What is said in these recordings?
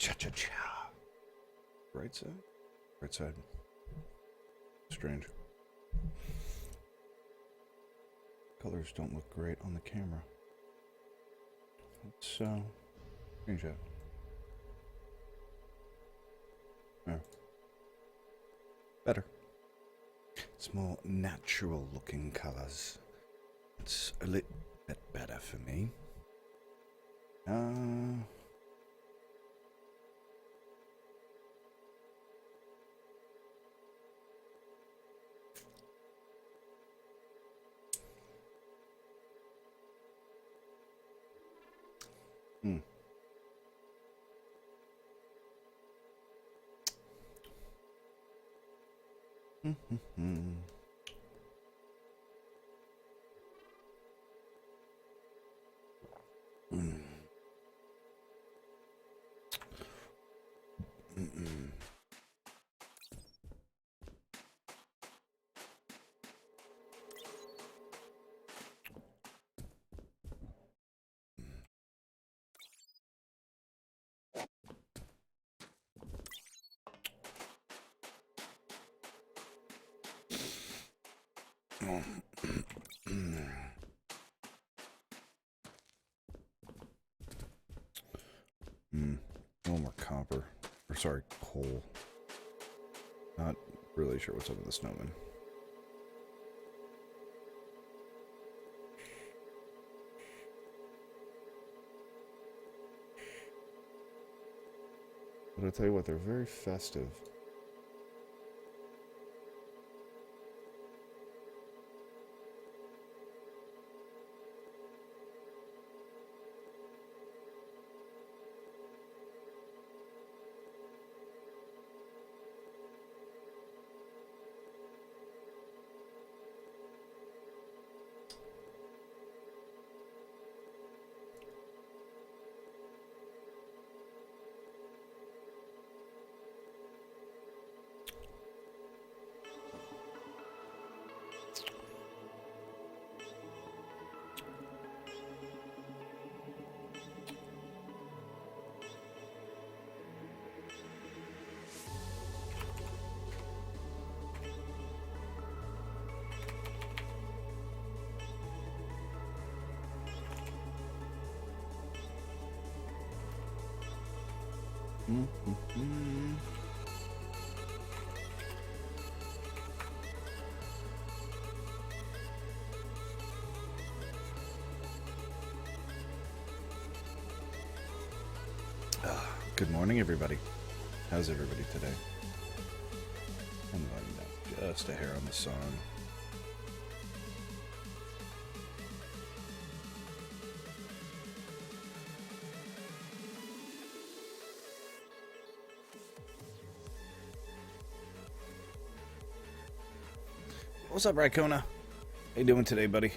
Cha-cha-cha. Right side? Right side. Strange. Colors don't look great on the camera. Let's change that. Oh. Better. It's more natural looking colors. It's a little bit better for me. Hmm. Mm. Mm-mm. No more copper. Or sorry, coal. Not really sure what's up with the snowman. But I'll tell you what, they're very festive. Good morning, everybody. How's everybody today? I'm letting down just a hair on the sun. What's up, Ricona? How you doing today, buddy?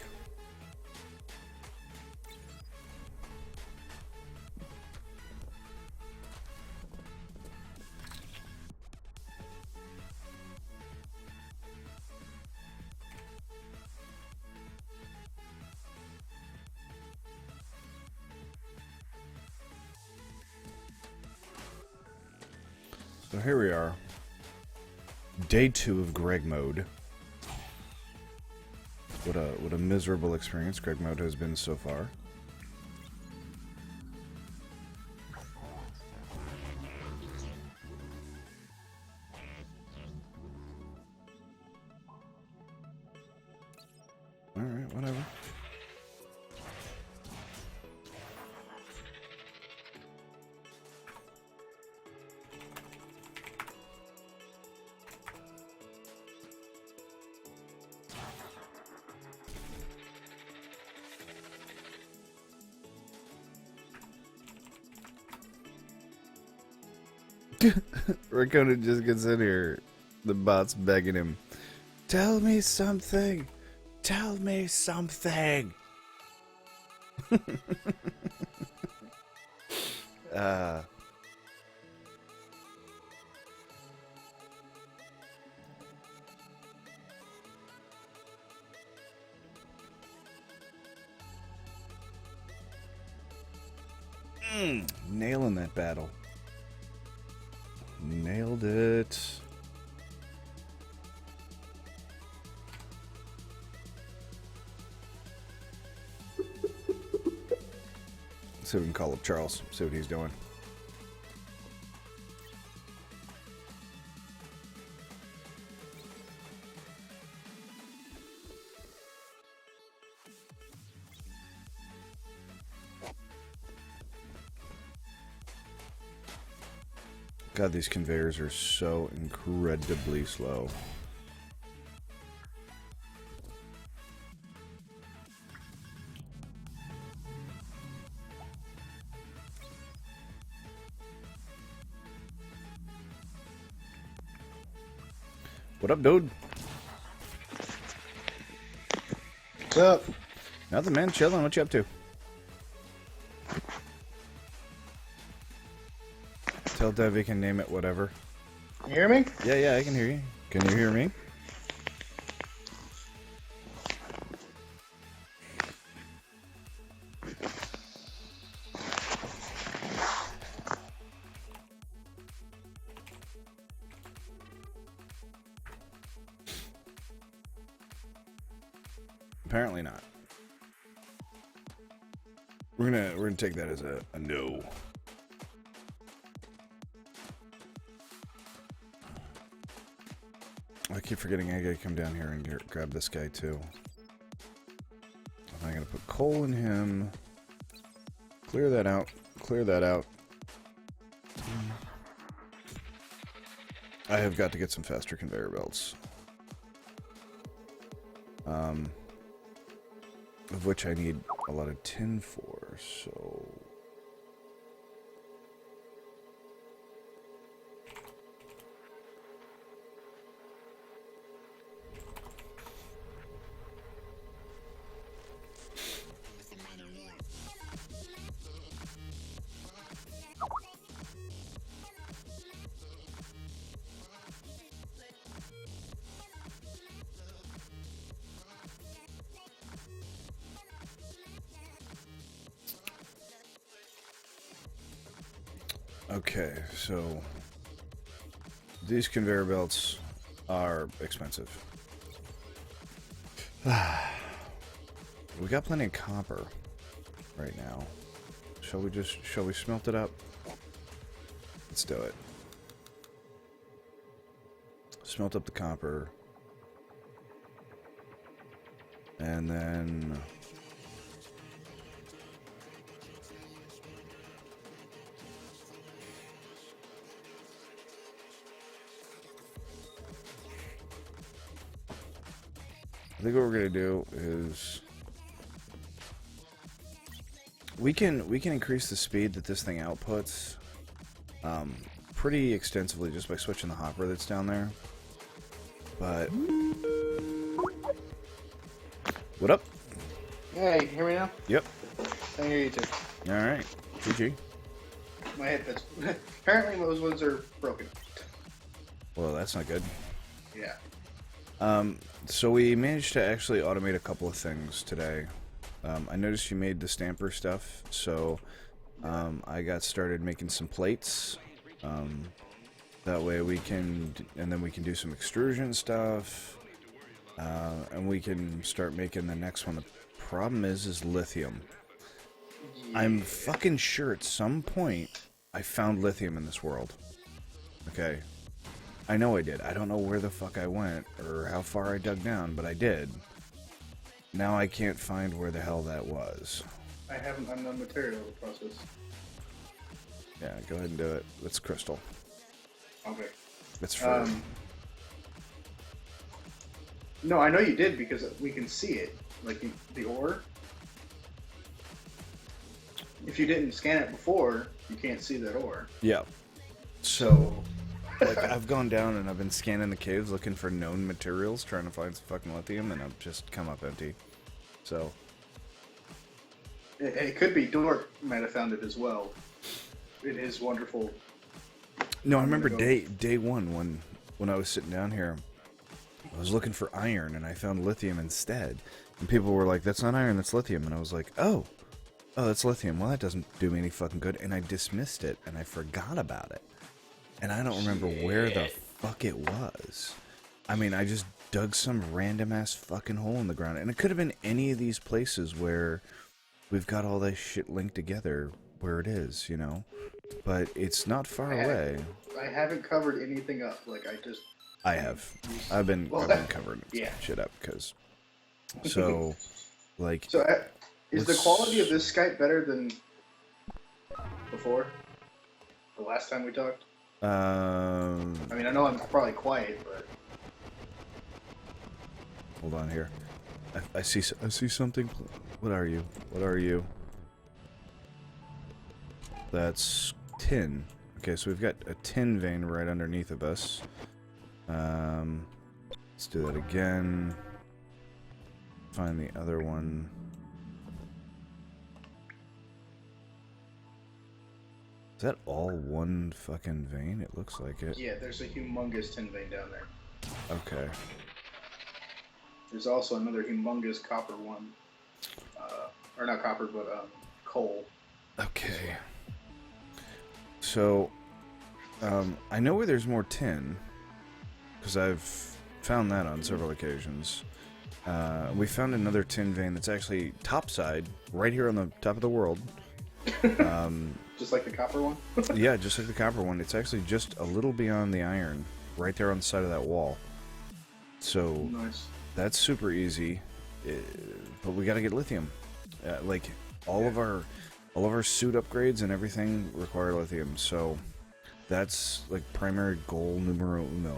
So here we are. Day 2 of Greg mode. What a miserable experience Greg mode has been so far. Alright, whatever. Ricona just gets in here. The bot's begging him. Tell me something. Tell me something. Nailing that battle. Nailed it. See if we can call up Charles, see what he's doing. God, these conveyors are so incredibly slow. What up, dude? What's up? Nothing, man. Chilling. What you up to? Tell Dev he can name it whatever. You hear me? Yeah, I can hear you. Can you hear me? Apparently not. We're gonna take that as a no. I keep forgetting I gotta come down here and grab this guy too. I'm gonna put coal in him. Clear that out. Clear that out. I have got to get some faster conveyor belts. Of which I need a lot of tin for, so... Okay, so these conveyor belts are expensive. We got plenty of copper right now. Shall we smelt it up? Let's do it. Smelt up the copper. And then... I think what we're gonna do is we can increase the speed that this thing outputs pretty extensively just by switching the hopper that's down there. But what up? Yeah, you hear me now? Yep. I hear you too. All right. GG. My headphones. Apparently, those ones are broken. Well, that's not good. Yeah. So we managed to actually automate a couple of things today. I noticed you made the stamper stuff, so I got started making some plates. That way we can, and then we can do some extrusion stuff, and we can start making the next one. The problem is lithium. Yeah. I'm fucking sure at some point I found lithium in this world. Okay. I know I did. I don't know where the fuck I went or how far I dug down, but I did. Now I can't find where the hell that was. I haven't done the material process. Yeah, go ahead and do it. It's crystal. Okay. It's for... No, I know you did because we can see it. Like the ore. If you didn't scan it before, you can't see that ore. Yeah. So... Like, I've gone down and I've been scanning the caves looking for known materials, trying to find some fucking lithium, and I've just come up empty. So... It could be Dork might have found it as well. It is wonderful. No, I remember day one when I was sitting down here, I was looking for iron and I found lithium instead. And people were like, that's not iron, that's lithium. And I was like, oh, that's lithium. Well, that doesn't do me any fucking good. And I dismissed it and I forgot about it. and I don't remember where the fuck it was. I mean, I just dug some random ass fucking hole in the ground, and it could have been any of these places where we've got all this shit linked together where it is, you know? But it's not far away. I haven't covered anything up. Like, I just... I have. I've been covering shit up, because... So, like... So, is the quality of this Skype better than before? The last time we talked? I mean, I know I'm probably quiet, but... Hold on here. I see something. What are you? What are you? That's tin. Okay, so we've got a tin vein right underneath of us. Let's do that again. Find the other one. Is that all one fucking vein? It looks like it. Yeah, there's a humongous tin vein down there. Okay. There's also another humongous copper one. Or not copper, but coal. Okay. So, I know where there's more tin, because I've found that on several occasions. We found another tin vein that's actually topside, right here on the top of the world. Just like the copper one? Yeah, just like the copper one. It's actually just a little beyond the iron, right there on the side of that wall. So, nice. That's super easy, but we gotta get lithium. Like, all of our suit upgrades and everything require lithium, so that's like primary goal numero uno.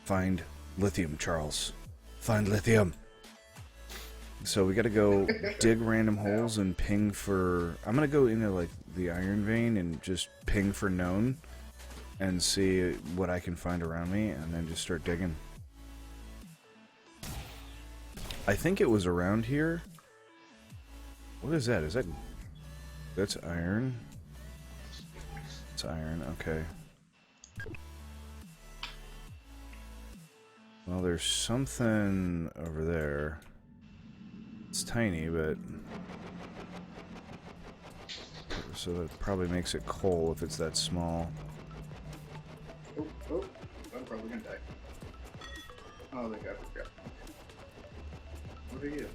Find lithium, Charles. Find lithium. So we gotta go dig random holes and ping for... I'm gonna go into like the iron vein and just ping for known and see what I can find around me, and then just start digging. I think it was around here. What is that? That's iron? It's iron, okay. Well, there's something over there. It's tiny, but... So that probably makes it coal if it's that small. Oh, I'm probably gonna die. Oh, they got it. What are you?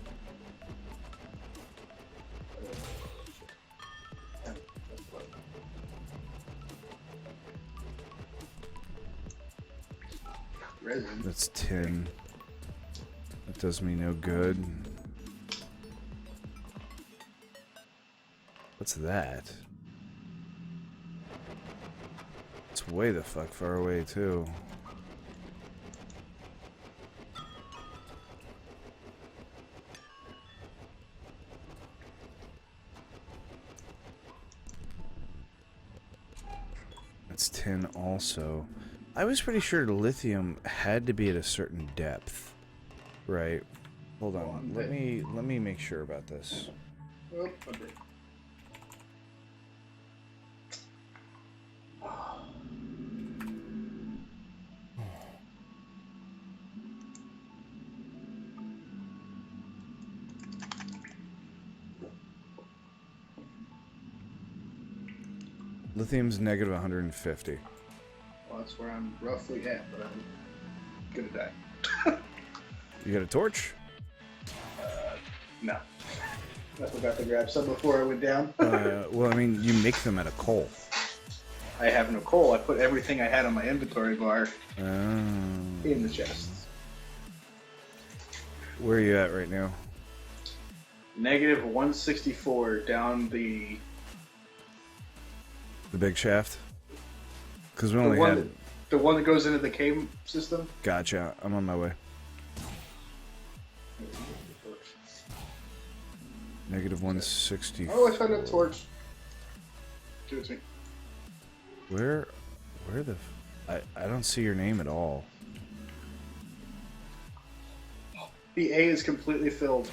Resin. That's tin. That does me no good. What's that? It's way the fuck far away, too. That's tin also. I was pretty sure lithium had to be at a certain depth, right? Hold on. Let me make sure about this. Oh, okay. Lithium's negative 150. Well, that's where I'm roughly at, but I'm gonna die. You got a torch? No. I forgot to grab some before I went down. Well, I mean, you make them out of coal. I have no coal. I put everything I had on my inventory bar Oh. in the chest. Where are you at right now? Negative 164 down the big shaft? Because we only had... The one that goes into the cave system? Gotcha. I'm on my way. Negative 160. Oh, I found a torch. Give it to me. Where the... I don't see your name at all. The A is completely filled.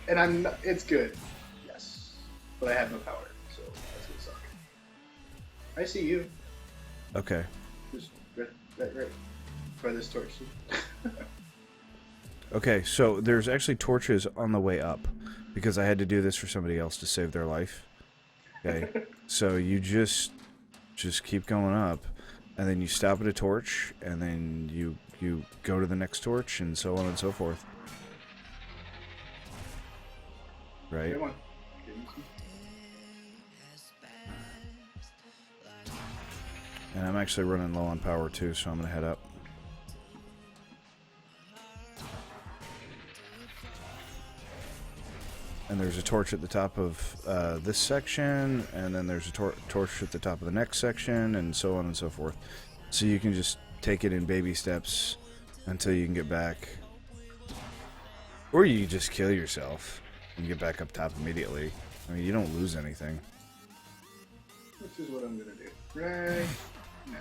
And I'm not, it's good. Yes. But I have no power, so that's gonna suck. I see you. Okay. Just right. By this torch. Okay, so there's actually torches on the way up, because I had to do this for somebody else to save their life. Okay, so you just keep going up. and then you stop at a torch, and then you go to the next torch, and so on and so forth. Right? Come on. And I'm actually running low on power too, so I'm gonna head up. And there's a torch at the top of this section, and then there's a torch at the top of the next section, and so on and so forth. So you can just take it in baby steps until you can get back. Or you just kill yourself and get back up top immediately. I mean, you don't lose anything. This is what I'm gonna do. Right. No.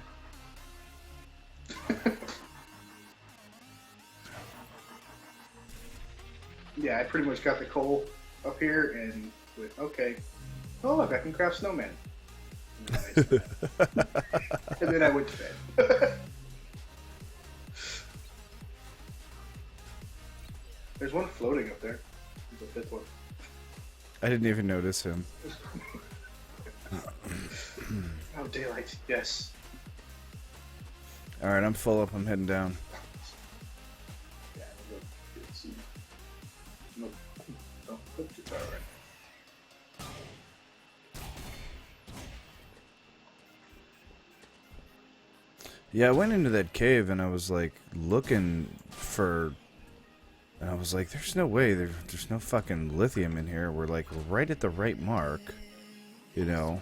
Yeah, I pretty much got the coal up here and went, okay. Oh, look, I can craft snowmen. And then I went to bed. There's one floating up there. There's a fifth one. I didn't even notice him. Oh, daylight. Yes. Alright, I'm full up. I'm heading down. Yeah, I'm gonna get some. Nope. Don't put your power in. Yeah, I went into that cave and I was like looking for, and I was like, there's no way, there's no fucking lithium in here. We're like right at the right mark, you know.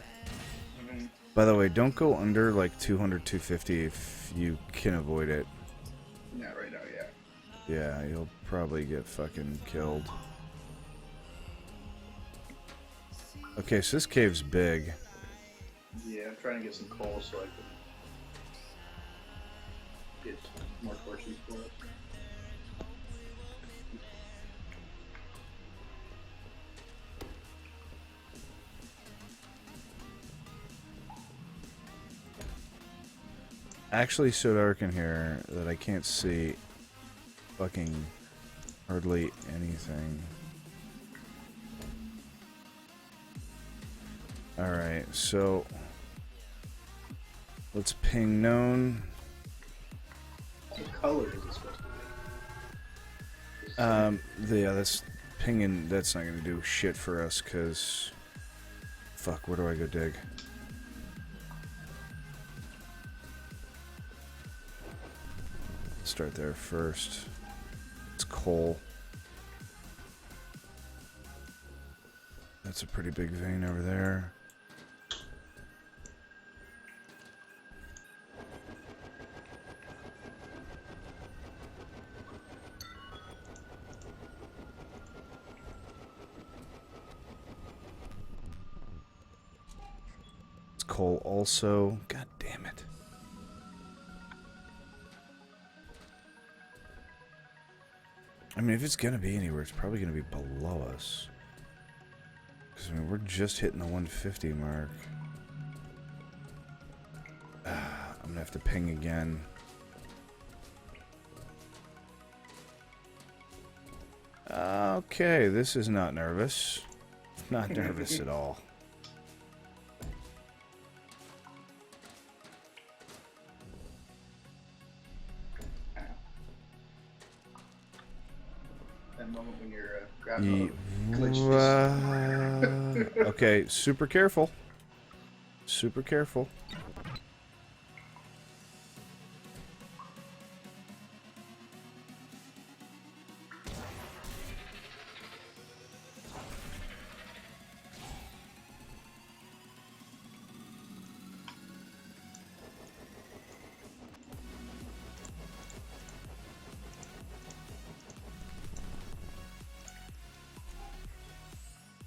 Mm-hmm. By the way, don't go under like 200, 250 if you can avoid it. Not right now, yeah. Yeah, you'll probably get fucking killed. Okay, so this cave's big. Yeah, I'm trying to get some coal so I can get more torches for it. Actually so dark in here that I can't see fucking hardly anything. Alright, so let's ping known. What color is it supposed to be? Yeah, that's pinging, that's not gonna do shit for us, cause fuck, where do I go dig? Start there first. It's coal. That's a pretty big vein over there. It's coal also. God damn it. I mean, if it's gonna be anywhere, it's probably gonna be below us. Because, I mean, we're just hitting the 150 mark. I'm gonna have to ping again. Okay, this is not nervous. Not nervous at all. That moment when your graphic glitched. Okay, super careful. Super careful.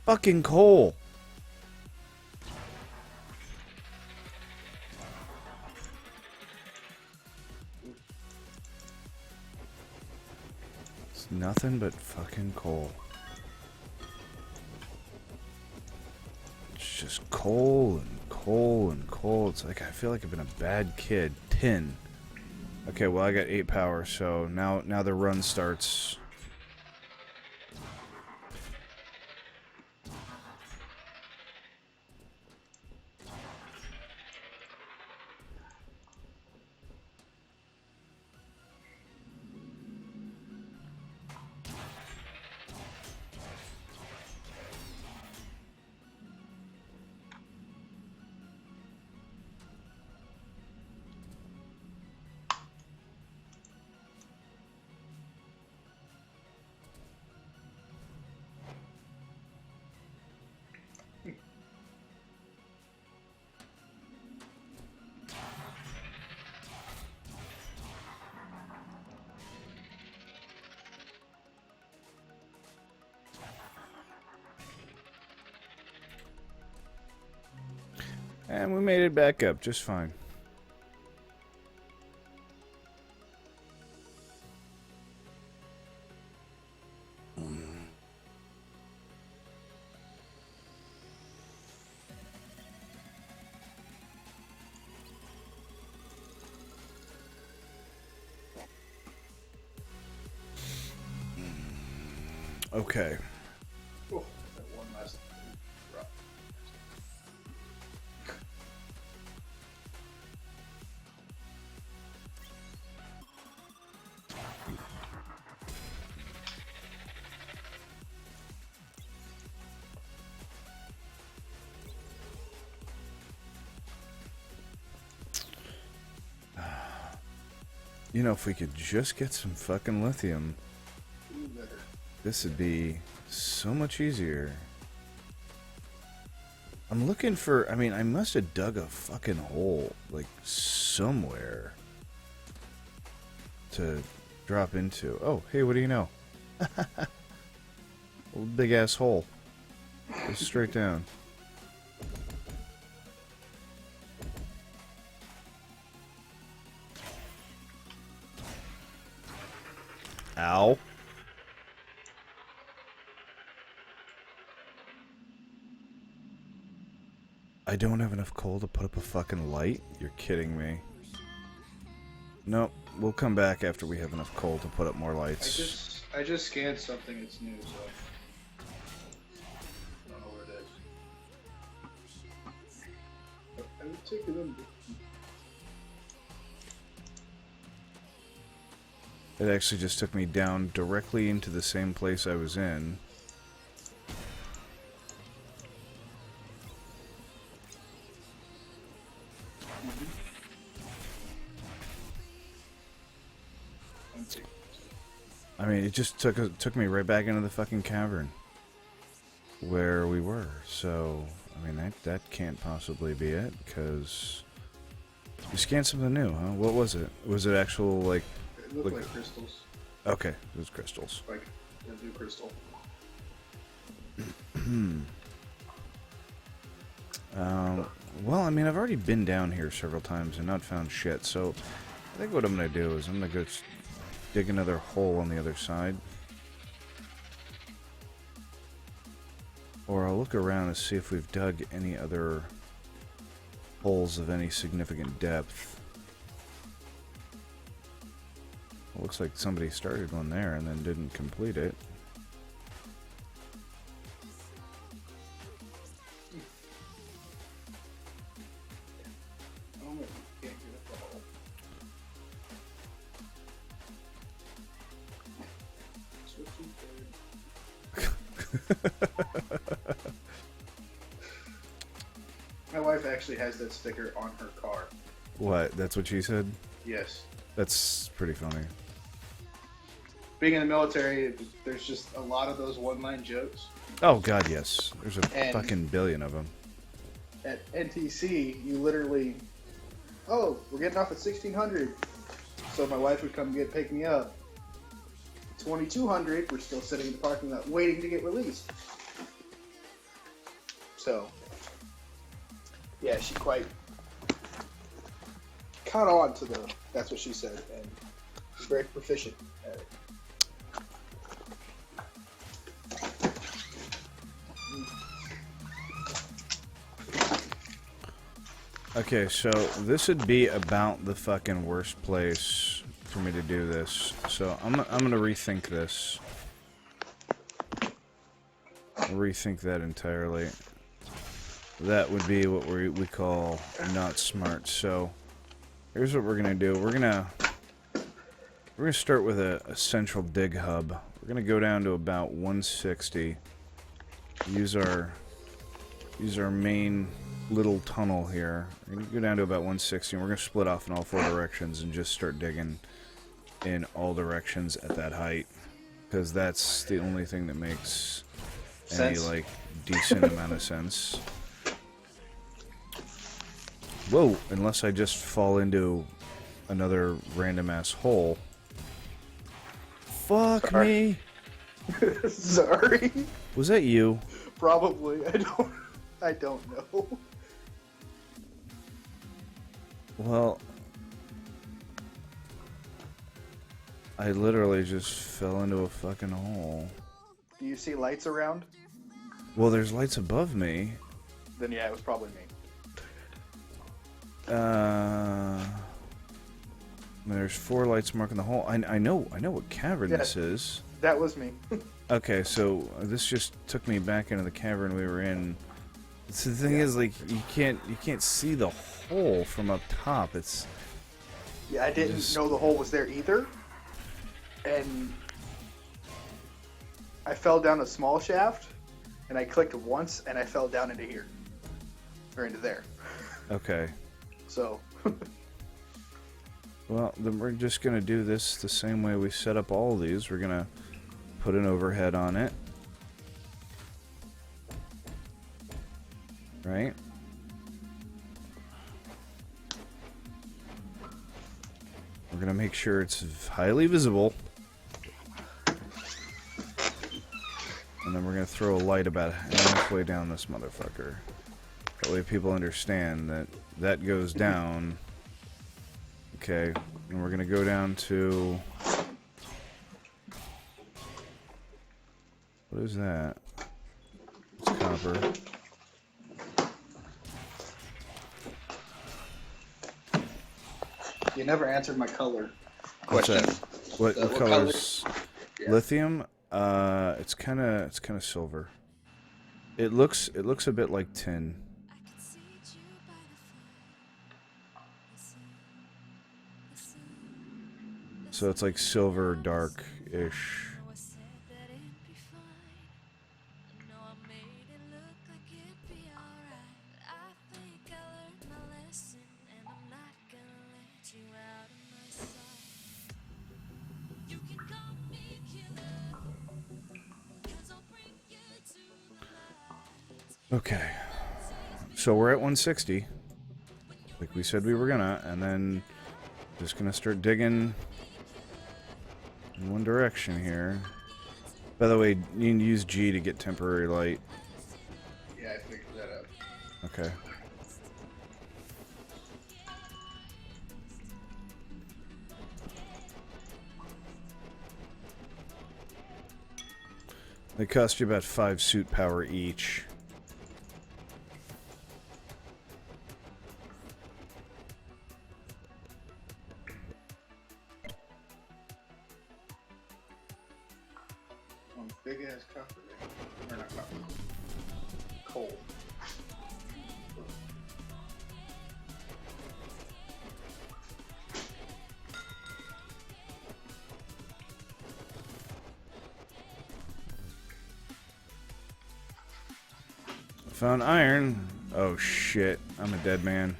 Fucking coal. It's nothing but fucking coal. It's just coal and coal and coal. It's like I feel like I've been a bad kid. 10. Okay, well I got 8 power, so now the run starts. And we made it back up just fine. Okay. Oh, that one last drop. You know, if we could just get some fucking lithium, this would be so much easier. I'm looking for... I mean, I must have dug a fucking hole, like, somewhere to drop into. Oh, hey, what do you know? Big-ass hole. Goes straight down. Ow. I don't have enough coal to put up a fucking light? You're kidding me. Nope, we'll come back after we have enough coal to put up more lights. I just scanned something, it's new, so I don't know where it is. I would take it in. It actually just took me down directly into the same place I was in. I mean, it just took me right back into the fucking cavern where we were. So, I mean, that can't possibly be it, because you scanned something new, huh? What was it? Was it actual, like... It looked like crystals. Okay, it was crystals. Like a new crystal. Well, I mean, I've already been down here several times and not found shit, so I think what I'm going to do is I'm going to go dig another hole on the other side. Or I'll look around and see if we've dug any other holes of any significant depth. It looks like somebody started one there and then didn't complete it. My wife actually has that sticker on her car. What? That's what she said? Yes. That's pretty funny. Being in the military, there's just a lot of those one-line jokes. Oh god, yes. There's a fucking billion of them. At NTC, you literally, oh, we're getting off at 1600. So my wife would come pick me up. 2200, we're still sitting in the parking lot waiting to get released. So, yeah, she caught on to the, that's what she said, and she's very proficient at it. Okay, so this would be about the fucking worst place for me to do this. So I'm gonna rethink this. Rethink that entirely. That would be what we call not smart. So here's what we're gonna do. We're gonna start with a central dig hub. We're gonna go down to about 160. Use our main little tunnel here. We're gonna go down to about 160, and we're gonna split off in all four directions and just start digging in all directions at that height, because that's the only thing that makes any like decent amount of sense. Whoa! Unless I just fall into another random ass hole. Fuck me! Sorry. Was that you? Probably. I don't know. Well, I literally just fell into a fucking hole. Do you see lights around? Well, there's lights above me. Then yeah, it was probably me. There's 4 lights marking the hole. I know what cavern this is. That was me. Okay, so this just took me back into the cavern we were in. So the thing is, like, you can't see the hole from up top. It's I didn't know the hole was there either, and I fell down a small shaft, and I clicked once, and I fell down into here, or into there. Okay. So. Well, then we're just gonna do this the same way we set up all of these. We're gonna put an overhead on it. Right? We're gonna make sure it's highly visible. And then we're gonna throw a light about halfway down this motherfucker. That way people understand that that goes down. Okay, and we're gonna go down to... What is that? It's copper. You never answered my color question. What color is Yeah. lithium? It's kind of silver. It looks a bit like tin. So it's like silver dark-ish. Okay, so we're at 160, like we said we were gonna, and then just gonna start digging in one direction here. By the way, you can use G to get temporary light. Yeah, I figured that out. Okay. They cost you about 5 suit power each. Big ass copper. Or not copper. Coal. Found iron. Oh shit, I'm a dead man.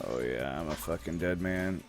Oh yeah, I'm a fucking dead man.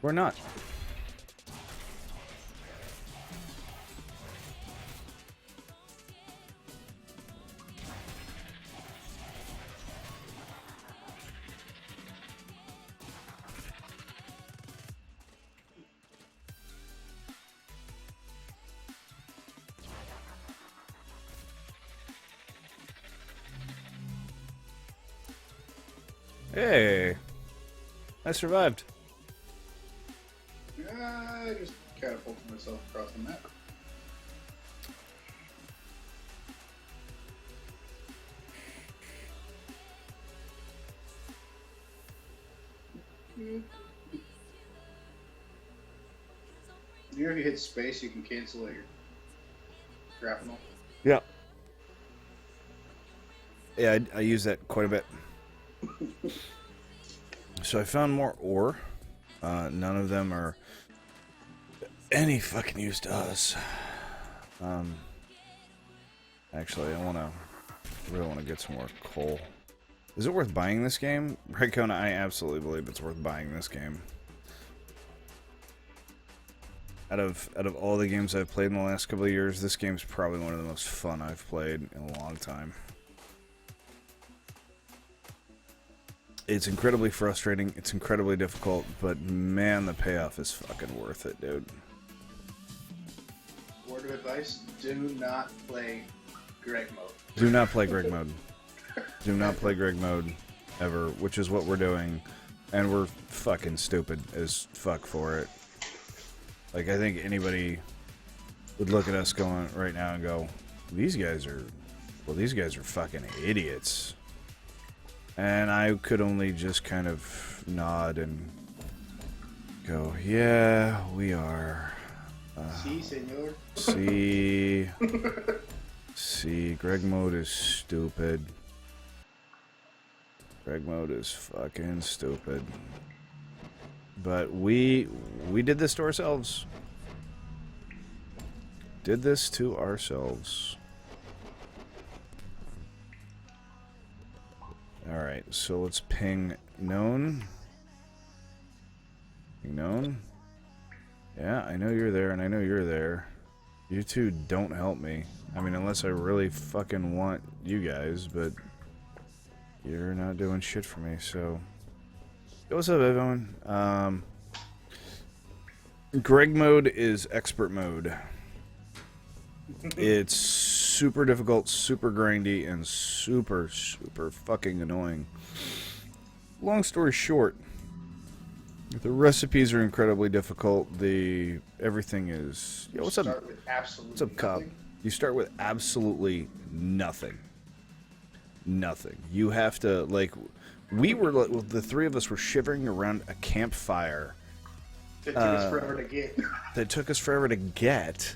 Or not. Hey, I survived. I just catapulted myself across the map. You know, if you hit space, you can cancel your graphical. Yeah. Yeah, I use that quite a bit. So I found more ore. None of them are any fucking use to us. Actually, I really want to get some more coal. Is it worth buying this game? Right, Kona, I absolutely believe it's worth buying this game. Out of all the games I've played in the last couple of years, this game's probably one of the most fun I've played in a long time. It's incredibly frustrating, it's incredibly difficult, but man, the payoff is fucking worth it, dude. Word of advice, do not play Greg mode. Do not play Greg mode. Do not play Greg mode, ever, which is what we're doing, and we're fucking stupid as fuck for it. Like, I think anybody would look at us going right now and go, these guys are fucking idiots. And I could only just kind of nod and go, yeah, we are. Si, senor. See, Greg mode is stupid. Greg mode is fucking stupid. But we did this to ourselves. Did this to ourselves. Alright, so let's ping known. Ping known. Yeah, I know you're there and I know you're there. You two don't help me. I mean, unless I really fucking want you guys, but you're not doing shit for me, so... Yo, what's up, everyone? Greg mode is expert mode. It's super difficult, super grindy, and super fucking annoying. Long story short, the recipes are incredibly difficult. Everything is... Yo, what's up? What's up, Cobb? You start with absolutely nothing. Nothing. You have to, like... the three of us were shivering around a campfire. That took us forever to get. That took us forever to get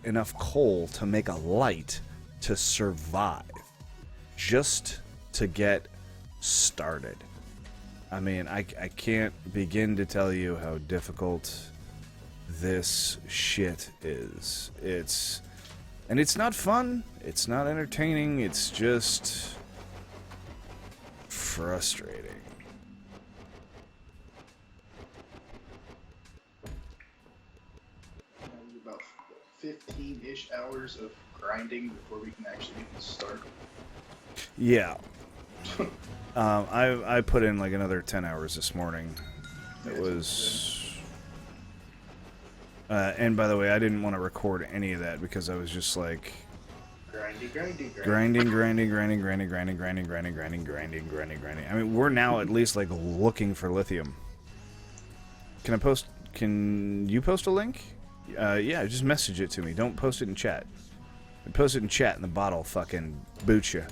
enough coal to make a light to survive. Just to get started. I mean, I can't begin to tell you how difficult this shit is. And it's not fun. It's not entertaining. It's just... frustrating. About 15-ish hours of grinding before we can actually start. Yeah. I put in like another 10 hours this morning. It was... and by the way, I didn't want to record any of that because I was just like... Grinding. I mean, we're now at least like looking for lithium. Can you post a link? Yeah, just message it to me. Don't post it in chat. Post it in chat and the bot will fucking boot you.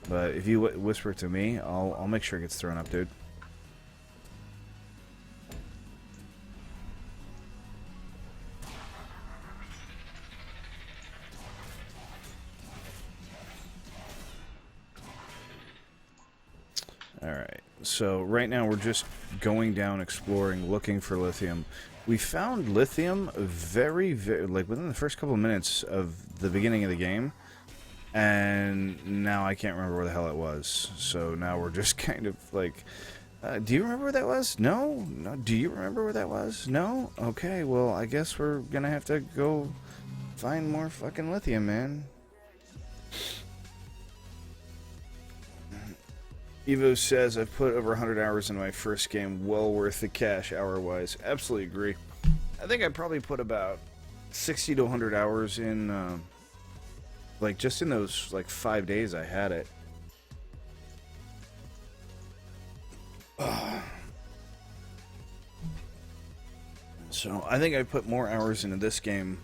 But if you whisper it to me, I'll make sure it gets thrown up, dude. Alright, so right now we're just going down, exploring, looking for lithium. We found lithium very, like within the first couple of minutes of the beginning of the game, and now I can't remember where the hell it was. So now we're just kind of like, do you remember where that was? No? No? Do you remember where that was? No? Okay, well, I guess we're gonna have to go find more fucking lithium, man. Evo says, I've put over 100 hours in my first game, well worth the cash hour-wise. Absolutely agree. I think I probably put about 60 to 100 hours in, like, just in those, like, 5 days I had it. So, I think I put more hours into this game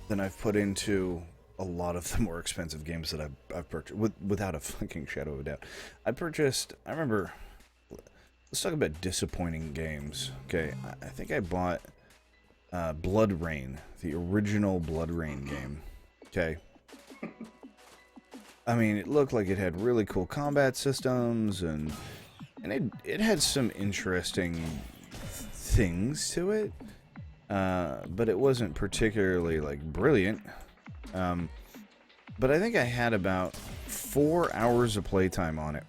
than I've put into a lot of the more expensive games that I've purchased, without a fucking shadow of a doubt. I remember, let's talk about disappointing games. Okay, I think I bought Blood Rain, the original Blood Rain game. Okay. I mean, it looked like it had really cool combat systems, and it had some interesting things to it, but it wasn't particularly like brilliant. But I think I had about 4 hours of playtime on it,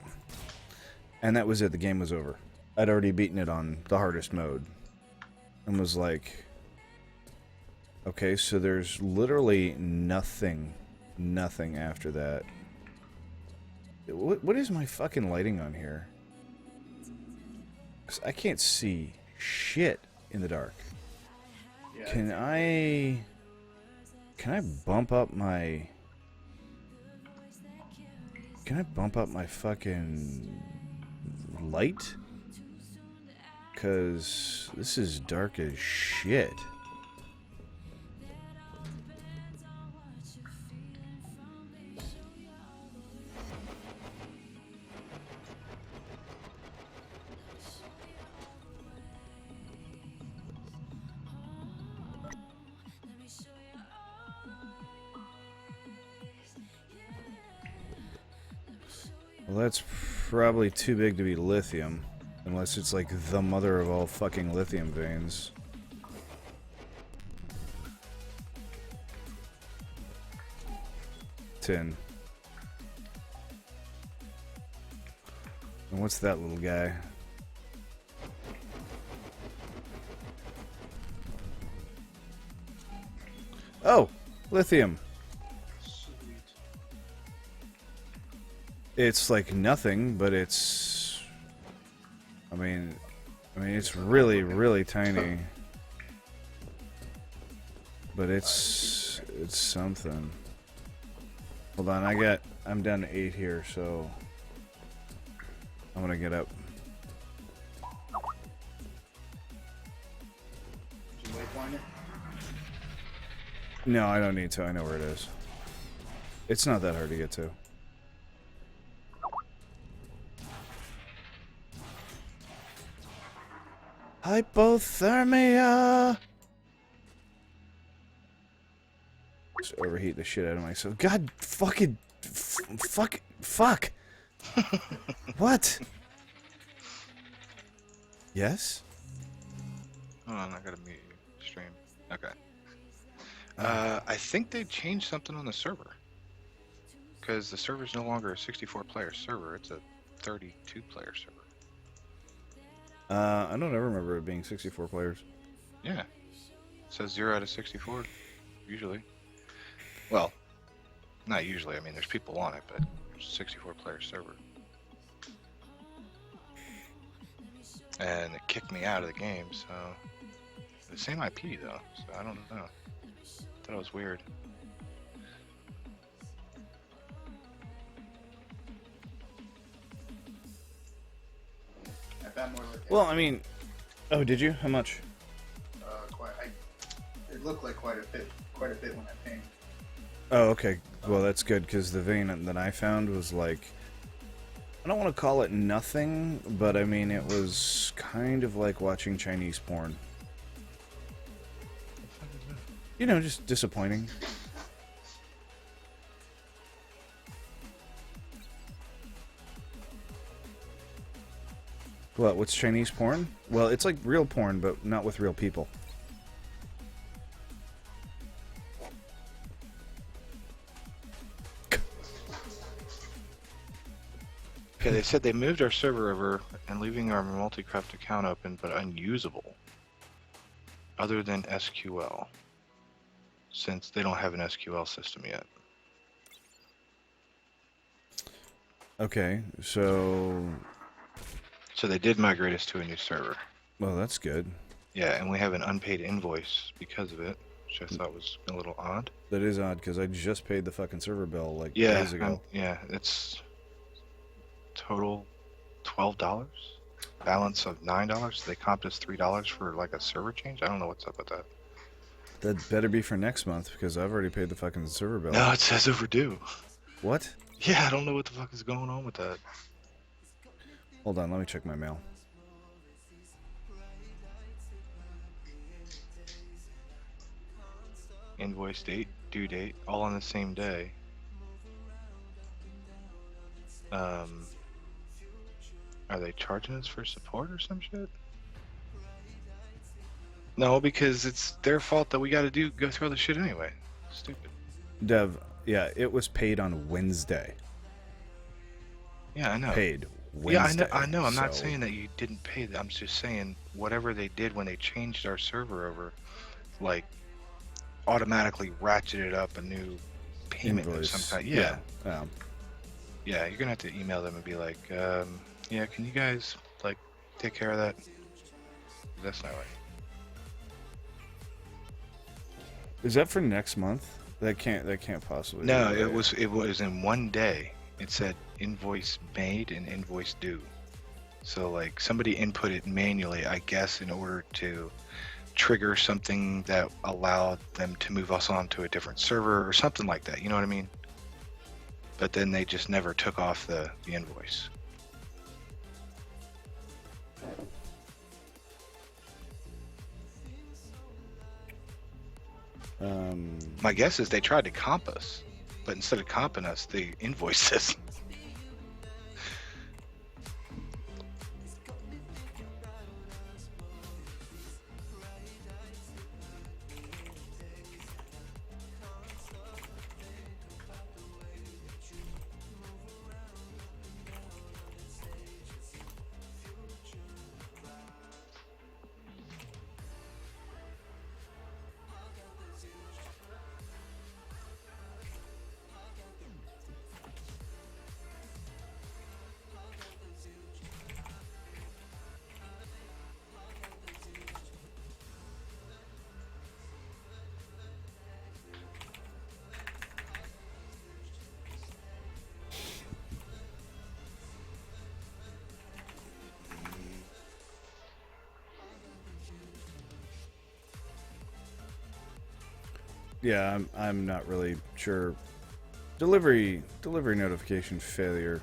and that was it. The game was over. I'd already beaten it on the hardest mode, and was like, okay, so there's literally nothing after that. What is my fucking lighting on here? 'Cause I can't see shit in the dark. Yeah. Can I bump up my... Can I bump up my fucking light? 'Cause this is dark as shit. Well, that's probably too big to be lithium. Unless it's like the mother of all fucking lithium veins. Tin. And what's that little guy? Oh! Lithium! Sweet. It's like nothing, but it's... I mean, it's really, really tiny. But it's something. Hold on, I'm down to 8 here, so I'm gonna get up. Did you waypoint it? No, I don't need to. I know where it is. It's not that hard to get to. Hypothermia! Just overheat the shit out of myself. God fucking... Fuck! What? Yes? Hold on, I gotta mute you. Stream. Okay. I think they changed something on the server. Because the server's no longer a 64-player server, it's a 32-player server. I don't ever remember it being 64 players. Yeah. It says 0 out of 64, usually. Well, not usually, I mean there's people on it, but it's a 64-player server. And it kicked me out of the game, so... The same IP though, so I don't know. Thought it was weird. I found more lithium. Well, I mean... Oh, did you? How much? It looked like quite a bit when I pinged. Oh, okay. Well, that's good, because the vein that I found was like... I don't want to call it nothing, but I mean, it was kind of like watching Chinese porn. You know, just disappointing. What, what's Chinese porn? Well, it's like real porn, but not with real people. Okay, they said they moved our server over and leaving our multi-craft account open but unusable. Other than SQL. Since they don't have an SQL system yet. Okay, so... So they did migrate us to a new server. Well, that's good. Yeah, and we have an unpaid invoice because of it, which I thought was a little odd. That is odd, because I just paid the fucking server bill, like, Yeah, days ago. yeah, it's total $12. Balance of $9. They comped us $3 for, like, a server change? I don't know what's up with that. That better be for next month, because I've already paid the fucking server bill. No, it says overdue. What? Yeah, I don't know what the fuck is going on with that. Hold on, let me check my mail. Invoice date, due date, all on the same day. Are they charging us for support or some shit? No, because it's their fault that we got to go through all this shit anyway. Stupid. Dev, yeah, it was paid on Wednesday. Yeah, I know. Paid Wednesday. Yeah, I know. I'm not saying that you didn't pay. I'm just saying whatever they did when they changed our server over, like, automatically ratcheted up a new payment invoice of some kind. Yeah. Yeah, you're gonna have to email them and be like, yeah, can you guys like take care of that? That's not right. Is that for next month? That can't possibly. No, be right. it was in one day. It said invoice made and invoice due. So like somebody input it manually, I guess, in order to trigger something that allowed them to move us on to a different server or something like that. You know what I mean? But then they just never took off the invoice. My guess is they tried to comp us, but instead of comping us, they invoiced us. Yeah, I'm not really sure. Delivery notification failure.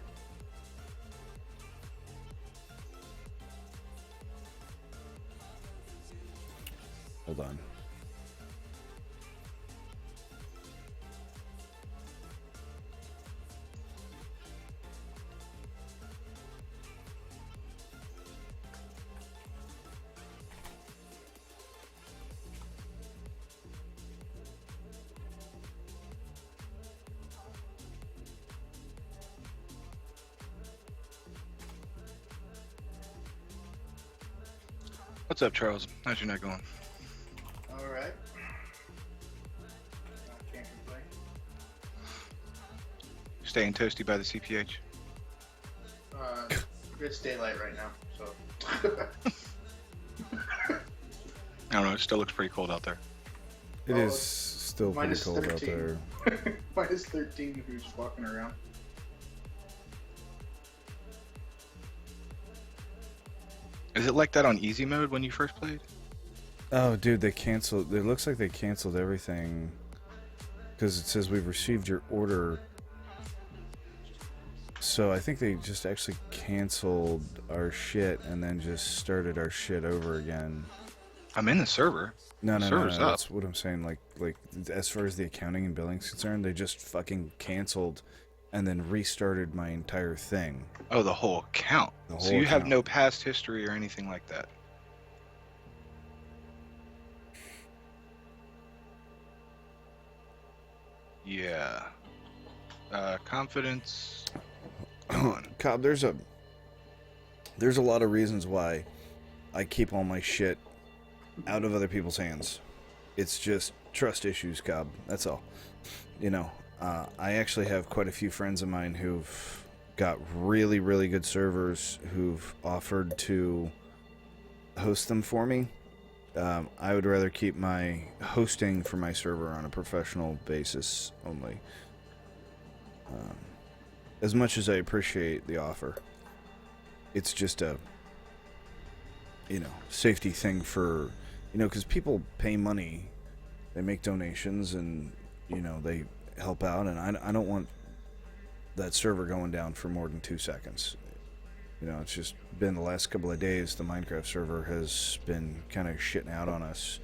Hold on. What's up, Charles? How's your night going? All right. I can't complain. Staying toasty by the CPH? It's daylight right now, so. I don't know. It still looks pretty cold out there. It is still pretty cold 13. out there. Minus 13 who's walking around. Is it like that on easy mode when you first played? Oh, dude, they canceled. It looks like they canceled everything because it says we've received your order. So I think they just actually canceled our shit and then just started our shit over again. I'm in the server. No, Server's up. That's what I'm saying. Like as far as the accounting and billing's concerned, they just fucking canceled and then restarted my entire thing. Oh, the whole account. So you have no past history or anything like that. Yeah. Confidence. Cobb, there's a lot of reasons why I keep all my shit out of other people's hands. It's just trust issues, Cobb. That's all. You know, I actually have quite a few friends of mine who've got really, really good servers who've offered to host them for me. I would rather keep my hosting for my server on a professional basis only. As much as I appreciate the offer, it's just a, safety thing for, because people pay money, they make donations, and, they help out, and I don't want that server going down for more than 2 seconds. It's just been the last couple of days, the Minecraft server has been kind of shitting out on us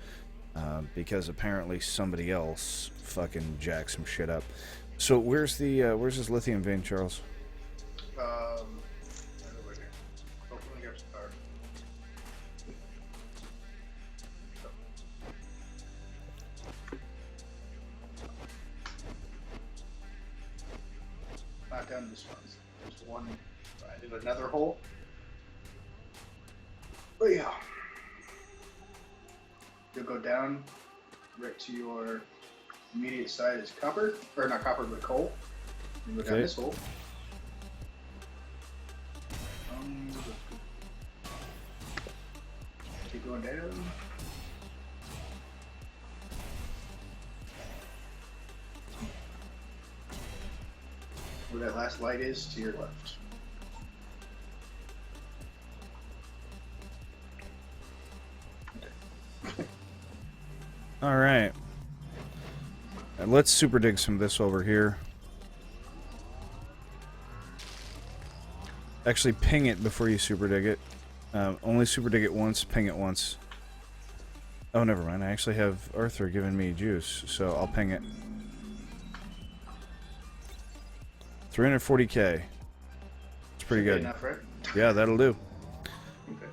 because apparently somebody else fucking jacked some shit up. So where's this lithium vein, Charles? Over here. Hopefully, we have some power. Not down this one. There's one. I did another hole. But yeah. You'll go down right to your immediate side is copper. Or not copper, but coal. You go down this hole. Keep going down. Where that last light is, to your left. All right. And let's super dig some of this over here. Actually, ping it before you super dig it. Only super dig it once, ping it once. Oh, never mind. I actually have Arthur giving me juice, so I'll ping it. 340k. It's pretty good. Enough, right? Yeah, that'll do. Okay.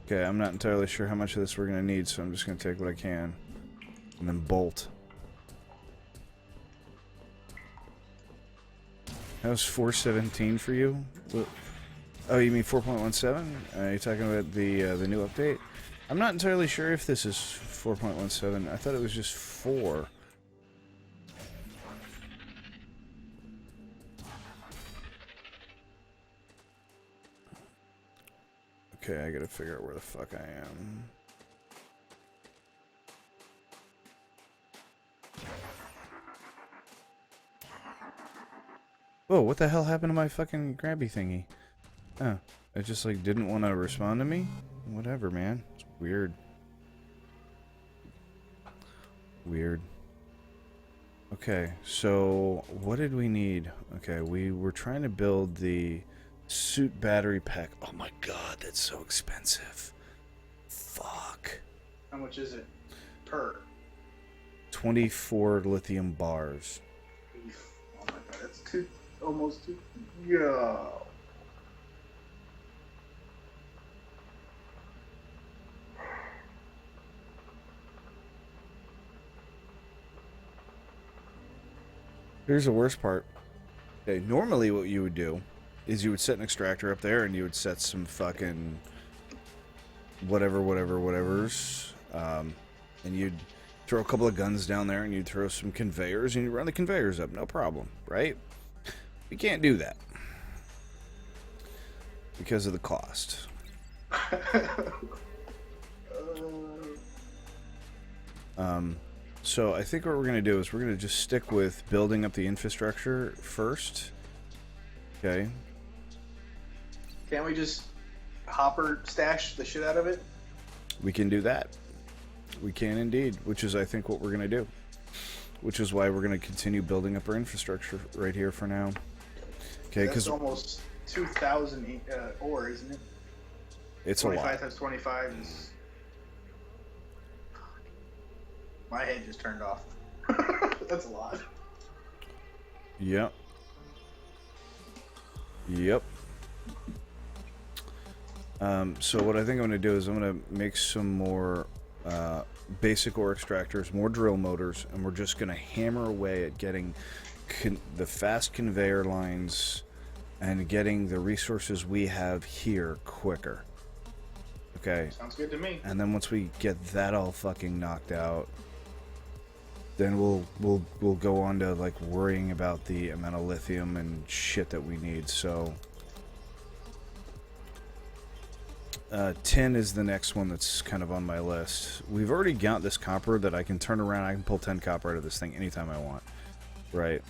Okay, I'm not entirely sure how much of this we're going to need, so I'm just going to take what I can. And then bolt. That was 417 for you? Oh, you mean 4.17? Are you talking about the new update? I'm not entirely sure if this is 4.17. I thought it was just 4. Okay, I gotta figure out where the fuck I am. Whoa, what the hell happened to my fucking grabby thingy? Oh, it just like didn't want to respond to me? Whatever, man. It's weird. Weird. Okay, so what did we need? Okay, we were trying to build the suit battery pack. Oh my god, that's so expensive. Fuck. How much is it per? 24 lithium bars. Oh my god, that's almost two. Yeah. Here's the worst part. Okay, normally what you would do is you would set an extractor up there and you would set some fucking whatevers. And you'd throw a couple of guns down there and you'd throw some conveyors and you'd run the conveyors up. No problem, right? We can't do that. Because of the cost. So I think what we're going to do is we're going to just stick with building up the infrastructure first. Okay. Can't we just hopper stash the shit out of it? We can do that. We can indeed, which is I think what we're going to do. Which is why we're going to continue building up our infrastructure right here for now. Okay, because almost 2,000 ore, isn't it? It's a lot. 25 times 25 is... My head just turned off. That's a lot. Yep. Yep. So what I think I'm going to do is I'm going to make some more basic ore extractors, more drill motors, and we're just going to hammer away at getting the fast conveyor lines and getting the resources we have here quicker. Okay. Sounds good to me. And then once we get that all fucking knocked out, then we'll go on to like worrying about the amount of lithium and shit that we need. So tin is the next one that's kind of on my list. We've already got this copper that I can turn around. I can pull 10 copper out of this thing anytime I want, right?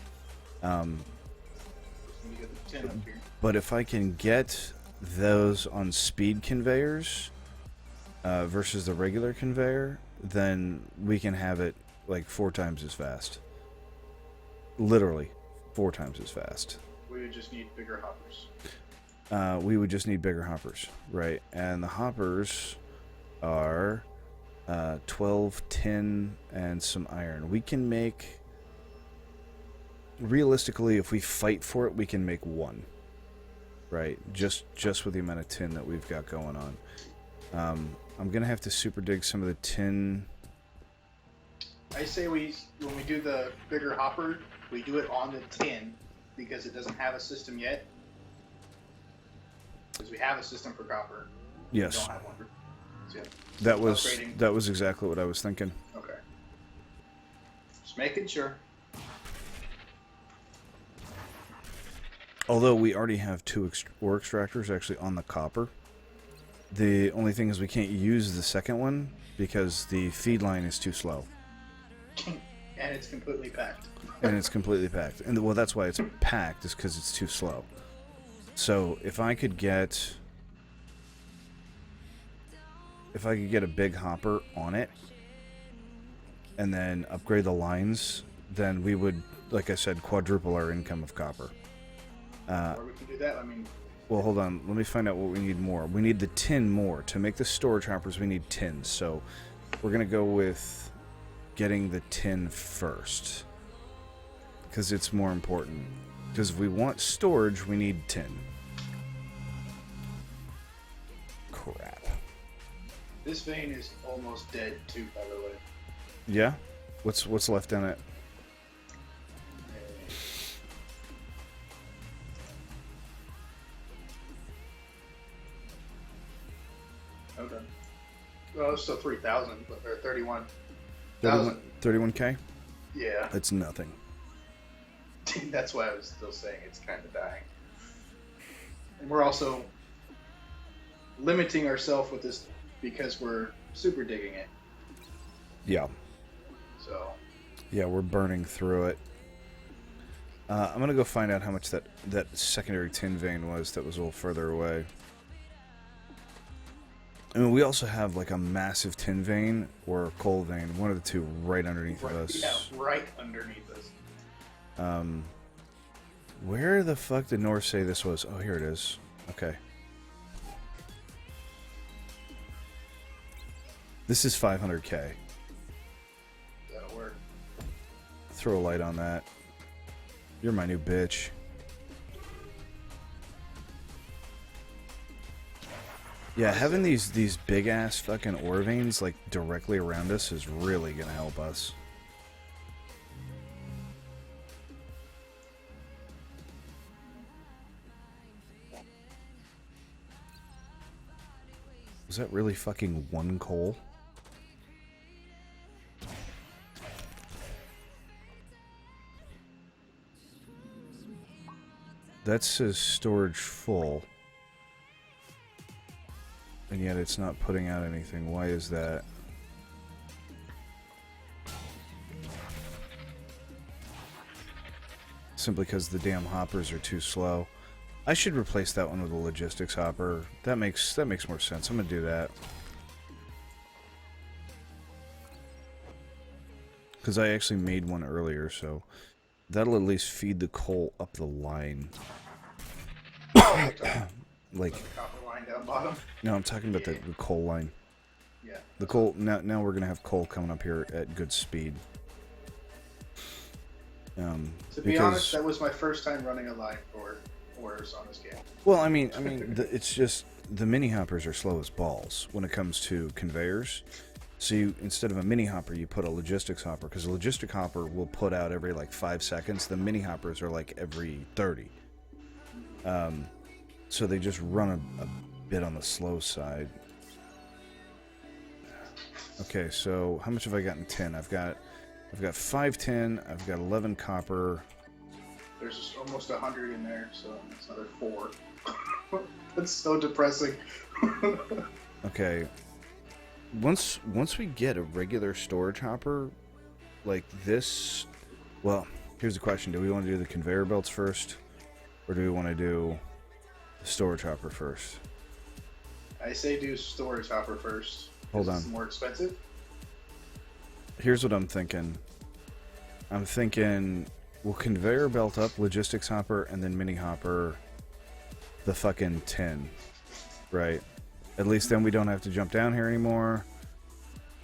But if I can get those on speed conveyors versus the regular conveyor, then we can have it like 4 times as fast. Literally 4 times as fast. We would just need bigger hoppers. We would just need bigger hoppers, right? And the hoppers are 12 tin, and some iron. We can make... Realistically, if we fight for it, we can make 1. Right? Just with the amount of tin that we've got going on. I'm going to have to super dig some of the tin... I say when we do the bigger hopper, we do it on the tin because it doesn't have a system yet. Because we have a system for copper. Yes. We don't have one for, so yeah. That was exactly what I was thinking. Okay. Just making sure. Although we already have 2 ore extractors actually on the copper. The only thing is we can't use the second one because the feed line is too slow. And it's completely packed. And well, that's why it's packed, is because it's too slow. So if I could get a big hopper on it and then upgrade the lines, then we would, like I said, quadruple our income of copper. Or we can do that. I mean, well, hold on. Let me find out what we need more. We need the tin more. To make the storage hoppers, we need tin. So we're going to go with getting the tin first, because it's more important. Because if we want storage, we need tin. Crap. This vein is almost dead too, by the way. Yeah? What's left in it? Okay. Well, it's still 3,000, or 31. 31K? Yeah. That's nothing. That's why I was still saying it's kind of dying. And we're also limiting ourselves with this because we're super digging it. Yeah. So. Yeah, we're burning through it. I'm going to go find out how much that secondary tin vein was that was a little further away. I mean, we also have like a massive tin vein or a coal vein, one of the two, right underneath us. Yeah, right underneath us. Where the fuck did North say this was? Oh, here it is. Okay. This is 500K. That'll work. Throw a light on that. You're my new bitch. Yeah, having these big ass fucking ore veins like directly around us is really gonna help us. Was that really fucking 1 coal? That says storage full. And yet it's not putting out anything. Why is that? Simply because the damn hoppers are too slow. I should replace that one with a logistics hopper. That makes more sense. I'm gonna do that. Because I actually made one earlier, so that'll at least feed the coal up the line. Like the copper line down bottom. No, I'm talking about the coal line. Yeah. The coal. Now we're gonna have coal coming up here at good speed. To be honest, that was my first time running a line for ores on this game. Well, I mean, it's just the mini hoppers are slow as balls when it comes to conveyors. So you, instead of a mini hopper, you put a logistics hopper, because a logistic hopper will put out every like 5 seconds. The mini hoppers are like every 30. So they just run a bit on the slow side. Okay, so how much have I got in tin? I've got 5 tin. I've got 11 copper. There's just almost 100 in there, so that's another 4. That's so depressing. Okay. Once we get a regular storage hopper like this, well, here's the question: do we want to do the conveyor belts first, or do we want to do the storage hopper first? I say do storage hopper first. Hold on. It's more expensive. Here's what I'm thinking. I'm thinking we'll conveyor belt up logistics hopper and then mini hopper the fucking tin, right? At least then we don't have to jump down here anymore.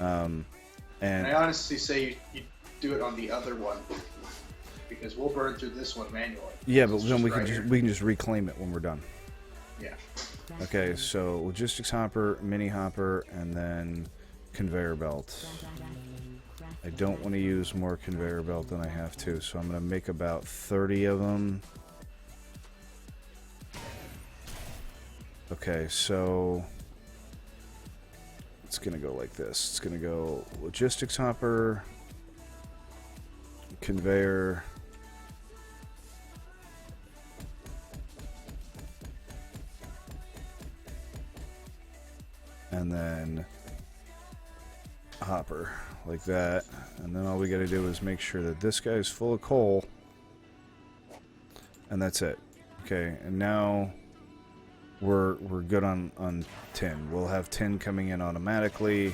And I honestly say you do it on the other one because we'll burn through this one manually. Yeah, but then we can just reclaim it when we're done. Yeah. Okay, so logistics hopper, mini hopper, and then conveyor belt. I don't want to use more conveyor belt than I have to, so I'm going to make about 30 of them. Okay, so it's going to go like this. It's going to go logistics hopper, conveyor, and then hopper like that. And then all we got to do is make sure that this guy's full of coal, and that's it. Okay, and now we're good on tin. We'll have tin coming in automatically.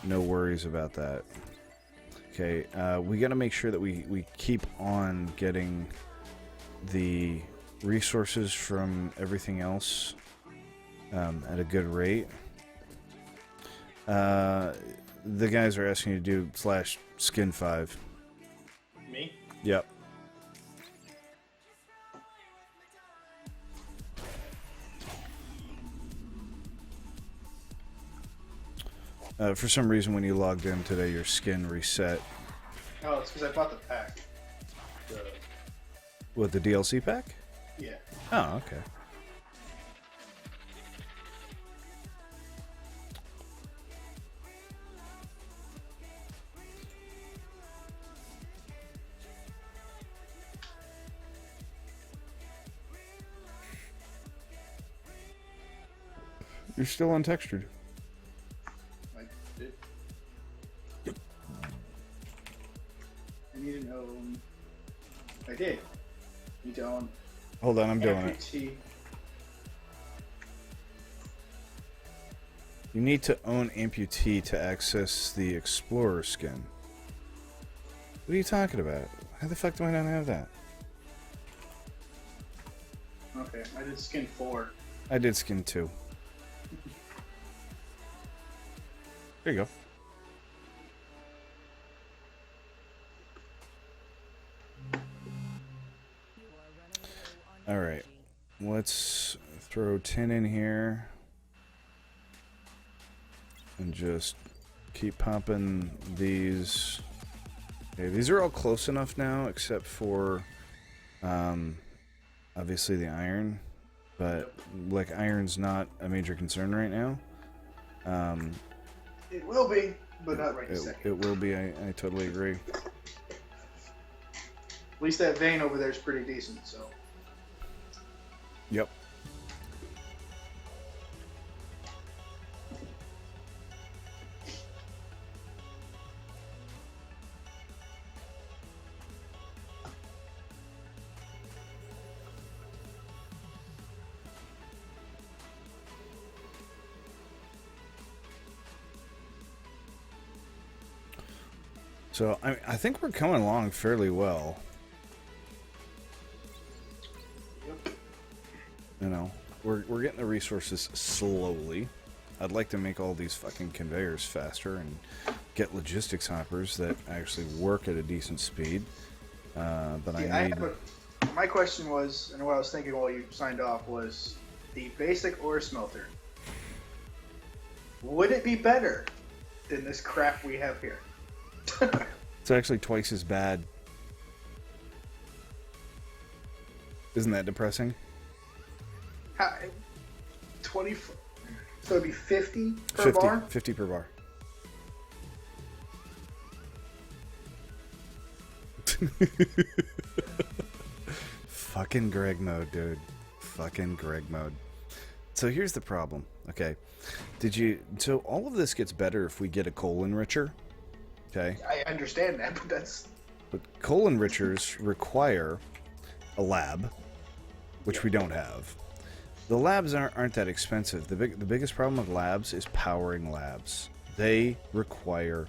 No worries about that. Okay, we got to make sure that we keep on getting the resources from everything else at a good rate. The guys are asking you to do /skin 5. Me? Yep. For some reason, when you logged in today, your skin reset. Oh, it's because I bought the pack. What, the DLC pack? Yeah. Oh, okay. You're still untextured. I did. I need to own. I did. Need to own. Hold on, I'm doing it. amputee. You need to own amputee to access the explorer skin. What are you talking about? How the fuck do I not have that? Okay, I did skin 4. I did skin 2. There you go. Alright. Let's throw 10 in here. And just keep popping these. Okay, these are all close enough now, except for obviously the iron. But like iron's not a major concern right now. It will be, but not right this second. It will be, I totally agree. At least that vein over there is pretty decent, so. Yep. So, I think we're coming along fairly well. Yep. You know, we're getting the resources slowly. I'd like to make all these fucking conveyors faster and get logistics hoppers that actually work at a decent speed. But I need... My question was, and what I was thinking while you signed off, was the basic ore smelter. Would it be better than this crap we have here? It's actually twice as bad. Isn't that depressing? 20. So it'd be 50 per 50, bar? 50 per bar. Fucking Greg mode, dude. Fucking Greg mode. So here's the problem. Okay. So all of this gets better if we get a coal enricher. Okay. I understand that, but that's... But coal enrichers require a lab, which we don't have. The labs aren't that expensive. The biggest problem with labs is powering labs. They require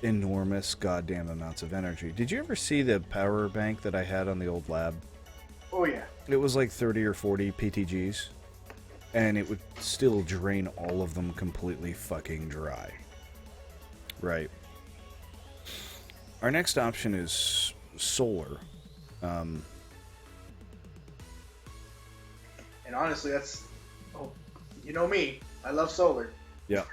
enormous goddamn amounts of energy. Did you ever see the power bank that I had on the old lab? Oh, yeah. It was like 30 or 40 PTGs, and it would still drain all of them completely fucking dry. Right. Our next option is solar. And honestly, that's... Oh, you know me. I love solar. Yeah.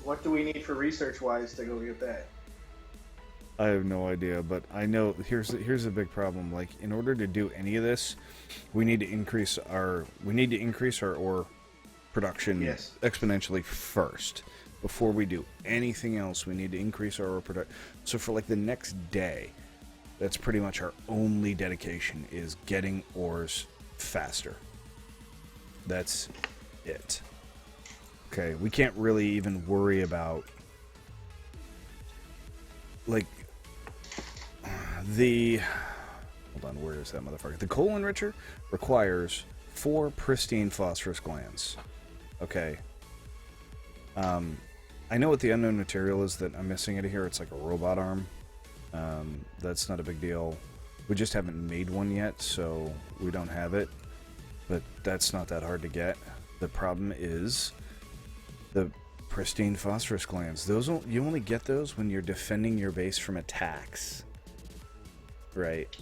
What do we need for research-wise to go get that? I have no idea, but I know here's a big problem. Like, in order to do any of this, we need to increase our ore production exponentially first. Before we do anything else, we need to increase our ore production. So for like the next day, that's pretty much our only dedication, is getting ores faster. That's it. Okay, we can't really even worry about like hold on, where is that motherfucker? The coal enricher requires 4 pristine phosphorus glands. Okay. I know what the unknown material is that I'm missing it here. It's like a robot arm. That's not a big deal. We just haven't made one yet, so we don't have it. But that's not that hard to get. The problem is the pristine phosphorus glands. You only get those when you're defending your base from attacks. Right.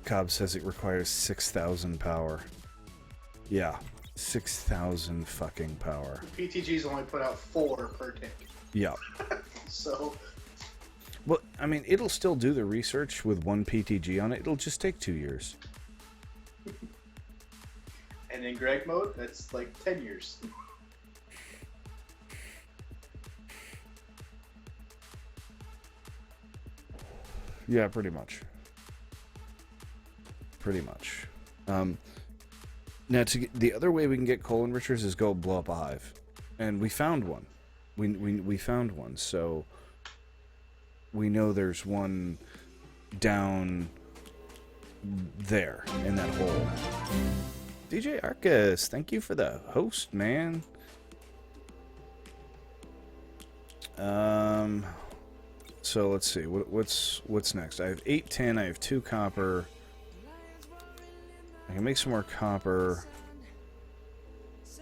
Cobb says it requires 6,000 power. Yeah, 6,000 fucking power. PTG's only put out 4 per tank. Yeah. So... Well, I mean, it'll still do the research with 1 PTG on it. It'll just take 2 years. And in Greg mode, that's like 10 years. Yeah, pretty much. Pretty much. Now, the other way we can get coal enrichers is go blow up a hive. And we found one. We found one, so we know there's one down there in that hole. DJ Arcus, thank you for the host, man. So let's see, what's next? I have 8 tin, I have 2 copper. I can make some more copper.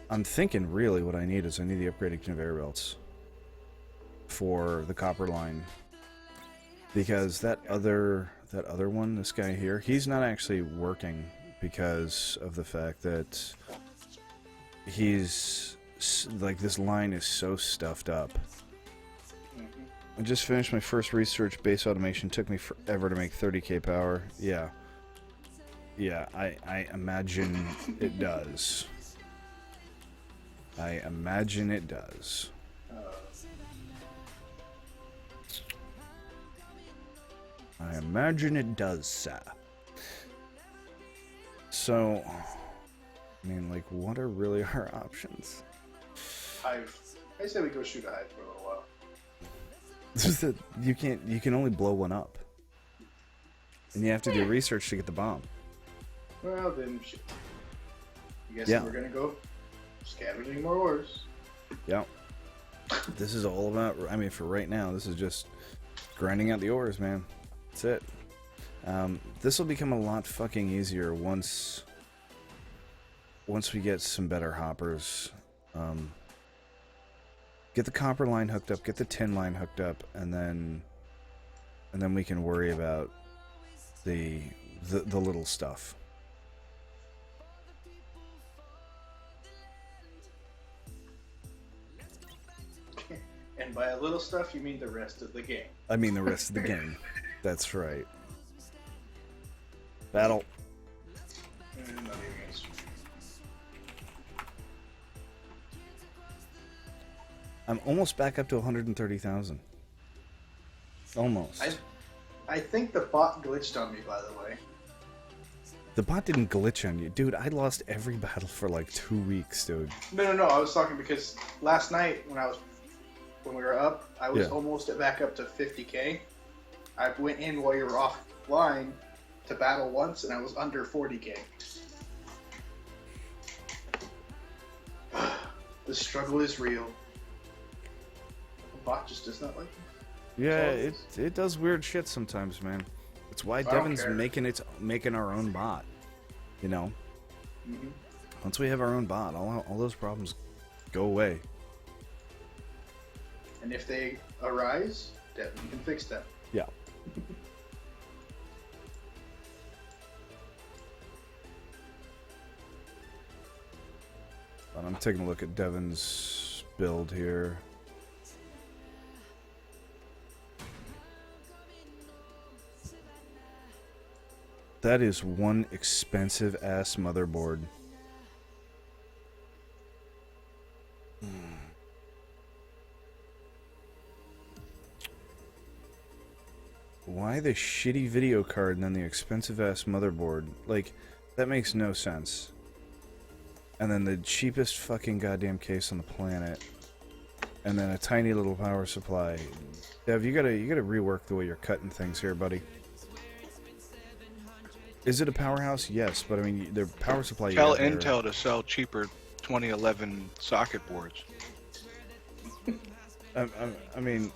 I'm thinking really what I need is I need the upgraded conveyor belts for the copper line. Because that other one, this guy here, he's not actually working because of the fact that he's like, this line is so stuffed up. I just finished my first research base automation. Took me forever to make 30k power. Yeah, I imagine it does. I imagine it does. I imagine it does, sir. So, I mean, like, what are really our options? I say we go shoot a hive for a little while. It's just that you can only blow one up. And you have to do research to get the bomb. Well, then, you guess we're gonna go scavenging more ores. Yeah. This is all about, I mean, for right now, this is just grinding out the ores, man. That's it. This will become a lot fucking easier once we get some better hoppers. Get the copper line hooked up, get the tin line hooked up, and then we can worry about the little stuff. And by a little stuff, you mean the rest of the game. I mean the rest of the game. That's right. Battle. I'm almost back up to 130,000. Almost. I think the bot glitched on me, by the way. The bot didn't glitch on you. Dude, I lost every battle for like 2 weeks, dude. No. I was talking because last night when we were up, I was almost back up to 50k. I went in while you were offline to battle once, and I was under 40k. The struggle is real. The bot just does not like me. Yeah, it does weird shit sometimes, man. That's why Devin's making our own bot. You know? Mm-hmm. Once we have our own bot, all those problems go away. And if they arise, Devin can fix them. Yeah. But I'm taking a look at Devin's build here. That is one expensive ass motherboard. Why the shitty video card and then the expensive ass motherboard? Like, that makes no sense. And then the cheapest fucking goddamn case on the planet. And then a tiny little power supply. Dev, you gotta rework the way you're cutting things here, buddy. Is it a powerhouse? Yes, but I mean, their power supply. Tell Intel to sell cheaper 2011 socket boards. I mean,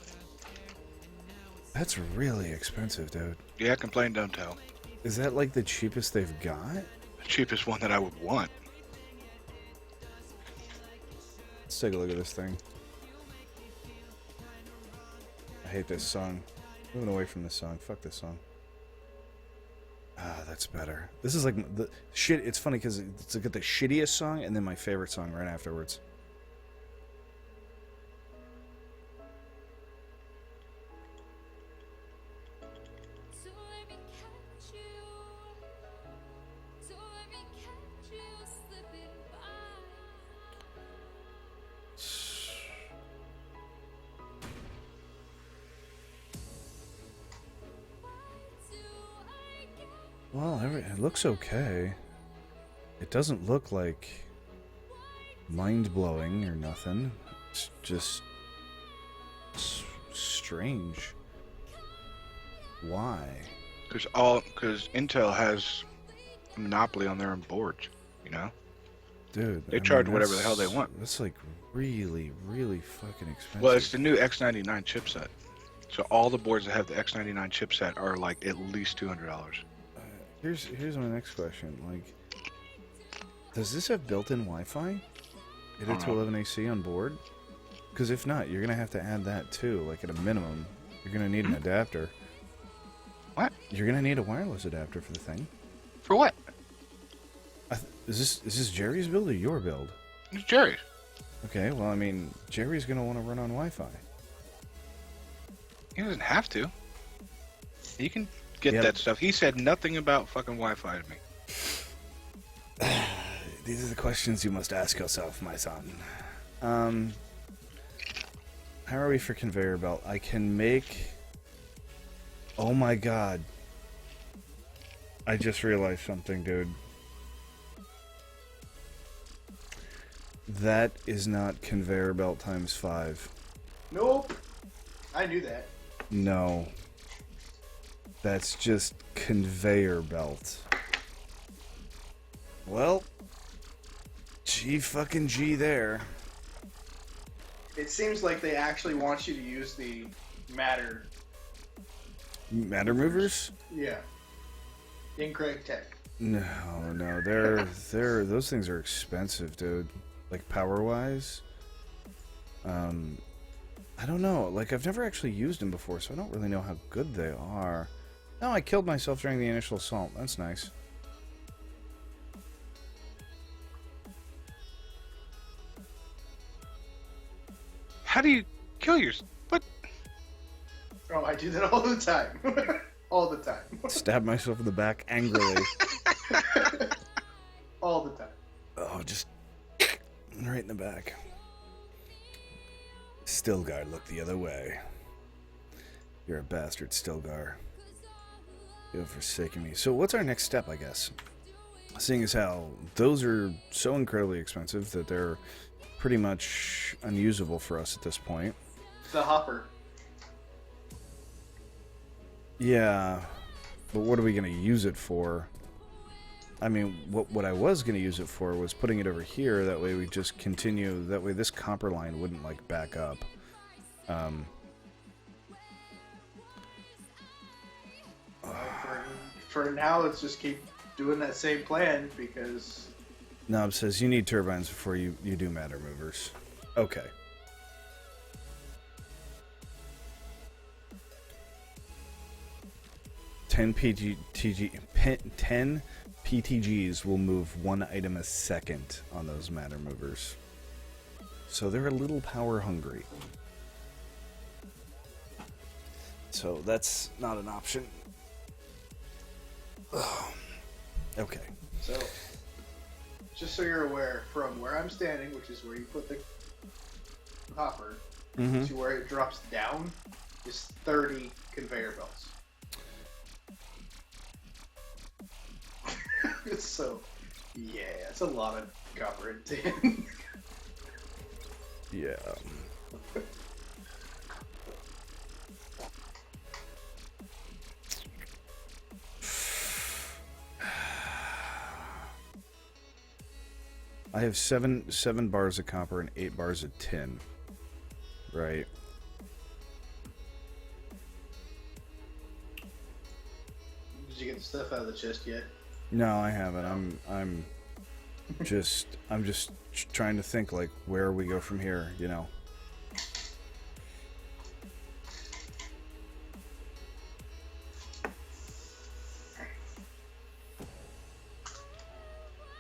that's really expensive, dude. Yeah, complain, don't tell. Is that like the cheapest they've got? The cheapest one that I would want. Let's take a look at this thing. I hate this song. Moving away from this song. Fuck this song. Ah, that's better. This is like the shit. It's funny because it's like the shittiest song and then my favorite song right afterwards. Well, it looks okay. It doesn't look like mind-blowing or nothing. It's just strange. Why? Because Intel has a monopoly on their own boards, you know? Dude, they charge whatever the hell they want. That's like really, really fucking expensive. Well, it's the new X99 chipset. So all the boards that have the X99 chipset are like at least $200. Here's my next question. Like, does this have built-in Wi-Fi? 802.11 AC on board? Because if not, you're gonna have to add that too. Like at a minimum, you're gonna need an adapter. What? You're gonna need a wireless adapter for the thing. For what? Is this Jerry's build or your build? It's Jerry's. Okay, well, I mean, Jerry's gonna want to run on Wi-Fi. He doesn't have to. He can get that stuff. He said nothing about fucking Wi-Fi to me. These are the questions you must ask yourself, my son. How are we for conveyor belt? I can make... Oh my god. I just realized something, dude. That is not conveyor belt times 5. Nope. I knew that. No. That's just conveyor belt. Well, G fucking G there. It seems like they actually want you to use the matter movers? Yeah. Incorrect tech. No, they're those things are expensive, dude. Like power wise. I don't know. Like I've never actually used them before, so I don't really know how good they are. No, I killed myself during the initial assault. That's nice. How do you kill yourself? What? Oh, I do that all the time. All the time. Stab myself in the back angrily. All the time. Oh, just right in the back. Stilgar, look the other way. You're a bastard, Stilgar. You have forsaken me. So what's our next step, I guess? Seeing as how those are so incredibly expensive that they're pretty much unusable for us at this point. The hopper. Yeah, but what are we going to use it for? I mean, what I was going to use it for was putting it over here. That way we just continue. That way this copper line wouldn't, like, back up. For now, let's just keep doing that same plan because... Knob says you need turbines before you do matter movers. Okay. Ten 10 PTGs will move one item a second on those matter movers. So they're a little power hungry. So that's not an option. Ugh. Okay. So, just so you're aware, from where I'm standing, which is where you put the hopper, to where it drops down, is 30 conveyor belts. So, yeah, it's a lot of copper and tin. Yeah. I have seven bars of copper and 8 bars of tin. Right. Did you get the stuff out of the chest yet? No, I haven't. I'm just trying to think like where we go from here, you know.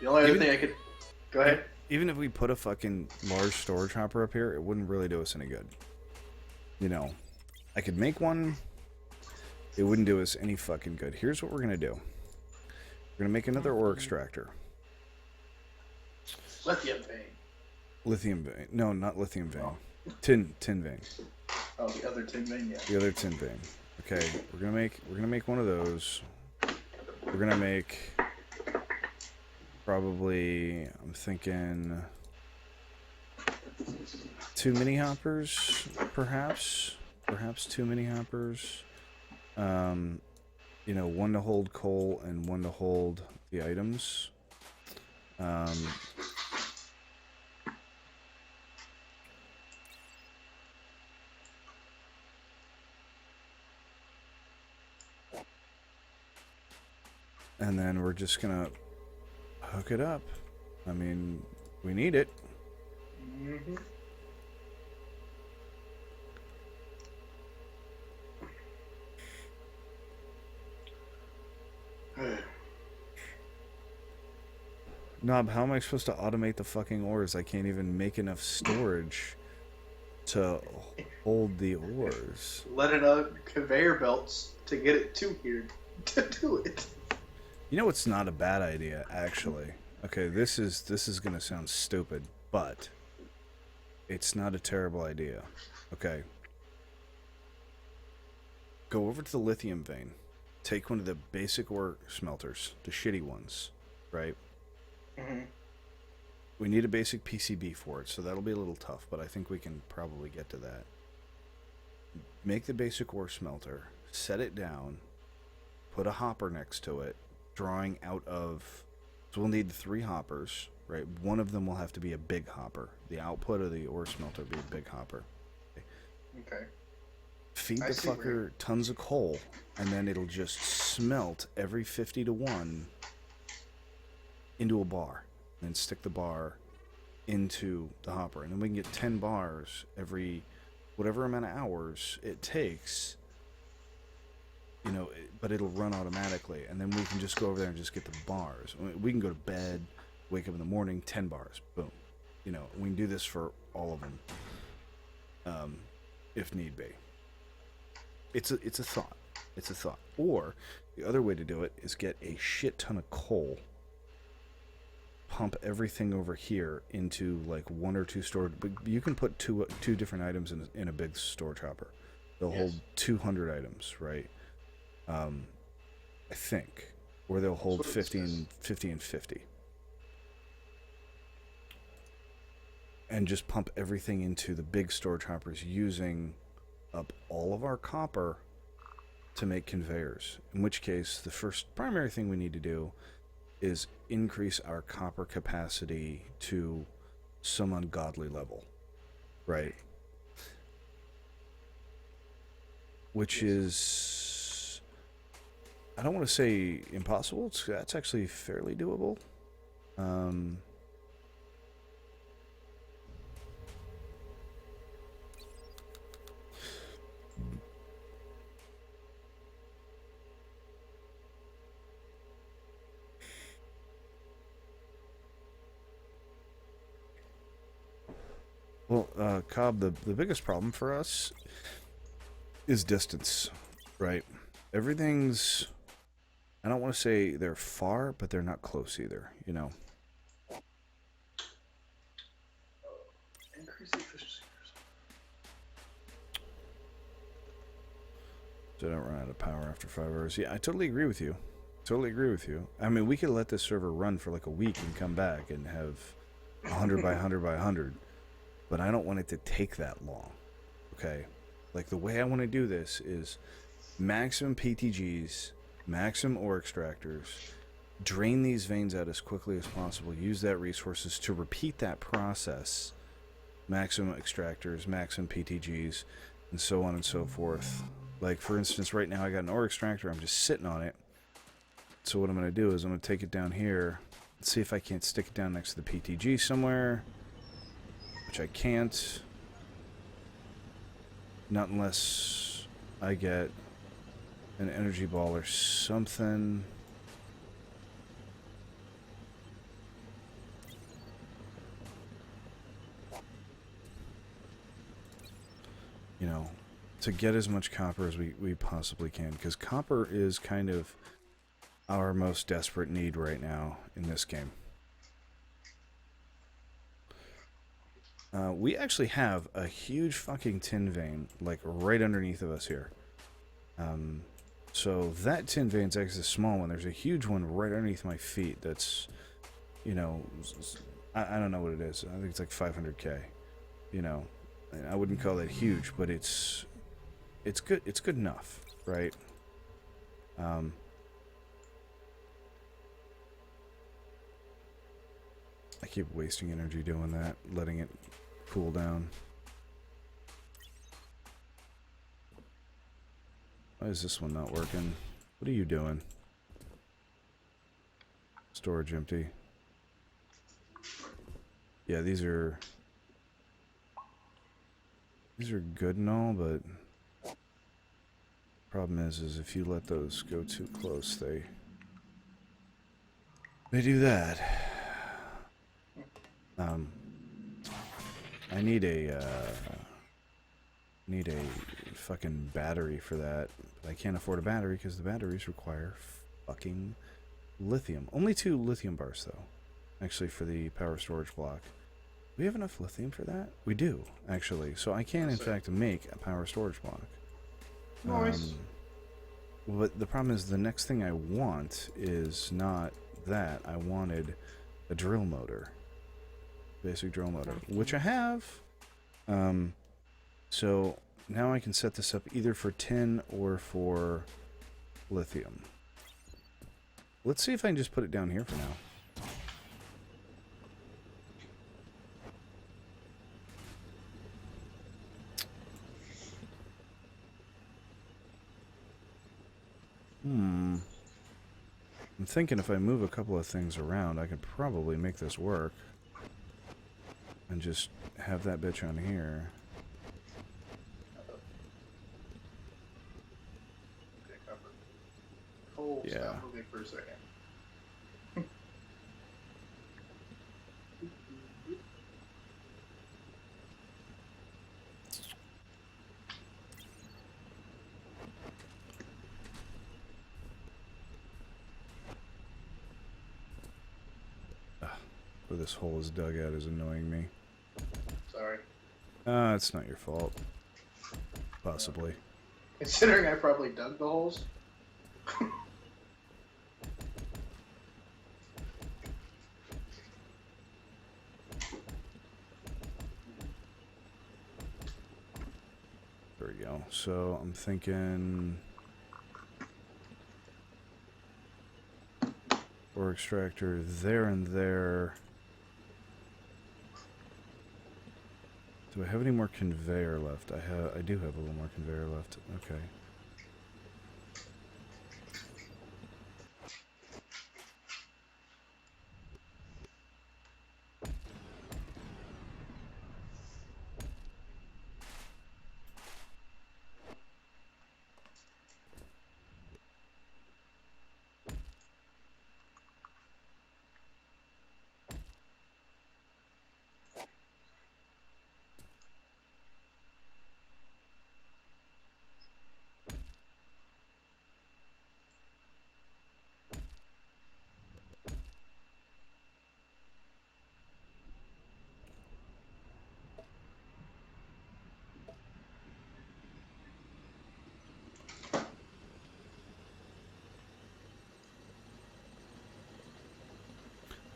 The only other thing I could... Go ahead. Even if we put a fucking large storage hopper up here, it wouldn't really do us any good. You know, I could make one. It wouldn't do us any fucking good. Here's what we're gonna do. We're gonna make another ore extractor. Lithium vein. Lithium vein. No, not lithium vein. Tin vein. Oh, the other tin vein, yeah. The other tin vein. Okay, we're gonna make one of those. We're gonna make probably, I'm thinking 2 mini hoppers, perhaps 2 mini hoppers. You know, one to hold coal and one to hold the items. And then we're just gonna hook it up. I mean, we need it. Mm-hmm. Knob, how am I supposed to automate the fucking ores? I can't even make enough storage to hold the ores. Let it on conveyor belts to get it to here to do it. You know what's not a bad idea, actually? Okay, this is gonna sound stupid, but it's not a terrible idea. Okay. Go over to the lithium vein. Take one of the basic ore smelters, the shitty ones, right? Mm-hmm. We need a basic PCB for it, so that'll be a little tough, but I think we can probably get to that. Make the basic ore smelter, set it down, put a hopper next to it, drawing out of... So we'll need 3 hoppers, right? One of them will have to be a big hopper. The output of the ore smelter will be a big hopper. Okay. Feed the fucker tons of coal, and then it'll just smelt every 50 to 1 into a bar. And then stick the bar into the hopper. And then we can get 10 bars every whatever amount of hours it takes. You know, but it'll run automatically. And then we can just go over there and just get the bars. We can go to bed, wake up in the morning, 10 bars. Boom. You know, we can do this for all of them, if need be. It's a thought. It's a thought. Or the other way to do it is get a shit ton of coal, pump everything over here into like 1 or 2 storage. But you can put two different items in a big storage hopper. They'll hold 200 items, right? I think, or they'll hold 50 and 50. And just pump everything into the big storage hoppers using up all of our copper to make conveyors. In which case, the first primary thing we need to do is increase our copper capacity to some ungodly level, right? Which is I don't want to say impossible. That's actually fairly doable. Well, Cobb, the biggest problem for us is distance, right? Everything's, I don't want to say they're far, but they're not close either, you know? Increase efficiency. So I don't run out of power after 5 hours. Yeah, I totally agree with you. Totally agree with you. I mean, we could let this server run for like a week and come back and have 100 by 100 by 100. But I don't want it to take that long. Okay? Like, the way I want to do this is maximum PTGs, maximum ore extractors, drain these veins out as quickly as possible, use that resources to repeat that process, maximum extractors, maximum PTGs, and so on and so forth. Like, for instance, right now I got an ore extractor, I'm just sitting on it. So what I'm going to do is I'm going to take it down here, and see if I can't stick it down next to the PTG somewhere, which I can't. Not unless I get an energy ball or something. You know, to get as much copper as we possibly can. Because copper is kind of our most desperate need right now in this game. We actually have a huge fucking tin vein, like, right underneath of us here. So that tin vein's actually a small one. There's a huge one right underneath my feet that's, you know, I don't know what it is. I think it's like 500k. You know, I wouldn't call that huge, but it's good. It's good enough, right? I keep wasting energy doing that, letting it cool down. Why is this one not working? What are you doing? Storage empty. Yeah, these are good and all, but problem is if you let those go too close, they do that. I need a fucking battery for that. But I can't afford a battery because the batteries require fucking lithium. Only 2 lithium bars though, actually, for the power storage block. We have enough lithium for that? We do, actually. So I can, in fact, make a power storage block. Nice. But the problem is the next thing I want is not that. I wanted a drill motor. Basic drill motor, which I have. So now I can set this up either for tin or for lithium. Let's see if I can just put it down here for now. I'm thinking if I move a couple of things around, I could probably make this work. And just have that bitch on here. Okay, cover. Oh, Yeah. stop moving for a second. Where this hole is dug at is annoying me. Sorry. It's not your fault. Possibly. Considering I probably dug the holes. There we go. So I'm thinking ore extractor there and there. Do I have any more conveyor left? I do have a little more conveyor left. Okay.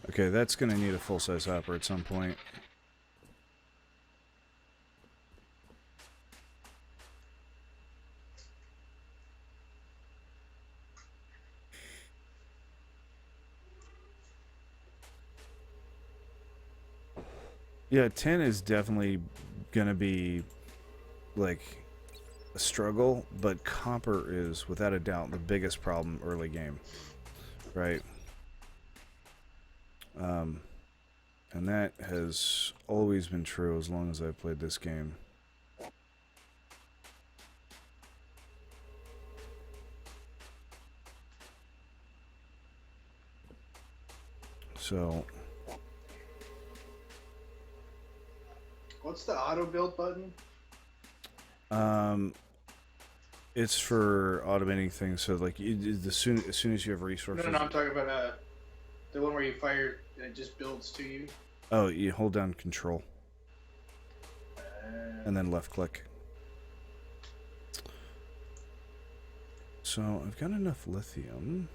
Okay, that's going to need a full-size hopper at some point. Yeah, 10 is definitely going to be, like, a struggle, but copper is, without a doubt, the biggest problem early game. Right? And that has always been true as long as I've played this game. So, What's the auto build button? it's for automating things. So, like, as soon as you have No, resources, no, no, I'm talking about the one where you fire and it just builds to you. oh, you hold down Control and then left click. So I've got enough lithium.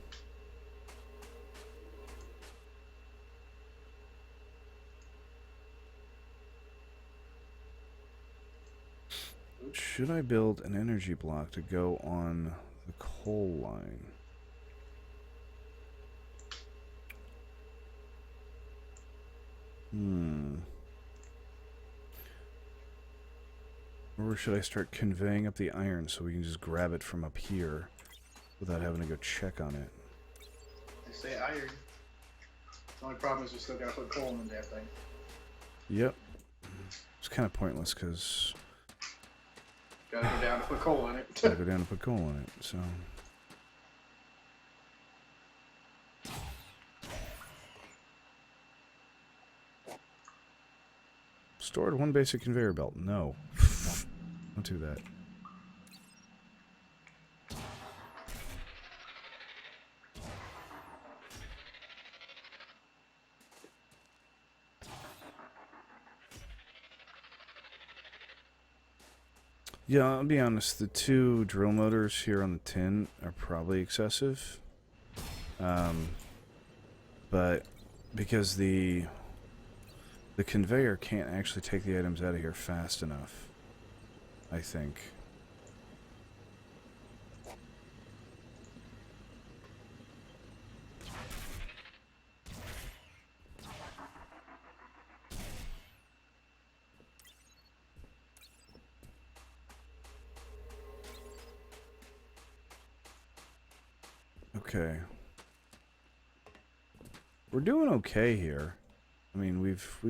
Should I build an energy block to go on the coal line? Or should I start conveying up the iron so we can just grab it from up here without having to go check on it? They say iron. The only problem is we still gotta put coal in the damn thing. Yep. It's kind of pointless because Gotta go down to put coal in it. gotta go down and put coal in it, so... Stored one basic conveyor belt. No. Don't do that. Yeah, I'll be honest. The 2 drill motors here on the tin are probably excessive. But because the conveyor can't actually take the items out of here fast enough, I think. Okay. We're doing okay here. I mean, we've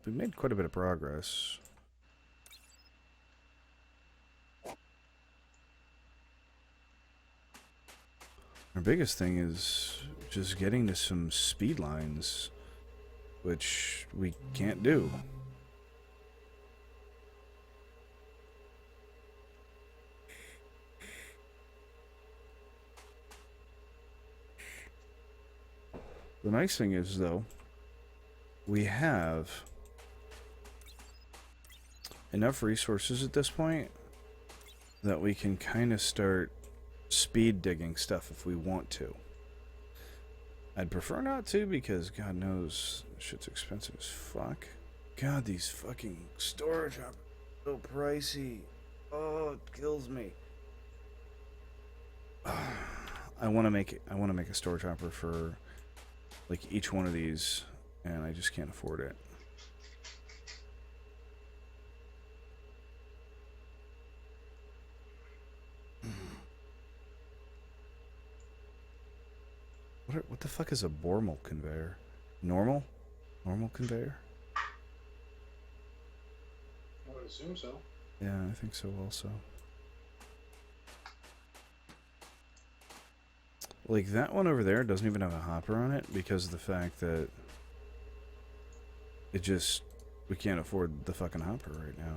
made quite a bit of progress. Our biggest thing is just getting to some speed lines, which we can't do. The nice thing is, though, we have enough resources at this point that we can kind of start speed digging stuff if we want to. I'd prefer not to because God knows shit's expensive as fuck. God, these fucking storage are so pricey. Oh, it kills me. I want to make a storage hopper for like each one of these, and I just can't afford it. What the fuck is a Bormal conveyor? Normal conveyor? I would assume so. Yeah, I think so also. Like, that one over there doesn't even have a hopper on it because of the fact that we can't afford the fucking hopper right now.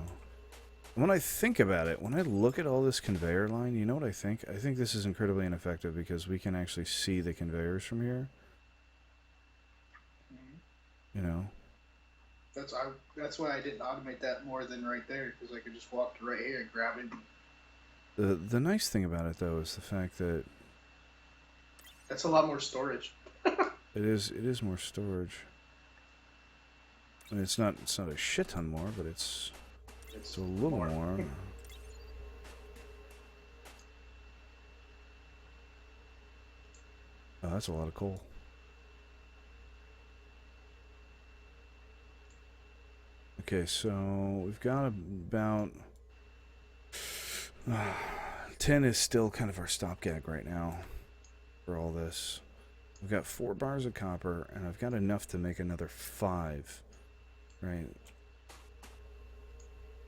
When I think about it, when I look at all this conveyor line, you know what I think? I think this is incredibly ineffective because we can actually see the conveyors from here. You know? That's why I didn't automate that more than right there, because I could just walk to right here and grab it. The nice thing about it, though, is the fact that... That's a lot more storage. It is more storage. I mean, it's not a shit ton more, but it's a little more. Oh, that's a lot of coal. Okay, so we've got about 10 is still kind of our stopgap right now for all this. We've got 4 bars of copper, and I've got enough to make another 5. Right.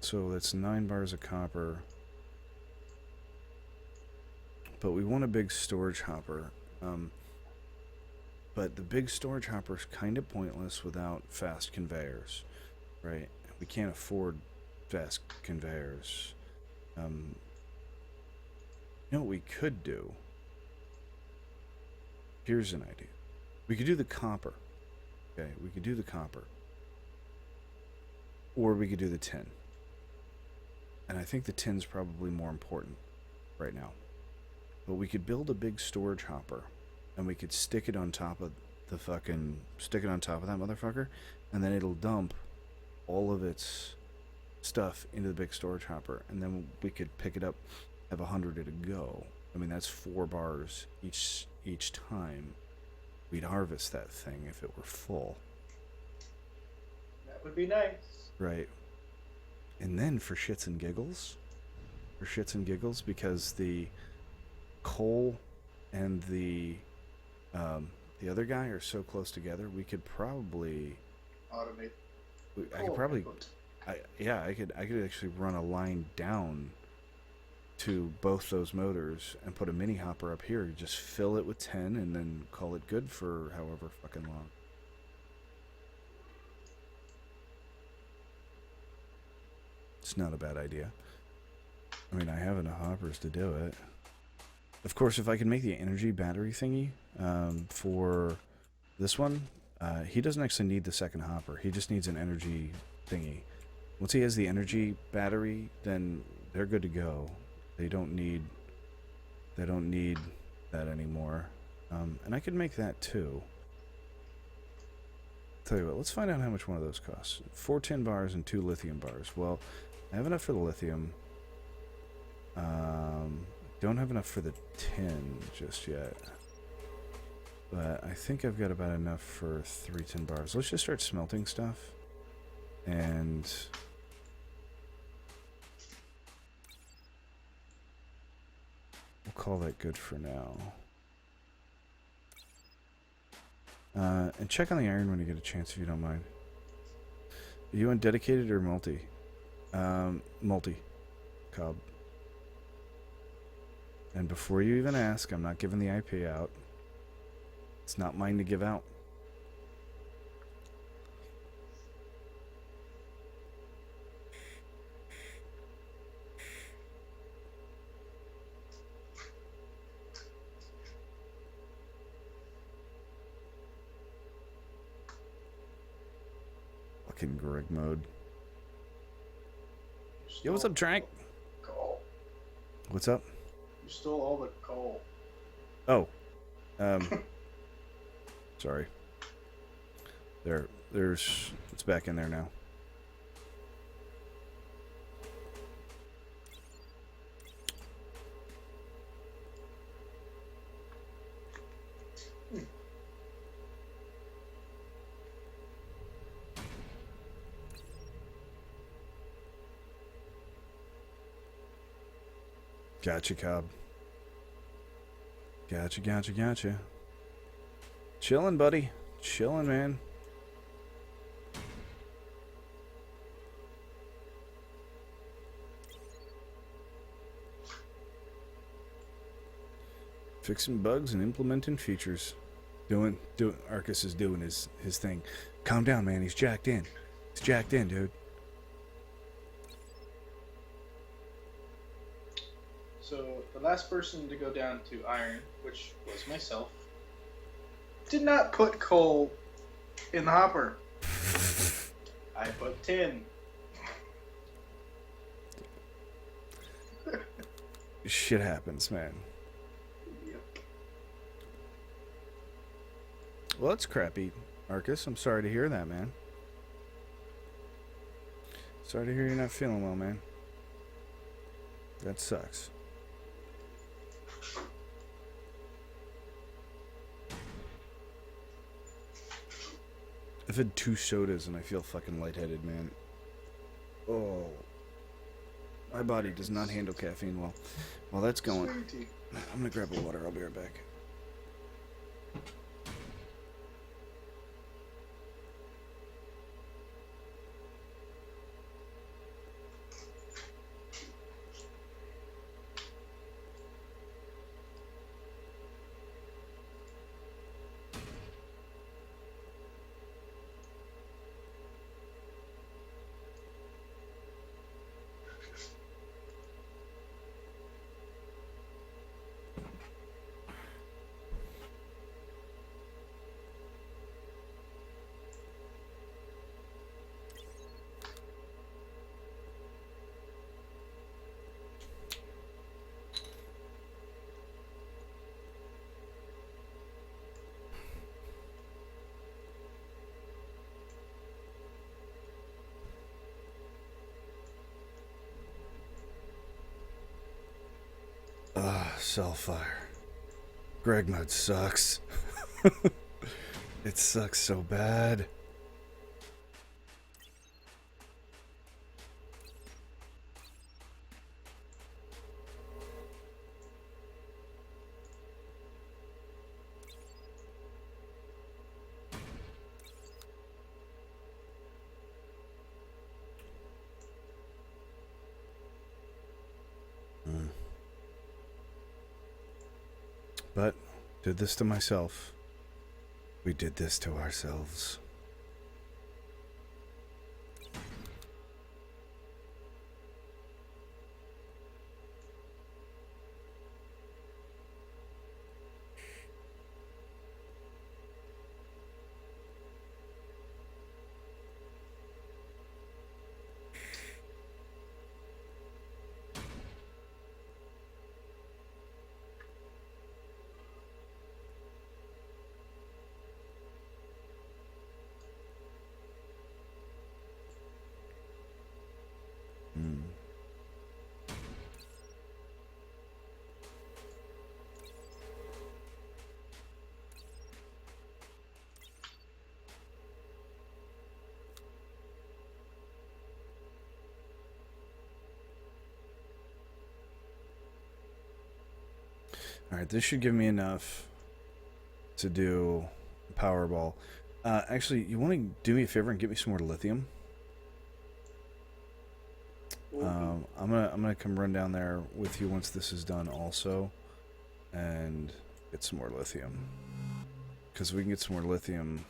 So that's 9 bars of copper. But we want a big storage hopper. But the big storage hopper is kind of pointless without fast conveyors. Right? We can't afford fast conveyors. You know what we could do? Here's an idea. We could do the copper. Okay, we could do the copper. Or we could do the tin. And I think the tin's probably more important right now. But we could build a big storage hopper, and we could stick it on top of that motherfucker, and then it'll dump all of its stuff into the big storage hopper, and then we could pick it up, have 100 at a go. I mean, that's 4 bars each time we'd harvest that thing if it were full. That would be nice. Right. And then for shits and giggles, because the coal and the other guy are so close together, we could probably Automate. I could actually run a line down to both those motors and put a mini hopper up here, just fill it with 10 and then call it good for however fucking long. It's not a bad idea. I mean, I have enough hoppers to do it. Of course, if I can make the energy battery thingy for this one, he doesn't actually need the second hopper. He just needs an energy thingy. Once he has the energy battery, then they're good to go. They don't need that anymore. And I could make that too. Tell you what, let's find out how much one of those costs. 4 tin bars and 2 lithium bars. Well, I have enough for the lithium. Don't have enough for the tin just yet. But I think I've got about enough for 3 tin bars. Let's just start smelting stuff. And we'll call that good for now. And check on the iron when you get a chance if you don't mind. Are you on dedicated or multi? Multi. Cobb. And before you even ask, I'm not giving the IP out. It's not mine to give out. Fucking Greg mode. Yo, what's up, Trank? Coal. What's up? You stole all the coal. Oh. Sorry. There's it's back in there now. Gotcha, Cobb. Gotcha. Chillin', buddy. Chillin', man. Fixing bugs and implementing features. Arcus is doing his thing. Calm down, man. He's jacked in. He's jacked in, dude. So the last person to go down to iron, which was myself, did not put coal in the hopper. I put tin. Shit happens, man. Yep. Well, that's crappy, Arcus. I'm sorry to hear that, man. Sorry to hear you're not feeling well, man. That sucks. I've had 2 sodas and I feel fucking lightheaded, man. Oh. My body does not handle caffeine well. While that's going, I'm gonna grab a water. I'll be right back. Cellfire. Greg mode sucks. It sucks so bad. But did this to myself. We did this to ourselves. Alright, this should give me enough to do Powerball. Actually, you want to do me a favor and get me some more lithium? I'm gonna come run down there with you once this is done also, and get some more lithium. Because we can get some more lithium,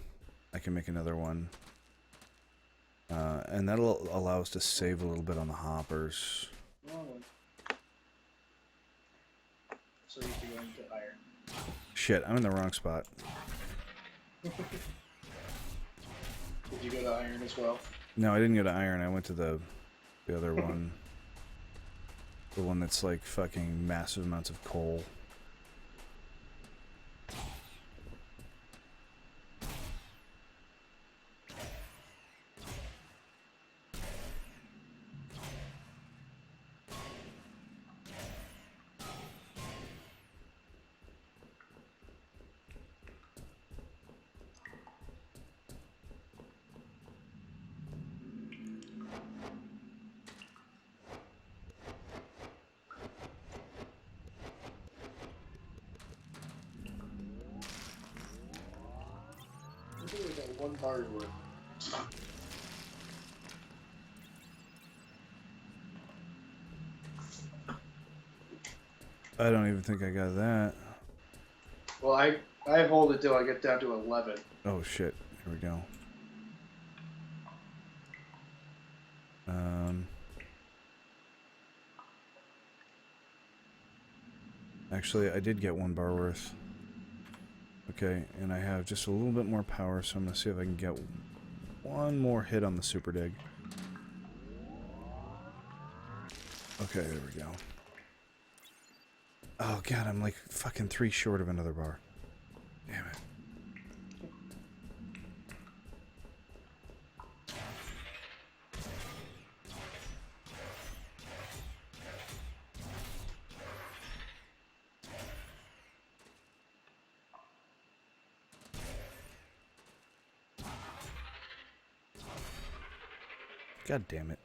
I can make another one. And that'll allow us to save a little bit on the hoppers. So you can go into iron. Shit, I'm in the wrong spot. Did you go to iron as well? No, I didn't go to iron. I went to the other one. The one that's like fucking massive amounts of coal. I think we got 1 bar worth. I don't even think I got that. Well, I hold it till I get down to 11. Oh shit, here we go. Actually, I did get 1 bar worth. Okay, and I have just a little bit more power, so I'm going to see if I can get 1 more hit on the super dig. Okay, there we go. Oh god, I'm like fucking 3 short of another bar. Damn it. God damn it.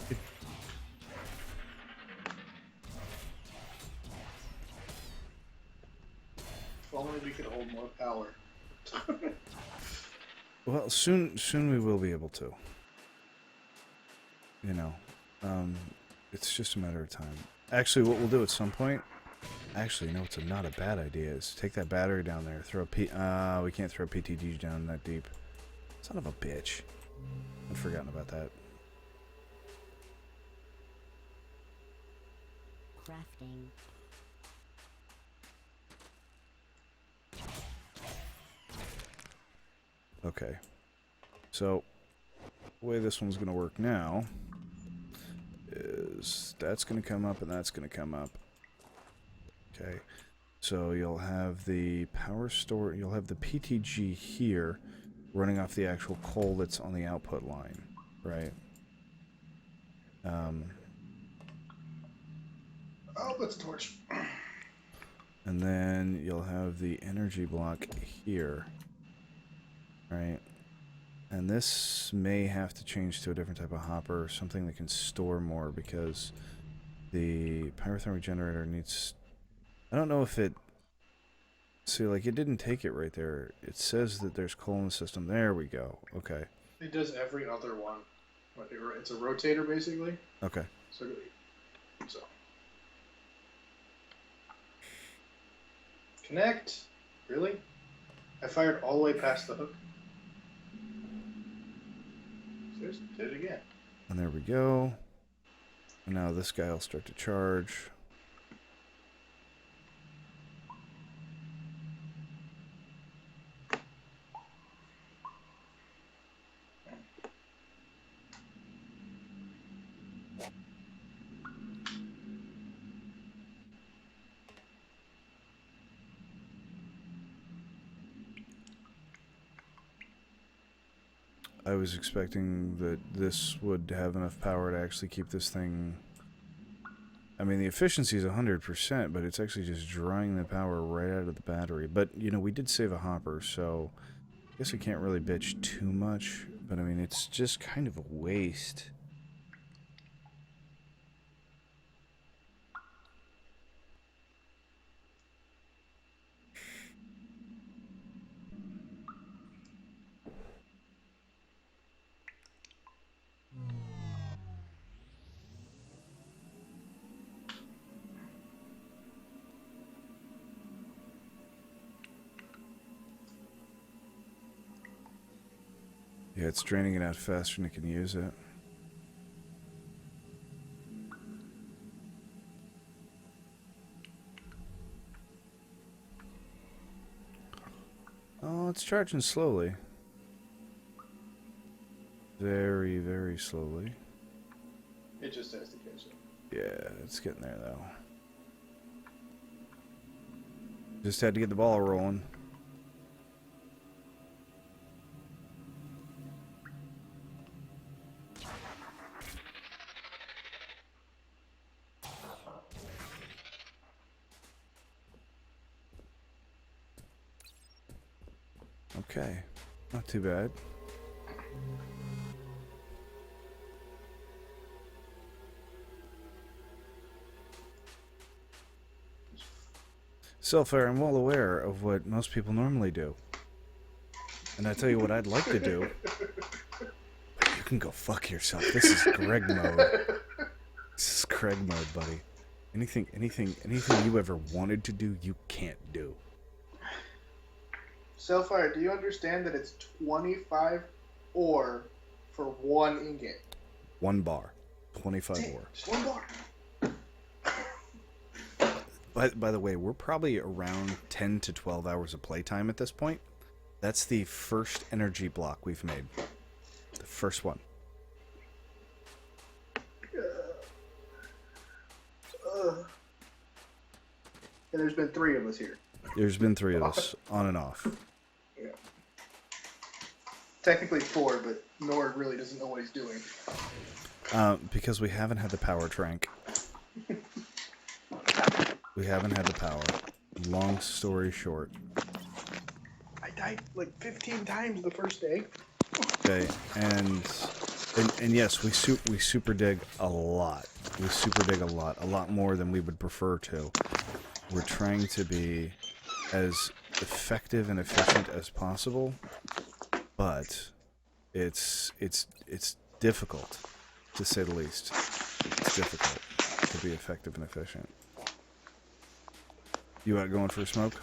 If only we could hold more power. Well, soon we will be able to. You know, it's just a matter of time. Actually, what we'll do at some point, actually, no, it's not a bad idea, is take that battery down there, throw we can't throw PTGs down that deep. Son of a bitch. I'd forgotten about that. Crafting. Okay. So, the way this one's going to work now is that's going to come up and that's going to come up. Okay. So you'll have the power store, you'll have the PTG here running off the actual coal that's on the output line, right? Oh, that's a torch. And then you'll have the energy block here, right? And this may have to change to a different type of hopper, something that can store more, because the pyrothermic generator needs... I don't know if it... See, like, it didn't take it right there. It says that there's coal in the system. There we go. Okay. It does every other one. It's a rotator, basically. Okay. So. Connect? Really? I fired all the way past the hook. Seriously, did it again. And there we go. And now this guy will start to charge. I was expecting that this would have enough power to actually keep this thing... I mean, the efficiency is 100%, but it's actually just drawing the power right out of the battery. But, you know, we did save a hopper, so I guess we can't really bitch too much. But, I mean, it's just kind of a waste. Yeah, it's draining it out faster than it can use it. Oh, it's charging slowly. Very, very slowly. It just has to catch up. Yeah, it's getting there, though. Just had to get the ball rolling. Okay, not too bad. Self-aware, I'm well aware of what most people normally do. And I tell you what I'd like to do. But you can go fuck yourself. This is Greg mode. This is Craig mode, buddy. Anything you ever wanted to do, you can't do. Selfire, do you understand that it's 25 ore for one ingot? 1 bar. 25 ore. Just 1 bar. By the way, we're probably around 10 to 12 hours of playtime at this point. That's the first energy block we've made. The first one. And there's been 3 of us here. There's been 3 of us, on and off. Yeah. Technically 4, but Nord really doesn't know what he's doing. Because we haven't had the power trank. We haven't had the power. Long story short. I died like 15 times the first day. Okay, and yes, we super dig a lot. We super dig a lot more than we would prefer to. We're trying to be as effective and efficient as possible, but it's difficult, to say the least. It's difficult to be effective and efficient. You out going for a smoke?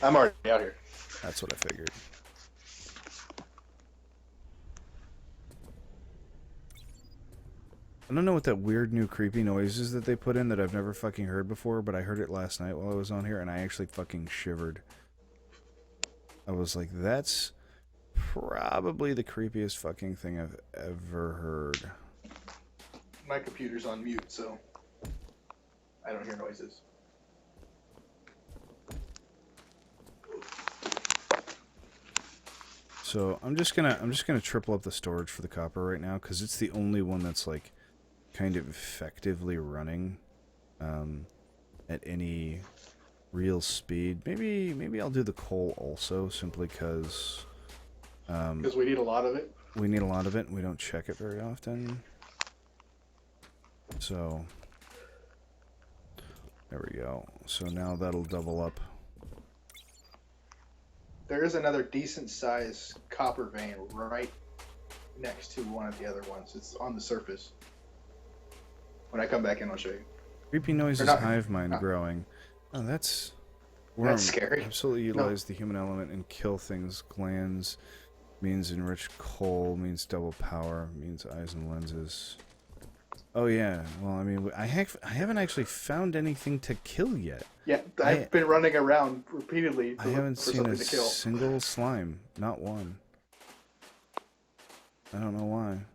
I'm already out here. That's what I figured. I don't know what that weird new creepy noise is that they put in that I've never fucking heard before, but I heard it last night while I was on here, and I actually fucking shivered. I was like, that's probably the creepiest fucking thing I've ever heard. My computer's on mute, so I don't hear noises. So I'm just gonna triple up the storage for the copper right now, because it's the only one that's like kind of effectively running at any real speed. Maybe I'll do the coal also, simply because we need a lot of it. We need a lot of it, and we don't check it very often. So there we go. So now that'll double up. There is another decent sized copper vein right next to one of the other ones. It's on the surface. When I come back in, I'll show you. Creepy noises, hive mind growing. Oh, that's scary. Absolutely utilize the human element and kill things. Glands means enriched coal, means double power, means eyes and lenses. Oh yeah, well I mean I haven't actually found anything to kill yet. Yeah, I've been running around repeatedly I haven't seen a single slime, not one. I don't know why. I'm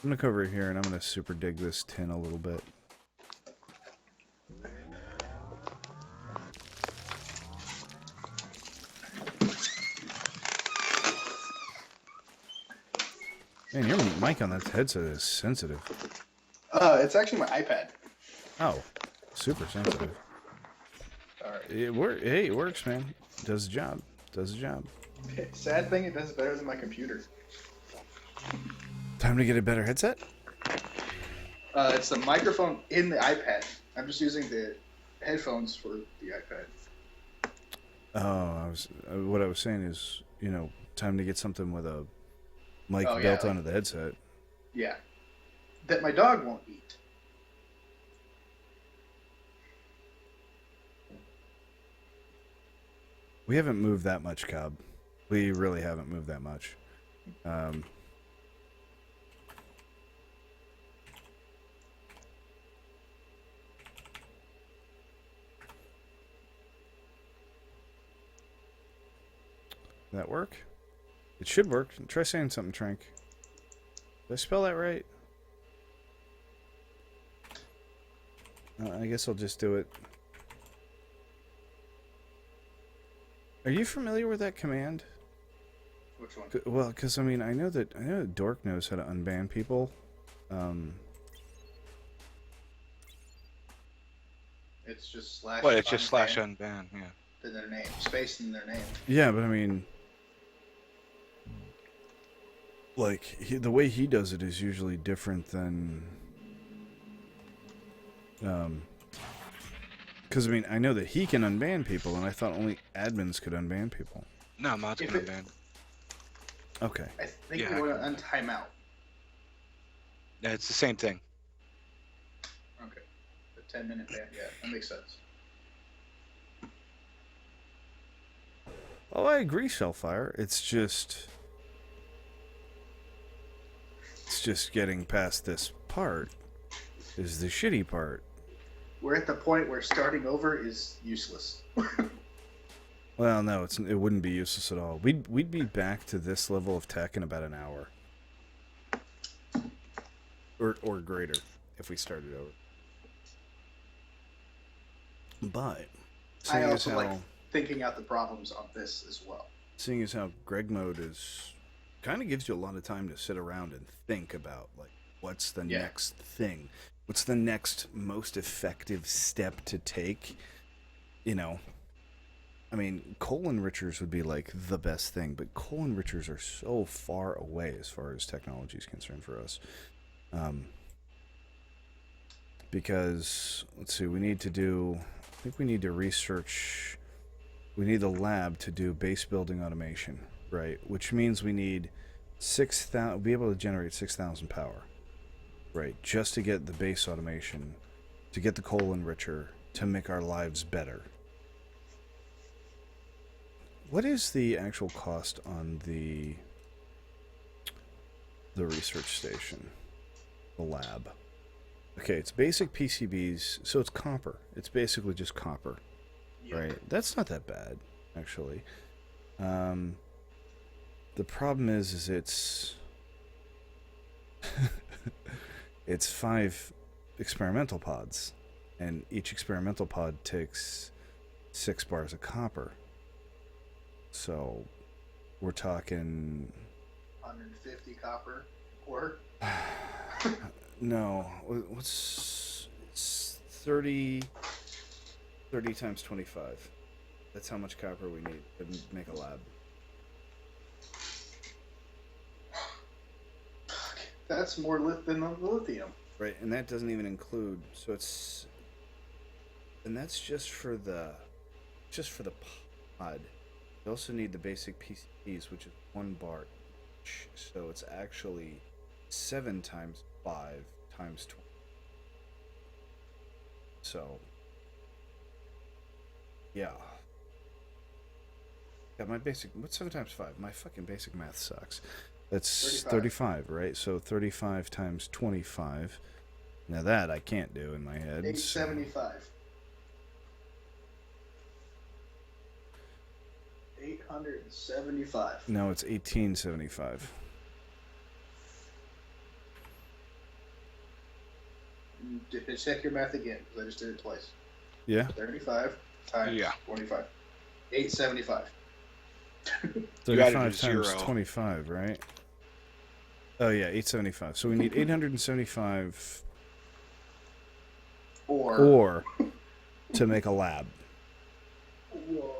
gonna come over here and I'm gonna super dig this tin a little bit. Man, your mic on that headset is sensitive. It's actually my iPad. Oh, super sensitive. Alright. Hey, it works, man. Does the job. Does the job. Sad thing, it does better than my computer. Time to get a better headset? It's the microphone in the iPad. I'm just using the headphones for the iPad. Oh, what I was saying is, time to get something with a mic built onto the headset. Yeah. That my dog won't eat. We haven't moved that much, Cobb. We really haven't moved that much. That work? It should work. Try saying something, Trank. Did I spell that right? I guess I'll just do it. Are you familiar with that command? Which one? Well, because I mean, I know that Dork knows how to unban people. It's just slash. What? It's just slash unban. Yeah. In their name, space in their name. Yeah, but I mean, like the way he does it is usually different than. Because I mean, I know that he can unban people, and I thought only admins could unban people. No, mods can unban. Okay. I think you want to untime out. Yeah, it's the same thing. Okay. The 10-minute ban. Yeah, that makes sense. Oh, I agree, Shellfire. It's just getting past this part is the shitty part. We're at the point where starting over is useless. Well, no, it wouldn't be useless at all. We'd be back to this level of tech in about an hour, or greater, if we started over. But I also like thinking out the problems on this as well. Seeing as how Greg mode is, kind of gives you a lot of time to sit around and think about like what's the next thing. What's the next most effective step to take? I mean, coal enrichers would be like the best thing, but coal enrichers are so far away as far as technology is concerned for us. Because let's see, we need to do. I think we need to research. We need the lab to do base building automation, right? Which means we need 6,000. Be able to generate 6,000 power, right? Just to get the base automation, to get the coal enricher, to make our lives better. What is the actual cost on the research station, the lab? Okay, it's basic PCBs, so it's copper. It's basically just copper, right? That's not that bad, actually. The problem is it's it's 5 experimental pods, and each experimental pod takes 6 bars of copper. So we're talking 150 copper or no, what's it's 30 times 25. That's how much copper we need to make a lab. That's more lit than the lithium. Right, and that doesn't even include, so it's, and that's just for the pod. You also need the basic PCBs, which is 1 bar each. So it's actually 7 times 5 times 20. So, yeah. Yeah, my basic, what's 7 times 5? My fucking basic math sucks. That's 35, right? So 35 times 25. Now that I can't do in my head. 875. 875. No, it's 1875. Check your math again, because I just did it twice. Yeah? 35 times 25. 875. 35 times zero. 25, right? Oh, yeah, 875. So we need 875 or to make a lab. Whoa.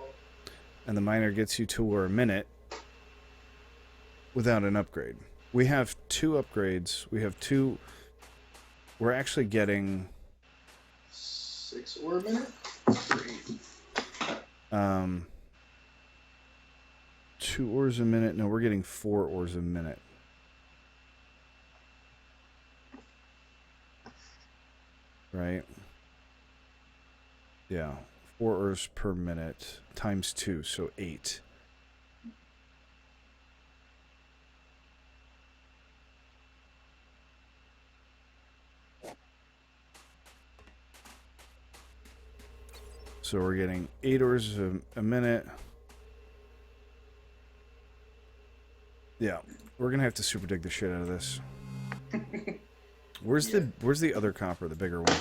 And the miner gets you to a minute without an upgrade. We have 2 upgrades. We have 2. We're actually getting 6 ore a minute? 2 ores a minute. No, we're getting 4 ores a minute. Right? Yeah. 4 ores per minute times 2, so 8. So we're getting 8 ores a minute. Yeah, we're gonna have to super dig the shit out of this. Where's the other copper, the bigger one?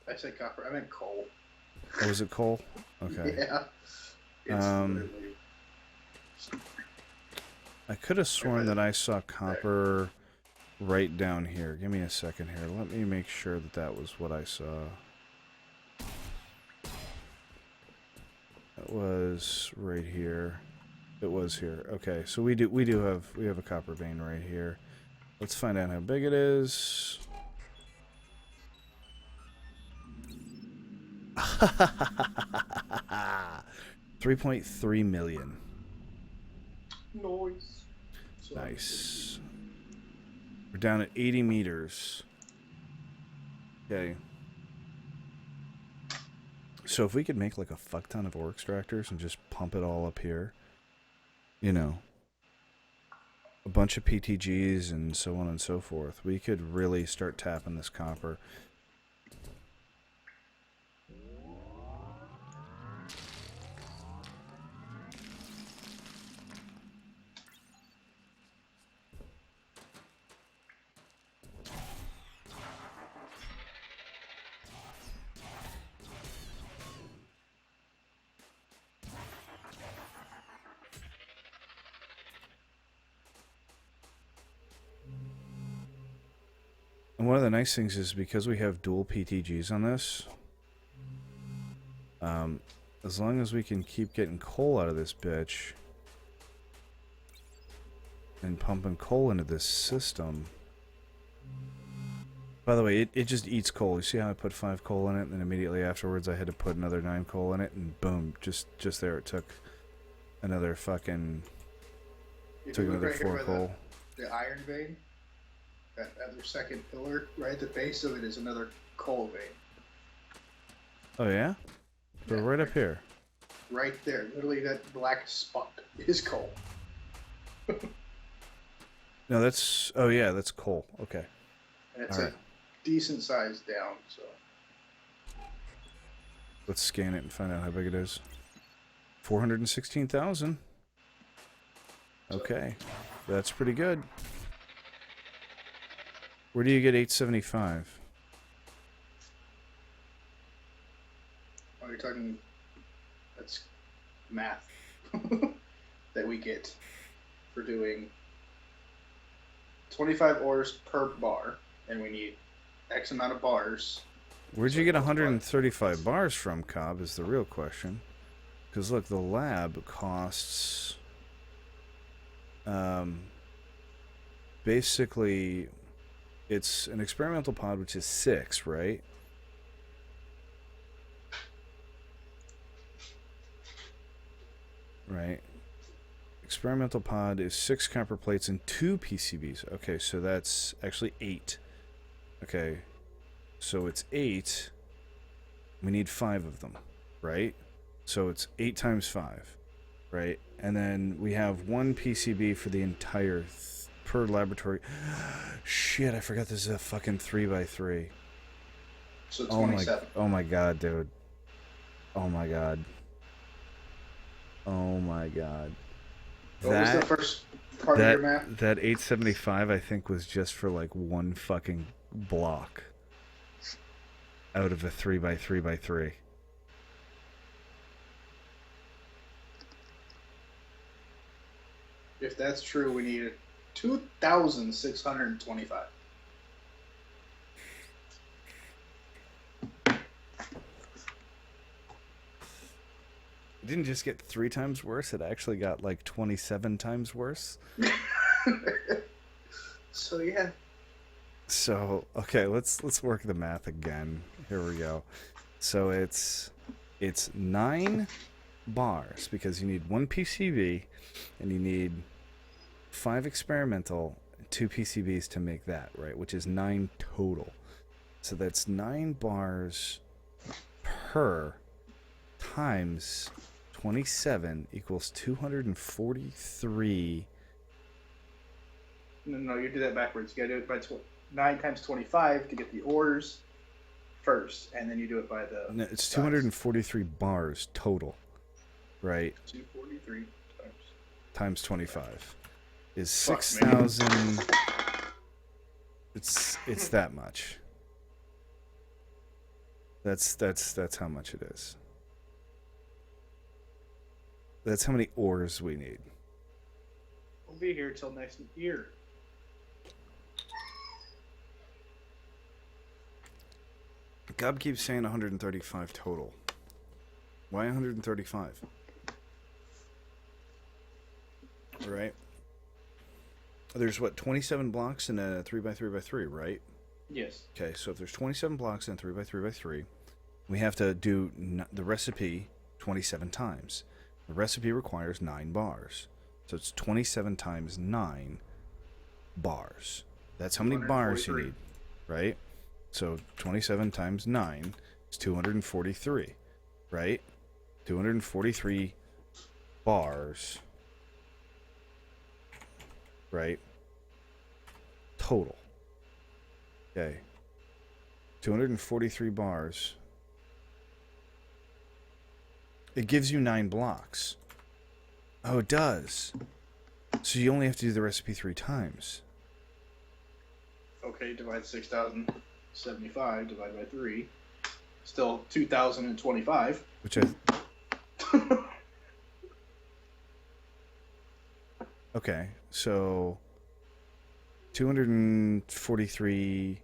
I said copper. I meant coal. Oh, was it coal? Okay. Yeah. It's literally... I could have sworn that I saw copper right down here. Give me a second here. Let me make sure that that was what I saw. It was right here. It was here. Okay, so we have a copper vein right here. Let's find out how big it is. 3.3 million. Noise. Nice. We're down at 80 meters. Okay. So if we could make like a fuck ton of ore extractors and just pump it all up here, you know, a bunch of PTGs and so on and so forth, we could really start tapping this copper. And one of the nice things is because we have dual PTGs on this, As long as we can keep getting coal out of this bitch and pumping coal into this system. By the way, it just eats coal. You see how I put 5 coal in it, and then immediately afterwards I had to put another 9 coal in it, and boom, just there it took another fucking... took another 4 coal. The iron vein, that other second pillar, right at the base of it is another coal vein. Oh yeah? So right up here. Right there, literally that black spot is coal. No, that's... oh yeah, that's coal. Okay. And it's All right. a decent size down, so... Let's scan it and find out how big it is. 416,000. Okay. That's pretty good. Where do you get 875? Oh, you're talking... that's math that we get for doing 25 ores per bar, and we need X amount of bars. Where'd you get 135 bars from, Cobb, is the real question. Because, look, the lab costs... basically, it's an experimental pod, which is 6, right? Right. Experimental pod is 6 copper plates and 2 PCBs. Okay, so that's actually 8. Okay, so it's 8. We need 5 of them, right? So it's 8 times 5, right? And then we have 1 PCB for the entire per laboratory. Shit, I forgot this is a fucking 3x3. So 27. Oh my god, dude. Oh my god. Oh my god. What was the first part of your math? That 875, I think, was just for like 1 fucking block out of a 3x3x3. If that's true, we need 2,625. It didn't just get 3 times worse, it actually got like 27 times worse. So yeah. So, okay, let's work the math again. Here we go. So it's 9 bars because you need 1 PCB and you need 5 experimental, 2 PCBs to make that, right? Which is 9 total. So that's 9 bars per times 27 equals 243. No, you do that backwards. You gotta do it by 9 times 25 to get the ores first, and then you do it by the... No, it's 243 bars total, right? 243 times 25 is 6,000. It's that much. That's how much it is. That's how many ores we need. We'll be here till next year. Gob keeps saying 135 total. Why 135? Right? There's what, 27 blocks in a 3x3x3, right? Yes. Okay, so if there's 27 blocks in a 3x3x3, we have to do the recipe 27 times. The recipe requires 9 bars. So it's 27 times 9 bars. That's how many bars you need, right? So 27 times 9 is 243, right? 243 bars, right? Total. Okay. 243 bars. It gives you 9 blocks. Oh, it does. So you only have to do the recipe 3 times. Okay, divide 6,075, divide by 3. Still 2,025. Which I... Okay, so 243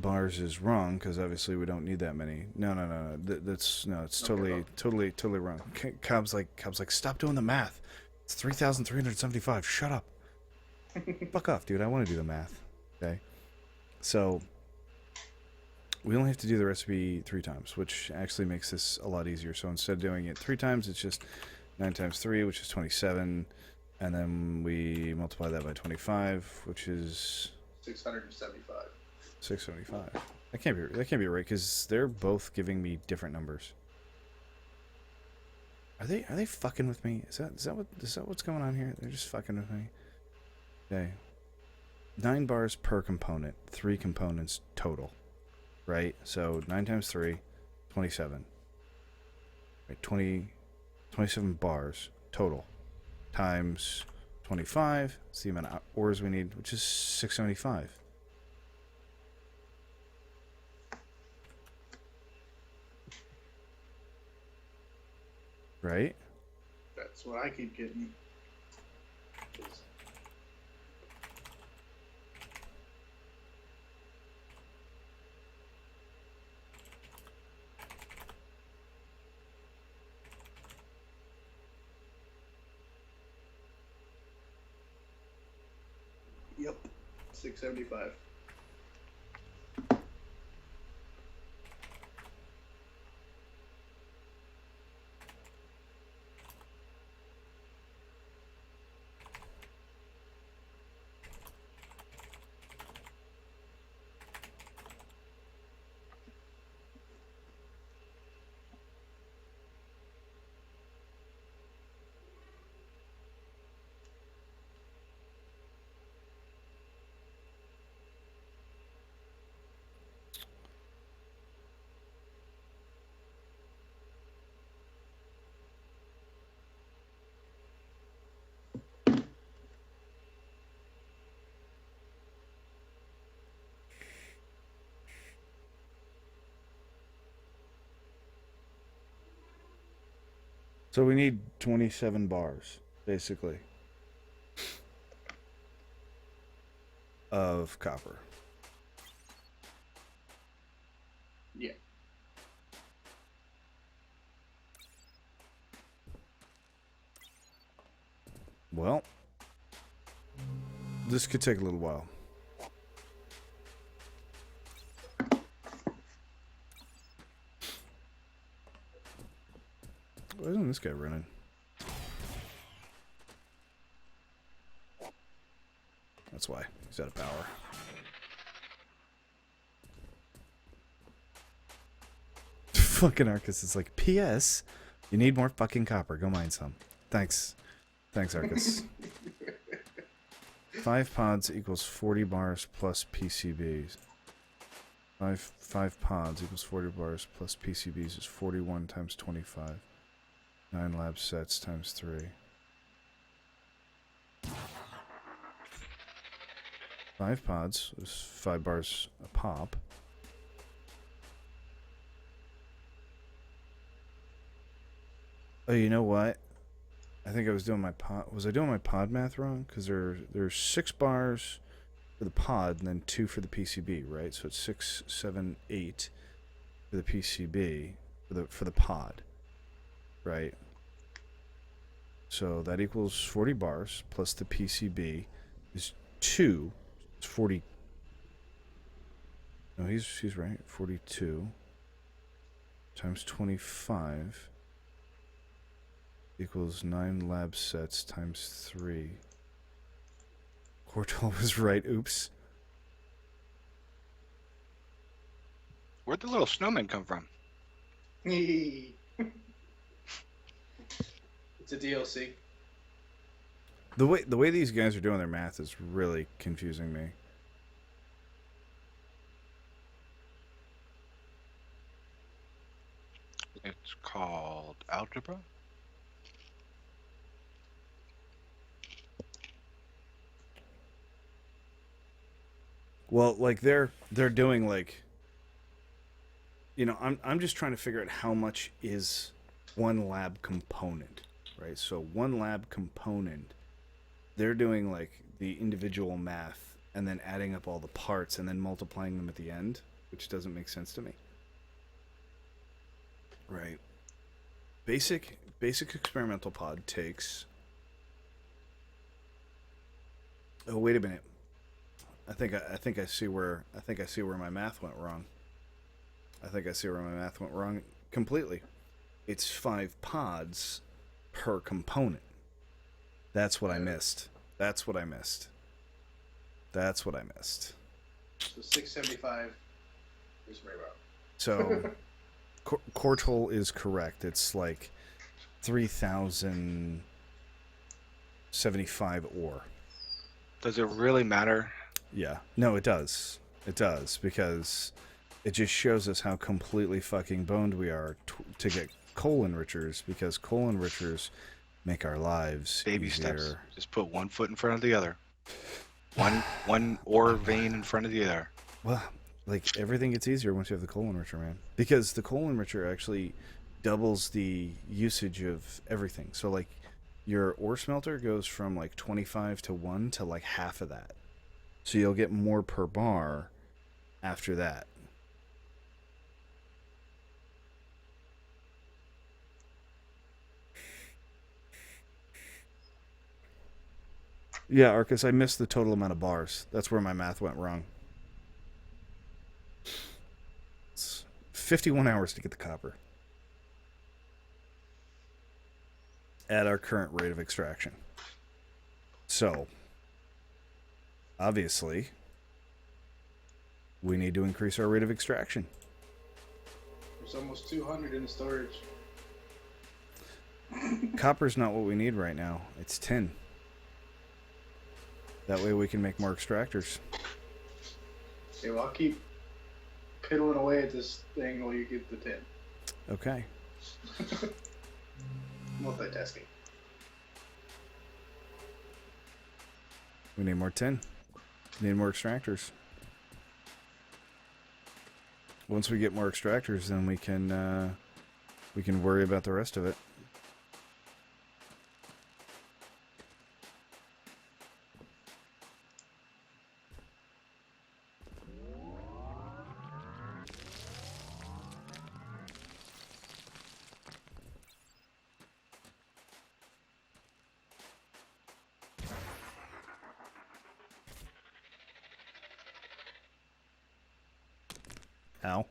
bars is wrong because obviously we don't need that many. No. That's no. It's Okay, totally wrong. Cobb's like, stop doing the math. It's 3,375. Shut up. Fuck off, dude. I want to do the math. Okay. So we only have to do the recipe 3 times, which actually makes this a lot easier. So instead of doing it 3 times, it's just 9 times 3, which is 27, and then we multiply that by 25, which is 675. 675. That can't be right because they're both giving me different numbers. Are they fucking with me? Is that what's going on here? They're just fucking with me. Okay. 9 bars per component, 3 components total. Right? So 9 times 3, 27. Right, 27 bars total. Times 25. That's the amount of ores we need, which is 675. Right? That's what I keep getting. Yep, 675. So we need 27 bars, basically, of copper. Yeah. Well, this could take a little while. Why isn't this guy running? That's why. He's out of power. Fucking Arcus is like, P.S. You need more fucking copper. Go mine some. Thanks. Thanks, Arcus. 5 pods equals 40 bars plus PCBs. 5 pods equals 40 bars plus PCBs is 41 times 25. 9 lab sets times 3. 5 pods is 5 bars a pop. Oh, you know what? I think I was doing my pod. Was I doing my pod math wrong? Because there's 6 bars for the pod and then 2 for the PCB, right? So it's 6, 7, 8 for the PCB for the pod, right? So that equals 40 bars plus the PCB is 2. It's 40. No, he's right. 42 times 25 equals 9 lab sets times 3. Cortal was right. Oops. Where'd the little snowman come from? It's a DLC. The way these guys are doing their math is really confusing me. It's called algebra. Well, like they're doing like, you know, I'm just trying to figure out how much is one lab component, right? So one lab component, they're doing like the individual math and then adding up all the parts and then multiplying them at the end. which doesn't make sense to me. Right. Basic experimental pod takes. Oh, wait a minute. I think I see where my math went wrong. I think I see where my math went wrong completely. It's 5 pods per component. That's what I missed. That's what I missed. So 675 is right about. So, Cortal is correct. It's like 3,075 ore. Does it really matter? Yeah. No, it does. It does, because it just shows us how completely fucking boned we are to get coal enrichers, because coal enrichers make our lives Baby easier. steps. Just put one foot in front of the other. One ore vein in front of the other. Well, like, everything gets easier once you have the coal enricher, man. Because the coal enricher actually doubles the usage of everything. So, like, your ore smelter goes from, like, 25 to 1 to, like, half of that. So you'll get more per bar after that. Yeah, Arcus, I missed the total amount of bars. That's where my math went wrong. It's 51 hours to get the copper. At our current rate of extraction. So, obviously, we need to increase our rate of extraction. There's almost 200 in the storage. Copper's not what we need right now. It's tin. That way we can make more extractors. Okay, well, I'll keep piddling away at this thing while you get the 10. Okay. Multitasking. We need more tin. We need more extractors. Once we get more extractors, then we can worry about the rest of it. Ow.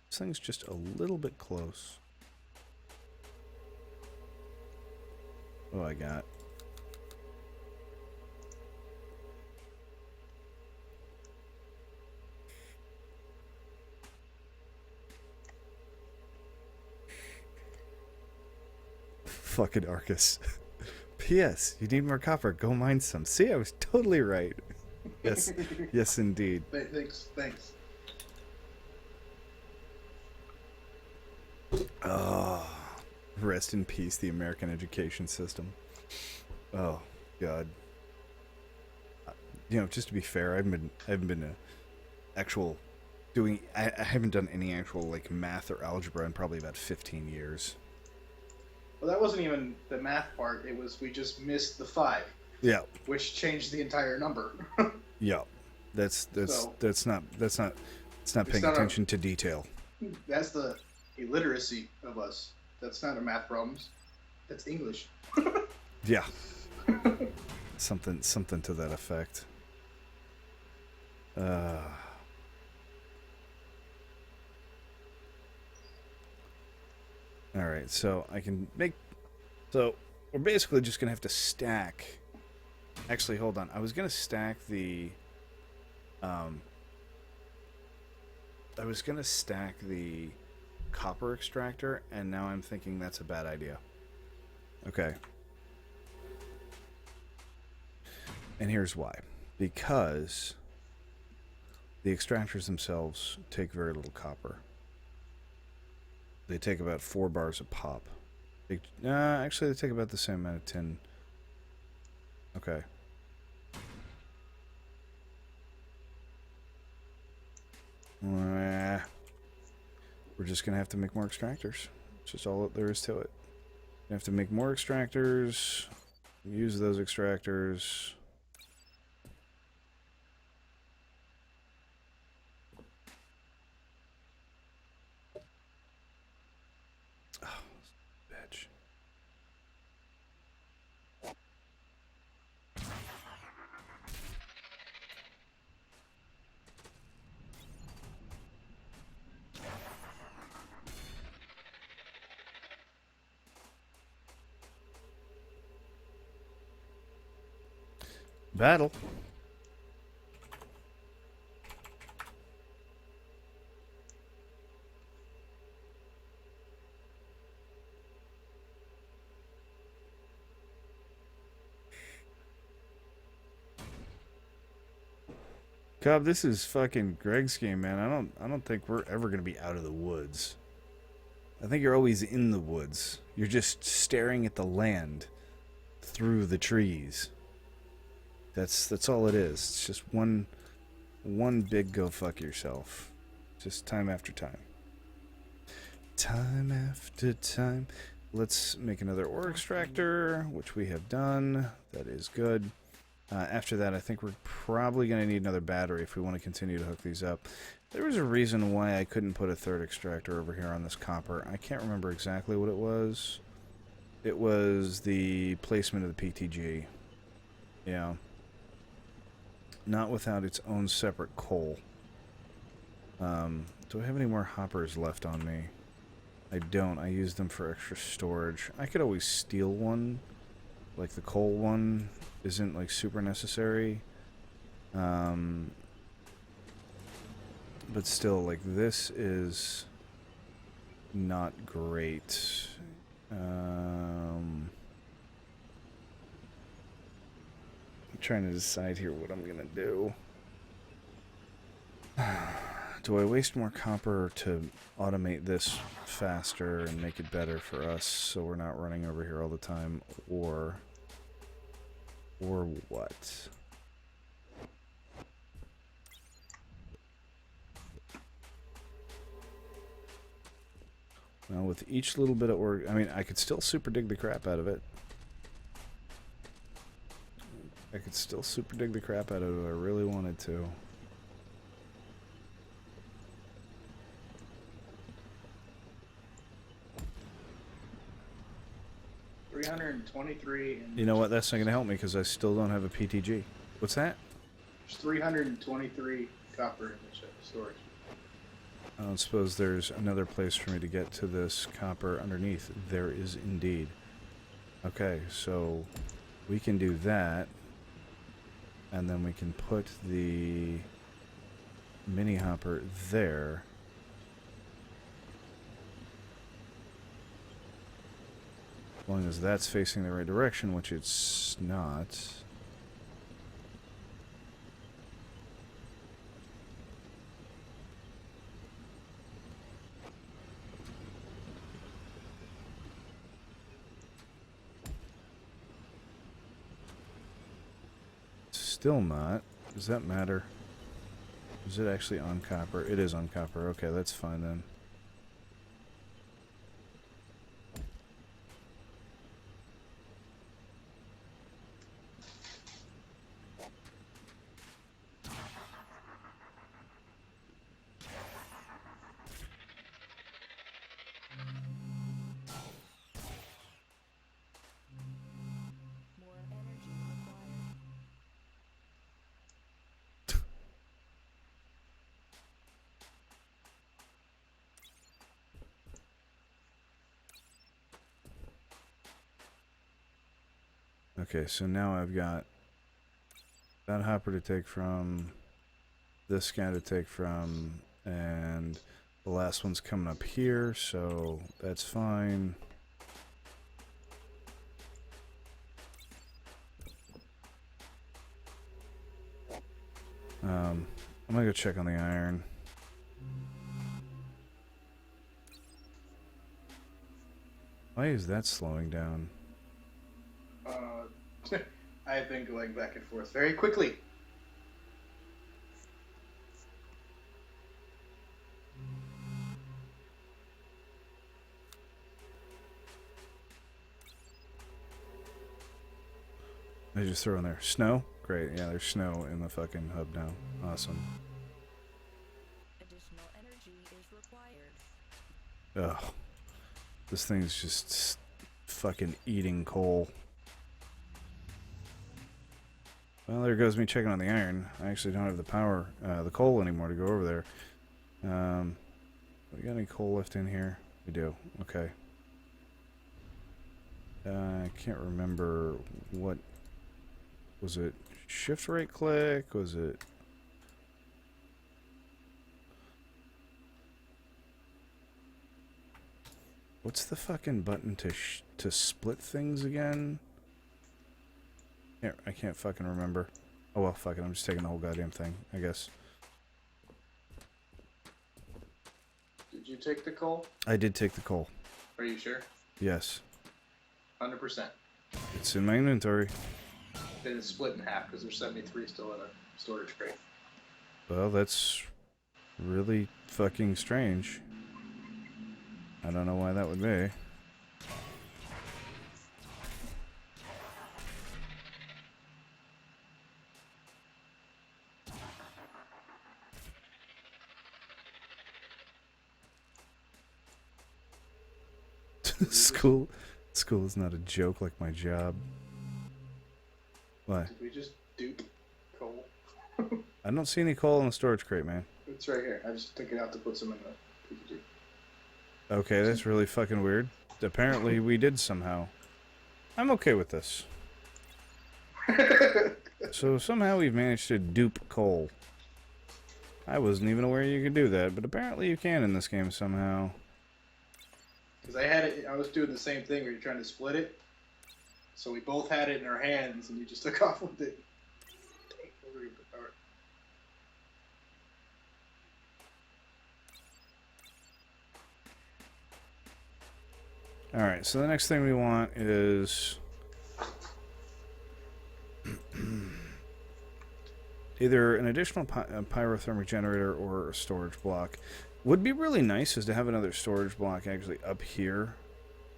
This thing's just a little bit close. Oh, I got. Fucking Arcus. P.S. You need more copper. Go mine some. See, I was totally right. Yes. Yes, indeed. Thanks. Oh, rest in peace, the American education system. Oh, God. You know, just to be fair, I haven't been a actual doing. I haven't done any actual like math or algebra in probably about 15 years. Well, that wasn't even the math part. It was we just missed the 5. Yeah. Which changed the entire number. Yeah. That's not paying not attention to detail. That's the illiteracy of us. That's not a math problems. That's English. Yeah. Something to that effect. Alright, so I can make... So, we're basically just going to have to stack... Actually, hold on. I was going to stack the... I was going to stack the copper extractor, and now I'm thinking that's a bad idea. Okay. And here's why. Because the extractors themselves take very little copper. They take about 4 bars a pop. Actually, they take about the same amount of tin. Okay. We're just going to have to make more extractors. It's just all that there is to it. You have to make more extractors, use those extractors. Oh, bitch. Battle. Cobb, this is fucking Greg's game, man. I don't think we're ever gonna be out of the woods. I think you're always in the woods. You're just staring at the land through the trees. That's all it is. It's just one big go fuck yourself. Just time after time. Time after time. Let's make another ore extractor, which we have done. That is good. After that, I think we're probably going to need another battery if we want to continue to hook these up. There was a reason why I couldn't put a third extractor over here on this copper. I can't remember exactly what it was. It was the placement of the PTG. Yeah. Not without its own separate coal. Do I have any more hoppers left on me? I don't. I use them for extra storage. I could always steal one. Like the coal one isn't like super necessary. But still, like this is not great. I'm trying to decide here what I'm gonna do. Do I waste more copper to automate this faster and make it better for us so we're not running over here all the time, or what? Well, with each little bit of I mean, I could still super dig the crap out of it. I could still super dig the crap out of it if I really wanted to. $323. You know what? That's not going to help me because I still don't have a PTG. What's that? There's 323 copper in the storage. I don't suppose there's another place for me to get to this copper underneath. There is indeed. Okay, so we can do that. And then we can put the mini hopper there. As long as that's facing the right direction, which it's not. Still not. Does that matter? Is it actually on copper? It is on copper. Okay, that's fine then. Okay, so now I've got that hopper to take from, this guy to take from, and the last one's coming up here, so that's fine. I'm gonna go check on the iron. Why is that slowing down? I've been going back and forth very quickly. I just throw in there snow. Great, yeah, there's snow in the fucking hub now. Awesome. Additional energy is required. Ugh. This thing's just fucking eating coal. Well, there goes me checking on the iron. I actually don't have the power, the coal anymore to go over there. We got any coal left in here? We do. Okay. I can't remember what was it. Shift right click? Was it? What's the fucking button to split things again? Here, I can't fucking remember. Oh well, fuck it. I'm just taking the whole goddamn thing, I guess. Did you take the coal? I did take the coal. Are you sure? Yes. 100%. It's in my inventory. Then it's split in half because there's 73 still in a storage crate. Well, that's really fucking strange. I don't know why that would be. School is not a joke like my job. Why? Did we just dupe coal? I don't see any coal in the storage crate, man. It's right here. I just took it out to put some in the PPG. Okay, that's really fucking weird. Apparently we did somehow. I'm okay with this. So somehow we've managed to dupe coal. I wasn't even aware you could do that, but apparently you can in this game somehow. Because I was doing the same thing where you're trying to split it. So we both had it in our hands, and you just took off with it. Alright, so the next thing we want is either an additional pyrothermic generator or a storage block. Would be really nice is to have another storage block actually up here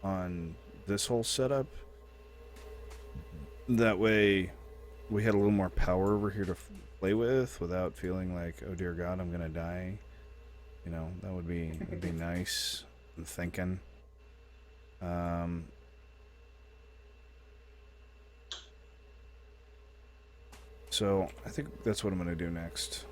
on this whole setup. That way we had a little more power over here to play with without feeling like, oh dear God, I'm gonna die. You know, that'd be nice. I'm thinking. So I think that's what I'm gonna do next.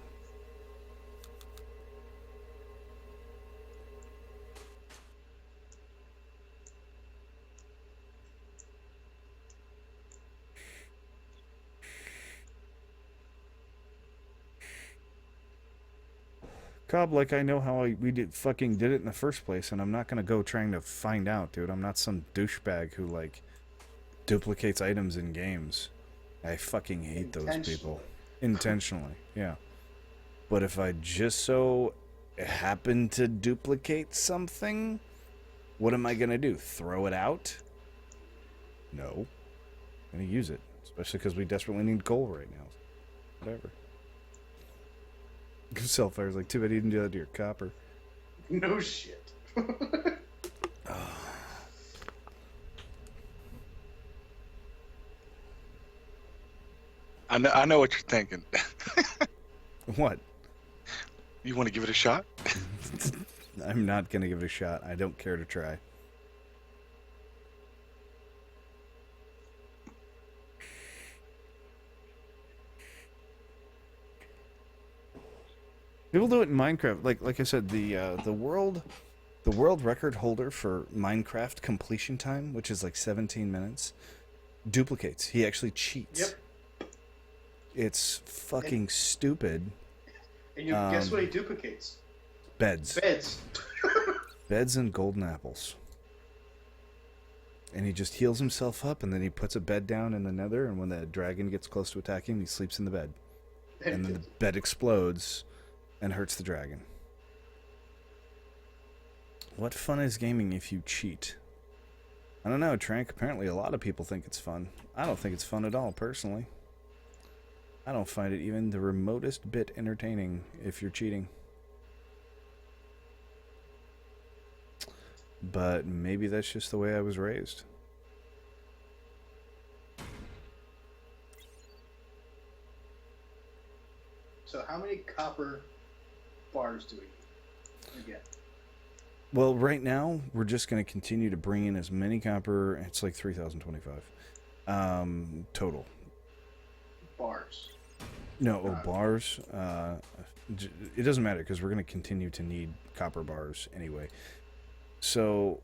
Cobb, like I know how we fucking did it in the first place, and I'm not gonna go trying to find out, dude. I'm not some douchebag who like duplicates items in games. I fucking hate those people. Intentionally, yeah. But if I just so happen to duplicate something, what am I gonna do? Throw it out? No. I'm gonna use it, especially because we desperately need coal right now. Whatever. Cellfire's like, too bad you didn't do that to your copper. No shit. I know what you're thinking. What? You want to give it a shot? I'm not gonna give it a shot. I don't care to try. People do it in Minecraft. Like I said, the world record holder for Minecraft completion time, which is like 17 minutes, duplicates. He actually cheats. Yep. It's fucking stupid. And you guess what he duplicates? Beds. Beds. Beds and golden apples. And he just heals himself up, and then he puts a bed down in the nether, and when the dragon gets close to attacking him, he sleeps in the bed. And then the bed explodes and hurts the dragon. What fun is gaming if you cheat? I don't know, Trank. Apparently a lot of people think it's fun. I don't think it's fun at all, personally. I don't find it even the remotest bit entertaining if you're cheating. But maybe that's just the way I was raised. So how many copper bars do we get? Well, right now we're just going to continue to bring in as many copper. It's like 3,025 total. Bars. No, bars. It doesn't matter because we're going to continue to need copper bars anyway. So,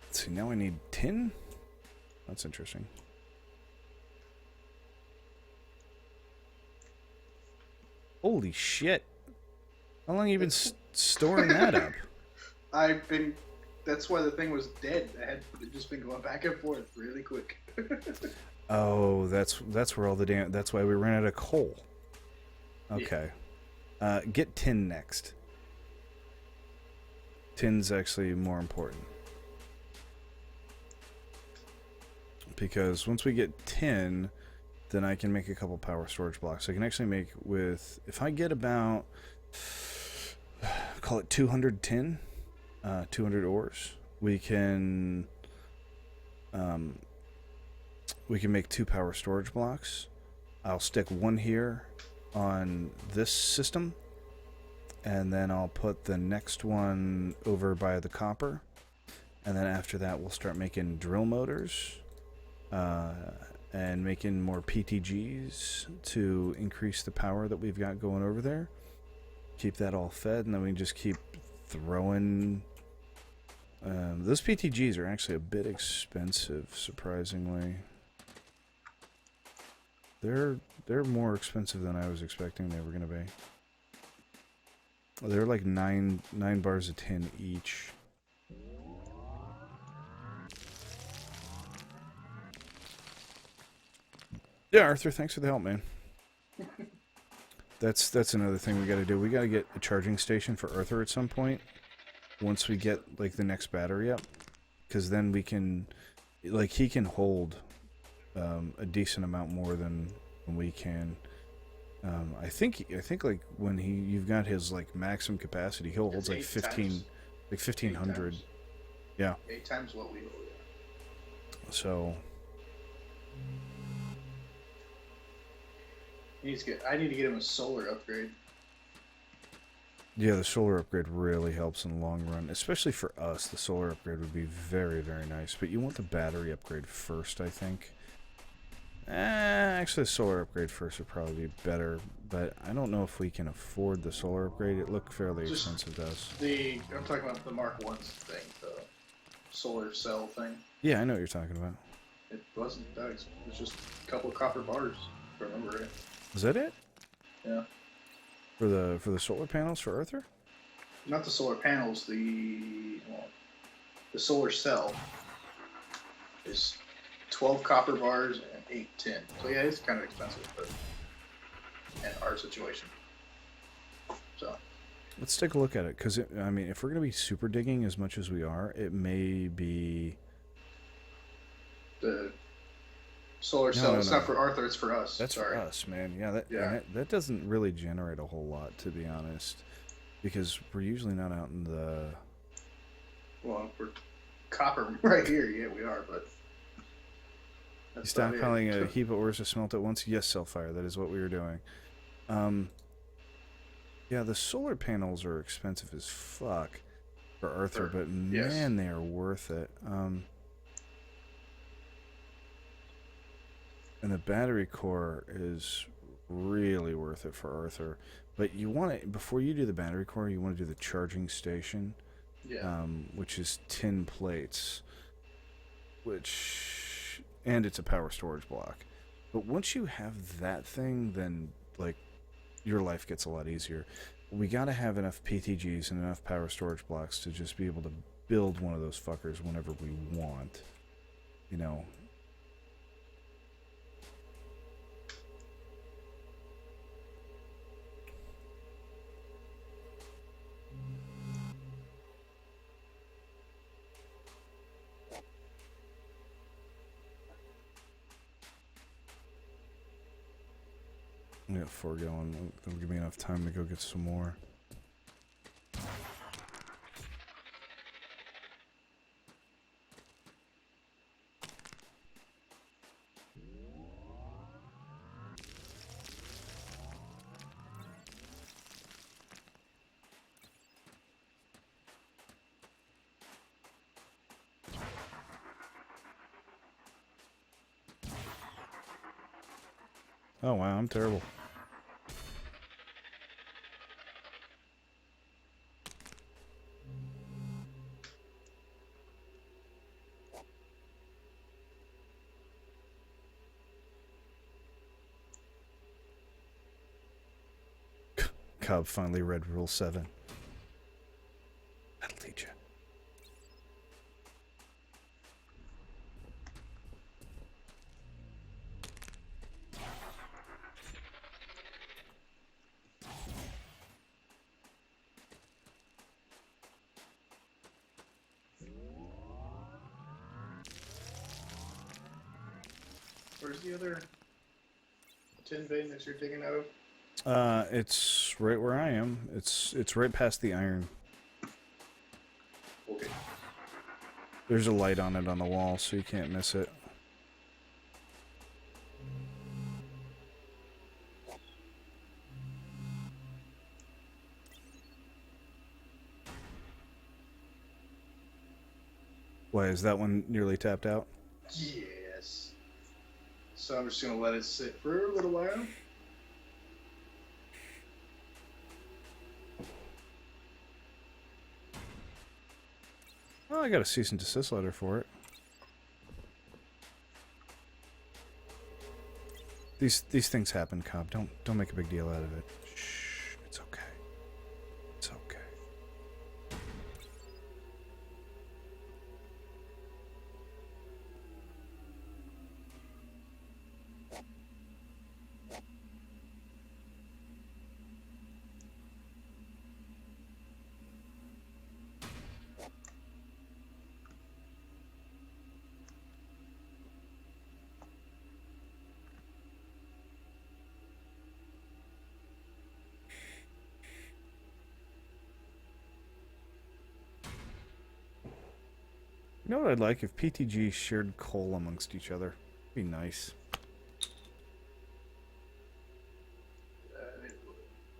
let's see. Now I need tin. That's interesting. Holy shit! How long have you been storing that up? I've been. That's why the thing was dead. It just been going back and forth really quick. Oh, that's where all the damn. That's why we ran out of coal. Okay. Yeah. Get tin next. Tin's actually more important. Because once we get tin, then I can make a couple power storage blocks. I can actually make with, if I get about, call it 200 tin, 200 ores, we can make 2 power storage blocks. I'll stick one here on this system, and then I'll put the next one over by the copper, and then after that we'll start making drill motors and making more PTGs to increase the power that we've got going over there. Keep that all fed, and then we can just keep throwing. Those PTGs are actually a bit expensive, surprisingly. They're more expensive than I was expecting they were going to be. They're like 9 bars of tin each. Yeah, Arthur, thanks for the help, man. That's another thing we got to do. We got to get a charging station for Arthur at some point. Once we get like the next battery up, because then we can, like, he can hold a decent amount more than we can. I think like when you've got his like maximum capacity, he'll hold like 1500. Yeah. 8 times what we hold. So. I need to get him a solar upgrade. Yeah, the solar upgrade really helps in the long run, especially for us. The solar upgrade would be very, very nice. But you want the battery upgrade first, I think. Actually, the solar upgrade first would probably be better, but I don't know if we can afford the solar upgrade. It looked fairly expensive to us. I'm talking about the Mark 1 thing, the solar cell thing. Yeah, I know what you're talking about. It wasn't that expensive. It was just a couple of copper bars, if I remember right. Was that it? Yeah. For the solar panels for Arthur? Not the solar panels. The solar cell is 12 copper bars and 8 tin. So yeah, it's kind of expensive, but in our situation. So let's take a look at it, because I mean, if we're gonna be super digging as much as we are, it may be the solar cell. It's not for Arthur. It's for us. That's for us, man. Yeah, that doesn't really generate a whole lot, to be honest, because we're usually not out in the. Well, we're copper right here. Yeah, we are, but. You stockpiling a heap of ores to smelt at once? Yes, Selfire. That is what we were doing. Yeah, the solar panels are expensive as fuck for Arthur, but man, they are worth it. And the battery core is really worth it for Arthur. But you want to, before you do the battery core, you want to do the charging station, which is 10 plates, and it's a power storage block. But once you have that thing, then like your life gets a lot easier. We got to have enough PTGs and enough power storage blocks to just be able to build one of those fuckers whenever we want. You know. I got 4 going. That'll give me enough time to go get some more. Oh wow, I'm terrible. Cobb finally read Rule 7. That'll teach you. Where's the other tin vein that you're digging out of? It's right where I am. It's right past the iron. Okay. There's a light on it on the wall, so you can't miss it. Why, is that one nearly tapped out? Yes. So I'm just gonna let it sit for a little while. Well, I got a cease and desist letter for it. These things happen, Cobb. Don't make a big deal out of it. Shh, it's okay. It's okay. You know what I'd like if PTG shared coal amongst each other? Be nice.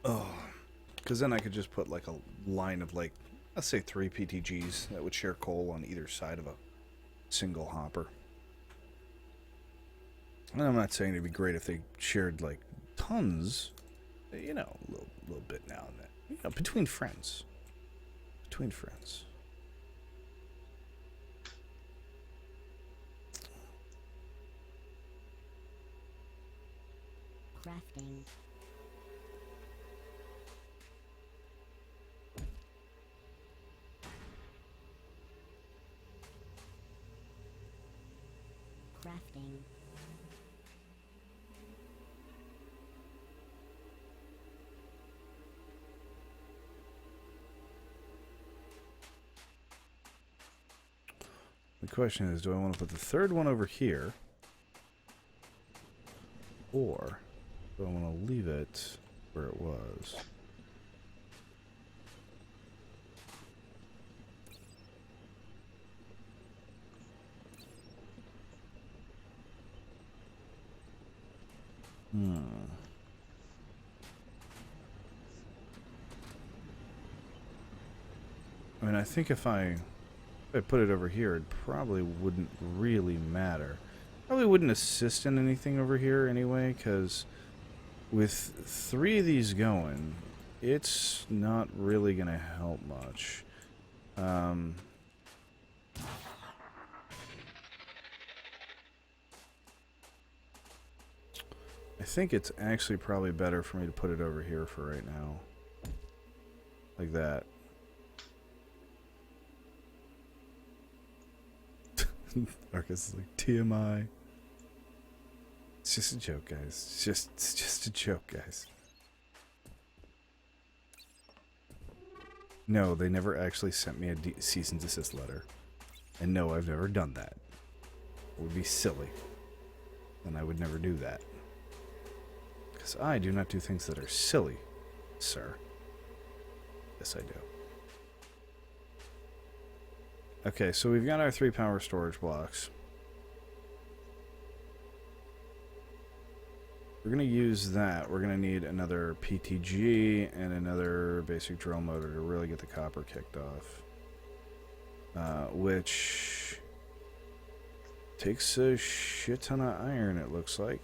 Oh, because then I could just put like a line of like, let's say 3 PTGs that would share coal on either side of a single hopper. And I'm not saying it'd be great if they shared like tons, you know, a little bit now and then. You know, between friends. Between friends. Crafting. Crafting. The question is, do I want to put the third one over here? Or do I want to leave it where it was? I mean, I think if I put it over here, it probably wouldn't really matter. Probably wouldn't assist in anything over here anyway, because with 3 of these going, it's not really going to help much. I think it's actually probably better for me to put it over here for right now. Like that. Arcus is like, TMI. It's just a joke, guys. It's just a joke, guys. No, they never actually sent me a cease and desist letter. And no, I've never done that. It would be silly. And I would never do that. Because I do not do things that are silly, sir. Yes, I do. Okay, so we've got our 3 power storage blocks. We're going to use that. We're going to need another PTG and another basic drill motor to really get the copper kicked off. Which takes a shit ton of iron, it looks like.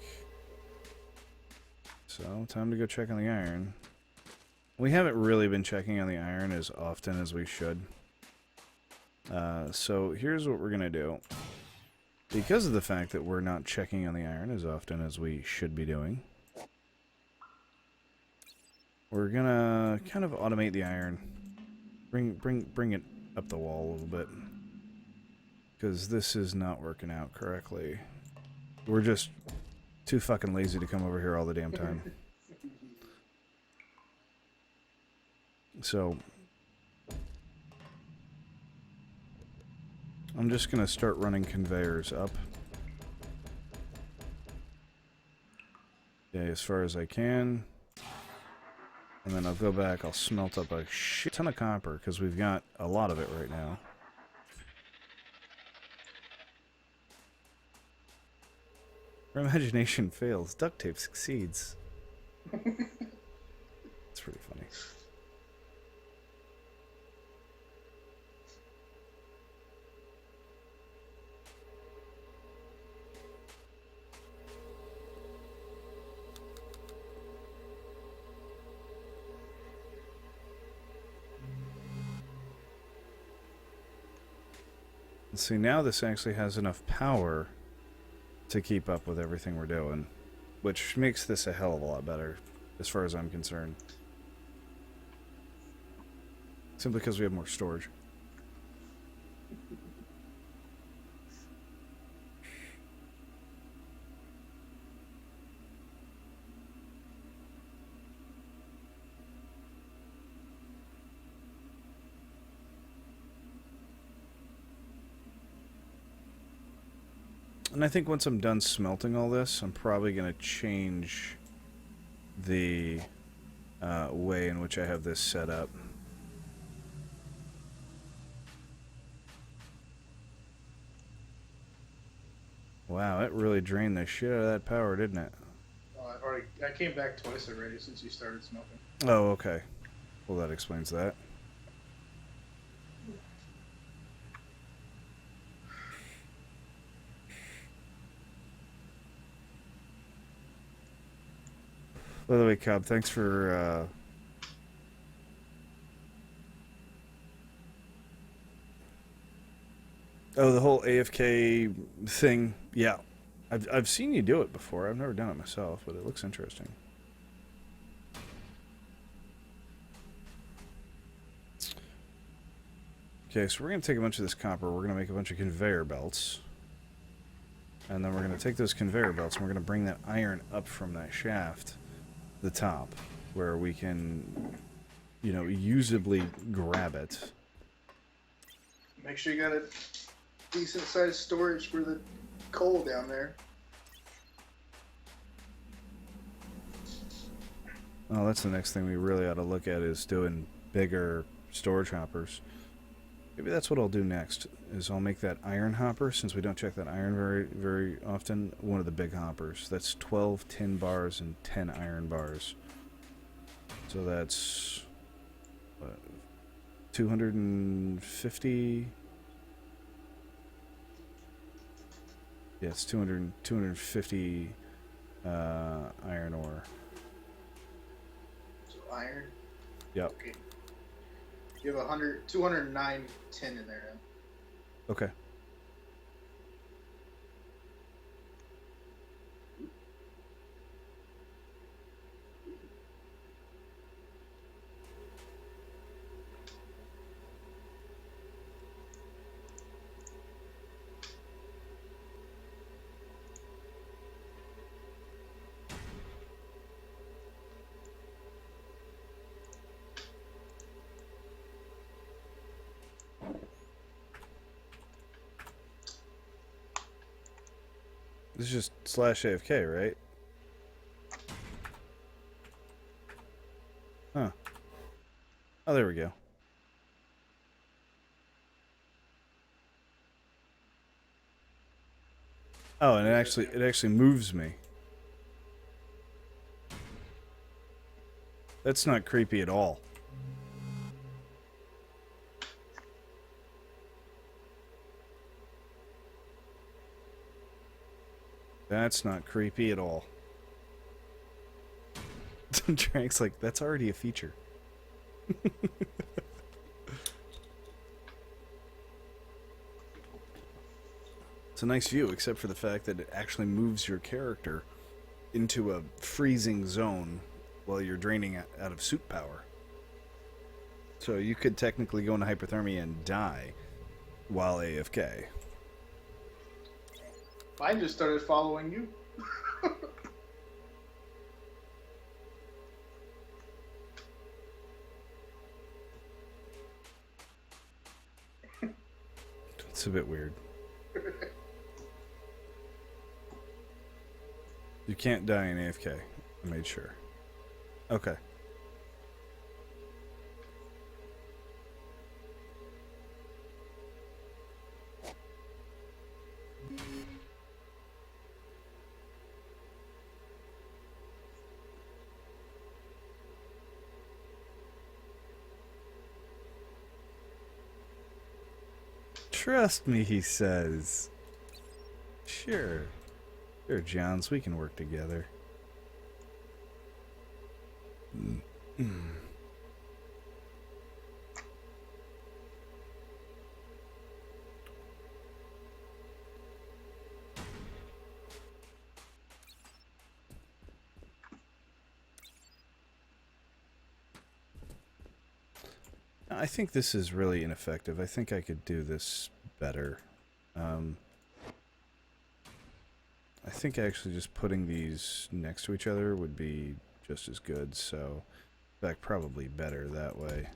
So, time to go check on the iron. We haven't really been checking on the iron as often as we should. So, here's what we're going to do. Because of the fact that we're not checking on the iron as often as we should be doing, we're going to kind of automate the iron. Bring it up the wall a little bit. Because this is not working out correctly. We're just too fucking lazy to come over here all the damn time. So, I'm just going to start running conveyors up. Yeah, as far as I can. And then I'll go back, I'll smelt up a shit ton of copper, because we've got a lot of it right now. Our imagination fails, duct tape succeeds. It's pretty funny. See, now this actually has enough power to keep up with everything we're doing, which makes this a hell of a lot better, as far as I'm concerned. Simply because we have more storage. And I think once I'm done smelting all this, I'm probably going to change the way in which I have this set up. Wow, it really drained the shit out of that power, didn't it? I came back twice already since you started smelting. Oh, okay. Well, that explains that. By the way, Cobb, thanks for oh, the whole AFK thing. Yeah. I've seen you do it before. I've never done it myself, but it looks interesting. Okay, so we're going to take a bunch of this copper. We're going to make a bunch of conveyor belts. And then we're going to take those conveyor belts and we're going to bring that iron up from that shaft, the top, where we can, you know, usably grab it. Make sure you got a decent sized storage for the coal down there. Oh, that's the next thing we really ought to look at, is doing bigger storage hoppers. Maybe that's what I'll do next, is I'll make that iron hopper, since we don't check that iron very often, one of the big hoppers. That's 12 tin bars and 10 iron bars. So that's, what, 250? Yeah, it's 250 iron ore. So iron. Yep. Okay. You have 209 tin in there. Okay. This is just slash AFK, right? Huh. Oh, there we go. Oh, and it actually moves me. That's not creepy at all. That's not creepy at all. Drank's like, that's already a feature. It's a nice view, except for the fact that it actually moves your character into a freezing zone while you're draining out of suit power. So you could technically go into hypothermia and die while AFK. I just started following you. It's a bit weird. You can't die in AFK. I made sure. Okay. Trust me, he says. Sure. Sure, Johns, we can work together. I think this is really ineffective. I think I could do this better. I think actually just putting these next to each other would be just as good, so in fact probably better that way.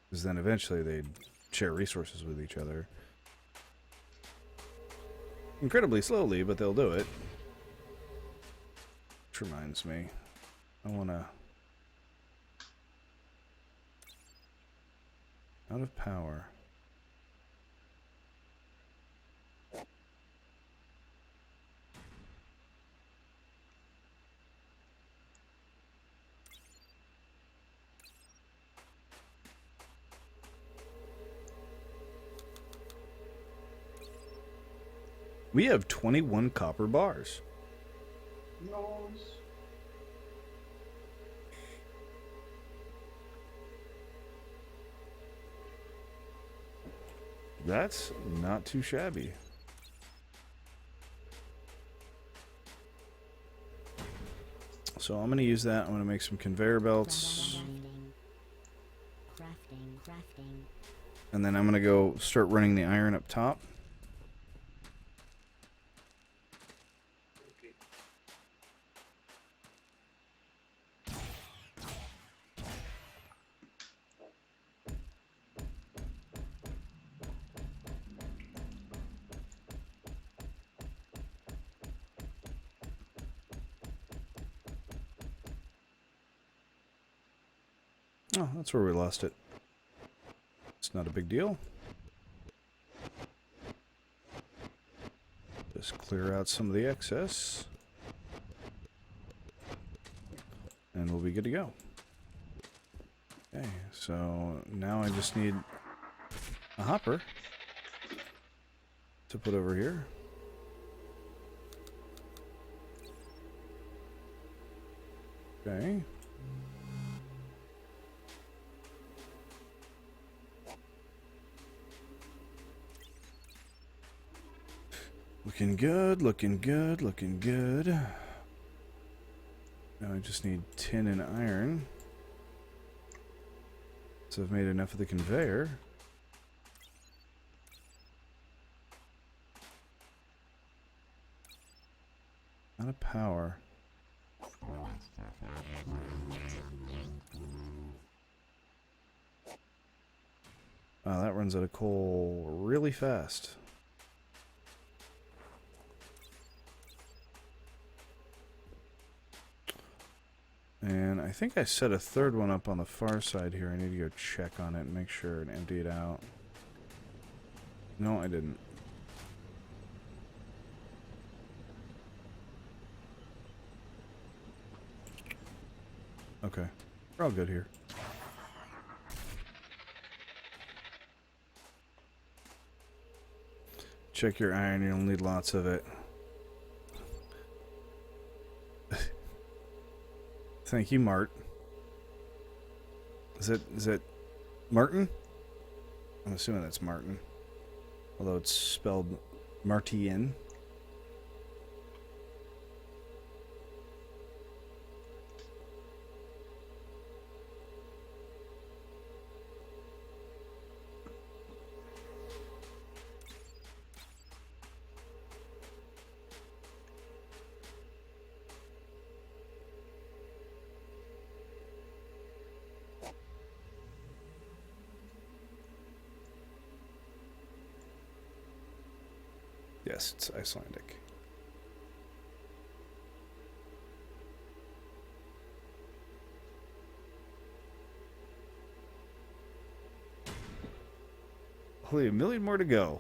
Because then eventually they'd share resources with each other. Incredibly slowly, but they'll do it. Which reminds me, I wanna... Out of power. We have 21 copper bars. Nose. That's not too shabby. So I'm going to use that. I'm going to make some conveyor belts. Crafting. And then I'm going to go start running the iron up top. Oh, that's where we lost it. It's not a big deal. Just clear out some of the excess. And we'll be good to go. Okay, so now I just need a hopper to put over here. Okay. Looking good, looking good, looking good. Now I just need tin and iron. So I've made enough of the conveyor. Out of power. Wow, that runs out of coal really fast. And I think I set a third one up on the far side here. I need to go check on it and make sure and empty it out. No, I didn't. Okay, we're all good here. Check your iron, you'll need lots of it. Thank you, Mart. Is it Martin? I'm assuming that's Martin. Although it's spelled Martien. Yes, it's Icelandic. Only a million more to go.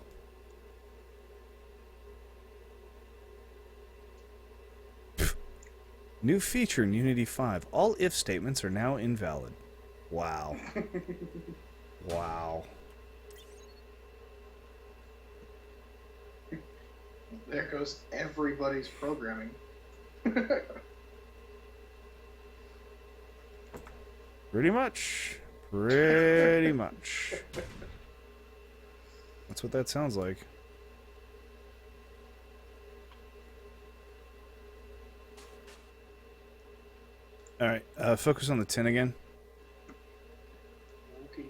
New feature in Unity 5. All if statements are now invalid. Wow. Wow. There goes everybody's programming. Pretty much. Pretty much. That's what that sounds like. Alright, focus on the tin again. Okay.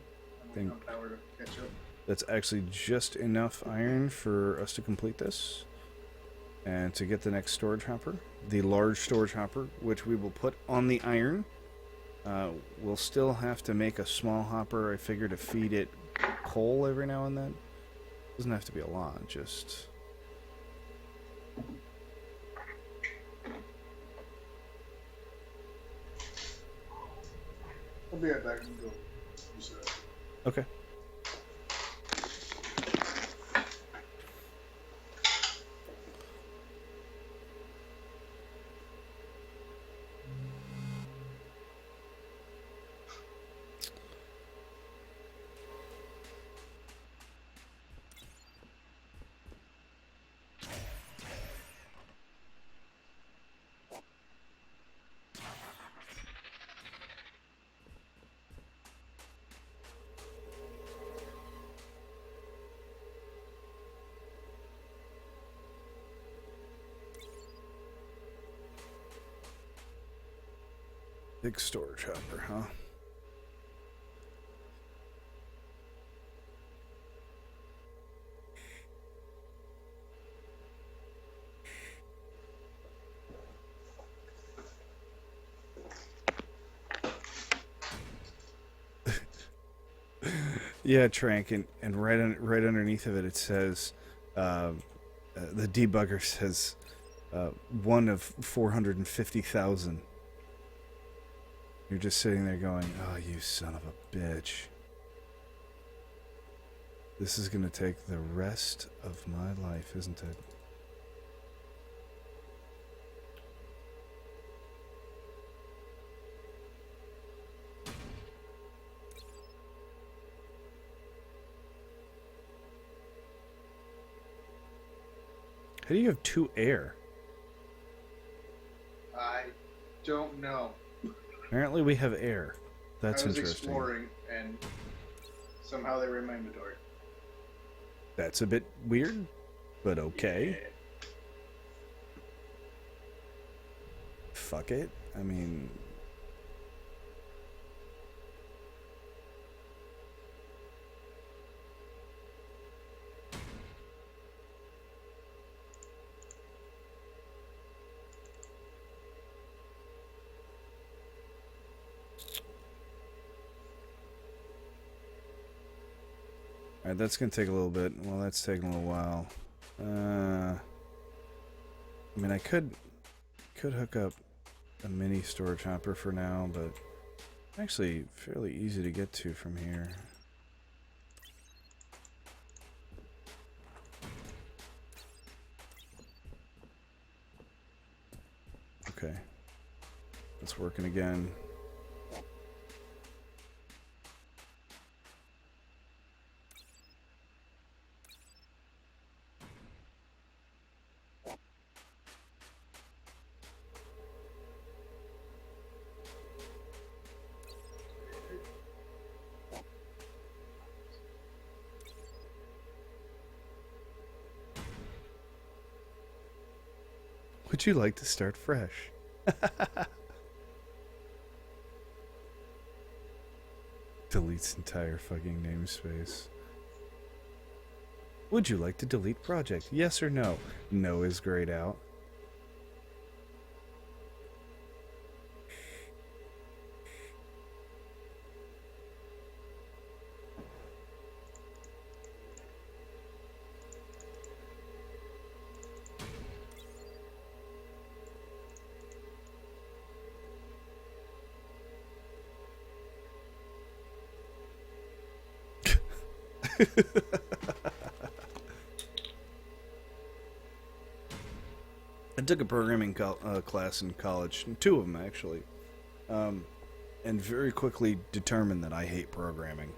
I'm Think- waiting on power to catch up. That's actually just enough iron for us to complete this. And to get the next storage hopper. The large storage hopper, which we will put on the iron. We'll still have to make a small hopper, I figure, to feed it coal every now and then. Doesn't have to be a lot, just... I'll be right back and go. Use that. Okay. Big storage hopper, huh? Yeah, Trank, and right underneath of it, it says, the debugger says, 1 of 450,000. You're just sitting there going, oh, you son of a bitch. This is going to take the rest of my life, isn't it? How do you have 2 air? I don't know. Apparently we have air. That's I was interesting. exploring, and somehow they were in my inventory. That's a bit weird, but okay. Yeah. Fuck it. I mean... Alright, that's gonna take a little bit. Well, that's taking a little while. I mean, I could hook up a mini storage hopper for now, but actually fairly easy to get to from here. Okay. It's working again. Would you like to start fresh? Deletes entire fucking namespace. Would you like to delete project? Yes or no? No is grayed out. I took a programming class in college, 2 of them actually, and very quickly determined that I hate programming.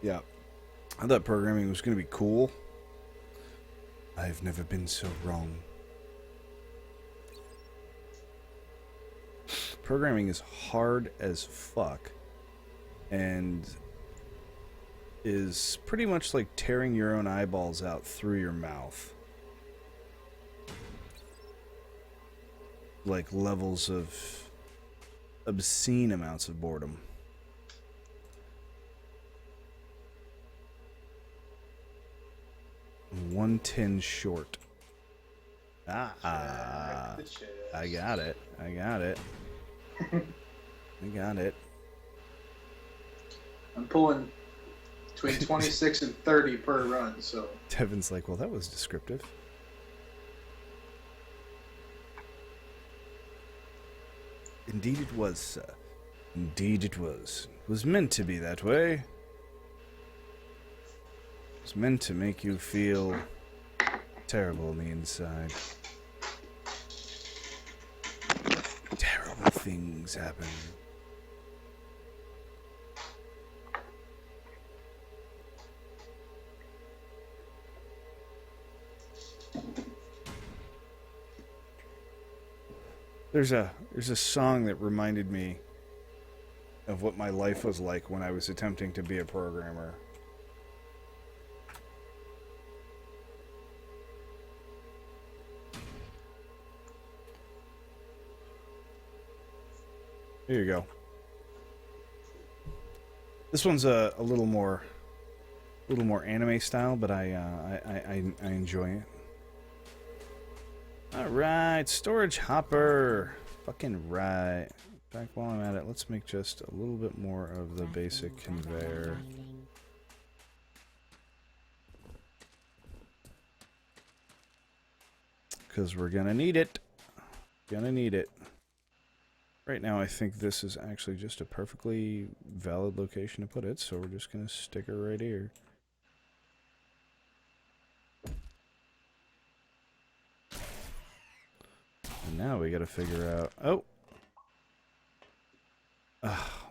Yeah, I thought programming was going to be cool. I've never been so wrong. Programming is hard as fuck, and is pretty much like tearing your own eyeballs out through your mouth. Like levels of obscene amounts of boredom. One tin short. I got it. I got it. I got it. I'm pulling between 26 and 30 per run, so. Devin's like, well, that was descriptive. Indeed it was, sir. Indeed it was. It was meant to be that way. It was meant to make you feel terrible on the inside. Terrible things happen. There's a song that reminded me of what my life was like when I was attempting to be a programmer. Here you go. This one's a little more anime style, but I enjoy it. Alright, storage hopper. Fucking right. In fact, while I'm at it, let's make just a little bit more of the basic conveyor. Because we're gonna need it. Gonna need it. Right now, I think this is actually just a perfectly valid location to put it, so we're just gonna stick her right here. And now we gotta figure out... Oh!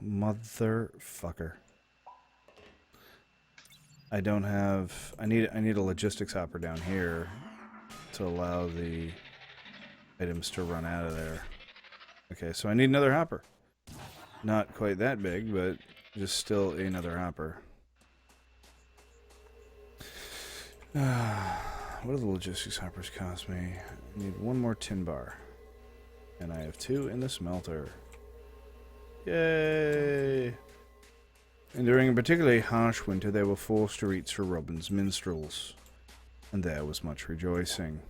Motherfucker. I don't have... I need a logistics hopper down here to allow the items to run out of there. Okay, so I need another hopper. Not quite that big, but just still another hopper. What do the logistics hoppers cost me? I need one more tin bar. And I have 2 in the smelter. Yay! And during a particularly harsh winter, there were 4 streets for Robin's minstrels. And there was much rejoicing.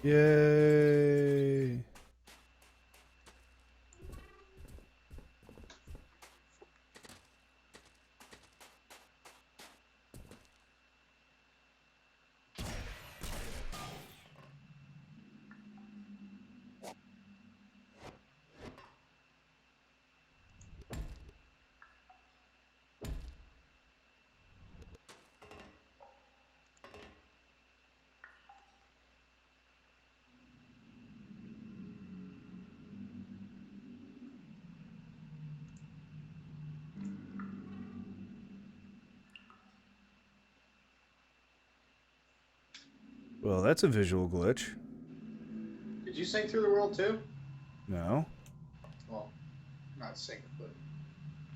Yay! Well, that's a visual glitch. Did you sink through the world too? No. Well, not sink, but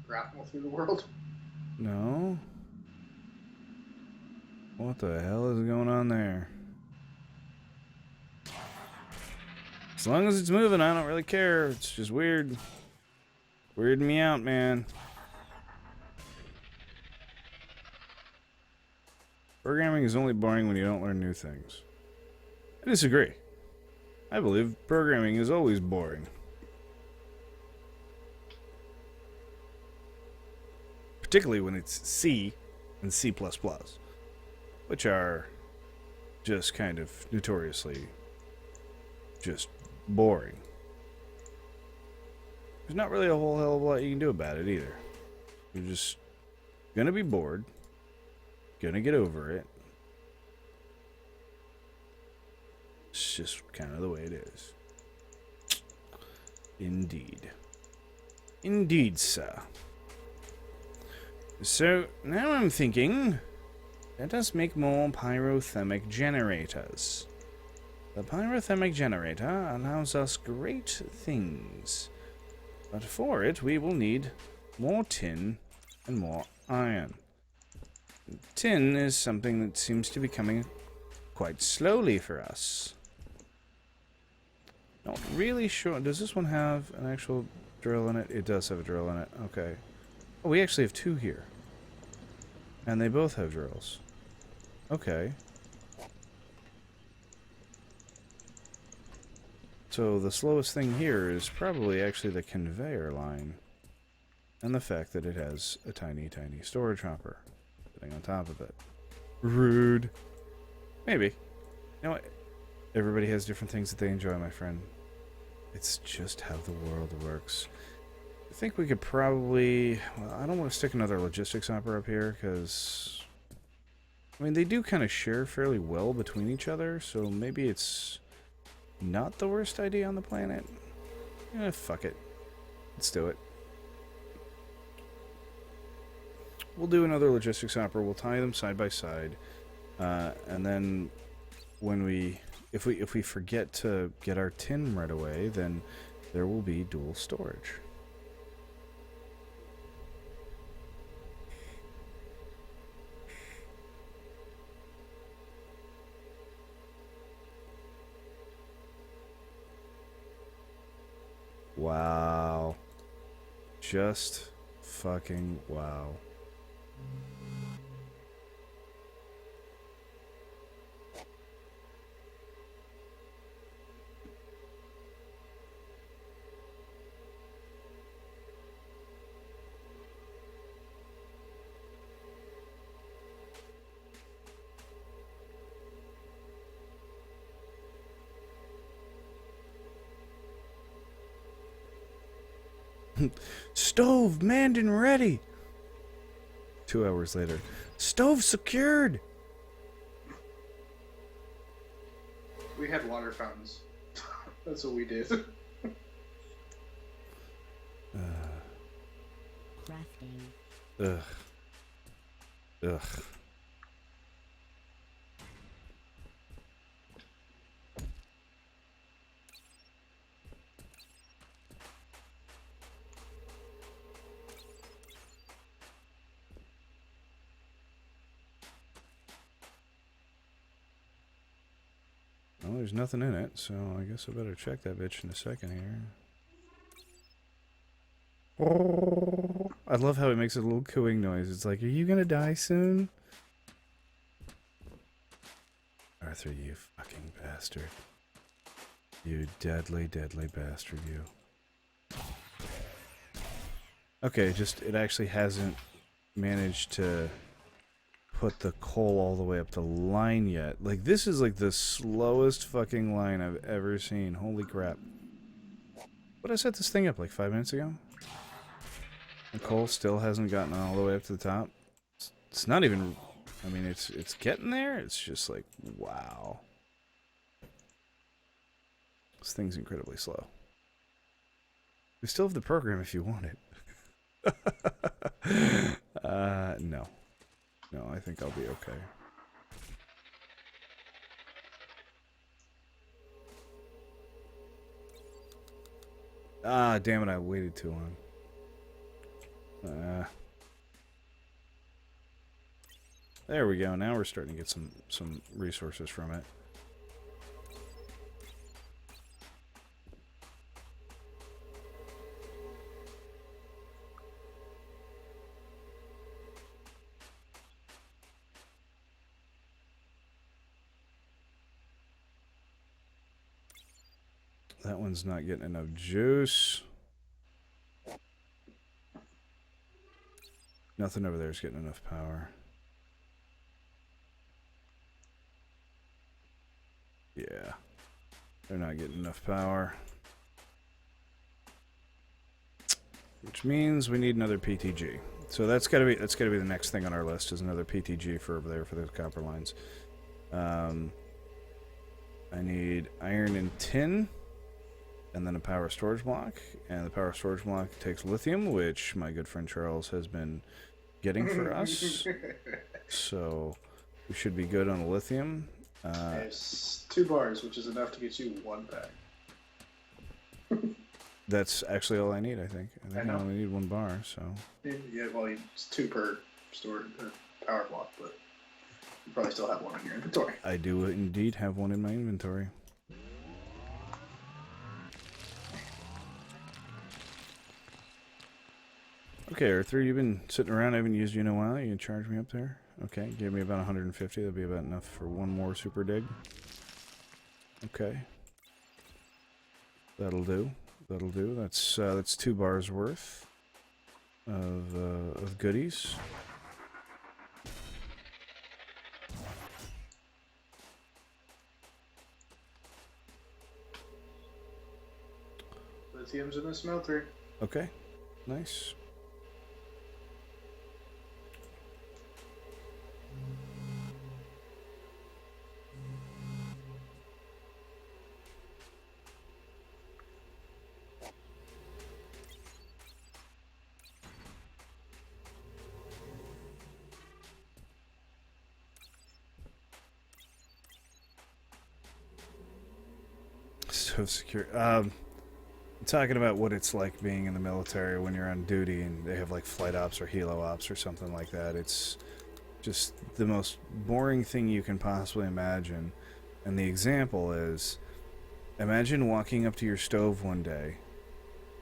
grapple through the world. No. What the hell is going on there? As long as it's moving, I don't really care. It's just weird. Weirding me out, man. Programming is only boring when you don't learn new things. I disagree. I believe programming is always boring. Particularly when it's C and C++, which are just kind of notoriously just boring. There's not really a whole hell of a lot you can do about it either. You're just gonna be bored, gonna get over it. It's just kind of the way it is. Indeed. Indeed, sir. So, now I'm thinking, let us make more pyrothermic generators. The pyrothermic generator allows us great things. But for it, we will need more tin and more iron. Tin is something that seems to be coming quite slowly for us. Not really sure. Does this one have an actual drill in it? It does have a drill in it. Okay. Oh, we actually have two here. And they both have drills. Okay. So the slowest thing here is probably actually the conveyor line. And the fact that it has a tiny, tiny storage hopper sitting on top of it. Rude. Maybe. You know what? Everybody has different things that they enjoy, my friend. It's just how the world works. I think we could probably... Well, I don't want to stick another logistics hopper up here, because... I mean, they do kind of share fairly well between each other, so maybe it's not the worst idea on the planet. Fuck it. Let's do it. We'll do another logistics hopper. We'll tie them side by side. And then when we... If we forget to get our tin right away, then there will be dual storage. Wow. Just fucking wow. Stove manned and ready. 2 hours later. Stove secured. We had water fountains. That's what we did. Crafting. Ugh. Ugh. Well, there's nothing in it, so I guess I better check that bitch in a second here. I love how it makes a little cooing noise. It's like, are you gonna die soon? Arthur, you fucking bastard. You deadly, deadly bastard, you. Okay, just, it actually hasn't managed to put the coal all the way up the line yet. Like, this is like the slowest fucking line I've ever seen. Holy crap. But I set this thing up like 5 minutes ago. The coal still hasn't gotten all the way up to the top. It's not even... I mean, it's getting there. It's just like, wow. This thing's incredibly slow. We still have the program if you want it. No. No, I think I'll be okay. Ah, damn it, I waited too long. There we go. Now we're starting to get some resources from it. That one's not getting enough juice. Nothing over there is getting enough power. Yeah. They're not getting enough power. Which means we need another PTG. So that's gotta be the next thing on our list, is another PTG for over there for those copper lines. I need iron and tin, and then a power storage block. And the power storage block takes lithium, which my good friend Charles has been getting for us. So we should be good on the lithium. There's 2 bars, which is enough to get you 1 pack. That's actually all I need, I think. I think I only need 1 bar, so... Yeah, well, it's 2 per storage power block, but you probably still have 1 in your inventory. I do indeed have 1 in my inventory. Okay, Arthur, you've been sitting around. I haven't used you in a while. You can charge me up there? Okay, give me about 150. That'll be about enough for 1 more super dig. Okay. That'll do. That'll do. That's 2 bars worth of goodies. Lithium's in the smelter. Okay, nice. So secure. Talking about what it's like being in the military when you're on duty and they have like flight ops or helo ops or something like that. It's just the most boring thing you can possibly imagine. And the example is, imagine walking up to your stove one day,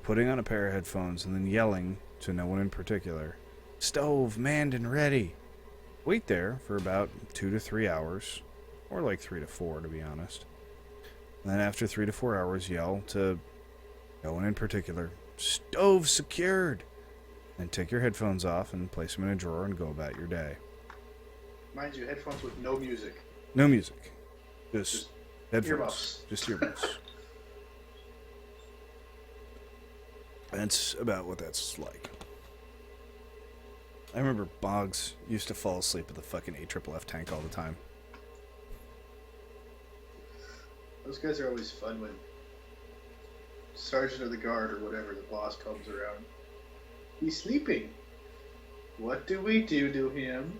putting on a pair of headphones, and then yelling to no one in particular, "Stove manned and ready." Wait there for about 2 to 3 hours, or like 3 to 4 to be honest. And then after 3 to 4 hours, yell to no one in particular, "Stove secured!" And take your headphones off and place them in a drawer and go about your day. Mind you, headphones with no music. No music. Just headphones. Earmuffs. Just earmuffs. That's about what that's like. I remember Boggs used to fall asleep with the fucking AFFF tank all the time. Those guys are always fun when Sergeant of the Guard or whatever the boss comes around. He's sleeping. What do we do to him?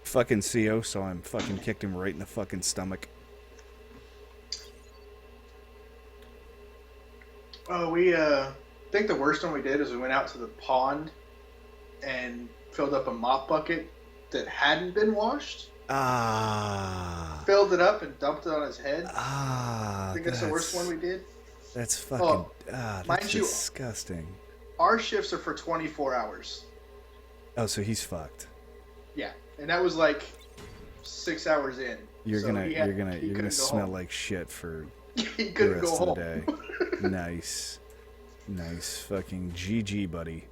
Fucking CO saw him, fucking kicked him right in the fucking stomach. Oh, I think the worst one we did is we went out to the pond and filled up a mop bucket that hadn't been washed. Ah. Filled it up and dumped it on his head. Ah. I think that's the worst one we did. That's fucking. That's mind you, disgusting. Our shifts are for 24 hours. Oh, so he's fucked. Yeah, and that was like 6 hours in. You're So gonna smell home. like shit for He the couldn't rest go of home. the day. Nice. Nice. Fucking GG, buddy.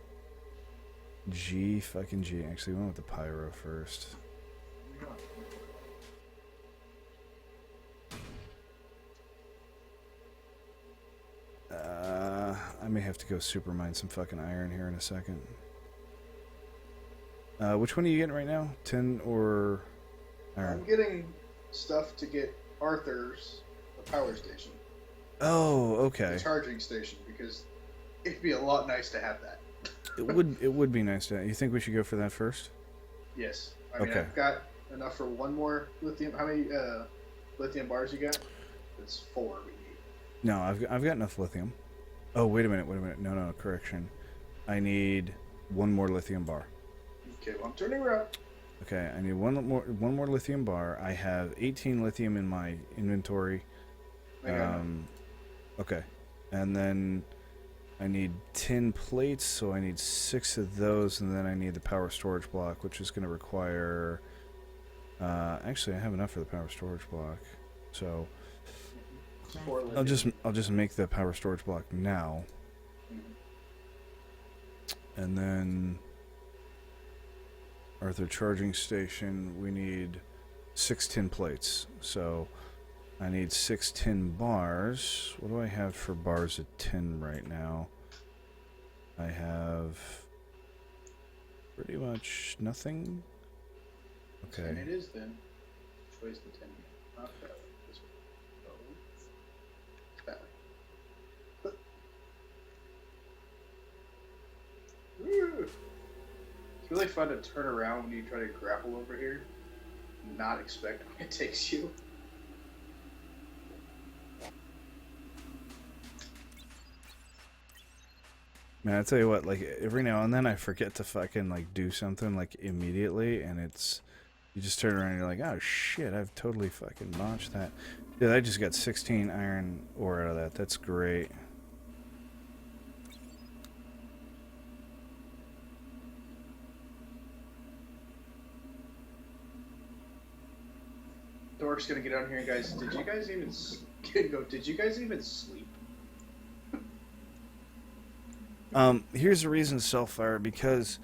G fucking G. Actually, we went with the pyro first. I may have to go super mine some fucking iron here in a second. Which one are you getting right now? Tin or iron? I'm getting stuff to get Arthur's a power station. Oh, okay. The charging station, because it'd be a lot nice to have that. It would be nice to. You think we should go for that first? Yes. I mean, Okay. I've got enough for 1 more lithium. How many lithium bars you got? It's 4 we need. No, I've got enough lithium. Oh, wait a minute. No, correction. I need 1 more lithium bar. Okay, well, I'm turning around. Okay, I need one more lithium bar. I have 18 lithium in my inventory. I got enough. Okay, and then I need 10 plates, so I need 6 of those, and then I need the power storage block, which is going to require... actually, I have enough for the power storage block, so I'll just make the power storage block now, and then Arthur charging station. We need 6 tin plates, so I need 6 tin bars. What do I have for bars of tin right now? I have pretty much nothing. Okay. And it is then. Choice the 10. Not that way. This way. That way. Woo! It's really fun to turn around when you try to grapple over here and not expect when it takes you. Man, I tell you what, like, every now and then I forget to fucking, like, do something, like, immediately, and it's, you just turn around and you're like, oh shit, I've totally fucking botched that. Dude, I just got 16 iron ore out of that. That's great. Dork's gonna get on here and guys, did you guys even sleep? Here's the reason, Selfire, because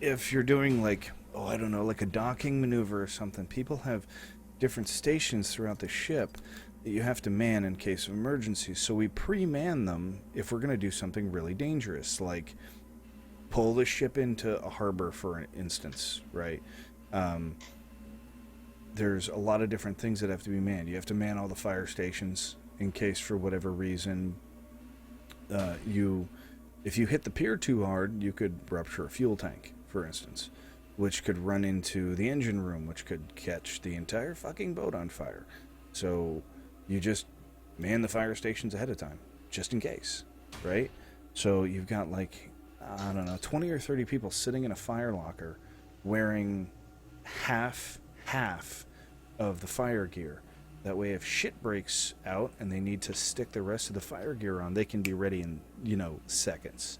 if you're doing, like, oh, I don't know, like a docking maneuver or something, people have different stations throughout the ship that you have to man in case of emergency. So we pre-man them if we're going to do something really dangerous, like pull the ship into a harbor, for instance, right? There's a lot of different things that have to be manned. You have to man all the fire stations in case, for whatever reason, if you hit the pier too hard, you could rupture a fuel tank, for instance, which could run into the engine room, which could catch the entire fucking boat on fire. So you just man the fire stations ahead of time, just in case, right? So you've got, like, I don't know, 20 or 30 people sitting in a fire locker wearing half of the fire gear. That way, if shit breaks out and they need to stick the rest of the fire gear on, they can be ready in, seconds.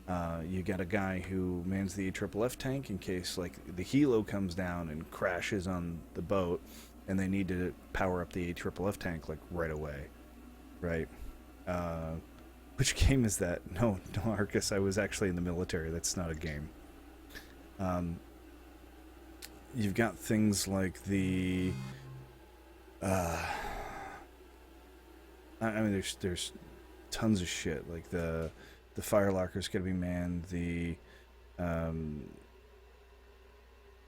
You got a guy who mans the AFFF tank in case, like, the helo comes down and crashes on the boat and they need to power up the AFFF tank, like, right away. Right? Which game is that? No, Arcus, I was actually in the military. That's not a game. You've got things like the... I mean, there's tons of shit. Like the fire locker's gonna be manned. I'm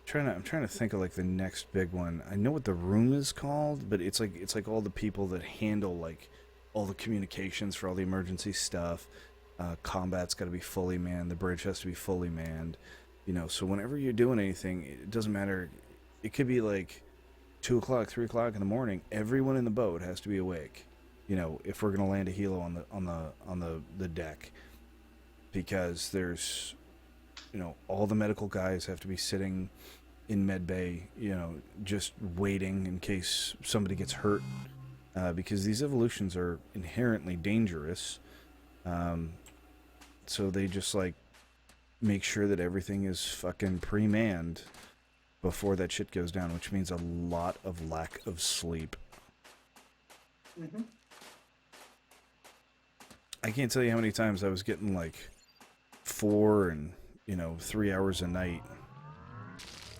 trying to think of, like, the next big one. I know what the room is called, but it's like all the people that handle, like, all the communications for all the emergency stuff. Combat's got to be fully manned. The bridge has to be fully manned. So whenever you're doing anything, it doesn't matter. It could be like 2 o'clock, 3 o'clock in the morning. Everyone in the boat has to be awake. If we're gonna land a helo on the deck, because there's, all the medical guys have to be sitting in med bay, just waiting in case somebody gets hurt, because these evolutions are inherently dangerous. So they just, like, make sure that everything is fucking pre-manned before that shit goes down, which means a lot of lack of sleep. Mm-hmm. I can't tell you how many times I was getting, like, 4 and 3 hours a night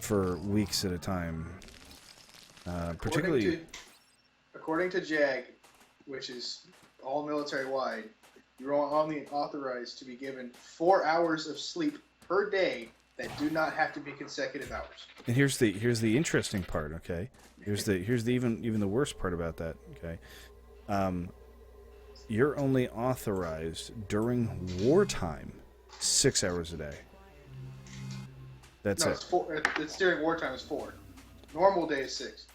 for weeks at a time. According to JAG, which is all military wide, you're only authorized to be given 4 hours of sleep per day that do not have to be consecutive hours. And here's the interesting part, okay? Here's the even the worst part about that, okay? You're only authorized during wartime 6 hours a day. That's no, it. It's 4. It's during wartime. It's 4. Normal day is 6.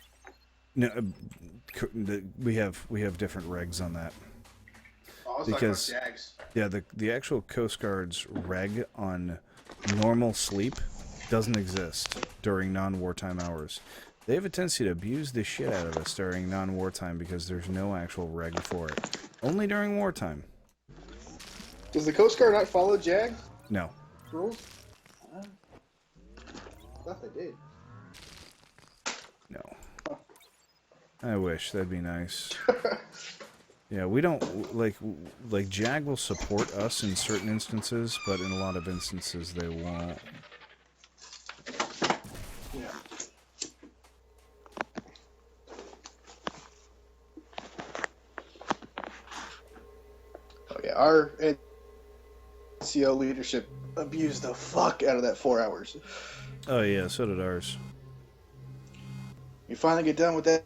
No, we have different regs on that. Oh, I was because talking about JAGs. Yeah, the actual Coast Guard's reg on normal sleep doesn't exist during non-wartime hours. They have a tendency to abuse the shit out of us during non-wartime because there's no actual reg for it. Only during wartime. Does the Coast Guard not follow JAG No. rules? I thought they did. No. I wish. That'd be nice. Yeah, we don't... Like, JAG will support us in certain instances, but in a lot of instances they won't. Yeah. Oh yeah, our NCO leadership abused the fuck out of that 4 hours. Oh, yeah, so did ours. You finally get done with that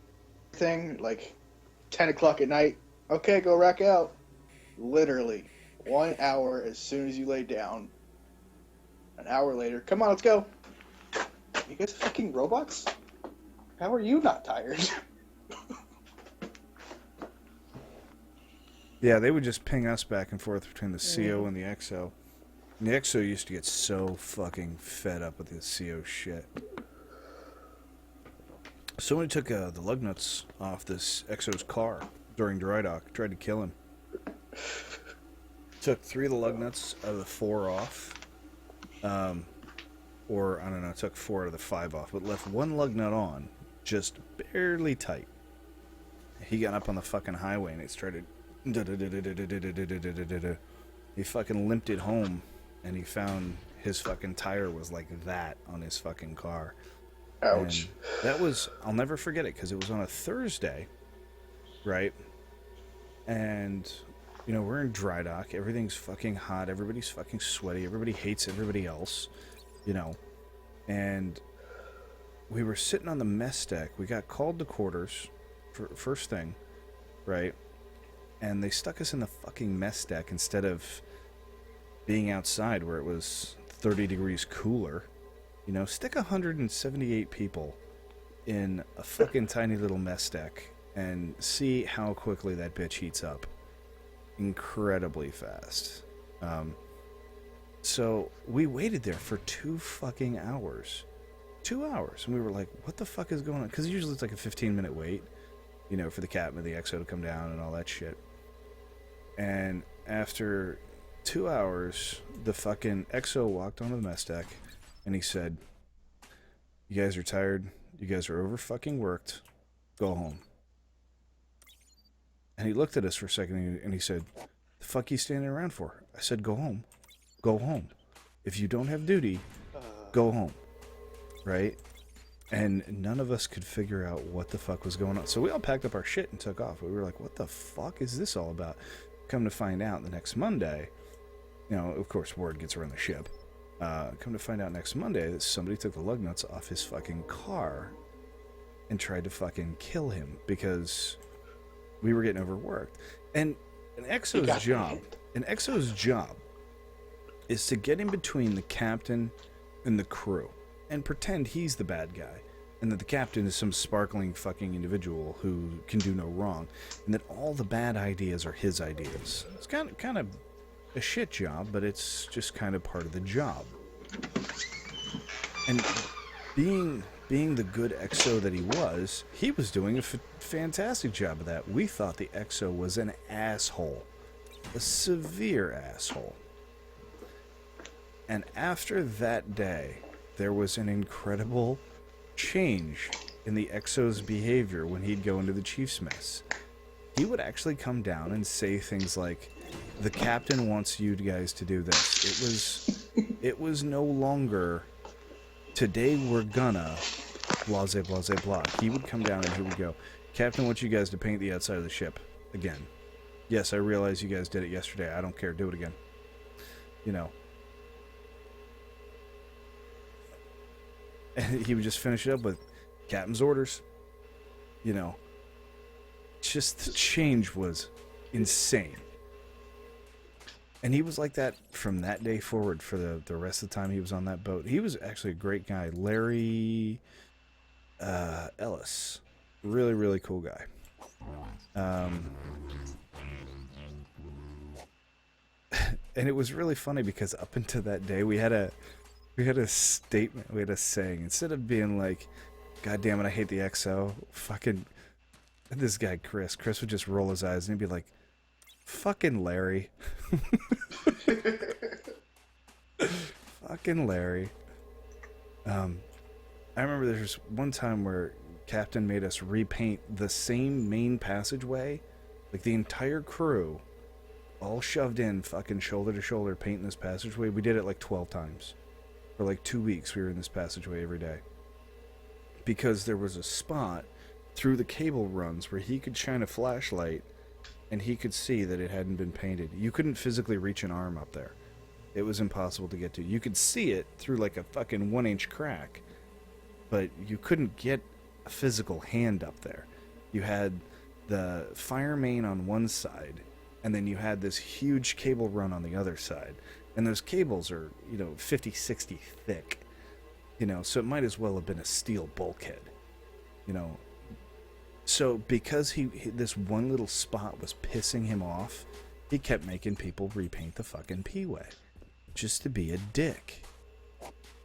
thing, like 10 o'clock at night. Okay, go rack out. Literally 1 hour as soon as you lay down. An hour later, come on, let's go. You guys fucking robots? How are you not tired? Yeah, they would just ping us back and forth between the CO and the XO. And the XO used to get so fucking fed up with the CO shit. Somebody took the lug nuts off this XO's car during dry dock, tried to kill him. Took 3 of the lug nuts out of the 4 off. Or, I don't know, took 4 out of the 5 off, but left 1 lug nut on, just barely tight. He got up on the fucking highway and it started... He fucking limped it home, and he found his fucking tire was like that on his fucking car. Ouch. And that was... I'll never forget it, because it was on a Thursday, right? And... You know, we're in dry dock, everything's fucking hot, everybody's fucking sweaty, everybody hates everybody else, you know, and we were sitting on the mess deck, we got called to quarters, for first thing, right, and they stuck us in the fucking mess deck instead of being outside where it was 30 degrees cooler, you know, stick 178 people in a fucking tiny little mess deck and see how quickly that bitch heats up. Incredibly fast. So we waited there for 2 fucking hours. 2 hours. And we were like, what the fuck is going on? Because usually it's like a 15-minute wait, you know, for the captain of the XO to come down and all that shit. And after 2 hours, the fucking XO walked onto the mess deck and he said, you guys are tired. You guys are over fucking worked. Go home. And he looked at us for a second and he said, the fuck you standing around for? I said, go home. Go home. If you don't have duty, go home. Right? And none of us could figure out what the fuck was going on. So we all packed up our shit and took off. We were like, what the fuck is this all about? Come to find out the next Monday, you know, of course, word gets around the ship. Come to find out next Monday that somebody took the lug nuts off his fucking car and tried to fucking kill him because... we were getting overworked. And an XO's job is to get in between the captain and the crew and pretend he's the bad guy and that the captain is some sparkling fucking individual who can do no wrong and that all the bad ideas are his ideas. It's kind of a shit job, but it's just kind of part of the job. And being the good XO that he was doing a fantastic job of that. We thought the XO was an asshole. A severe asshole. And after that day, there was an incredible change in the XO's behavior when he'd go into the chief's mess. He would actually come down and say things like, the captain wants you guys to do this. It was no longer, today we're gonna... blase, blase, blah. He would come down and he would go, Captain wants you guys to paint the outside of the ship again. Yes, I realize you guys did it yesterday. I don't care. Do it again. You know. And he would just finish it up with Captain's orders. You know. Just the change was insane. And he was like that from that day forward for the rest of the time he was on that boat. He was actually a great guy. Larry... Ellis, really, really cool guy. And it was really funny because up until that day we had a statement, we had a saying. Instead of being like, God damn it, I hate the XO, fucking this guy Chris would just roll his eyes and he'd be like, Fucking Larry. Fucking Larry. I remember there's one time where Captain made us repaint the same main passageway, like the entire crew, all shoved in, fucking shoulder to shoulder, painting this passageway. We did it like 12 times. For like 2 weeks, we were in this passageway every day. Because there was a spot through the cable runs where he could shine a flashlight and he could see that it hadn't been painted. You couldn't physically reach an arm up there. It was impossible to get to. You could see it through like a fucking 1-inch crack, but you couldn't get a physical hand up there. You had the fire main on one side, and then you had this huge cable run on the other side. And those cables are, 50, 60 thick. So it might as well have been a steel bulkhead. So because this one little spot was pissing him off, he kept making people repaint the fucking P-way. Just to be a dick.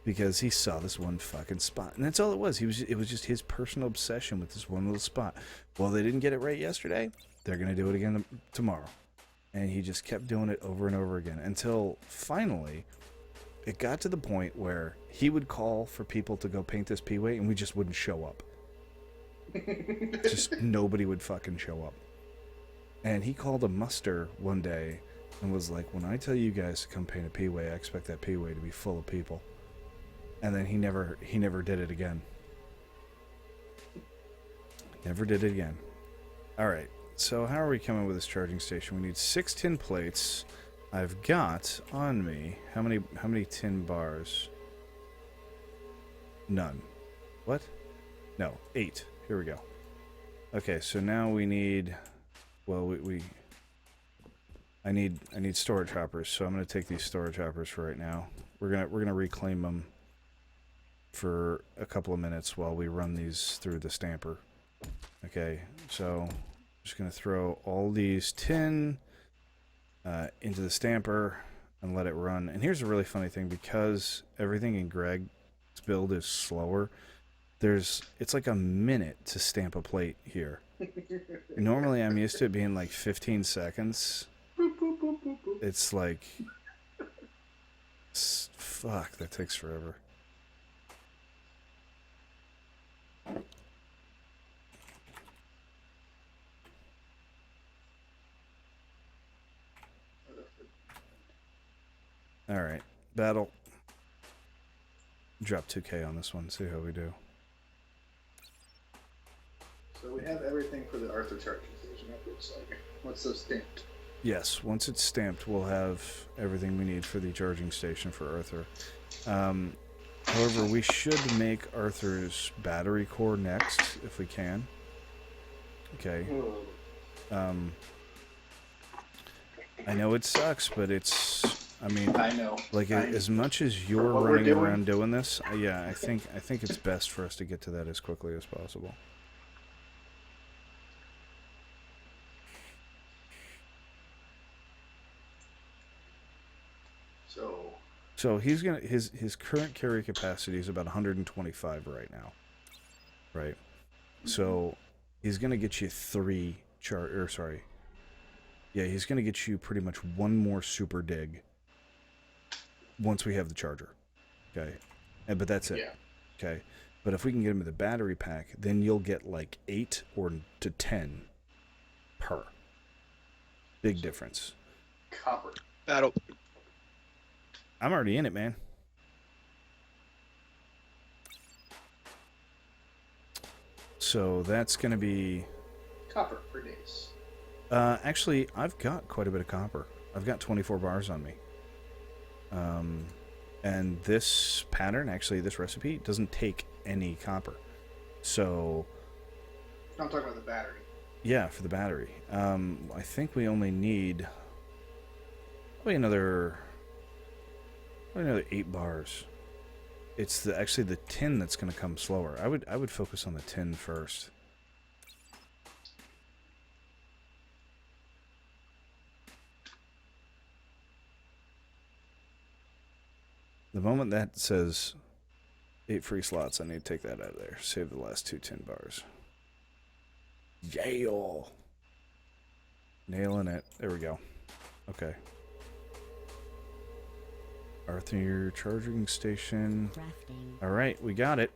Because he saw this one fucking spot. And that's all it was. It was just his personal obsession with this one little spot. Well, they didn't get it right yesterday. They're going to do it again tomorrow. And he just kept doing it over and over again. Until finally, it got to the point where he would call for people to go paint this P-way, and we just wouldn't show up. Just nobody would fucking show up. And he called a muster one day and was like, when I tell you guys to come paint a P-way, I expect that P-way to be full of people. And then he never did it again. Never did it again. Alright, so how are we coming with this charging station? We need 6 tin plates. I've got on me, how many tin bars? None. What? No, 8. Here we go. Okay, so now we need, well, I need storage hoppers, so I'm gonna take these storage hoppers for right now. We're gonna reclaim them for a couple of minutes while we run these through the stamper. Okay, so I'm just gonna throw all these tin into the stamper and let it run. And here's a really funny thing, because everything in Greg's build is slower. It's like a minute to stamp a plate here. Normally I'm used to it being like 15 seconds. It's like, fuck, that takes forever. Alright, battle. Drop 2K on this one, see how we do. So we have everything for the Arthur charging station, it looks like. What's so stamped? Yes, once it's stamped, we'll have everything we need for the charging station for Arthur. However, we should make Arthur's battery core next, if we can. Okay. I know it sucks, but I know. Like, as much as you're running around doing this, yeah, I think it's best for us to get to that as quickly as possible. So he's gonna his current carry capacity is about 125 right now, right? So he's gonna get you he's gonna get you pretty much one more super dig once we have the charger, okay? But that's it, yeah. Okay? But if we can get him with a battery pack, then you'll get like 8 or to 10 per. Big difference. Copper. Battle. I'm already in it, man. So that's going to be... Copper for days. Actually, I've got quite a bit of copper. I've got 24 bars on me. And this pattern, actually, this recipe, doesn't take any copper. So... I'm talking about the battery. Yeah, for the battery. I think we only need... probably another 8 bars. It's actually the tin that's going to come slower. I would focus on the tin first. The moment that says 8 free slots, I need to take that out of there. Save the last 2 tin bars. Yeah. Nailing it. There we go. Okay. Arthur, your charging station. Crafting. Alright, we got it.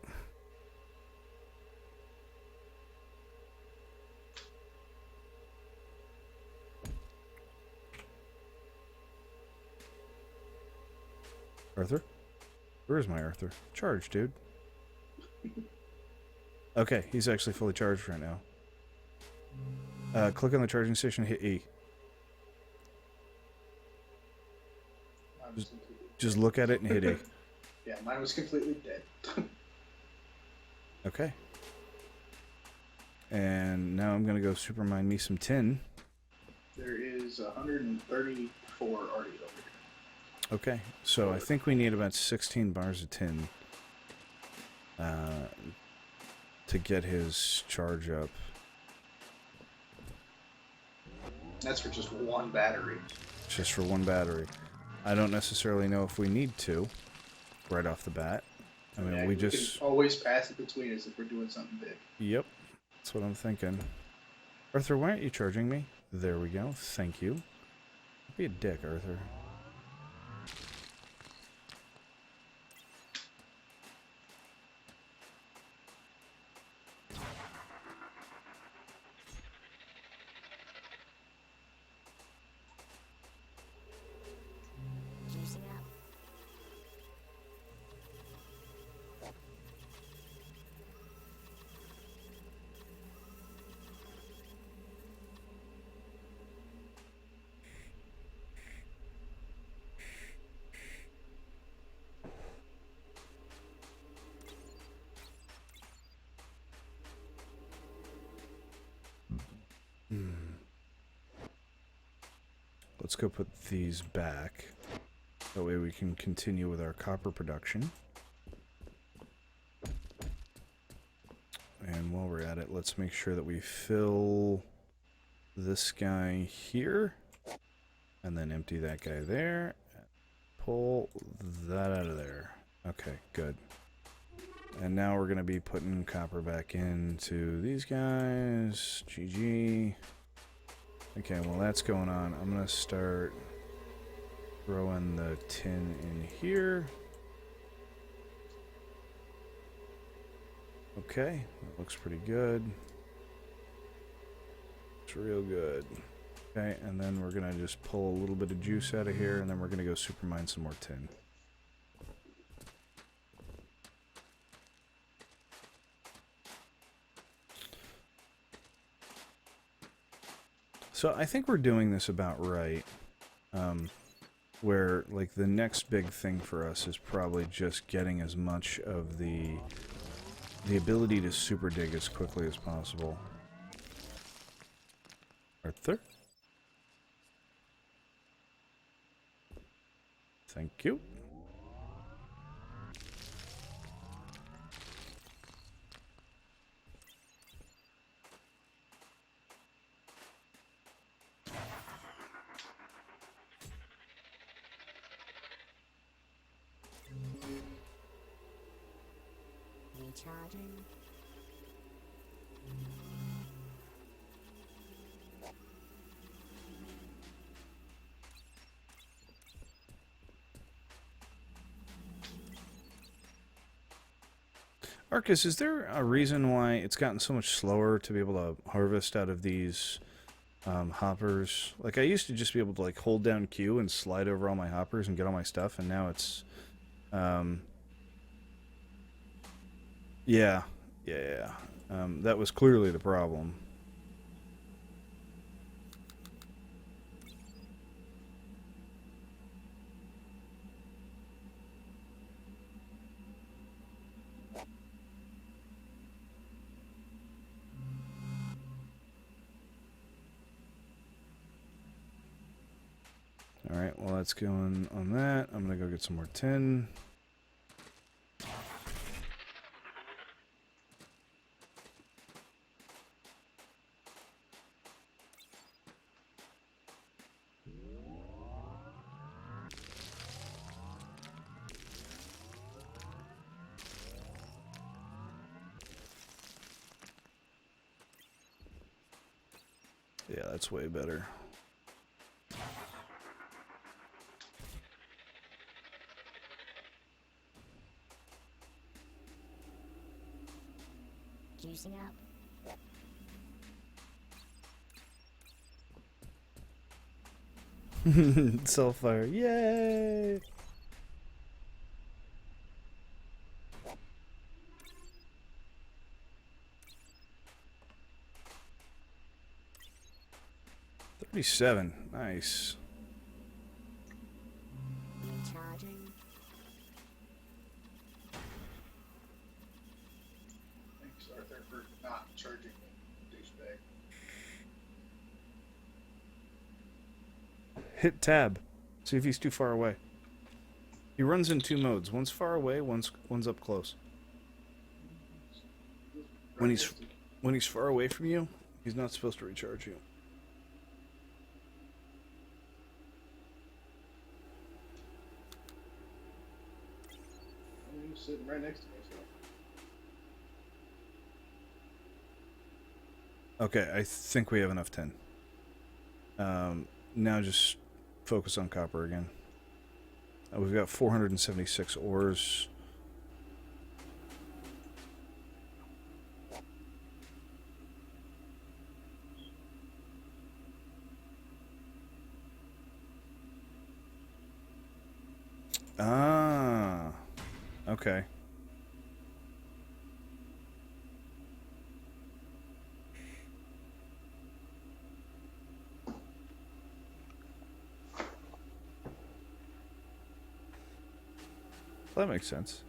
Arthur? Where is my Arthur? Charge, dude. Okay, he's actually fully charged right now. Click on the charging station, hit E. Just look at it and hit E. Yeah, mine was completely dead. Okay. And now I'm going to go super mine me some tin. There is 134 already over here. Okay, so I think we need about 16 bars of tin to get his charge up. That's for just one battery. Just for one battery. I don't necessarily know if we need to right off the bat. I mean, Yeah, we just... can always pass it between us if we're doing something big. Yep, that's what I'm thinking. Arthur, why aren't you charging me? There we go, thank you. Don't be a dick, Arthur. Juicing up. Let's go put these back. That way we can continue with our copper production. And while we're at it, let's make sure that we fill this guy here. And then empty that guy there. Pull that out of there. Okay, good. And now we're going to be putting copper back into these guys. GG. Okay, well that's going on. I'm going to start throwing the tin in here. Okay, that looks pretty good. Looks real good. Okay, and then we're going to just pull a little bit of juice out of here, and then we're going to go super mine some more tin. So I think we're doing this about right. Where, like, the next big thing for us is probably just getting as much of the ability to super dig as quickly as possible. Arthur? Thank you. Recharging. Arcus, is there a reason why it's gotten so much slower to be able to harvest out of these hoppers? Like, I used to just be able to, like, hold down Q and slide over all my hoppers and get all my stuff, and now it's... Yeah. That was clearly the problem. Alright, well that's going on that. I'm gonna go get some more tin. Yeah, that's way better. Juicing up. Self-fire. Yay! $37. Nice. Recharging. Thanks, Arthur, for not charging the douchebag. Hit tab. See if he's too far away. He runs in two modes. One's far away, one's up close. When he's far away from you, he's not supposed to recharge you. He was sitting right next to me, so. Okay, I think we have enough tin. Now just focus on copper again. We've got 476 ores. Ah, okay. That makes sense.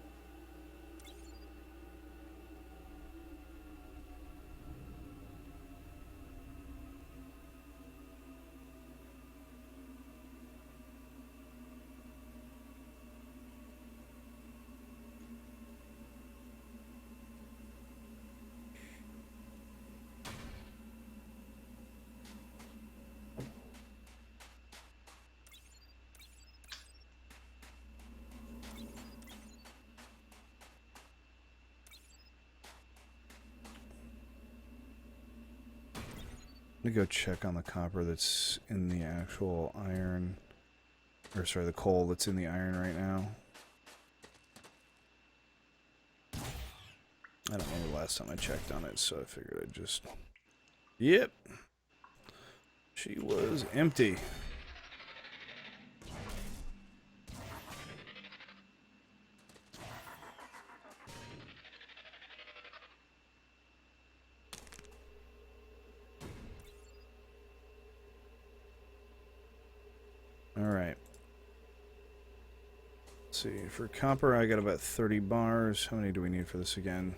Let me go check on the copper that's in the actual iron. Or sorry, the coal that's in the iron right now. I don't remember the last time I checked on it, so I figured I'd just... Yep. She was empty. Alright. Let's see. For copper, I got about 30 bars. How many do we need for this again?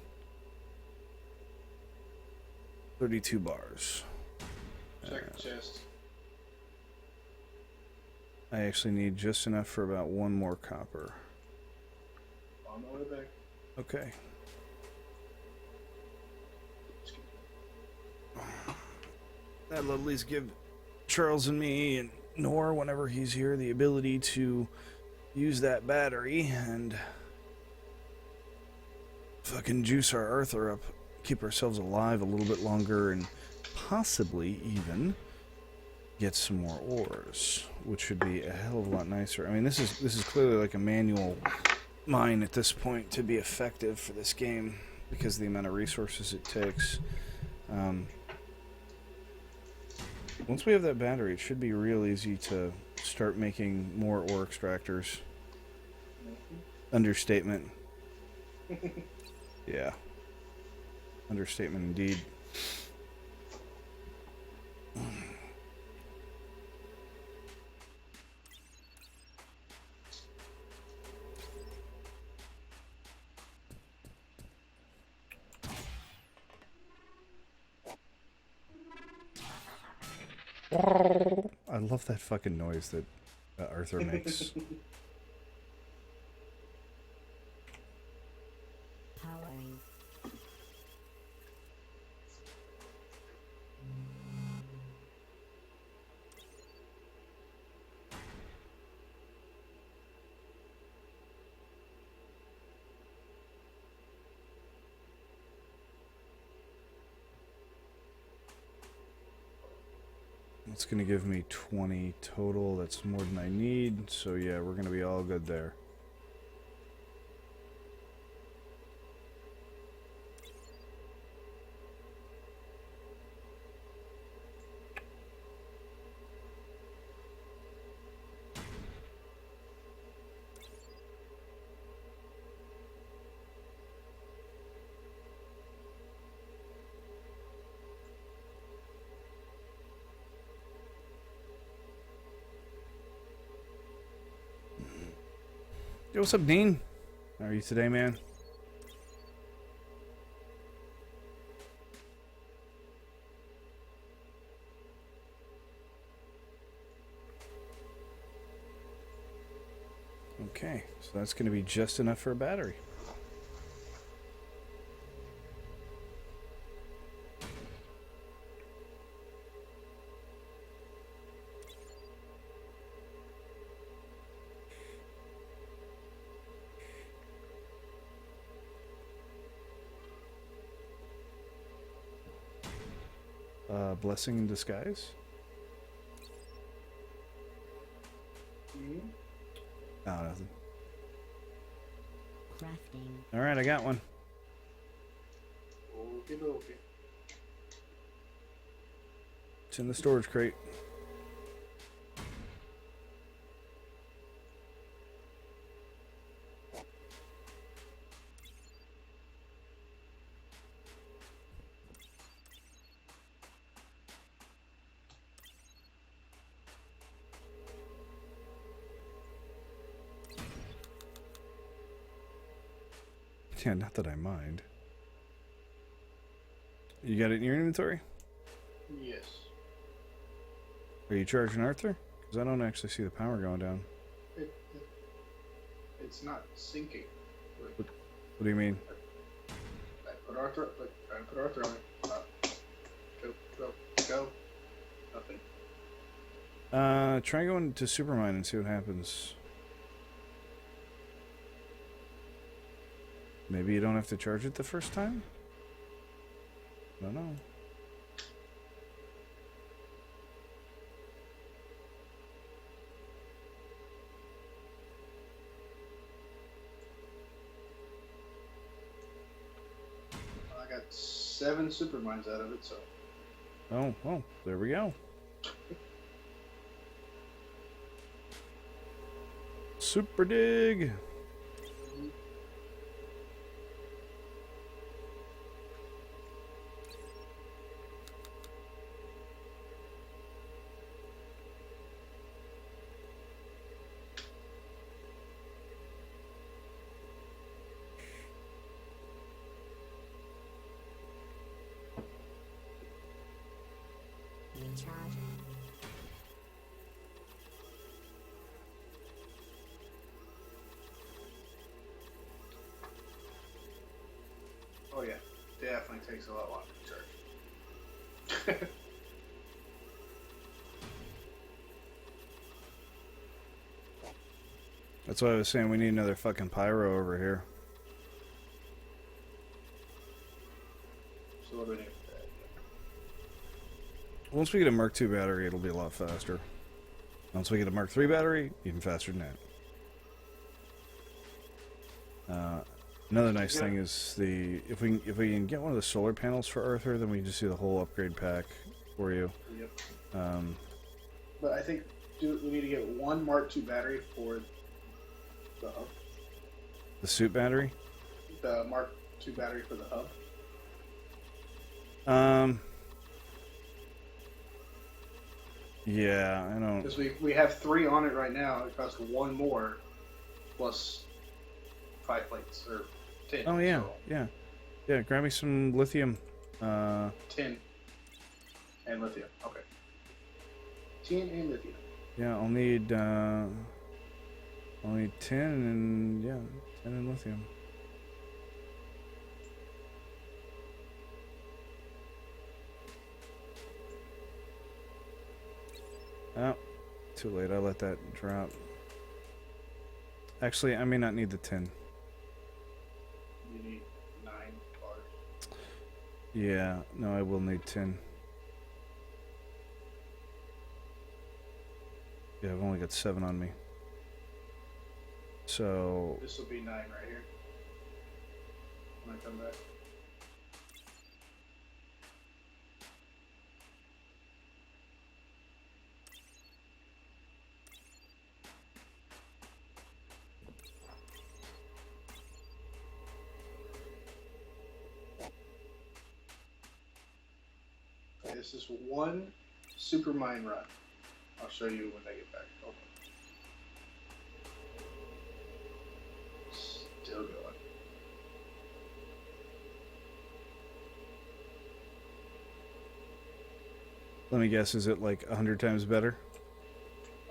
32 bars. Check the chest. I actually need just enough for about one more copper. On the way back. Okay. That lovely's give Charles and me and Nor, whenever he's here, the ability to use that battery and fucking juice our Arthur up, keep ourselves alive a little bit longer, and possibly even get some more ores, which should be a hell of a lot nicer. I mean, this is clearly like a manual mine at this point to be effective for this game because of the amount of resources it takes. Once we have that battery, it should be real easy to start making more ore extractors. Understatement. Yeah. Understatement indeed. I love that fucking noise that Arthur makes. Powering. It's going to give me 20 total. That's more than I need. So yeah, we're going to be all good there. Yo, what's up, Dean? How are you today, man? Okay, so that's going to be just enough for a battery. Blessing in disguise? Oh, nothing. Crafting. Alright, I got one. Okay. It's in the storage crate. Yeah, not that I mind. You got it in your inventory? Yes. Are you charging Arthur? Because I don't actually see the power going down. It's not syncing. What do you mean? I put Arthur. Try to put Arthur on it. Go. Nothing. Try going to Supermine and see what happens. Maybe you don't have to charge it the first time? I don't know. I got 7 super mines out of it, so. Oh, well, there we go. Super dig! Recharging. Oh yeah, definitely takes a lot longer to charge. That's why I was saying we need another fucking pyro over here. So what do we need? Once we get a Mark II battery, it'll be a lot faster. Once we get a Mark III battery, even faster than that. Another nice thing is if we can get one of the solar panels for Arthur, then we can just do the whole upgrade pack for you. Yep. But I think we need to get one Mark II battery for the hub. The suit battery? The Mark II battery for the hub. Yeah, I don't. Because we have 3 on it right now. It costs 1 more, plus 5 plates or 10. Oh yeah, so yeah. Grab me some lithium. 10 and lithium. Okay. 10 and lithium. Yeah, I'll need 10 and 10 and lithium. Oh, too late. I let that drop. Actually, I may not need the 10. You need 9 bars. Yeah, no, I will need 10. Yeah, I've only got 7 on me. So... This will be 9 right here. When I come back. This is 1 super mine run. I'll show you when I get back. Hold Let me guess, is it like 100 times better?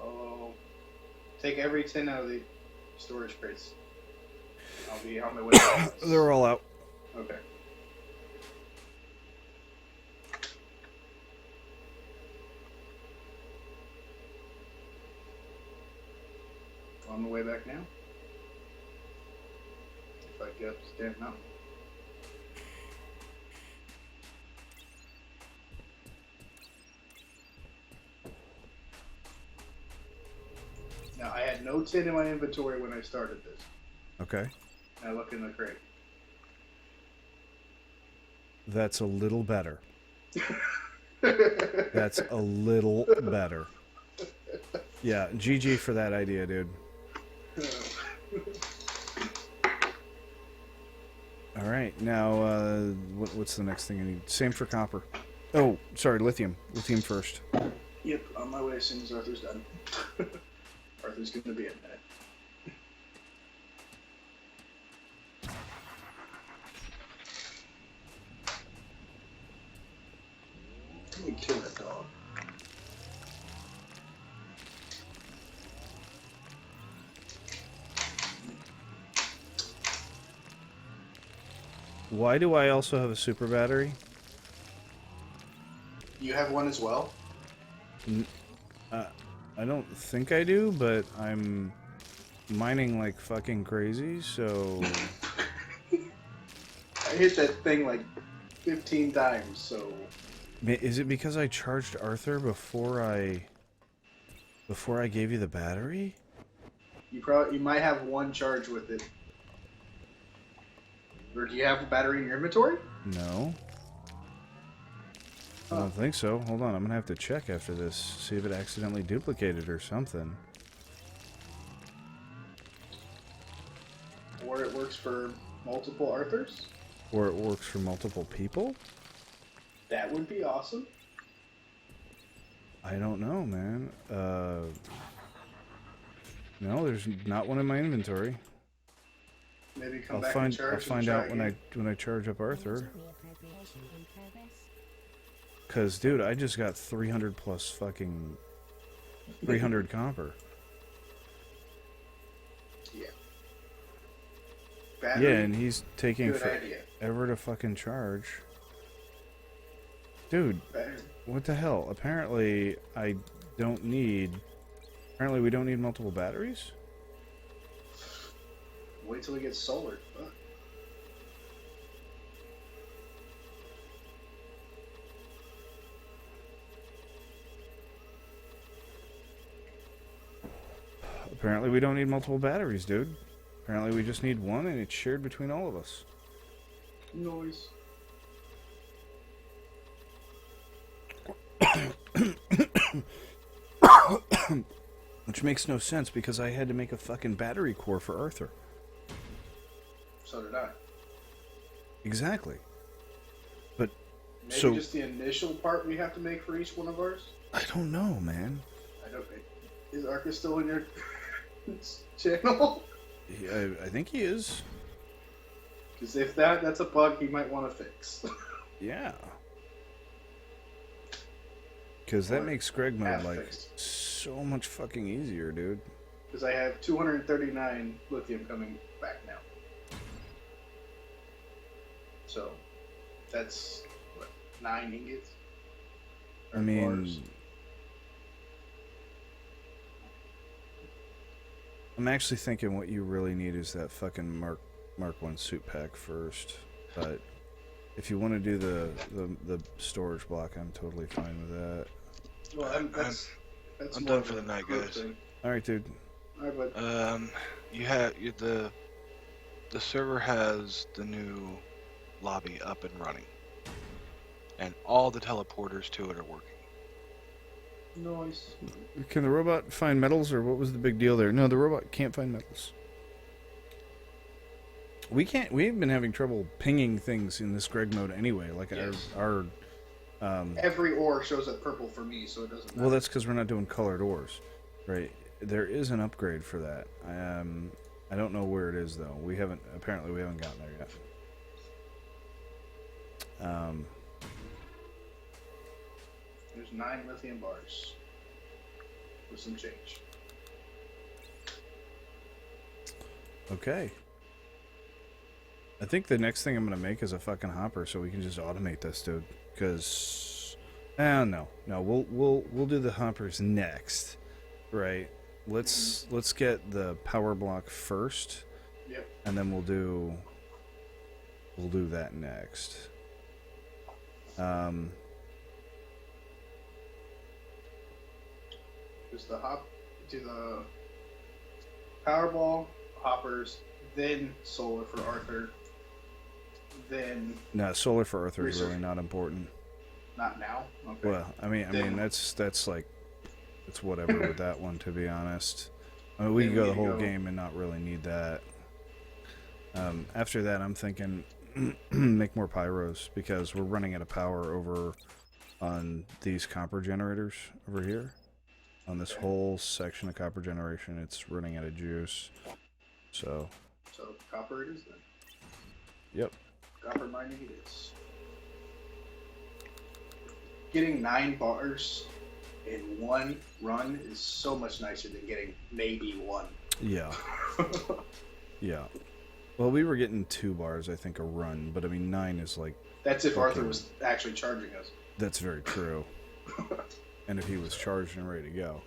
Oh, take every 10 out of the storage crates. I'll be on my way. They're all out. Okay. On the way back now. If I get up this damn mountain. Now, I had no tin in my inventory when I started this. Okay. I look in the crate. That's a little better. That's a little better. Yeah, GG for that idea, dude. All right, now what's the next thing I need? Same for copper. Oh, sorry, lithium. Lithium first. Yep, on my way as soon as Arthur's done. Arthur's going to be in a minute. Let me kill that dog. Why do I also have a super battery? You have one as well? I don't think I do, but I'm mining like fucking crazy, so... I hit that thing like 15 times, so... Is it because I charged Arthur before I gave you the battery? You might have one charge with it. Or do you have a battery in your inventory? No. I don't think so. Hold on, I'm gonna have to check after this, see if it accidentally duplicated or something. Or it works for multiple Arthurs? Or it works for multiple people? That would be awesome. I don't know, man. No, there's not one in my inventory. Maybe come I'll back find and charge. I'll find out when I charge up Arthur. Reappropriation in progress. Cause dude, I just got 300 plus fucking 300 copper. Yeah. Battery, Yeah, and he's taking good idea. forever to fucking charge. Dude, Battery. what the hell? Apparently we don't need multiple batteries? Wait till we get solar. Fuck. Apparently we don't need multiple batteries, dude. Apparently we just need one and it's shared between all of us. Noise. Which makes no sense because I had to make a fucking battery core for Arthur. So did I. Exactly. But Maybe so just the initial part we have to make for each one of ours? I don't know, man. I don't. Is Arcus still in your channel? I think he is. Because if that's a bug he might want to fix. Yeah. Because that Or makes Greg mode half like fixed. so much fucking easier, dude. Because I have 239 lithium coming back now. So, that's, what, 9 ingots? I Or mean, bars? I'm actually thinking what you really need is that fucking Mark 1 suit pack first. But if you want to do the storage block, I'm totally fine with that. Well, that's I'm more done of for a the night, group guys. thing. All right, dude. All right, bud. The server has the new lobby up and running, and all the teleporters to it are working. Noise. Can the robot find metals, or what was the big deal there? No, the robot can't find metals. We've been having trouble pinging things in this Greg mode anyway. Like Yes. our Every ore shows up purple for me, so it doesn't matter. well, that's because we're not doing colored ores, right? There is an upgrade for that. I don't know where it is though. Apparently we haven't gotten there yet. There's 9 lithium bars. With some change. Okay. I think the next thing I'm gonna make is a fucking hopper so we can just automate this, dude. Because, no, we'll do the hoppers next, right? Let's get the power block first, Yep. and then we'll do that next. Just do the Powerball, hoppers, then solar for Arthur, then No, solar for Arthur is Research. really not important. not now. Okay. Well, I mean that's like it's whatever with that one, to be honest. I mean, we Then could go we the could whole go- game and not really need that. After that, I'm thinking make more pyros because we're running out of power over on these copper generators over here. On this whole section of copper generation, it's running out of juice. So, So copper it is then. yep. Copper mining it is. Getting 9 bars in one run is so much nicer than getting maybe 1. Yeah. Yeah. Well, we were getting 2 bars, I think, a run, but I mean 9 is like That's if Okay. Arthur was actually charging us. that's very true. And if he was charged and ready to go.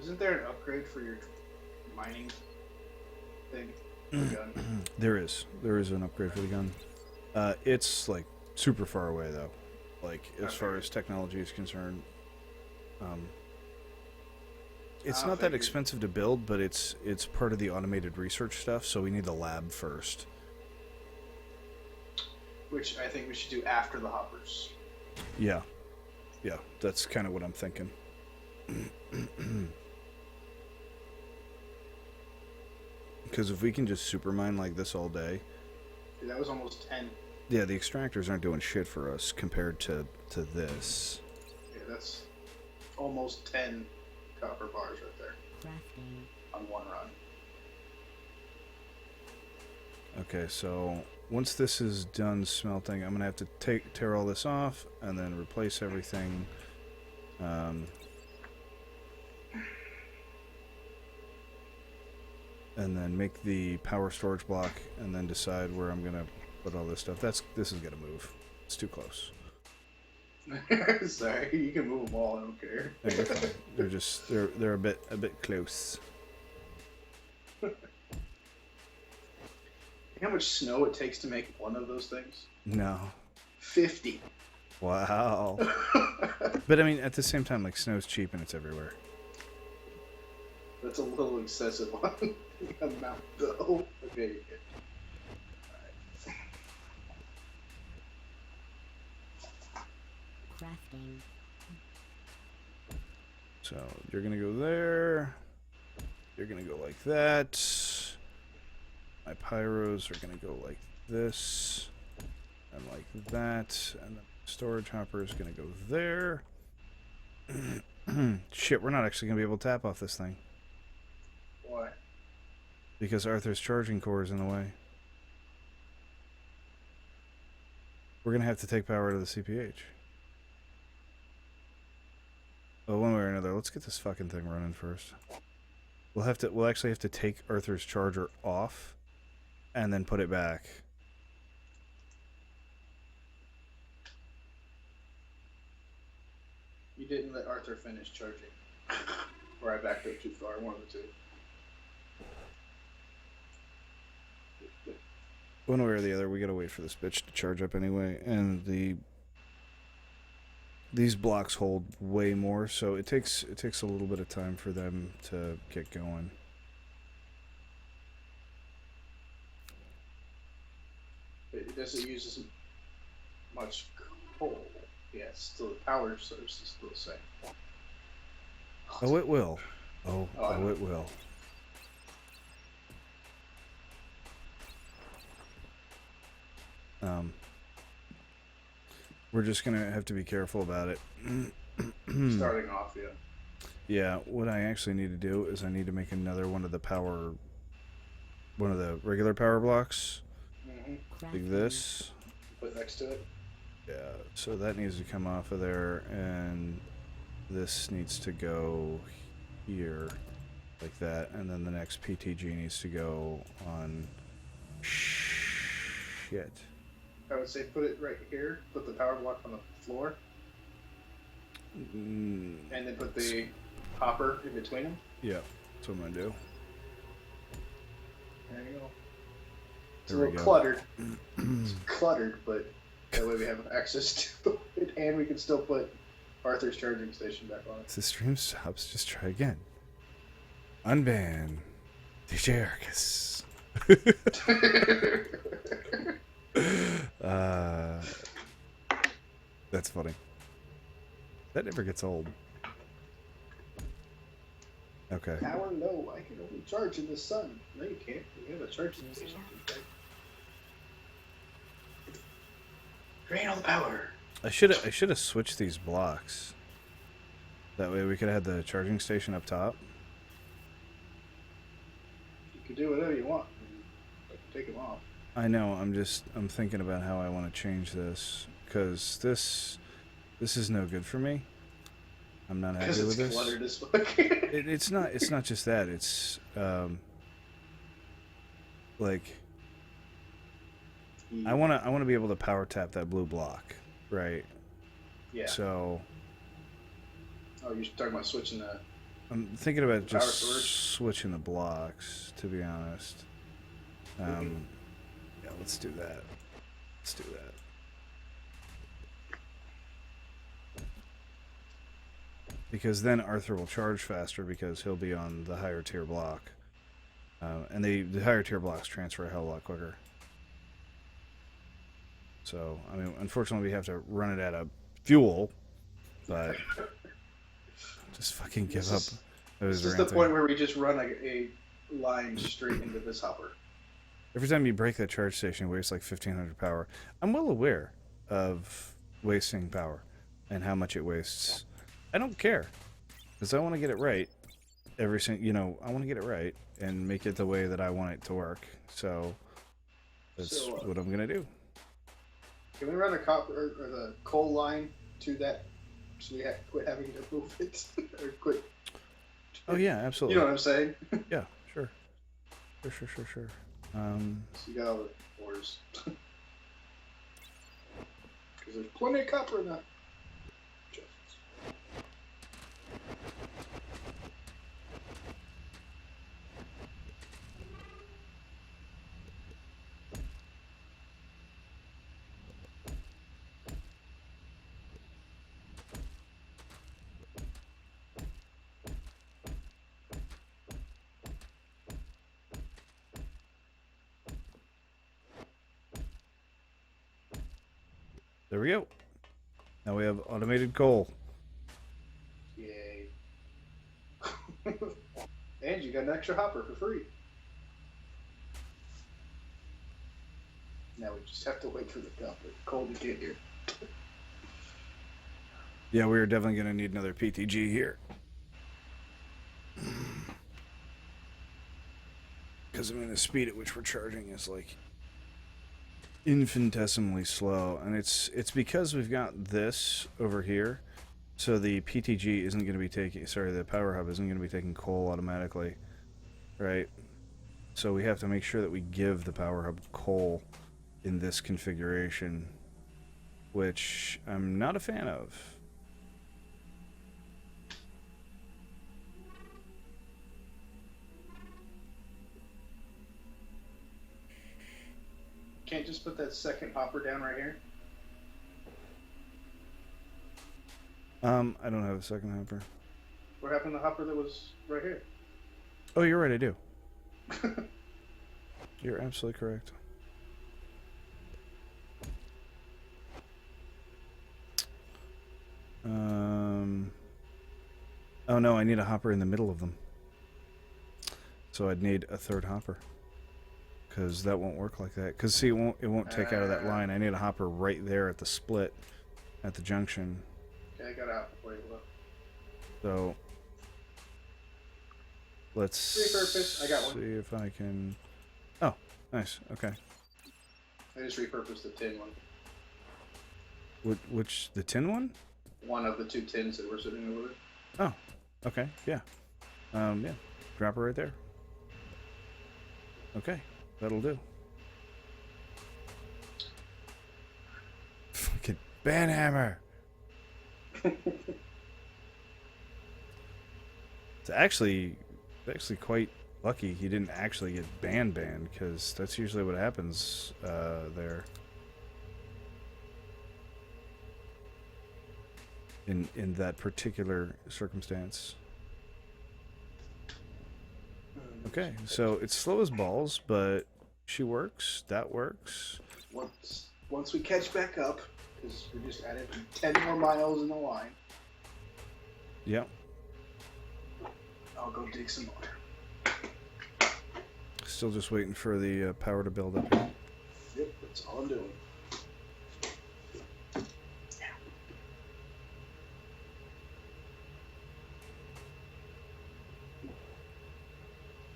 Isn't there an upgrade for your mining thing? Gun? There is an upgrade for the gun. It's like super far away though. Like as far as technology is concerned, it's not that figured. expensive to build, but it's part of the automated research stuff. So we need the lab first. Which I think we should do after the hoppers. Yeah, that's kind of what I'm thinking. Because if we can just supermine like this all day, Dude, that was almost 10. yeah, the extractors aren't doing shit for us compared to this. Yeah, that's almost 10 copper bars right there Crafting. on one run. Okay, so once this is done smelting, I'm gonna have to tear all this off and then replace everything. And then make the power storage block, and then decide where I'm gonna put all this stuff. This is gonna move. It's too close. Sorry, you can move them all. I don't care. Yeah, they're fine. They're a bit close. You know how much snow it takes to make one of those things? No. 50. Wow. But I mean, at the same time, like snow's cheap and it's everywhere. That's a little excessive on the amount, though. Okay, you're good. Crafting. So you're gonna go there. You're gonna go like that. My pyros are gonna go like this and like that, and the storage hopper is gonna go there. Shit, we're not actually gonna be able to tap off this thing Why? because Arthur's charging core is in the way. We're gonna have to take power out of the CPH. Well, one way or another, let's get this fucking thing running first. We'll actually have to take Arthur's charger off and then put it back. You didn't let Arthur finish charging. Or I backed up too far, one of the two. One way or the other, we gotta wait for this bitch to charge up anyway, and these blocks hold way more, so it takes a little bit of time for them to get going. It doesn't use as much coal. Yeah, it's still the power source is still the same. Oh, it will. I Oh, know. it will. We're just gonna have to be careful about it. Starting off, yeah. Yeah, what I actually need to do is I need to make another one of the regular power blocks, like this. Put next to it. Yeah, so that needs to come off of there, and this needs to go here, like that, and then the next PTG needs to go on. Shit. I would say put it right here. Put the power block on the floor, Mm, and then put the hopper in between them. yeah, that's what I'm gonna do. There you go. It's There a we little go. cluttered. It's cluttered, but that way we have access to it, and we can still put Arthur's charging station back on it. If the stream stops, just try again. Unban DJ Arcus. That's funny. That never gets old. Okay. Power? No, I can only charge in the sun. No, you can't. We have a charging station. Drain all the power. I should have switched these blocks. That way we could have had the charging station up top. You can do whatever you want. I can take them off. I know. I'm thinking about how I want to change this, because this is no good for me. I'm not happy with this. Cluttered as fuck. It's not just that. It's like I want to be able to power tap that blue block, right? Yeah. So Oh, you're talking about switching the. I'm thinking about Power just source? switching the blocks, to be honest. Yeah, let's do that. Let's do that. Because then Arthur will charge faster because he'll be on the higher tier block. And the higher tier blocks transfer a hell of a lot quicker. So, I mean, unfortunately we have to run it out of fuel, but just fucking give up. This is the point where we just run a line straight into this hopper. Every time you break that charge station, it wastes like 1,500 power. I'm well aware of wasting power and how much it wastes. I don't care, because I want to get it right. I want to get it right and make it the way that I want it to work. So that's what I'm gonna do. Can we run the copper or the coal line to that, so we quit having to move it or quit? Oh yeah, absolutely. You know what I'm saying? Yeah, sure. Sure. So you got all the ores. Because there's plenty of copper in that. There we go. Now we have automated coal. Yay. And you got an extra hopper for free. Now we just have to wait for the coal to get here. Yeah, we are definitely going to need another PTG here. Because I mean, the speed at which we're charging is like infinitesimally slow, and it's because we've got this over here, so the PTG isn't going to be taking. Sorry, the power hub isn't going to be taking coal automatically, right? So we have to make sure that we give the power hub coal in this configuration, which I'm not a fan of. Can't just put that second hopper down right here. I don't have a second hopper. What happened to the hopper that was right here? Oh, you're right, I do. You're absolutely correct. Oh no, I need a hopper in the middle of them. So I'd need a third hopper. Because that won't work like that. Because see, it won't take out of that line. I need a hopper right there at the split, at the junction. Okay, I got out before you left. So let's Repurpose. I got one. see if I can. Oh, nice. Okay. I just repurposed the tin one. Which the tin one? One of the 2 tins that were sitting over there. Oh, okay. Yeah. Yeah. Drop it right there. Okay, that'll do. Fucking banhammer. It's actually quite lucky he didn't actually get banned, because that's usually what happens there. In that particular circumstance. Okay, so it's slow as balls, but she works. That works. Once we catch back up, because we just added 10 more miles in the line, Yep. I'll go dig some more. Still just waiting for the power to build up here. Yep, that's all I'm doing.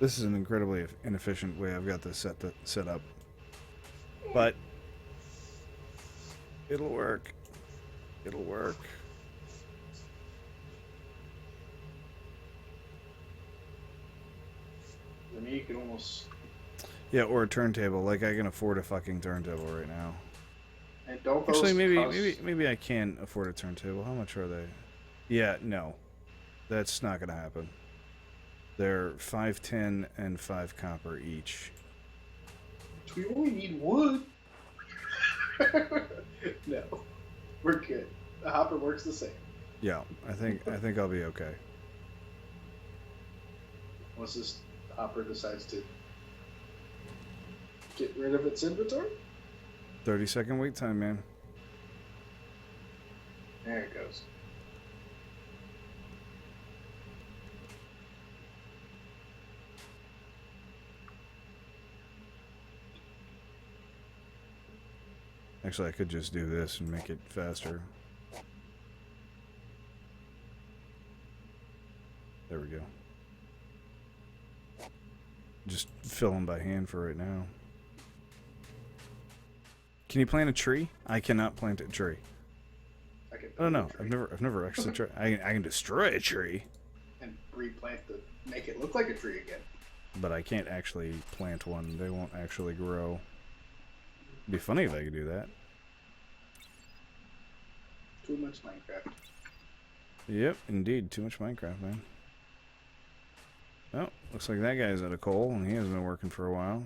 This is an incredibly inefficient way I've got this set up. But it'll work. It'll work. I mean, you can almost... Yeah, or a turntable. Like, I can afford a fucking turntable right now. And don't those Actually, cost... maybe I can afford a turntable. How much are they? Yeah, no. That's not going to happen. They're 5 tin and 5 copper each. We only need wood. No, we're good. The hopper works the same. Yeah, I think I'll be okay. Once this hopper decides to get rid of its inventory. 30-second wait time, man. There it goes. Actually, I could just do this and make it faster. There we go. Just fill them by hand for right now. Can you plant a tree? I cannot plant a tree. I can I don't know. build a tree I've never actually tried. I can destroy a tree, and replant make it look like a tree again. but I can't actually plant one. They won't actually grow. It'd be funny if I could do that. Too much Minecraft. Yep, indeed. Too much Minecraft, man. Oh, looks like that guy's out of coal, and he hasn't been working for a while.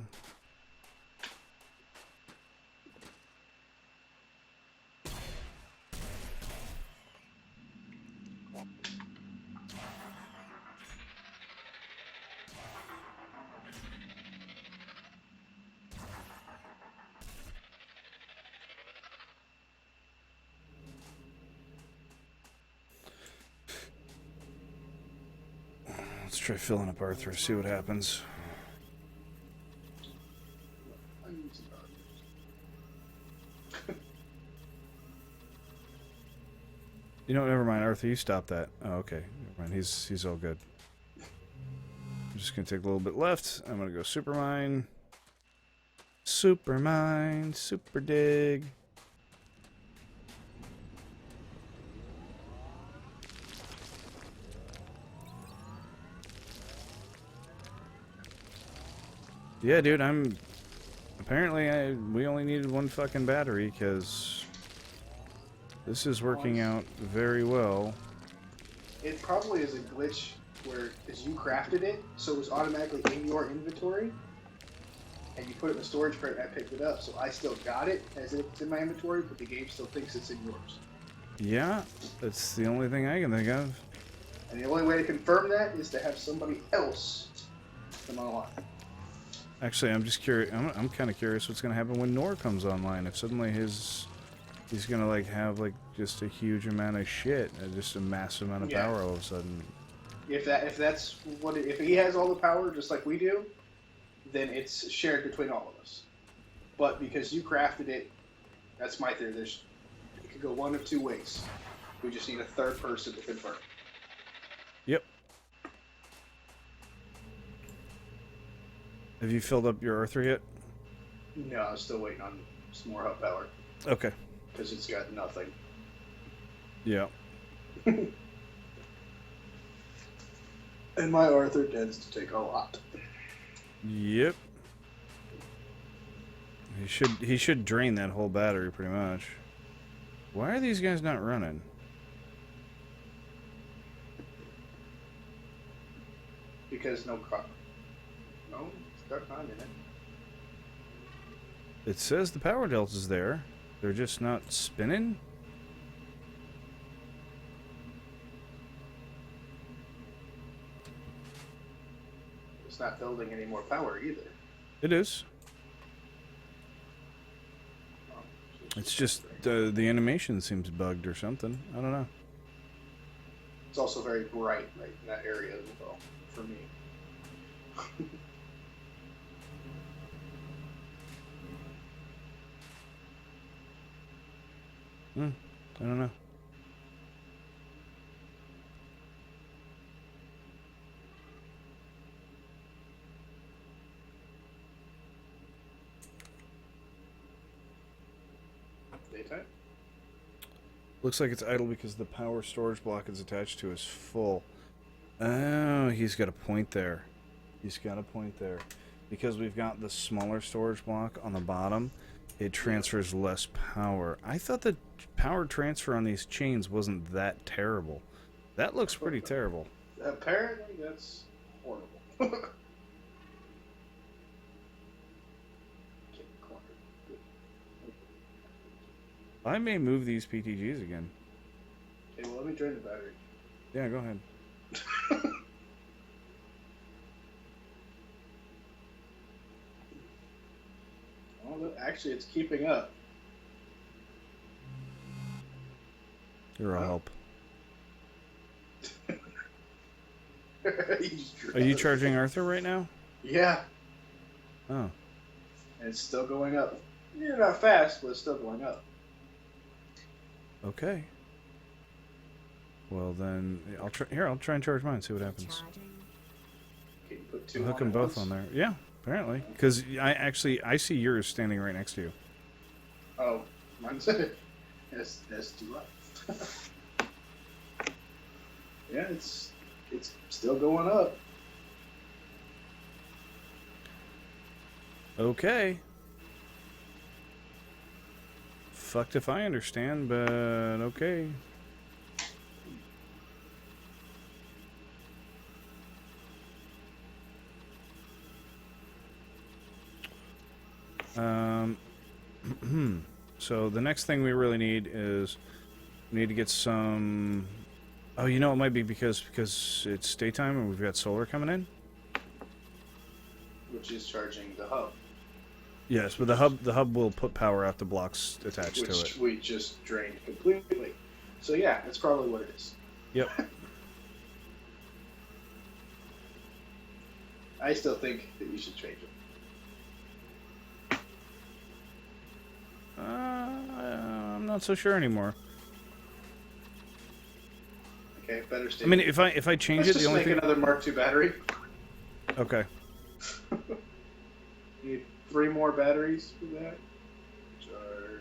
Let's try filling up Arthur, see what happens. I need some others. You know, never mind, Arthur, you stop that. Oh, okay. Never mind, he's all good. I'm just gonna take a little bit left. I'm gonna go supermine. Supermine, super dig. Yeah, dude, apparently we only needed one fucking battery, because this is working out very well. It probably is a glitch where, as you crafted it, so it was automatically in your inventory, and you put it in the storage crate and I picked it up, so I still got it as if it's in my inventory, but the game still thinks it's in yours. Yeah, that's the only thing I can think of. And the only way to confirm that is to have somebody else come online. Actually, I'm just curious. I'm kind of curious what's going to happen when Nor comes online. If suddenly his He's gonna like have like just a huge amount of shit, just a massive amount of Yeah. power all of a sudden. If he has all the power just like we do, then it's shared between all of us. But because you crafted it, that's my theory. It could go one of two ways. We just need a third person to confirm. Yep. Have you filled up your Arthur yet? No, I'm still waiting on some more hub power Okay. because it's got nothing. Yeah. And my Arthur tends to take a lot. Yep. He should drain that whole battery pretty much. Why are these guys not running? Because no car. No, start finding it. It says the power delta's there. They're just not spinning? It's not building any more power either. It is. Oh, It's just the animation seems bugged or something. I don't know. It's also very bright right in that area as well, for me. I don't know. Daytime? Looks like it's idle because the power storage block it's attached to is full. Oh, he's got a point there. He's got a point there. Because we've got the smaller storage block on the bottom, it transfers less power. I thought the power transfer on these chains wasn't that terrible. That looks pretty terrible. Apparently, that's horrible. I may move these PTGs again. Okay, well, let me drain the battery. Yeah, go ahead. Oh, look, actually, it's keeping up. Here, I'll help. Are Are you charging Arthur right now? Yeah, Oh. and it's still going up. Yeah, not fast, but it's still going up. Okay. Well then, I'll try. Here, I'll try and charge mine. See what happens. Charging. Can you put two I'll hook on them at both once? on there. Yeah, apparently. Because I see yours standing right next to you. Oh, mine's that's too low. Yeah, it's still going up. Okay. Fucked if I understand, but okay. So the next thing we really need is we need to get some. Oh, you know, it might be because it's daytime and we've got solar coming in. Which is charging the hub, Yes, but the hub will put power out the blocks attached to which it. we just drained completely. So yeah, that's probably what it is. Yep. I still think that you should change it. I'm not so sure anymore. Okay, better stay. I mean, if I change Let's it, just the only make thing. another Mark II battery. Okay. Need 3 more batteries for that. Which are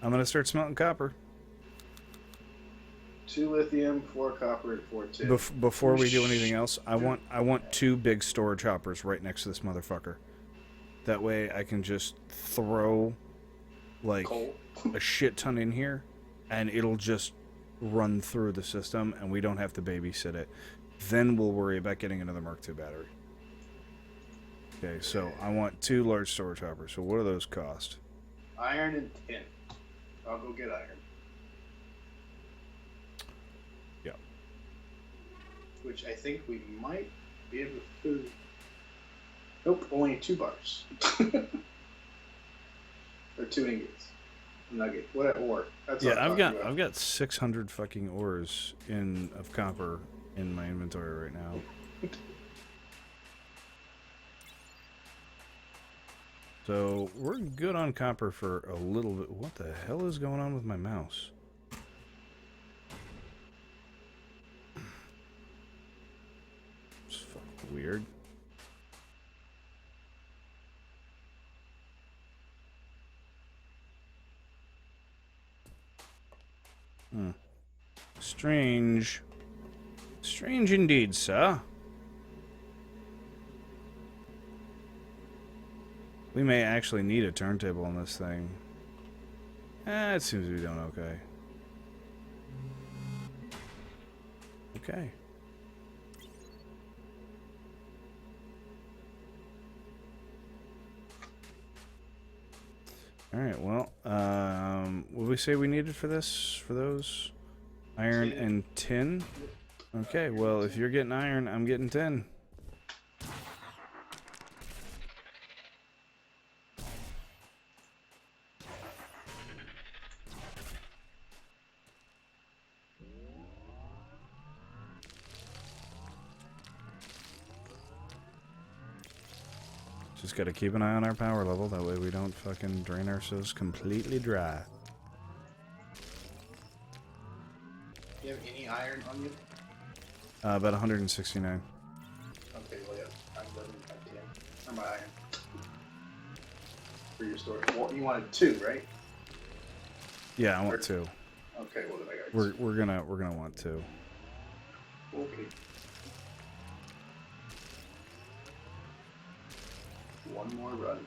I'm gonna start smelting copper 2 lithium, 4 copper, and 4 tin. before we do anything else. I want 2 big storage hoppers right next to this motherfucker. That way I can just throw like Coal. a shit ton in here, and it'll just run through the system, and we don't have to babysit it. Then we'll worry about getting another Mark II battery. Okay, so I want 2 large storage hoppers. So what do those cost? Iron and tin. I'll go get iron. Yeah. Which I think we might be able to. Nope, only 2 bars. Or 2 ingots. nugget. What ore? That's Yeah, what I'm talking about. I've got 600 fucking ores of copper in my inventory right now. So we're good on copper for a little bit. What the hell is going on with my mouse? It's fucking weird. Strange. Strange indeed, sir. We may actually need a turntable on this thing. It seems to be doing okay. Okay. Alright, well, what did we say we needed for this? For those? Iron and tin? Okay, well, if you're getting iron, I'm getting tin. Just gotta keep an eye on our power level, that way we don't fucking drain ourselves completely dry. Do you have any iron on you? About 169. Okay, well, yeah. I'm done with my 10. Or my iron. For your storage. Well, you wanted 2, right? Yeah, I want 2. Okay, well then I got We're gonna want 2. Okay. One more run.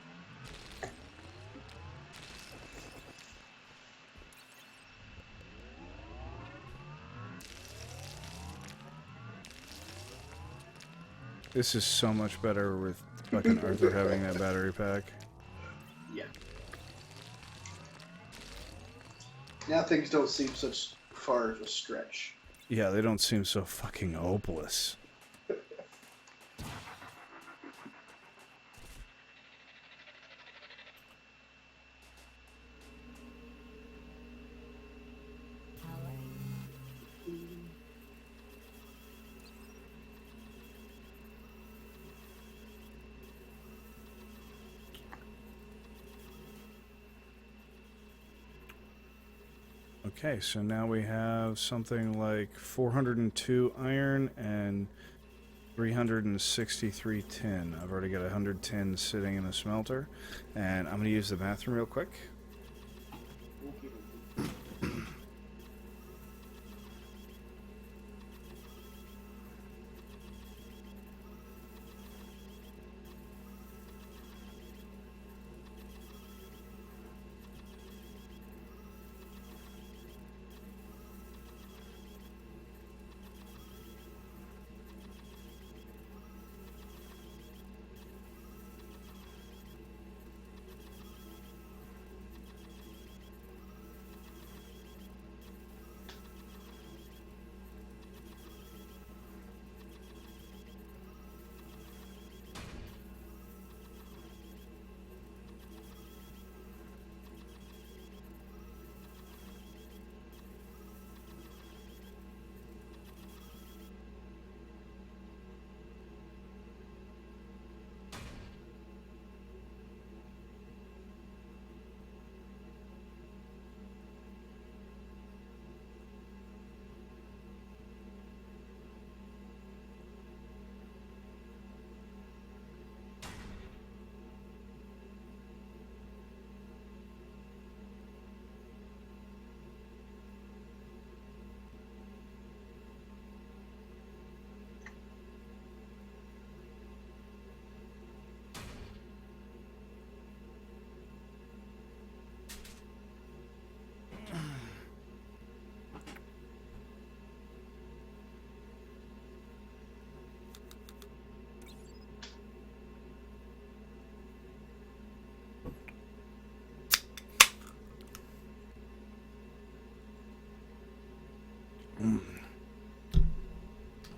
This is so much better with fucking Arthur having that battery pack. Yeah. Now things don't seem such far of a stretch. Yeah, they don't seem so fucking hopeless. Okay, so now we have something like 402 iron and 363 tin. I've already got 100 tin sitting in the smelter, and I'm going to use the bathroom real quick.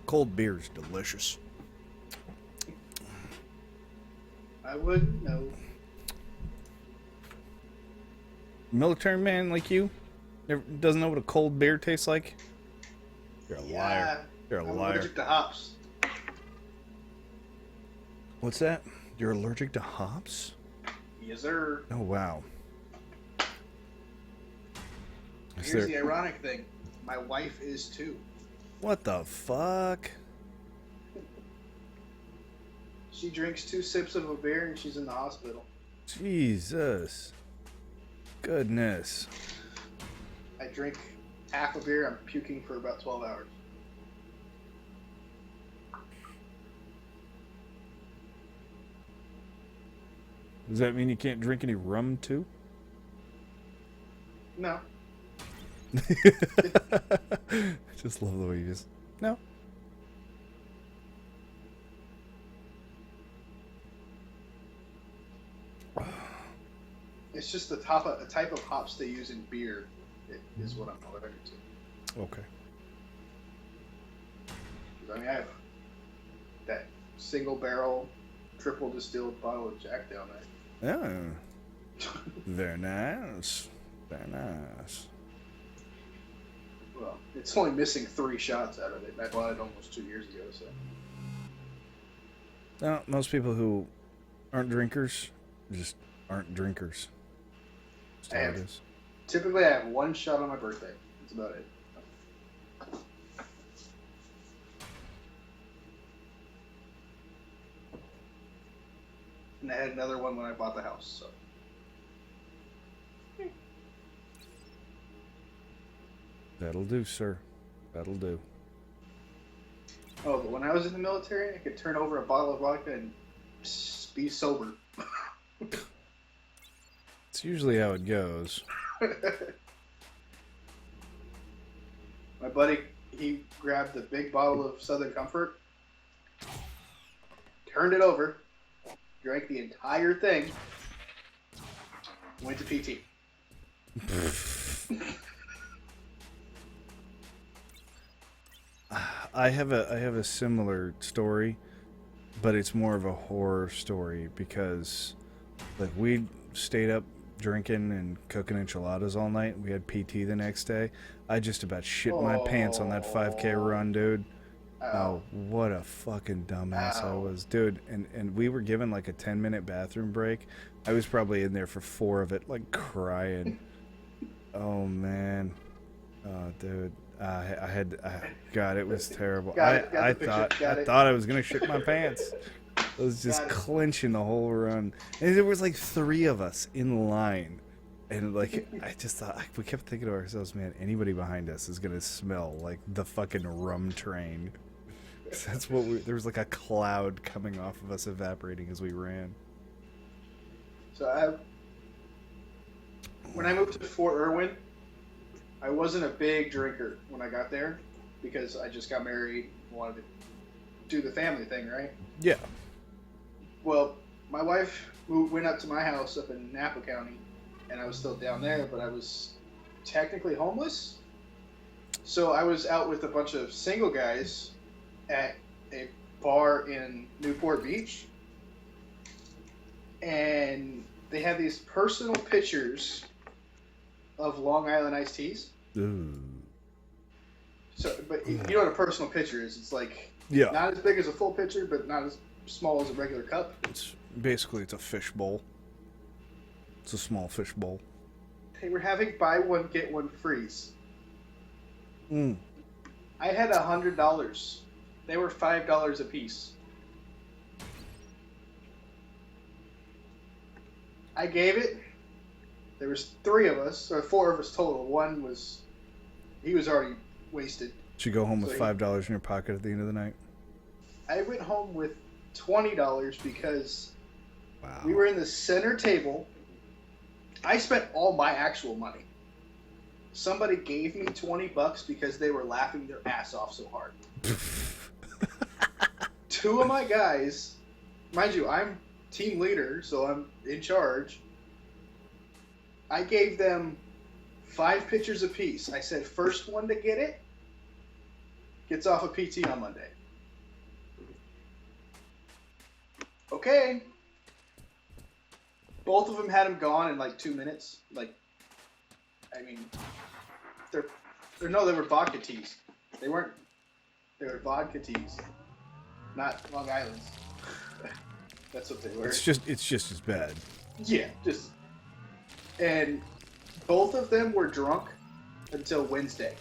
Cold beer is delicious. I wouldn't know. Military man like you doesn't know what a cold beer tastes like? You're a liar. You're a I'm liar. allergic to hops. What's that? You're allergic to hops? Yes, sir. Oh, wow. Here's the ironic thing. My wife is too. What the fuck? She drinks 2 sips of a beer and she's in the hospital. Jesus. Goodness. I drink half a beer, I'm puking for about 12 hours. Does that mean you can't drink any rum too? No. I just love the way you just... No. It's just the type of hops they use in beer is what I'm allergic to. Okay. I mean, I have that single barrel, triple distilled bottle of Jack down there. Oh. Very nice. Very nice. Well, it's only missing 3 shots out of it. I bought it almost 2 years ago, so. No, most people who aren't drinkers just aren't drinkers. That's how it is. Typically, I have 1 shot on my birthday. That's about it. And I had another one when I bought the house, so. That'll do, sir. That'll do. Oh, but when I was in the military, I could turn over a bottle of vodka and be sober. It's usually how it goes. My buddy, he grabbed the big bottle of Southern Comfort, turned it over, drank the entire thing, went to PT. I have a similar story, but it's more of a horror story because, like, we stayed up drinking and cooking enchiladas all night. We had PT the next day. I just about shit my pants on that 5K run, dude. Oh, what a fucking dumbass I was, dude. And we were given like a 10-minute bathroom break. I was probably in there for 4 of it, like crying. Oh man, oh dude. God, it was terrible. I thought I was gonna shit my pants. I was just clenching the whole run, and there was like 3 of us in line, and like I just thought we kept thinking to ourselves, man, anybody behind us is gonna smell like the fucking rum train. That's what there was like a cloud coming off of us evaporating as we ran. So when I moved to Fort Irwin, I wasn't a big drinker when I got there because I just got married and wanted to do the family thing, right? Yeah. Well, my wife went up to my house up in Napa County, and I was still down there, but I was technically homeless. So I was out with a bunch of single guys at a bar in Newport Beach, and they had these personal pictures of Long Island iced teas. Ooh. So, but you know what a personal pitcher is? It's like not as big as a full pitcher, but not as small as a regular cup. It's a fish bowl. It's a small fish bowl. They were having buy one get one freeze. Mm. I had $100. They were $5 a piece. I gave it. There was 3 of us, or 4 of us total. One was, he was already wasted. Did you go home with $5 in your pocket at the end of the night? I went home with $20 because we were in the center table. I spent all my actual money. Somebody gave me $20 because they were laughing their ass off so hard. 2 of my guys, mind you, I'm team leader, so I'm in charge. I gave them 5 pitchers apiece. I said, first one to get it gets off a PT on Monday. Okay. Both of them had him gone in like 2 minutes. Like I mean, they were vodka teas. They weren't. They were vodka teas, not Long Island's. That's what they were. It's just as bad. Yeah, just. And both of them were drunk until Wednesday.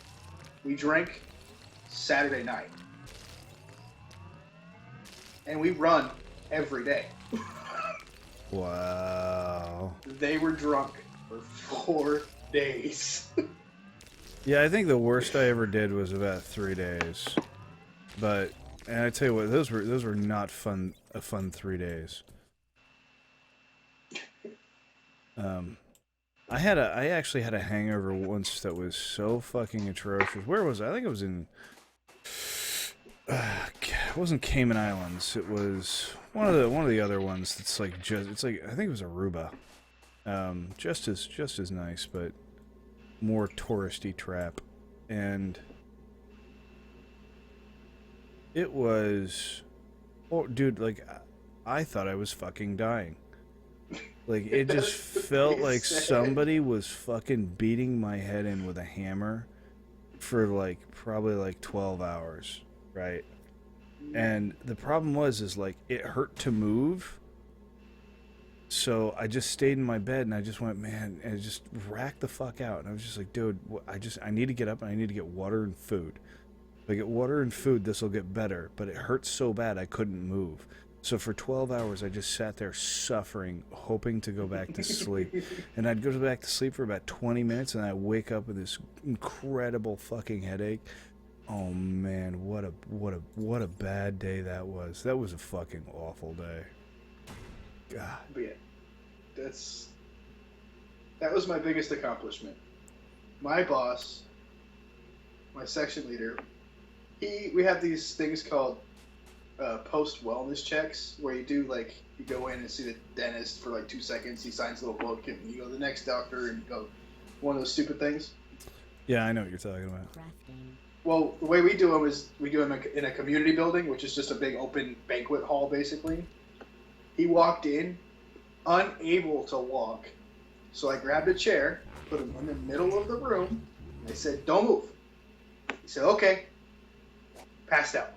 We drank Saturday night. And we run every day. Wow. They were drunk for 4 days. Yeah, I think the worst I ever did was about 3 days. But, and I tell you what, those were not fun. A fun 3 days. I actually had a hangover once that was so fucking atrocious. Where was I? I think it was in. It wasn't Cayman Islands. It was one of the other ones that's like it's like I think it was Aruba. Just as nice, but more touristy trap, and it was, oh dude, like I thought I was fucking dying. Like it just felt like somebody was fucking beating my head in with a hammer for like probably like 12 hours, right? And the problem is like it hurt to move. So I just stayed in my bed and I just went, man, and it just racked the fuck out. And I was just like, dude, I need to get up and I need to get water and food. If I get water and food, this will get better. But it hurt so bad I couldn't move. So for 12 hours, I just sat there suffering, hoping to go back to sleep. And I'd go back to sleep for about 20 minutes, and I'd wake up with this incredible fucking headache. Oh man, what a bad day that was. That was a fucking awful day. God. But yeah, that was my biggest accomplishment. My boss, my section leader, we have these things called post wellness checks where you go in and see the dentist for like 2 seconds. He signs a little book and you go to the next doctor and you go one of those stupid things. Yeah, I know what you're talking about. Crafting. Well, the way we do them is we do them in a community building, which is just a big open banquet hall, basically. He walked in, unable to walk, so I grabbed a chair, put him in the middle of the room, and I said, "Don't move." He said, "Okay." Passed out.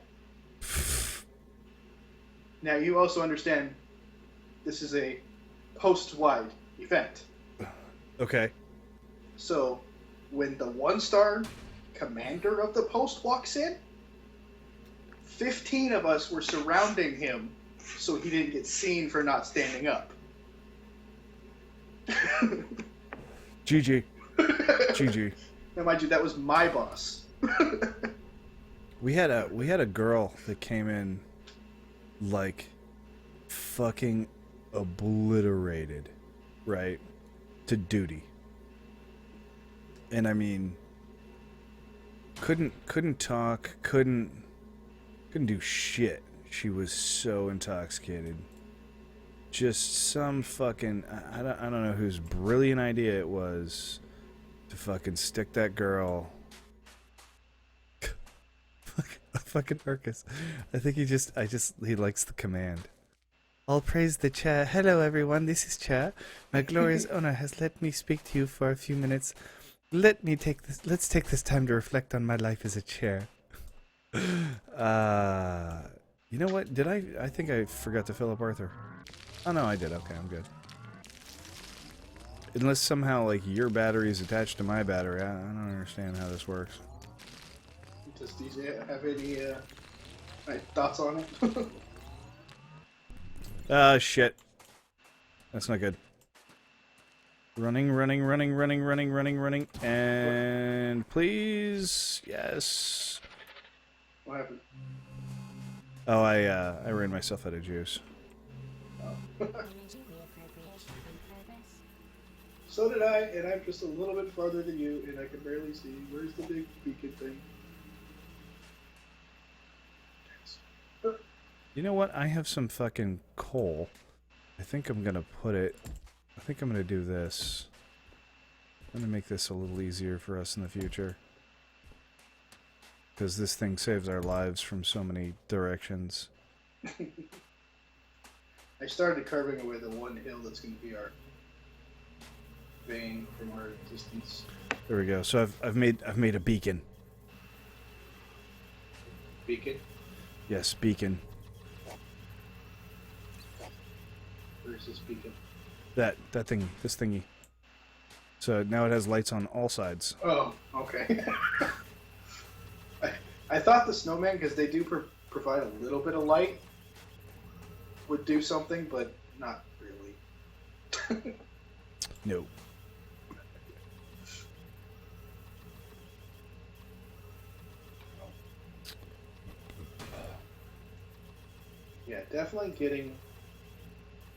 Now, you also understand this is a post-wide event. Okay. So, when the one-star commander of the post walks in, 15 of us were surrounding him so he didn't get seen for not standing up. GG. GG. Now, mind you, that was my boss. We had a girl that came in like fucking obliterated, right, to duty. And I mean, couldn't talk, couldn't do shit. She was so intoxicated. Just some fucking I don't know whose brilliant idea it was to fucking stick that girl. Fucking Marcus. I think he likes the command. All praise the chair. Hello everyone, this is Chair. My glorious owner has let me speak to you for a few minutes. Let's take this time to reflect on my life as a chair. You know what? I think I forgot to fill up Arthur. Oh no, I did. Okay, I'm good. Unless somehow like your battery is attached to my battery. I don't understand how this works. Does DJ have any thoughts on it? Shit. That's not good. Running. And please, yes. What happened? Oh, I ran myself out of juice. Energy reappropriation in progress. So did I, and I'm just a little bit farther than you, and I can barely see. Where's the big beacon thing? You know what? I have some fucking coal. I think I'm gonna do this. I'm gonna make this a little easier for us in the future. Because this thing saves our lives from so many directions. I started carving away the one hill that's going to be vein from our distance. There we go. So I've made a beacon. Beacon. Yes, beacon. Where's this beacon? That thing, this thingy. So now it has lights on all sides. Oh, okay. I thought the snowman, because they do provide a little bit of light, would do something, but not really. No. Yeah, definitely getting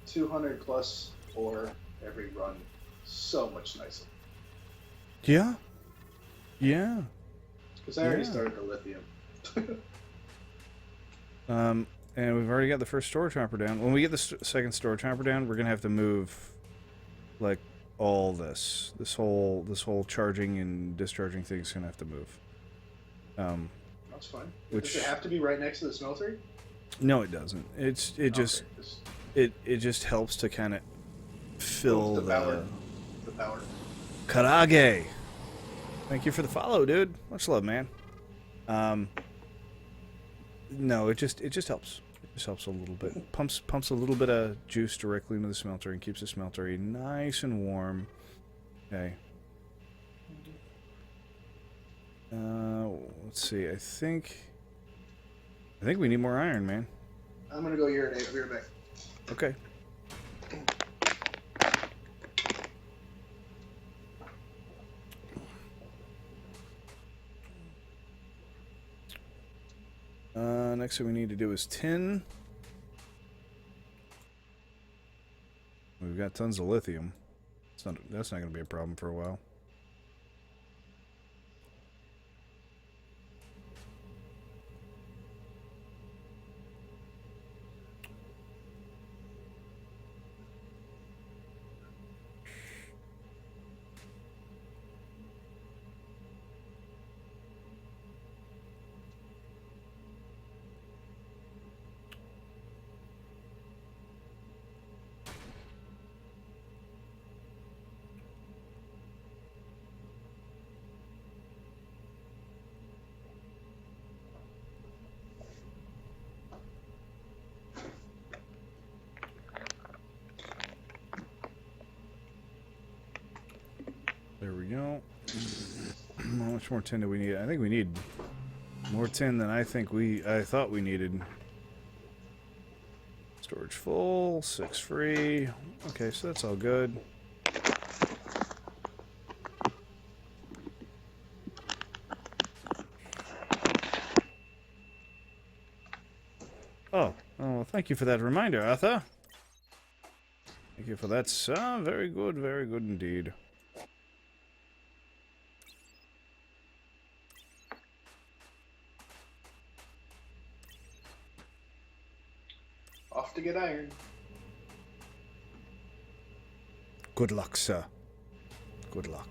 200 plus ore every run. So much nicer. Yeah. Yeah. Because I already Yeah. started the lithium. And we've already got the first storage hopper down. When we get the second storage hopper down, we're gonna have to move, like, all this. This whole charging and discharging thing's gonna have to move. That's fine. Which- Does it have to be right next to the smeltery? No, it doesn't. It just Okay, it just helps to kind of fill the the power. The power. Karage. Thank you for the follow, dude. Much love, man. No, it just helps. It just helps a little bit. Pumps a little bit of juice directly into the smelter and keeps the smeltery nice and warm. Okay. Let's see. I think we need more iron, man. I'm gonna go urinate. I'll be right back. Okay. Next thing we need to do is tin. We've got tons of lithium. That's not going to be a problem for a while. There we go. How much more tin do we need? I think we need more tin than I thought we needed. Storage full, 6 free. Okay, so that's all good. Oh, well, thank you for that reminder, Arthur. Thank you for that, sir. Very good indeed. Off to get iron. Good luck, sir. Good luck.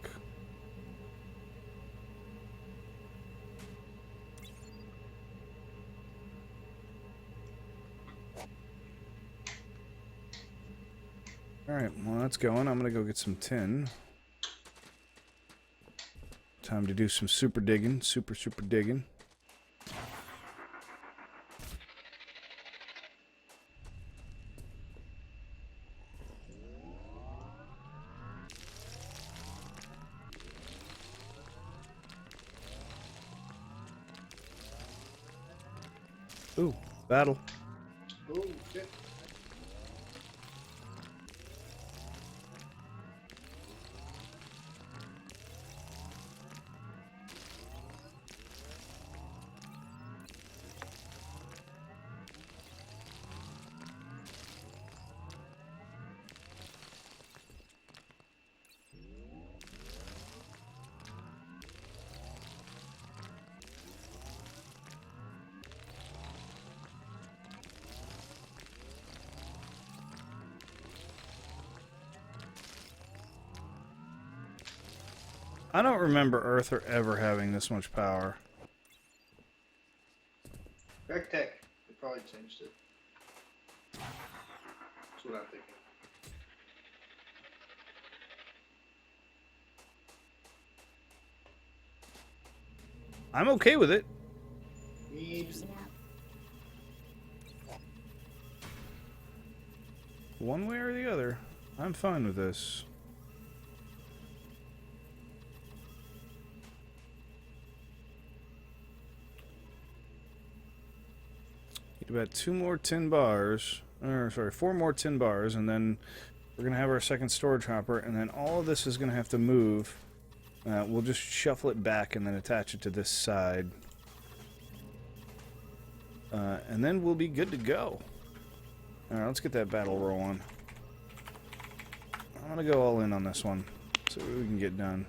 Alright, well that's going. I'm gonna go get some tin. Time to do some super digging. Super digging. Ooh, battle. Oh, shit. I don't remember Earth ever having this much power. Back tech. They probably changed it. That's what I'm thinking. I'm okay with it. Me Juice it up. One way or the other. I'm fine with this. Need about 2 more tin bars. Or, sorry, 4 more tin bars, and then we're going to have our second storage hopper, and then all of this is going to have to move. We'll just shuffle it back and then attach it to this side. And then we'll be good to go. Alright, let's get that battle rolling. I'm going to go all in on this one. See what we can get done.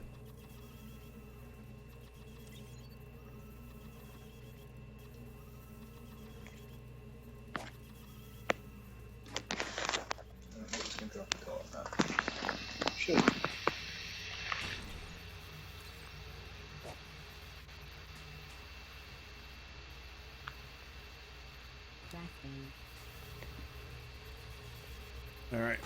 should. Drafting. All right.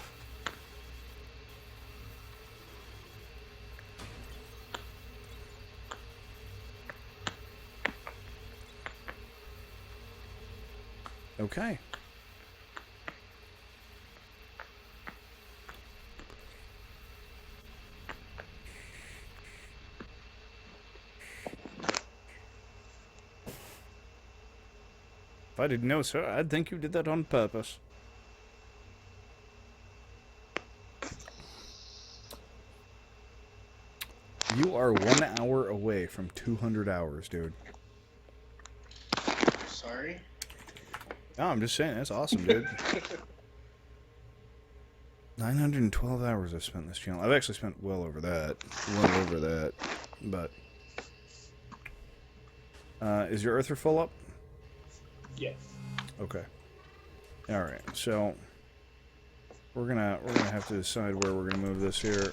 Okay. If I didn't know, sir, I'd think you did that on purpose. You are 1 hour away from 200 hours, dude. Sorry. No, I'm just saying, that's awesome, dude. 912 hours I've spent this channel. I've actually spent well over that. Well over that. But is your earther full up? Yes. Okay. All right. So we're gonna have to decide where we're gonna move this here.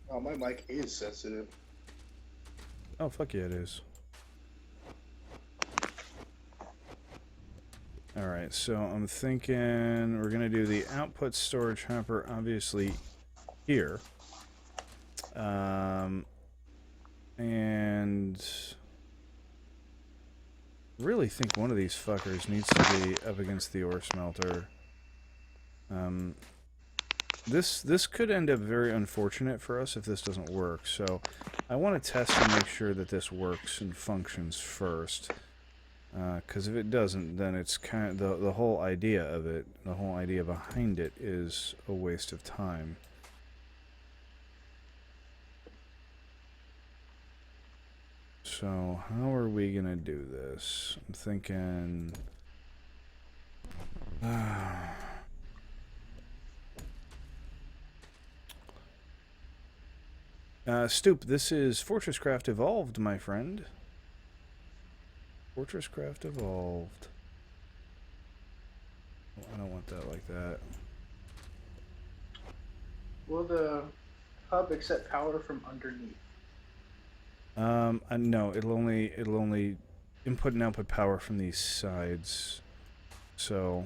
Oh, my mic is sensitive. Oh, fuck yeah, it is. Alright, so I'm thinking we're going to do the output storage hopper, obviously, here. And really think one of these fuckers needs to be up against the ore smelter. This could end up very unfortunate for us if this doesn't work, so I want to test and make sure that this works and functions first. Because if it doesn't, then it's kind of the whole idea of it, the whole idea behind it is a waste of time. So how are we gonna do this? I'm thinking. Stoop, this is FortressCraft Evolved, my friend. FortressCraft Evolved. Oh, I don't want that like that. Will the hub accept power from underneath? No, it'll only input and output power from these sides. So,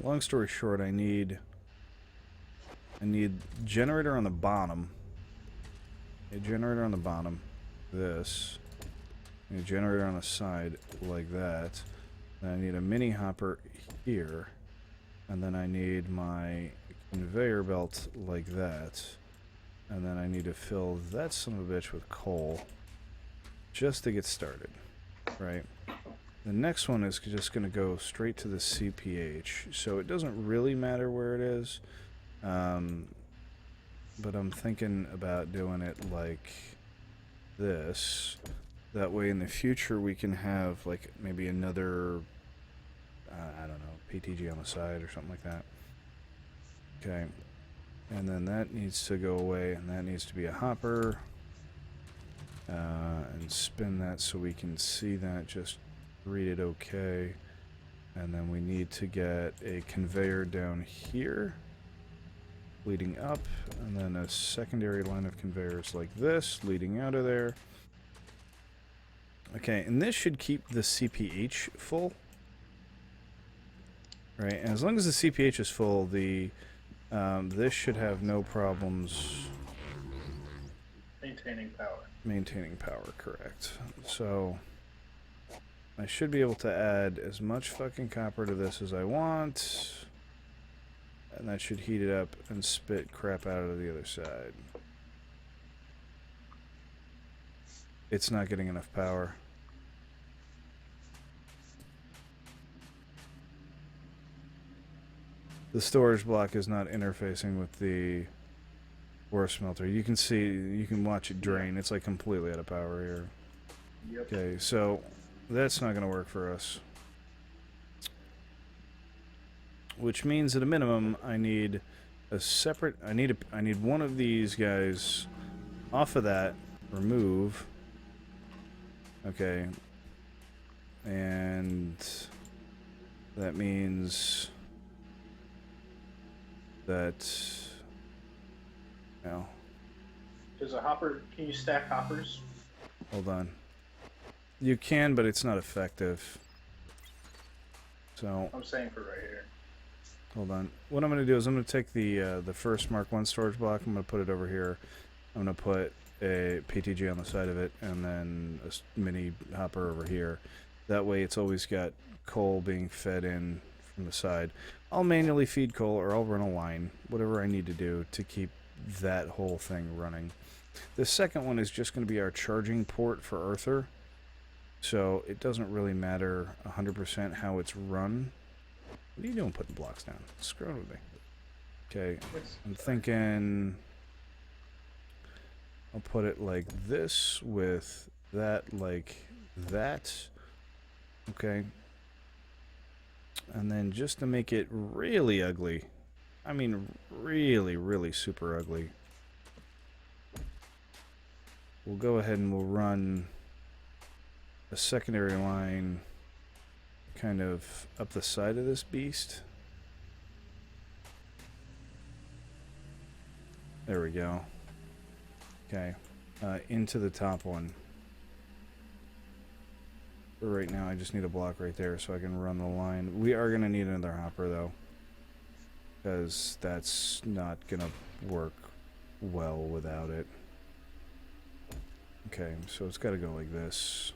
long story short, I need generator on the bottom. A generator on the bottom. This. A generator on the side like that. Then I need a mini hopper here. And then I need my conveyor belt like that. And then I need to fill that son of a bitch with coal. Just to get started. Right? The next one is just going to go straight to the CPH. So it doesn't really matter where it is. But I'm thinking about doing it like this. That way in the future we can have like maybe another, I don't know, PTG on the side or something like that. Okay. And then that needs to go away, and that needs to be a hopper. And spin that so we can see that, just read it okay. And then we need to get a conveyor down here, leading up, and then a secondary line of conveyors like this, leading out of there. Okay, and this should keep the CPH full. Right, and as long as the CPH is full, the this should have no problems Maintaining power. maintaining power, correct. So I should be able to add as much fucking copper to this as I want. And that should heat it up and spit crap out of the other side. It's not getting enough power. The storage block is not interfacing with the ore smelter. You can see, you can watch it drain. It's like completely out of power here. Yep. Okay, so that's not going to work for us. Which means at a minimum, I need a separate. I need one of these guys off of that. Remove. Okay. And that means that. Now, Does a hopper? Can you stack hoppers? hold on. You can, but it's not effective. So. I'm saying for right here. Hold on. What I'm going to do is I'm going to take the first Mark 1 storage block. I'm going to put it over here. I'm going to put a PTG on the side of it and then a mini hopper over here. That way it's always got coal being fed in from the side. I'll manually feed coal or I'll run a line, whatever I need to do to keep that whole thing running. The second one is just going to be our charging port for Earther. So it doesn't really matter 100% how it's run. What are you doing putting blocks down? Screw it with me. Okay, I'm thinking I'll put it like this with that like that. Okay. And then just to make it really ugly, I mean really, really super ugly, we'll go ahead and we'll run a secondary line kind of up the side of this beast. There we go. Okay. Into the top one. For right now, I just need a block right there so I can run the line. We are going to need another hopper, though. Because that's not going to work well without it. Okay, so it's got to go like this.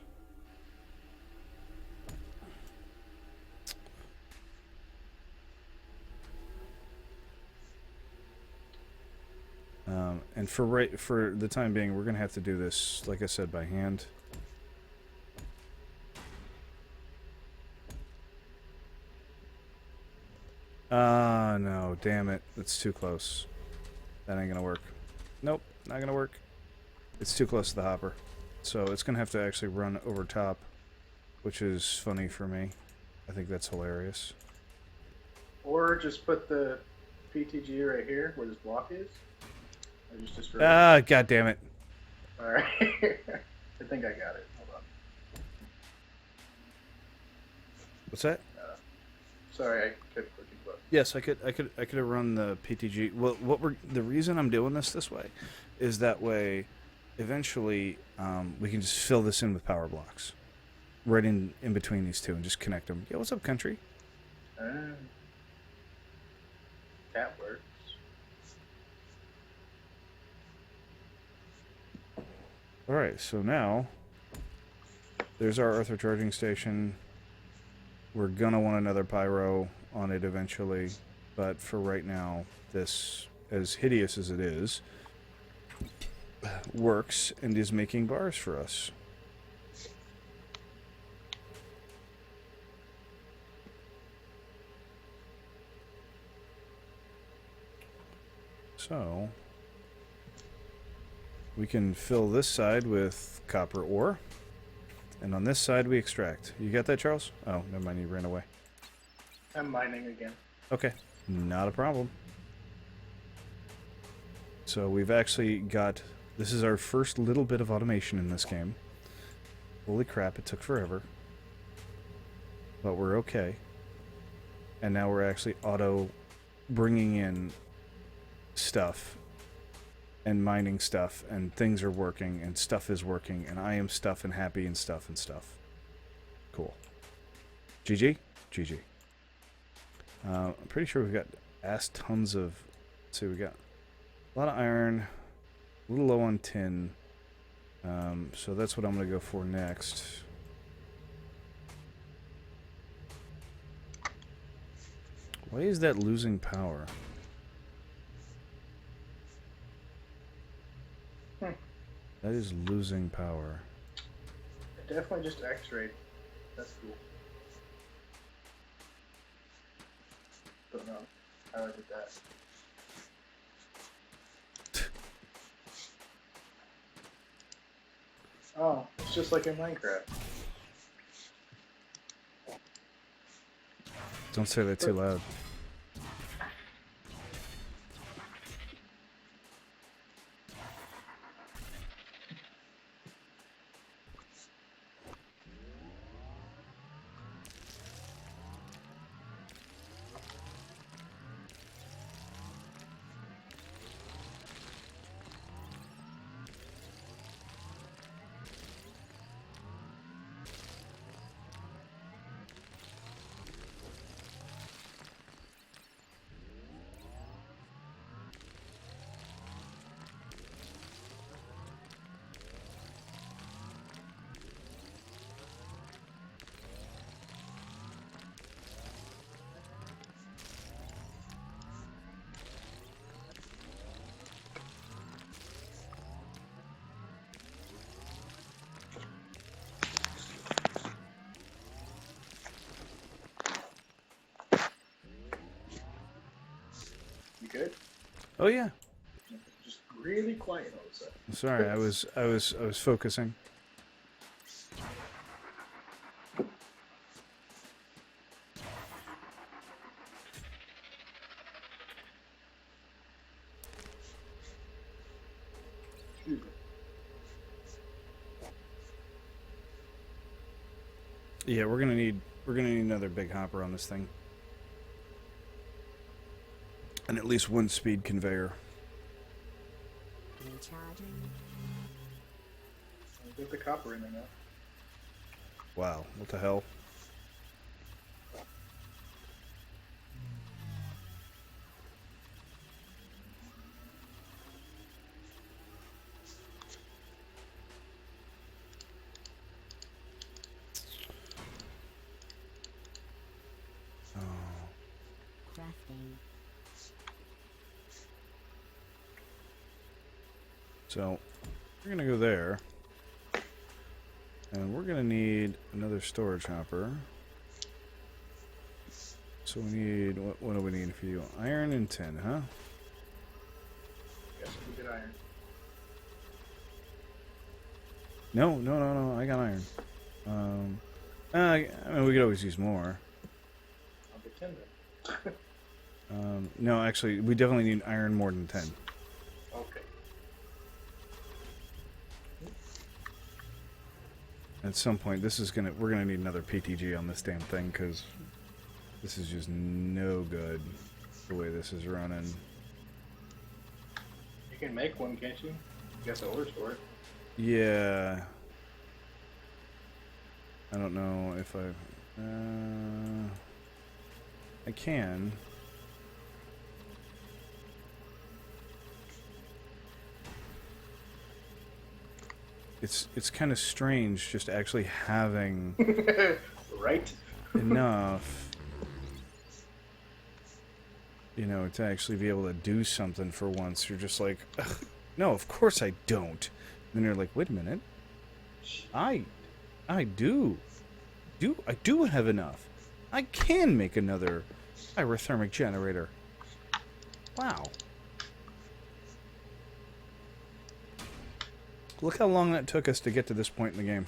And for the time being, we're gonna have to do this, like I said, by hand. No, damn it, it's too close. That ain't gonna work. Nope, not gonna work. It's too close to the hopper, so it's gonna have to actually run over top, which is funny for me. I think that's hilarious. Or just put the PTG right here where this block is. I just destroyed Ah, god damn it. Alright. I think I got it. Hold on. What's that? Sorry, I kept clicking buttons. Yes, I could have run the PTG. Well, the reason I'm doing this way is that way, eventually, we can just fill this in with power blocks, right in between these two, and just connect them. Yeah, what's up, country? That works. All right, so now there's our Earther charging station. We're gonna want another pyro on it eventually, but for right now, this, as hideous as it is, works and is making bars for us. So we can fill this side with copper ore, and on this side we extract. You got that, Charles? Oh, never mind, you ran away. I'm mining again. Okay, not a problem. So we've actually got, this is our first little bit of automation in this game. Holy crap, it took forever. But we're okay. And now we're actually auto bringing in stuff and mining stuff, and things are working, and stuff is working, and I am stuff and happy and stuff and stuff. Cool. GG? GG. I'm pretty sure we've got ass tons of... Let's see, we got a lot of iron, a little low on tin. So that's what I'm going to go for next. Why is that losing power? That is losing power. It definitely just X-rayed. That's cool. Don't know how I did that. Oh, it's just like in Minecraft. Don't say that too loud. You good? Oh yeah. Just really quiet all of a sudden. Sorry, I was focusing. Yeah, we're gonna need another big hopper on this thing. And at least one speed conveyor. Recharging. Get the copper in there now. Wow, what the hell? Crafting. So, we're going to go there. And we're going to need another storage hopper. So we need, what do we need for you? Iron and tin, huh? Yes, we get iron. No, I got iron. I mean, we could always use more. I'll get 10 then. No, actually, we definitely need iron more than 10. Okay. At some point, we're gonna need another PTG on this damn thing, because this is just no good the way this is running. You can make one, can't you? You got the orders for it. Yeah. I don't know if I can. It's kind of strange just actually having Right? enough, to actually be able to do something for once. You're just like, ugh, no, of course I don't. And then you're like, wait a minute, I do have enough. I can make another pyrothermic generator. Wow. Look how long that took us to get to this point in the game.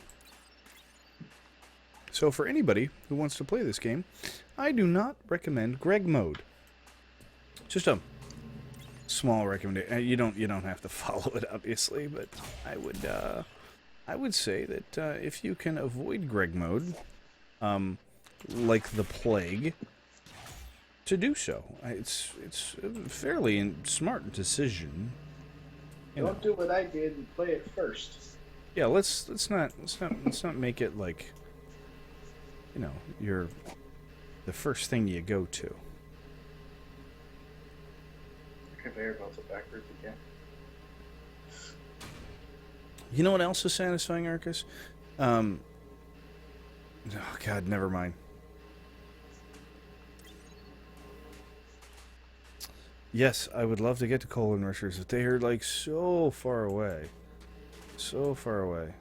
So for anybody who wants to play this game, I do not recommend Greg mode. Just a small recommendation. You don't have to follow it, obviously, but I would say that if you can avoid Greg mode, like the plague, to do so. It's a fairly smart decision. you know. Don't do what I did and play it first. Yeah, let's not make it like, you know, you're the first thing you go to. Conveyor belts are backwards again. You know what else is satisfying, Arcus? Oh God, never mind. Yes, I would love to get to coal enrichers, but they are like so far away. So far away.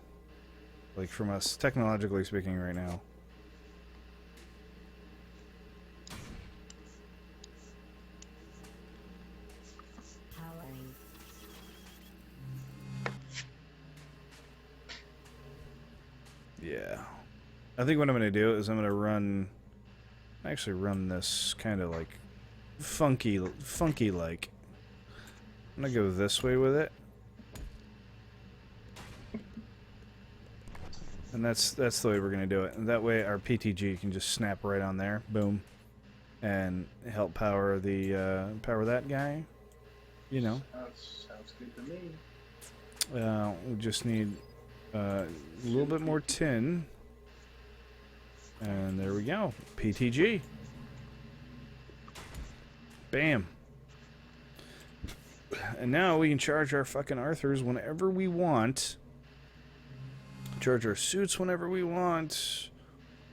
Like from us, technologically speaking, right now. Powering. Yeah. I think what I'm going to do is I'm going to actually run this kind of like funky like. I'm going to go this way with it. And that's the way we're going to do it. And that way our PTG can just snap right on there. Boom. And help power the power that guy. You know. Sounds good to me. We just need a little bit more tin. And there we go. PTG. Bam. And now we can charge our fucking Arthurs whenever we want. Charge our suits whenever we want.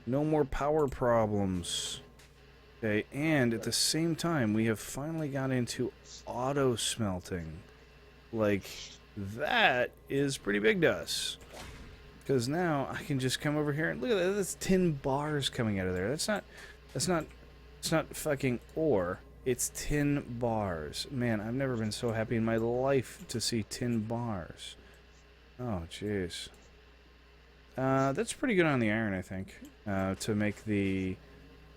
No more power problems. Okay, and at the same time, we have finally got into auto smelting. Like, that is pretty big to us. Because now I can just come over here and look at that. That's 10 bars coming out of there. It's not fucking ore. It's 10 bars. Man, I've never been so happy in my life to see 10 bars. Oh, jeez. That's pretty good on the iron, I think. To make the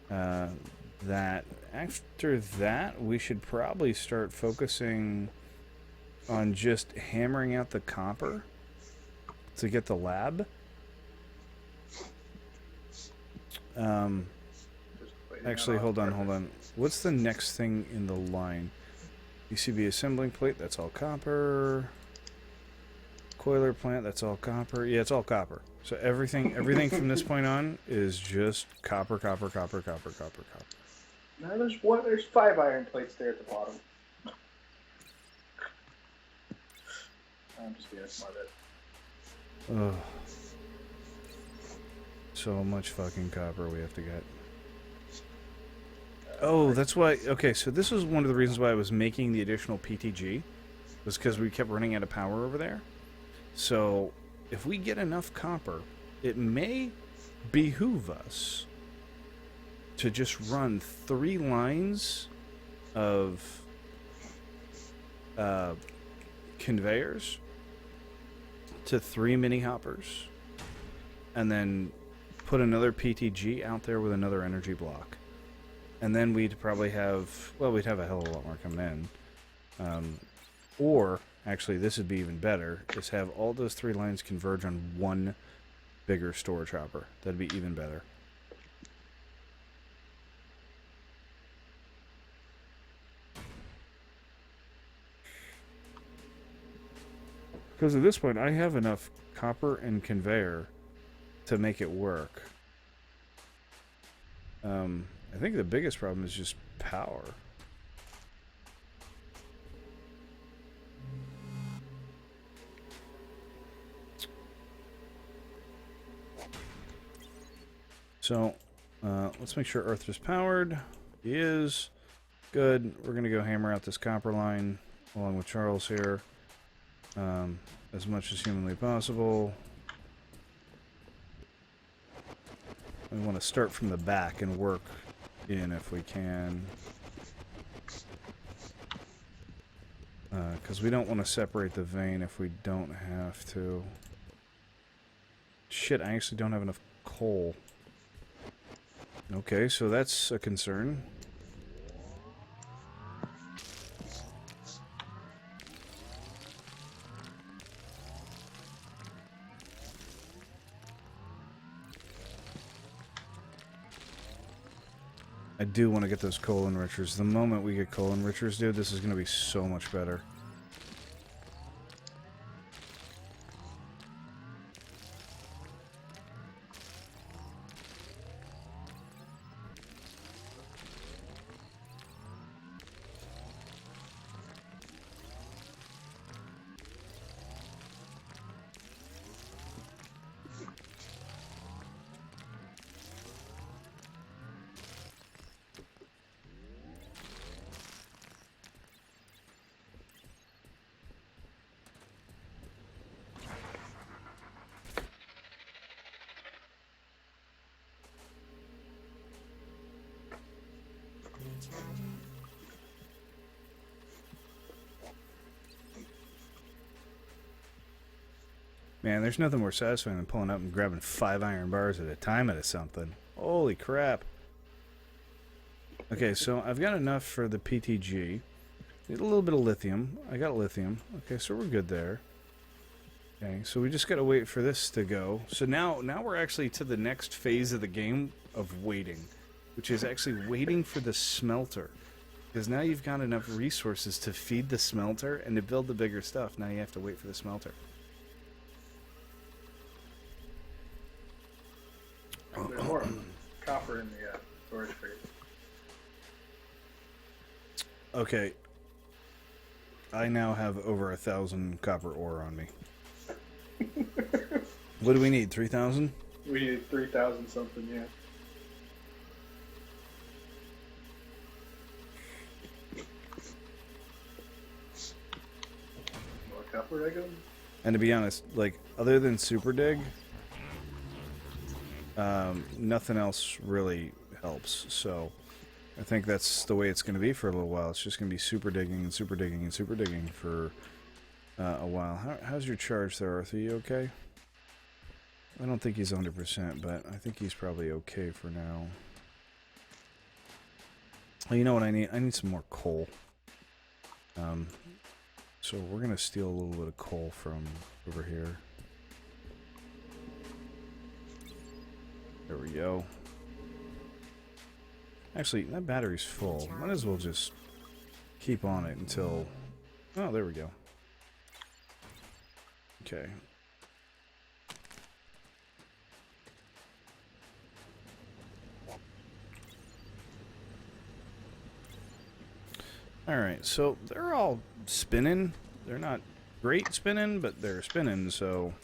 that. After that, we should probably start focusing on just hammering out the copper to get the lab. Actually, hold on. What's the next thing in the line? PCB assembling plate, that's all copper. Coiler plant, that's all copper. Yeah, it's all copper. So everything from this point on is just copper. Now there's 5 iron plates there at the bottom. I'm just being smart at it. Ugh. So much fucking copper we have to get. Oh, that's why... Okay, so this was one of the reasons why I was making the additional PTG. Was because we kept running out of power over there. So, if we get enough copper, it may behoove us to just run 3 lines of conveyors to 3 mini hoppers, and then put another PTG out there with another energy block. And then we'd probably have, well, we'd have a hell of a lot more coming in. Or, actually, this would be even better, is have all those 3 lines converge on one bigger storage hopper. That'd be even better. Because at this point, I have enough copper and conveyor to make it work. I think the biggest problem is just power. So, let's make sure Earth is powered. He is. Good. We're going to go hammer out this copper line along with Charles here. As much as humanly possible. We want to start from the back and work in if we can. Because we don't want to separate the vein if we don't have to. Shit, I actually don't have enough coal. Okay, so that's a concern. I do want to get those coal enrichers. The moment we get coal enrichers, dude, this is going to be so much better. Man, there's nothing more satisfying than pulling up and grabbing 5 iron bars at a time out of something. Holy crap. Okay, so I've got enough for the PTG. Need a little bit of lithium. I got lithium. Okay, so we're good there. Okay, so we just gotta wait for this to go. So now we're actually to the next phase of the game of waiting, which is actually waiting for the smelter. Because now you've got enough resources to feed the smelter and to build the bigger stuff. Now you have to wait for the smelter. There's more copper in the storage crate. Okay. I now have over 1,000 copper ore on me. What do we need? 3,000? We need 3,000 something, yeah. More copper, I go? And to be honest, like, other than Super Dig, nothing else really helps. So I think that's the way it's going to be for a little while. It's just going to be super digging and super digging and super digging for a while. How's your charge there, Arthur? You okay? I don't think he's 100%, but I think he's probably okay for now. Oh, you know what I need? I need some more coal. So we're going to steal a little bit of coal from over here. There we go. Actually, that battery's full. Might as well just keep on it until... Oh, there we go. Okay. Alright, so they're all spinning. They're not great spinning, but they're spinning, so...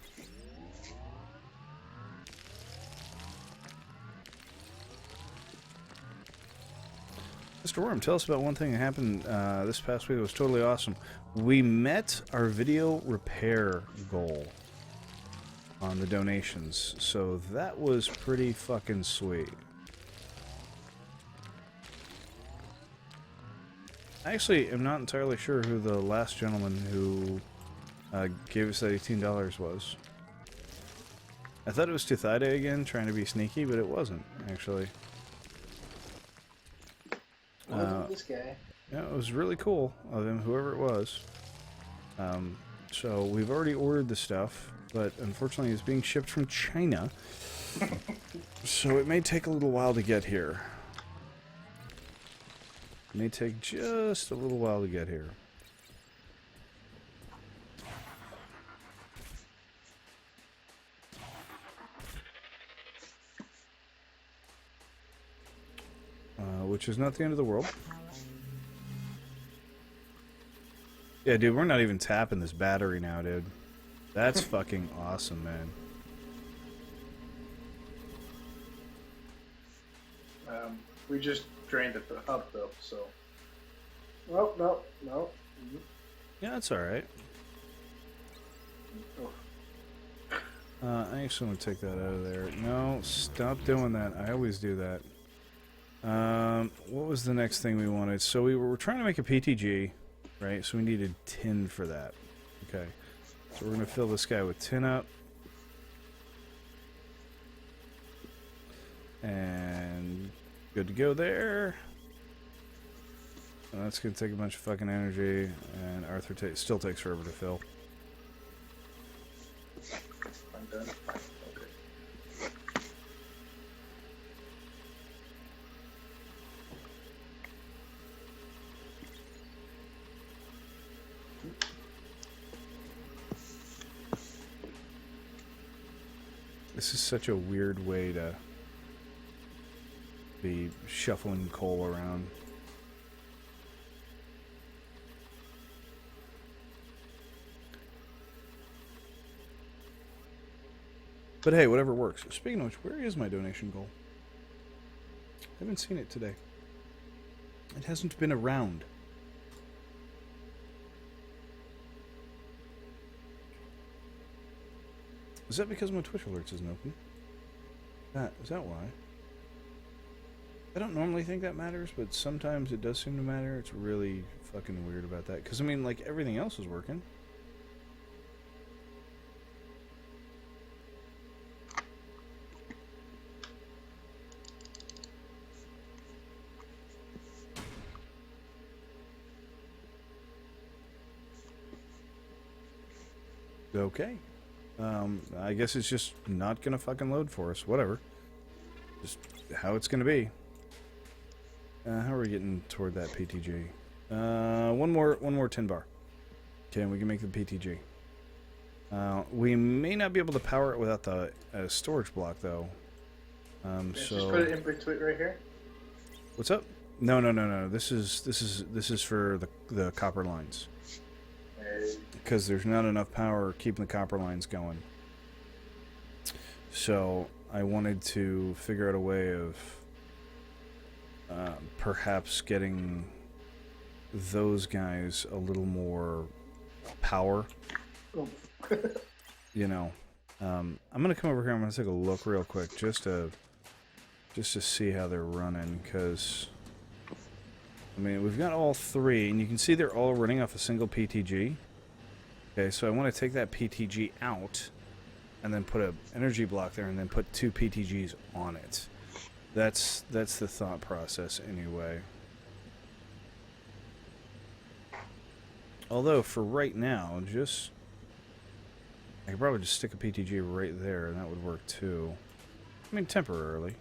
Mr. Worm, tell us about one thing that happened this past week. It was totally awesome. We met our video repair goal on the donations, so that was pretty fucking sweet. I actually am not entirely sure who the last gentleman who gave us that $18 was. I thought it was Tuthide again, trying to be sneaky, but it wasn't, actually. This guy. Yeah, it was really cool of him, whoever it was. So we've already ordered the stuff, but unfortunately it's being shipped from China. So it may take a little while to get here. It may take just a little while to get here. Which is not the end of the world. Yeah, dude, we're not even tapping this battery now, dude. That's fucking awesome, man. We just drained at the hub, though, so... Oh, no. Yeah, that's alright. Oh. I actually want to take that out of there. No, stop doing that. I always do that. What was the next thing we wanted? So we were trying to make a PTG, right? So we needed tin for that. Okay. So we're going to fill this guy with tin up. And good to go there. And that's going to take a bunch of fucking energy. And Arthur still takes forever to fill. I'm done. Okay. This is such a weird way to be shuffling coal around. But hey, whatever works. Speaking of which, where is my donation goal? I haven't seen it today. It hasn't been around. Is that because my Twitch alerts isn't open? Is that why? I don't normally think that matters, but sometimes it does seem to matter. It's really fucking weird about that. Because, I mean, like, everything else is working. Okay. I guess it's just not gonna fucking load for us. Whatever. Just how it's gonna be. How are we getting toward that PTG? One more 10 bar. Okay, and we can make the PTG. We may not be able to power it without the storage block, though. Just So put it in between right here. what's up? No. This is for the copper lines. Because there's not enough power keeping the copper lines going. So I wanted to figure out a way of perhaps getting those guys a little more power. Oh. You know, I'm gonna come over here. I'm gonna take a look real quick just to see how they're running. Because I mean, we've got all three, and you can see they're all running off a single PTG. Okay, so I want to take that PTG out and then put an energy block there and then put 2 PTGs on it. That's the thought process anyway. Although for right now, I could probably just stick a PTG right there and that would work too. I mean, temporarily.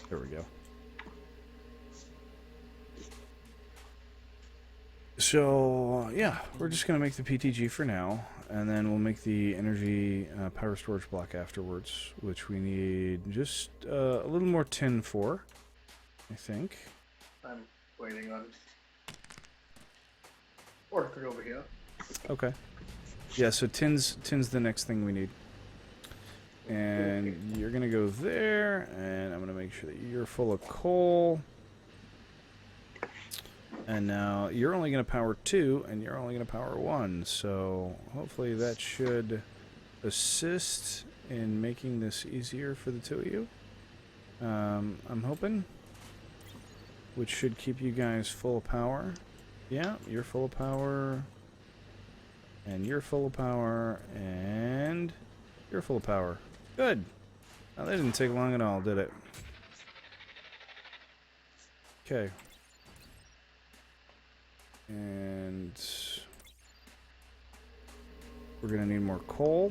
There we go. So, yeah, we're just going to make the PTG for now, and then we'll make the energy power storage block afterwards, which we need just a little more tin for, I think. I'm waiting on Orphan over here. Okay. Yeah, so tin's the next thing we need. And you're going to go there, and I'm going to make sure that you're full of coal. And now you're only going to power 2, and you're only going to power 1. So hopefully that should assist in making this easier for the two of you. I'm hoping. Which should keep you guys full of power. Yeah, you're full of power. And you're full of power. And you're full of power. Good. Now, that didn't take long at all, did it? Okay. And we're going to need more coal.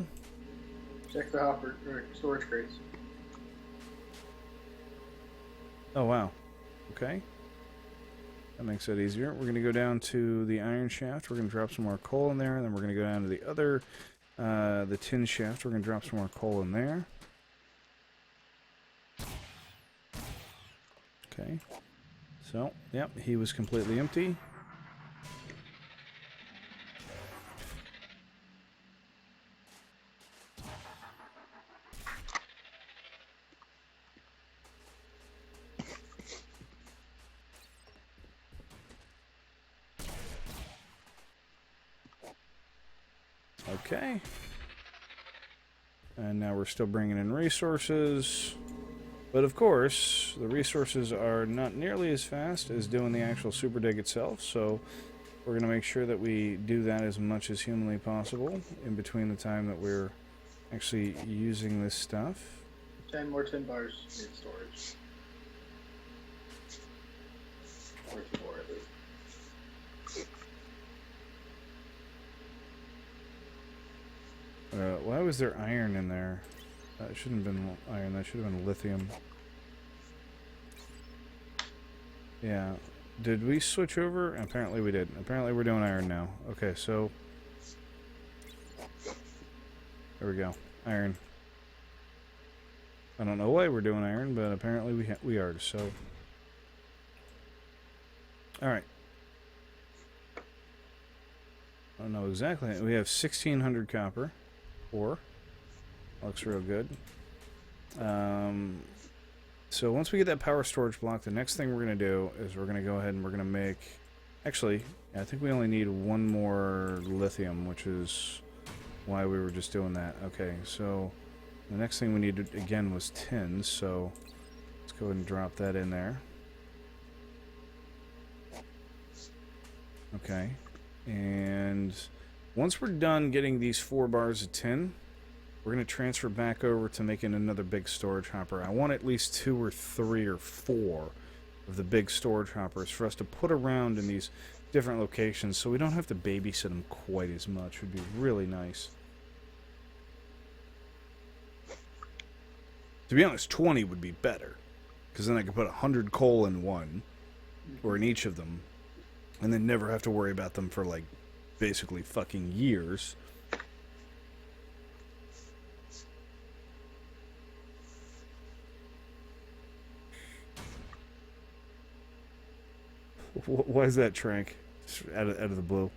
Check the hopper or storage crates. Oh, wow. Okay. That makes it easier. We're going to go down to the iron shaft. We're going to drop some more coal in there. And then we're going to go down to the other, the tin shaft. We're going to drop some more coal in there. Okay. So, yep, he was completely empty. Okay. And now we're still bringing in resources. But of course, the resources are not nearly as fast as doing the actual super dig itself, so we're going to make sure that we do that as much as humanly possible in between the time that we're actually using this stuff. 10 more 10 bars in storage. Or 2 more at least. Why was there iron in there? That shouldn't have been iron, that should have been lithium. Yeah. Did we switch over? Apparently we did. Apparently we're doing iron now. Okay, so... There we go. Iron. I don't know why we're doing iron, but apparently we are, so... Alright. I don't know exactly. We have 1,600 copper ore. Looks real good. So once we get that power storage block, the next thing we're going to do is we're going to go ahead and we're going to make... Actually, I think we only need one more lithium, which is why we were just doing that. Okay, so the next thing we needed, again, was tin, so let's go ahead and drop that in there. Okay, and once we're done getting these 4 bars of tin, we're going to transfer back over to making another big storage hopper. I want at least 2 or 3 or 4 of the big storage hoppers for us to put around in these different locations so we don't have to babysit them quite as much. It would be really nice. To be honest, 20 would be better, because then I could put 100 coal in one, or in each of them, and then never have to worry about them for, like, basically fucking years. Why is that, Trank? Just out of the blue.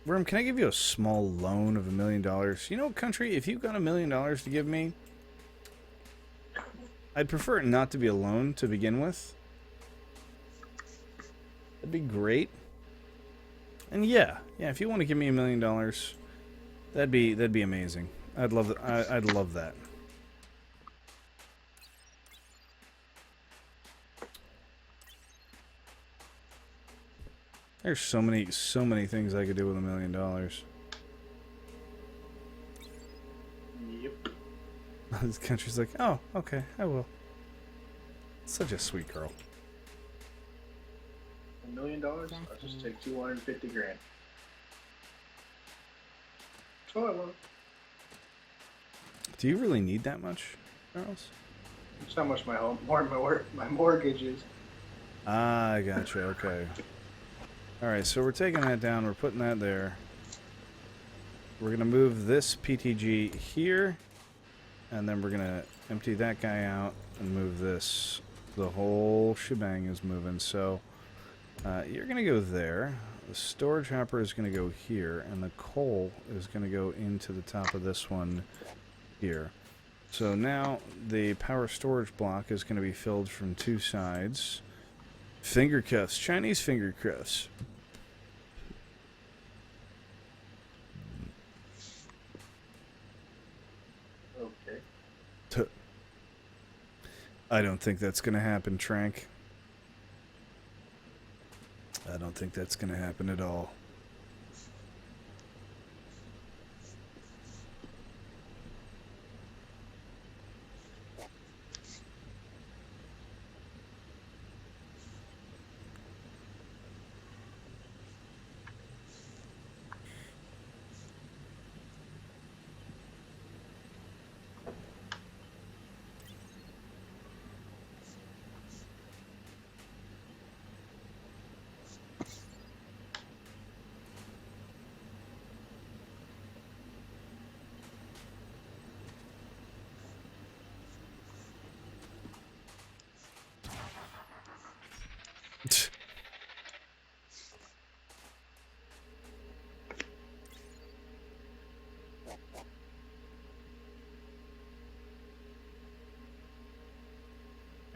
Worm, can I give you a small loan of $1 million? You know, country, if you've got $1 million to give me, I'd prefer it not to be a loan to begin with. That'd be great. And yeah, if you want to give me $1 million, that'd be amazing. I'd love that. I'd love that. There's so many things I could do with $1 million. Yep. This country's like, oh, okay, I will. Such a sweet girl. $1 million? I'll just take 250 grand. That's all I want. Do you really need that much, Charles? That's how much my mortgage is. Ah, I gotcha. Okay. Alright, so we're taking that down. We're putting that there. We're going to move this PTG here. And then we're going to empty that guy out and move this. The whole shebang is moving. So you're going to go there. The storage hopper is going to go here. And the coal is going to go into the top of this one here. So now the power storage block is going to be filled from 2 sides. Finger cuffs. Chinese finger cuffs. Okay. I don't think that's going to happen, Trank. I don't think that's going to happen at all.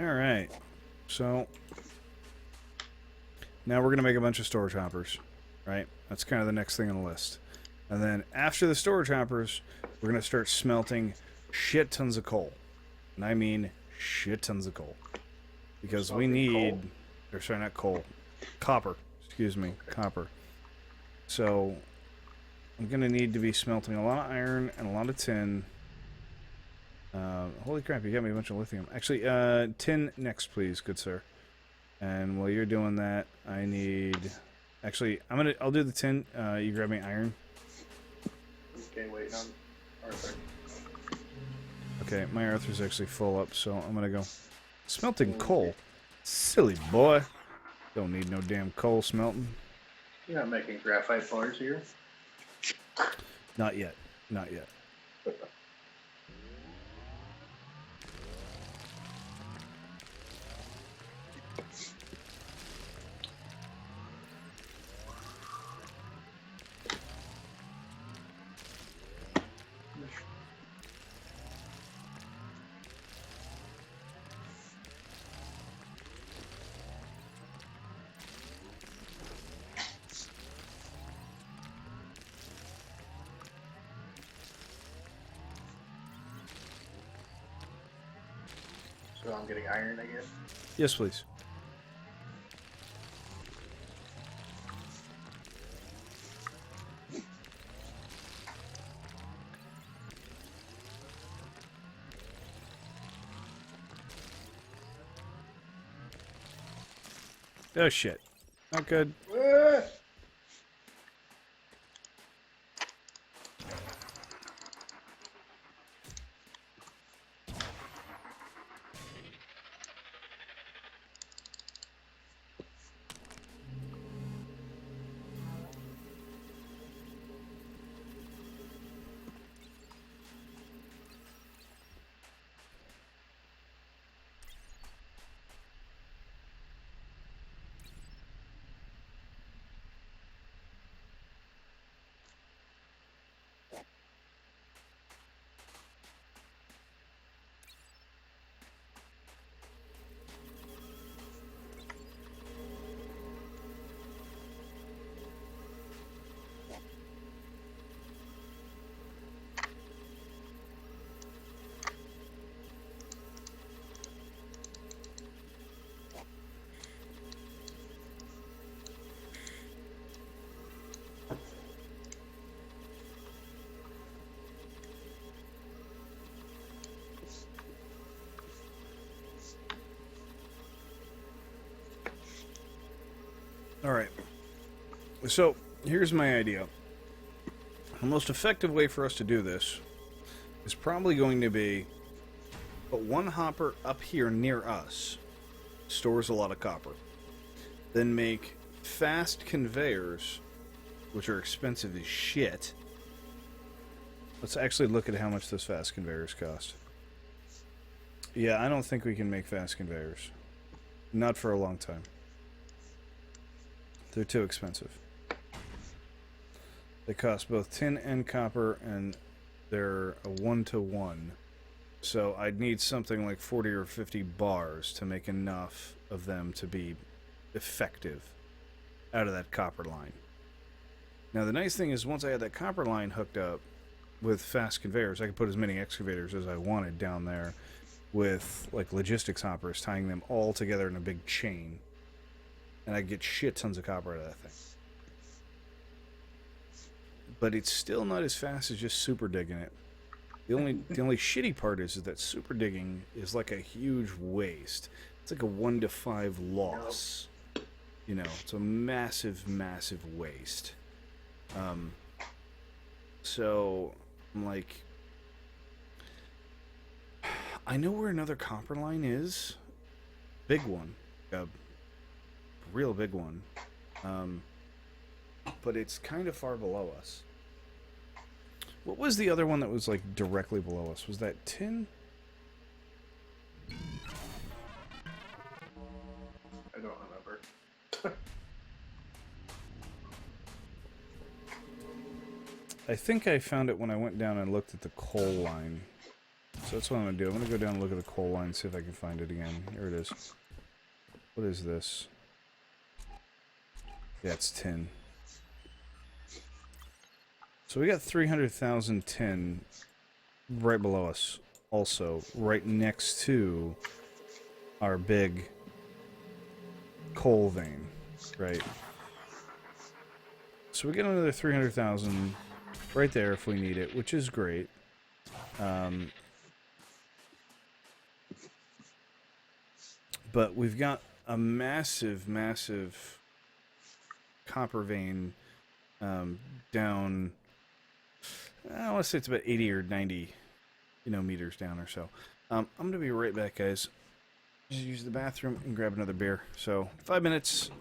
Alright, so now we're going to make a bunch of storage hoppers, right? That's kind of the next thing on the list. And then after the storage hoppers, we're going to start smelting shit tons of coal. And I mean shit tons of coal. Because we need... Or sorry, not coal. Copper. Excuse me, copper. So I'm going to need to be smelting a lot of iron and a lot of tin. Holy crap, you got me a bunch of lithium. Actually, tin next, please, good sir. And while you're doing that, I need... Actually, I'll do the tin. You grab me iron. Okay, wait, Arthur. Okay, my Arthur's actually full up, so I'm gonna go. Smelting coal? Silly boy. Don't need no damn coal smelting. You're not making graphite bars here. Not yet. Not yet. So I'm getting iron, I guess. Yes, please. Oh, shit. Not good. Ah! All right. So, here's my idea. The most effective way for us to do this is probably going to be put one hopper up here near us, stores a lot of copper. Then make fast conveyors, which are expensive as shit. Let's actually look at how much those fast conveyors cost. Yeah, I don't think we can make fast conveyors. Not for a long time. They're too expensive. They cost both tin and copper, and they're a 1-to-1. So I'd need something like 40 or 50 bars to make enough of them to be effective out of that copper line. Now the nice thing is, once I had that copper line hooked up with fast conveyors, I could put as many excavators as I wanted down there with like logistics hoppers, tying them all together in a big chain, and I'd get shit tons of copper out of that thing. But it's still not as fast as just super digging it. The only shitty part is that super digging is like a huge waste. It's like a 1 to 5 loss. You know, it's a massive, massive waste. So I'm like, I know where another copper line is. Big one, a real big one. But it's kind of far below us. What was the other one that was like directly below us? Was that tin? I don't remember. I think I found it when I went down and looked at the coal line. So that's what I'm going to do. I'm going to go down and look at the coal line, see if I can find it again. Here it is. What is this? Yeah, it's tin. So we got 300,000 tin right below us. Also, right next to our big coal vein. Right. So we get another 300,000 right there if we need it, which is great. But we've got a massive, massive copper vein down. I want to say it's about 80 or 90, meters down or so. I'm going to be right back, guys. Just use the bathroom and grab another beer. So 5 minutes.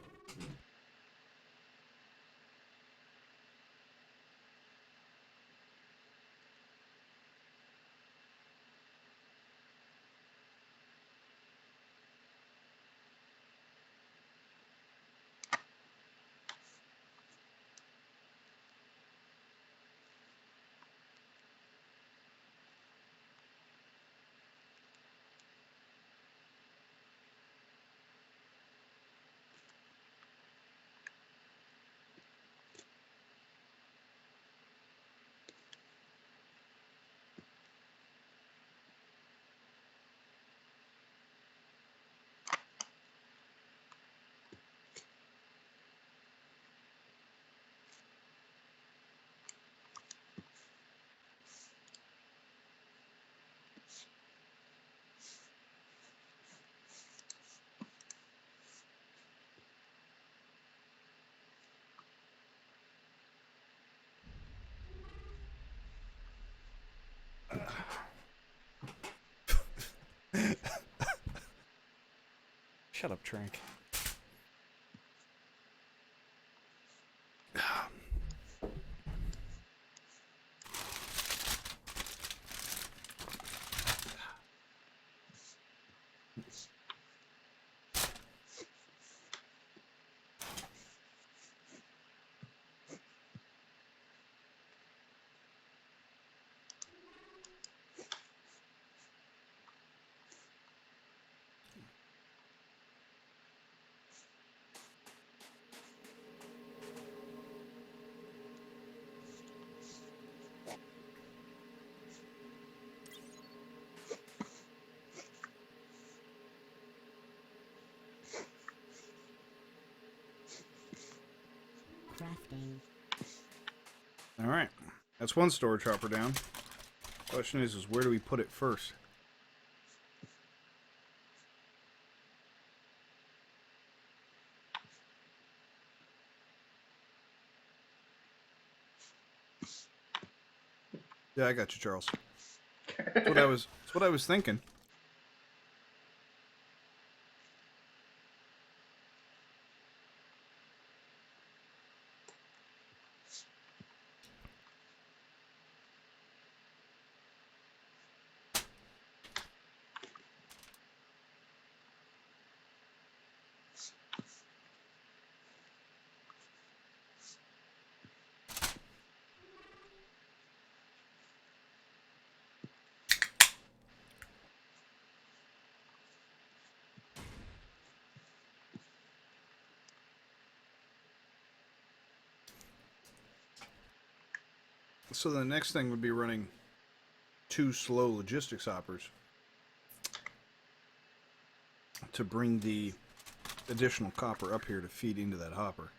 Shut up, Trank. Crafting. All right, that's one storage hopper down. Question is where do we put it first? Yeah, I got you, Charles. That's what I was thinking. So the next thing would be running 2 slow logistics hoppers to bring the additional copper up here to feed into that hopper.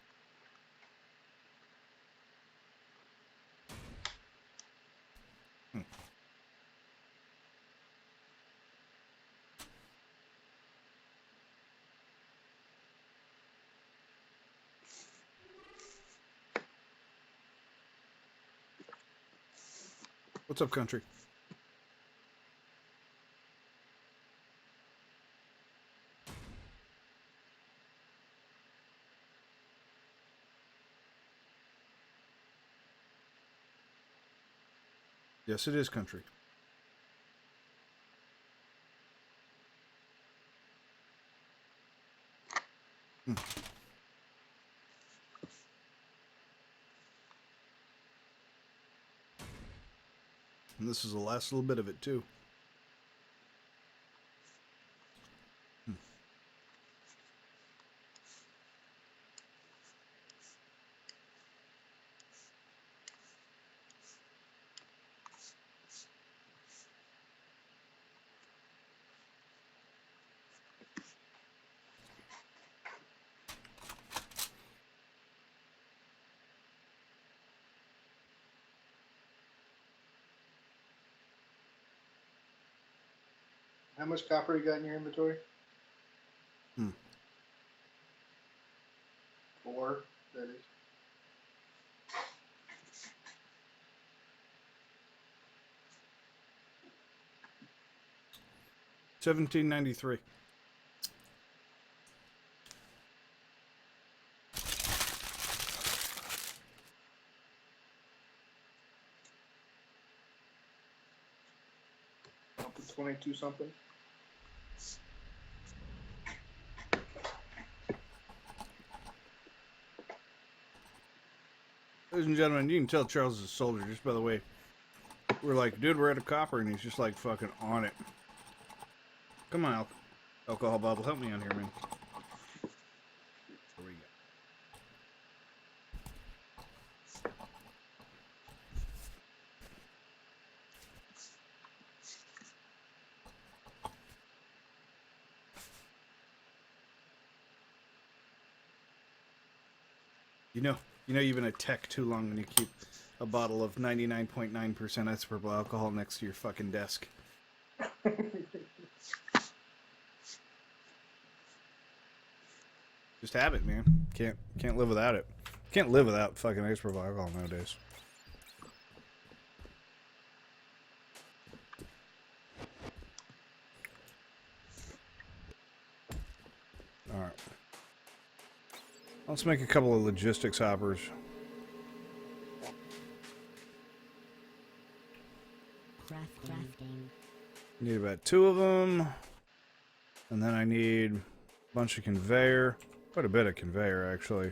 What's up, country? Yes, it is country. And this is the last little bit of it, too. How much copper you got in your inventory? 4, that is. $17.93. Up to 22 something. Ladies and gentlemen, you can tell Charles is a soldier just by the way. We're like, dude, we're out of copper, and he's just like fucking on it. Come on, alcohol bottle, help me on here, man. There we go. You know you've been a tech too long when you keep a bottle of 99.9% isopropyl alcohol next to your fucking desk. Just have it, man. Can't live without it. Can't live without fucking isopropyl alcohol nowadays. Let's make a couple of logistics hoppers. Crafting. Need about 2 of them. And then I need a bunch of conveyor. Quite a bit of conveyor, actually.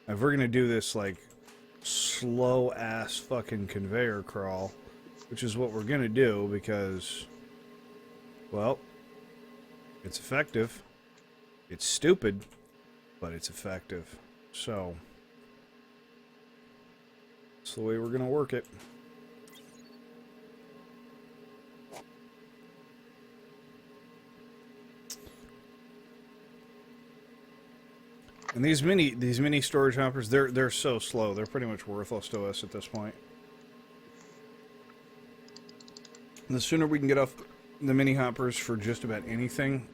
If we're going to do this, like, slow-ass fucking conveyor crawl, which is what we're going to do because, well, it's effective. It's stupid, but it's effective. So, that's the way we're going to work it. And these mini storage hoppers, they're so slow. They're pretty much worthless to us at this point. And the sooner we can get off the mini hoppers for just about anything,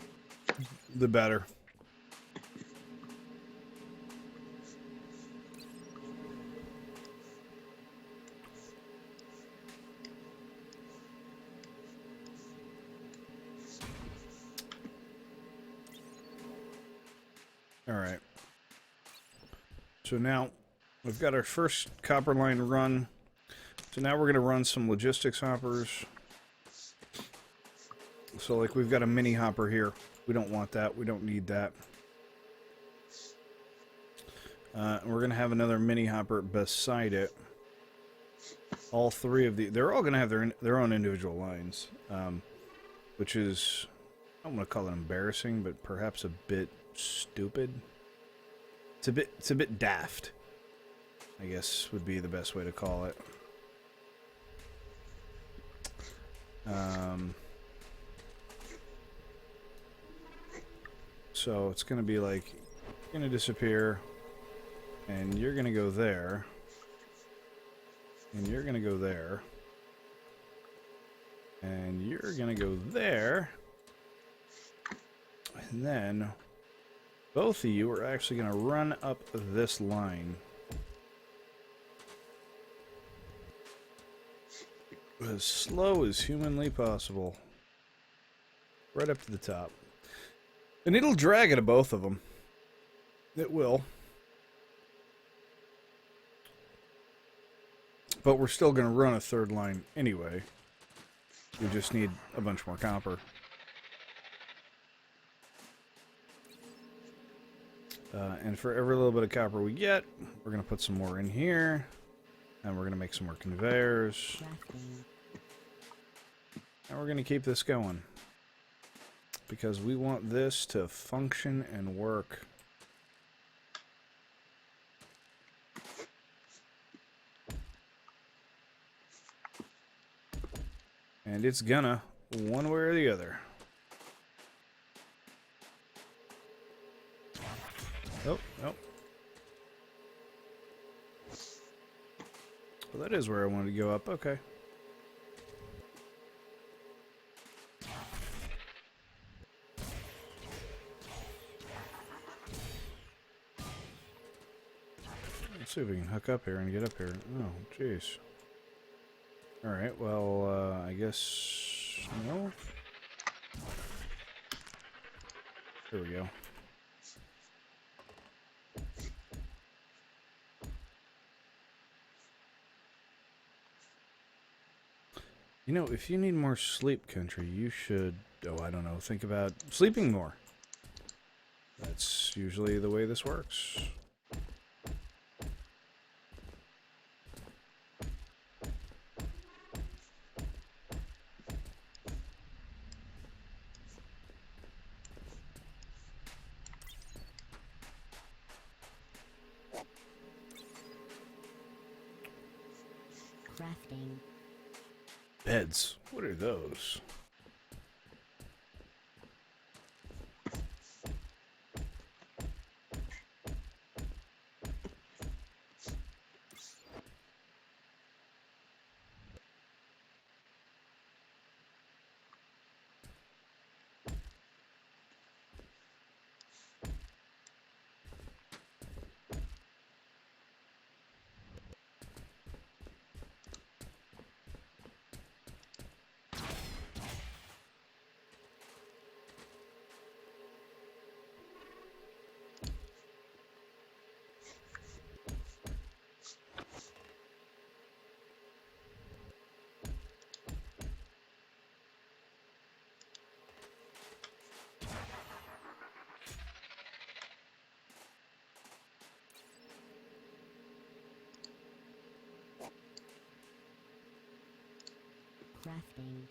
the better. All right. So now we've got our first copper line run. So now we're going to run some logistics hoppers. So like we've got a mini hopper here. We don't want that. We don't need that. We're going to have another mini hopper beside it. All 3 of they're all going to have their own individual lines, which is, I don't want to call it embarrassing, but perhaps a bit stupid. It's a bit daft, I guess would be the best way to call it. So it's going to be like, you're going to disappear, and you're going to go there, and you're going to go there, and you're going to go there, and then both of you are actually going to run up this line. As slow as humanly possible. Right up to the top. And it'll drag it to both of them. It will. But we're still going to run a 3rd line anyway. We just need a bunch more copper. And for every little bit of copper we get, we're going to put some more in here. And we're going to make some more conveyors. And we're going to keep this going. Because we want this to function and work. And it's gonna, one way or the other. Oh, oh. Well, that is where I wanted to go up. Okay. Let's see if we can hook up here and get up here. Oh, jeez. Alright, well, I guess... no? There we go. You know, if you need more sleep, country, you should, oh, I don't know, think about sleeping more. That's usually the way this works. Crafting. Beds. What are those? Crafting.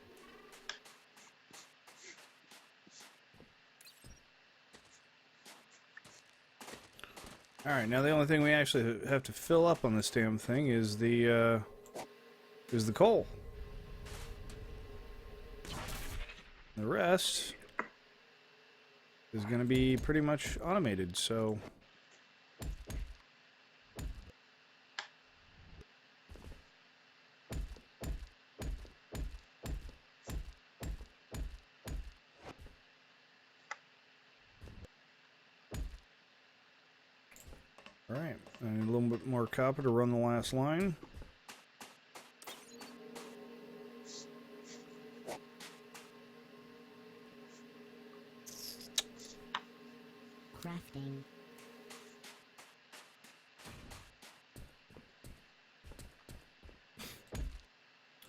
Alright, now the only thing we actually have to fill up on this damn thing is the coal. The rest is going to be pretty much automated, so... Alright, I need a little bit more copper to run the last line. Crafting.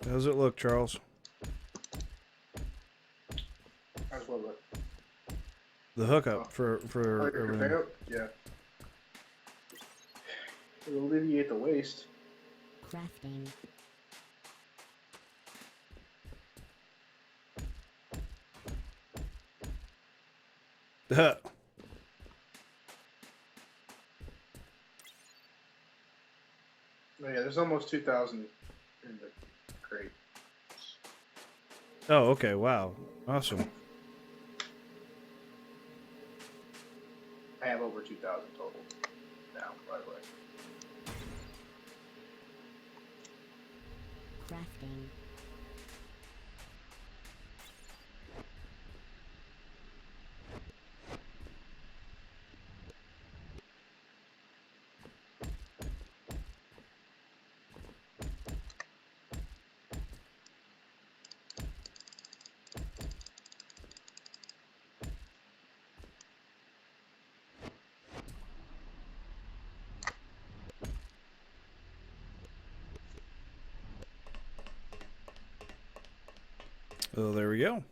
How's it look, Charles? How's what look? The hookup Oh. for Your everything. conveyor? Yeah. It'll alleviate the waste. Crafting. Oh, yeah, there's almost 2,000 in the crate. Oh, okay, wow. Awesome. I have over 2,000 total now, by the way. Crafting. Oh, there we go.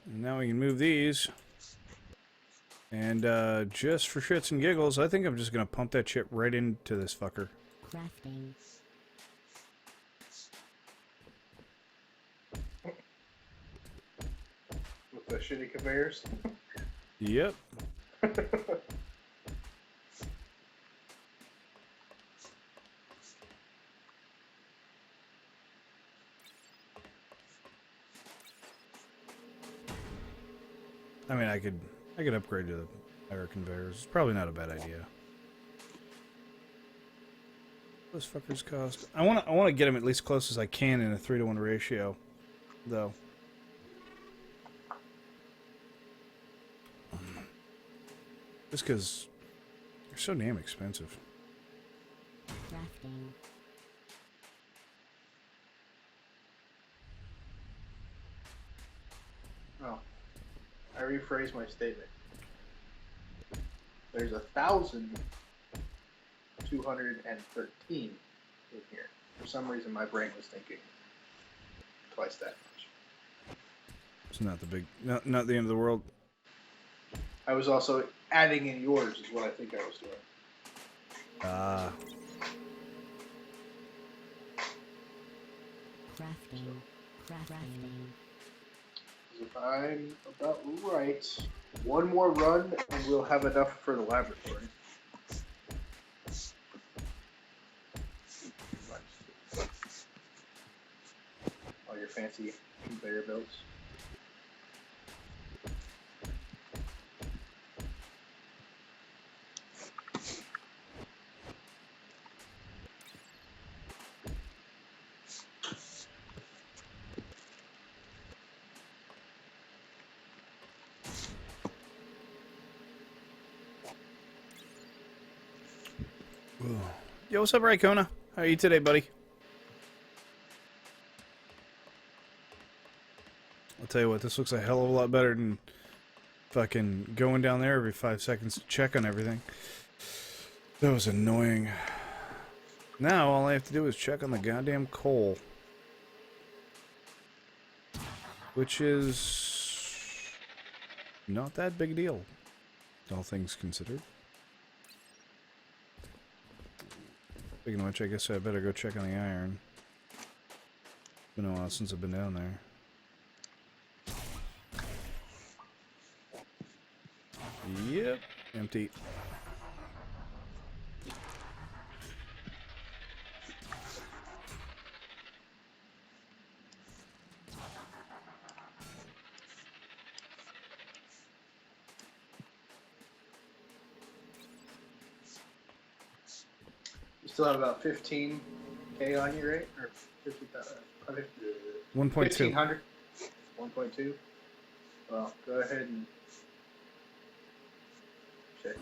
And now we can move these. And just for shits and giggles, I think I'm just going to pump that chip right into this fucker. Crafting. With the shitty conveyors. Yep. I mean, I could upgrade to the higher conveyors. It's probably not a bad idea. Those fuckers cost. I want to get them at least close as I can in a 3-to-1 ratio, though. Just because they're so damn expensive. Crafting. Oh. I rephrased my statement. There's 1,213 in here. For some reason, my brain was thinking twice that much. It's not the big, not the end of the world. I was also adding in yours, is what I think I was doing. Ah. Crafting. Crafting. If I'm about right, one more run and we'll have enough for the laboratory. All your fancy conveyor belts. Yo, what's up, Raikona? How are you today, buddy? I'll tell you what, this looks a hell of a lot better than fucking going down there every 5 seconds to check on everything. That was annoying. Now all I have to do is check on the goddamn coal. Which is not that big a deal, all things considered. Speaking of which, I guess I better go check on the iron. It's been a while since I've been down there. Yep, empty. You still have about 15K on you, right? Or 50,000? 1.2. 1,500? 1.2? Well, go ahead and check.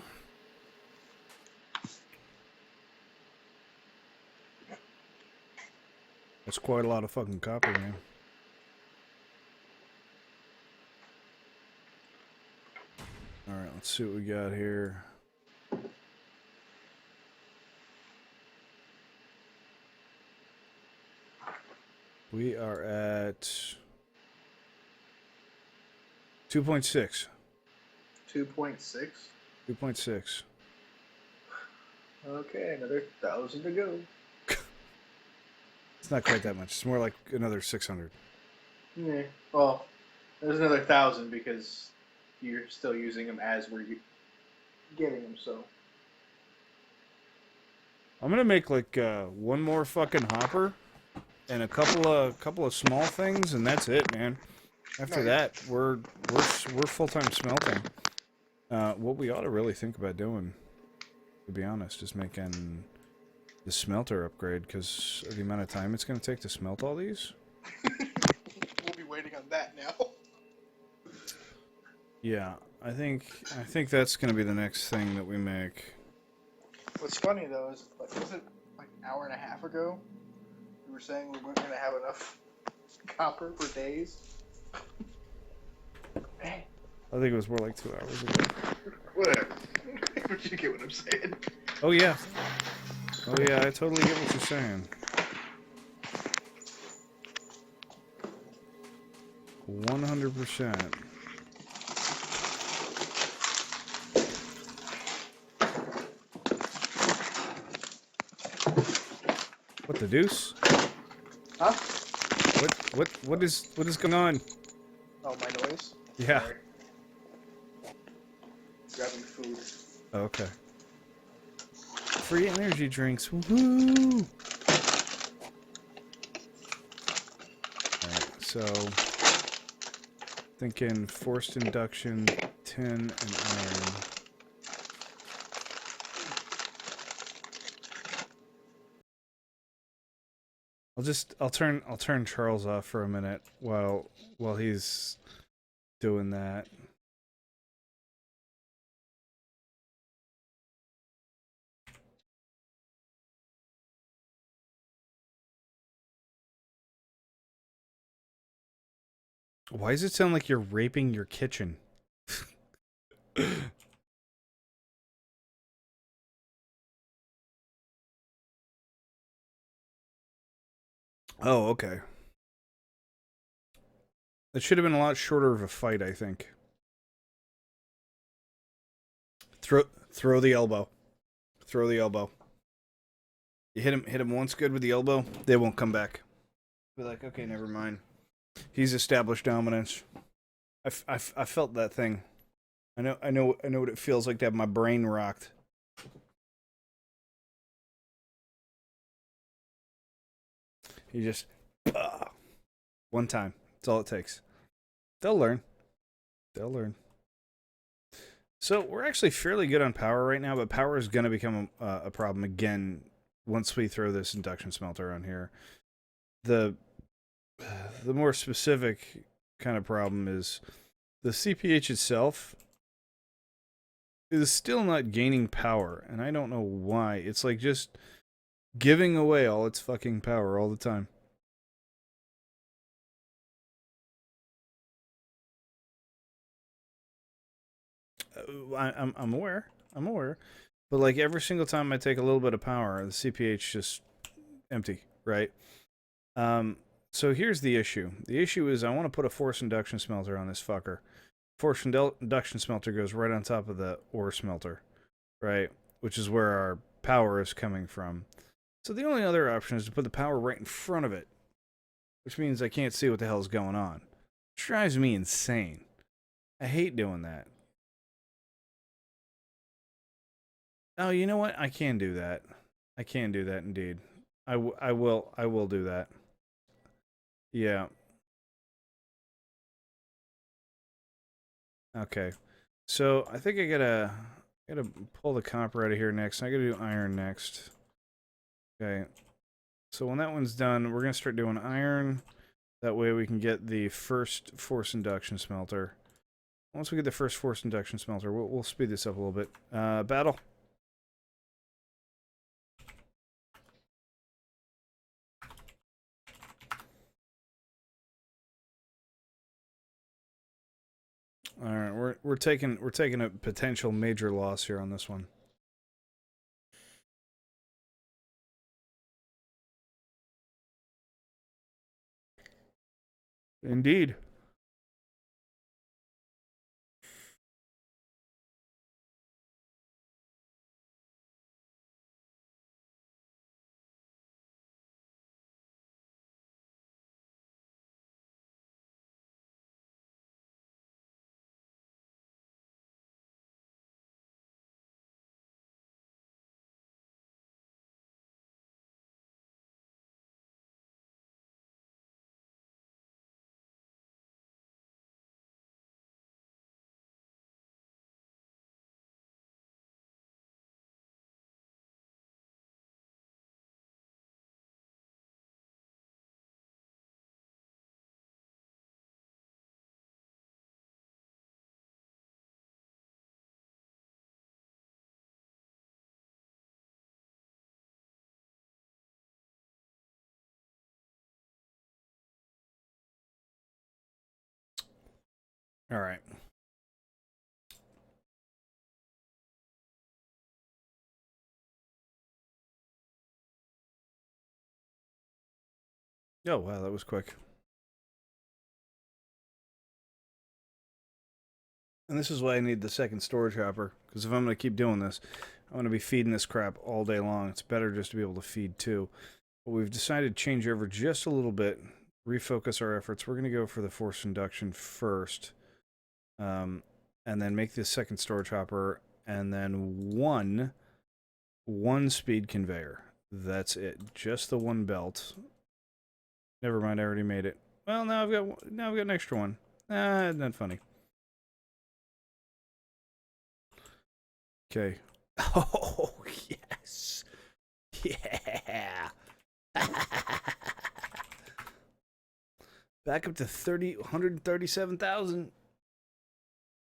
That's quite a lot of fucking copper, man. Alright, let's see what we got here. We are at 2.6. 2.6? 2.6. Okay, another 1,000 to go. It's not quite that much. It's more like another 600. Yeah. Well, there's another 1,000 because you're still using them as we're getting them, so. I'm gonna make like one more fucking hopper and a couple of small things, and that's it, man. After that, we're full-time smelting. What we ought to really think about doing, to be honest, is making the smelter upgrade, because of the amount of time it's going to take to smelt all these. We'll be waiting on that now. Yeah, I think that's going to be the next thing that we make. What's funny though is, like, was it like an hour and a half ago? We were saying we weren't going to have enough copper for days. I think it was more like 2 hours ago. Whatever. But you get what I'm saying. Oh yeah. Oh yeah, I totally get what you're saying. 100%. What the deuce? Huh? What is going on? Oh, my noise? Yeah. Sorry. Grabbing food. Oh, okay. Free energy drinks. Woohoo! Alright, so thinking forced induction, tin, and iron. I'll turn Charles off for a minute while he's doing that. Why does it sound like you're raping your kitchen? Oh, okay. It should have been a lot shorter of a fight, I think. Throw the elbow. Throw the elbow. You hit him once good with the elbow, they won't come back. Be like, okay, never mind. He's established dominance. I felt that thing. I know what it feels like to have my brain rocked. You just one time. That's all it takes. They'll learn. They'll learn. So we're actually fairly good on power right now, but power is going to become a problem again once we throw this induction smelter on here. The more specific kind of problem is the CPH itself is still not gaining power, and I don't know why. It's like just giving away all its fucking power all the time. I'm aware. I'm aware. But like every single time I take a little bit of power, the CPH just empty, right? Um, so here's the issue. The issue is I want to put a force induction smelter on this fucker. Force induction smelter goes right on top of the ore smelter, right? Which is where our power is coming from. So the only other option is to put the power right in front of it, which means I can't see what the hell's going on. Which drives me insane. I hate doing that. Oh, you know what? I can do that. I can do that indeed. I will do that. Yeah. Okay. So I think I gotta pull the copper out of here next. I gotta do iron next. Okay. So when that one's done, we're gonna start doing iron. That way we can get the first force induction smelter. Once we get the first force induction smelter, we'll speed this up a little bit. Battle. All right, we're taking a potential major loss here on this one. Indeed. All right. Oh wow, that was quick. And this is why I need the second storage hopper, because if I'm going to keep doing this, I'm going to be feeding this crap all day long. It's better just to be able to feed two. But we've decided to change over just a little bit, refocus our efforts. We're going to go for the force induction first, and then make this second storage hopper, and then one speed conveyor. That's it. Just the one belt. Never mind, I already made it. Well, now I've got an extra one. Not funny. Okay. Oh, yes. Yeah. Back up to 137,000.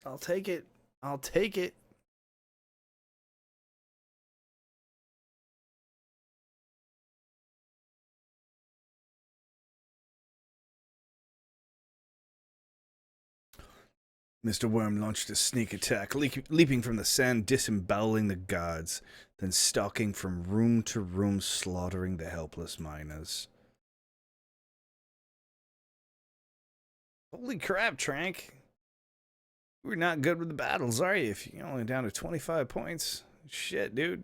I'll take it. I'll take it. Mr. Worm launched a sneak attack, leaping from the sand, disemboweling the guards, then stalking from room to room, slaughtering the helpless miners. Holy crap, Trank. We're not good with the battles, are you? If you're only down to 25 points. Shit, dude.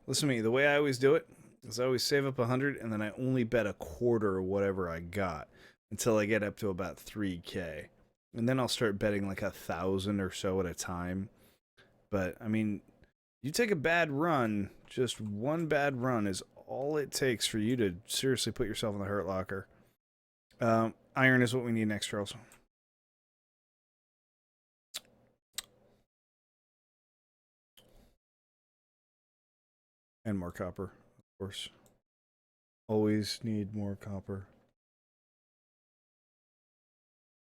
Listen to me, the way I always do it is I always save up 100, and then I only bet a quarter of whatever I got until I get up to about 3K. And then I'll start betting like 1,000 or so at a time. But, I mean, you take a bad run, just one bad run is all it takes for you to seriously put yourself in the hurt locker. Iron is what we need next, Charles. And more copper, of course. Always need more copper.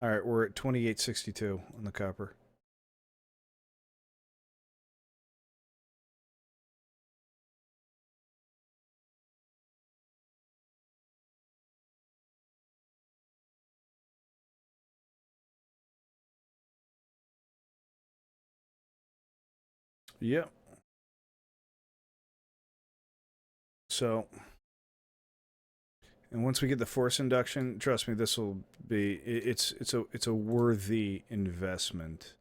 Alright, we're at 2862 on the copper. Yep. So, and once we get the force induction, trust me, this will be it's a worthy investment.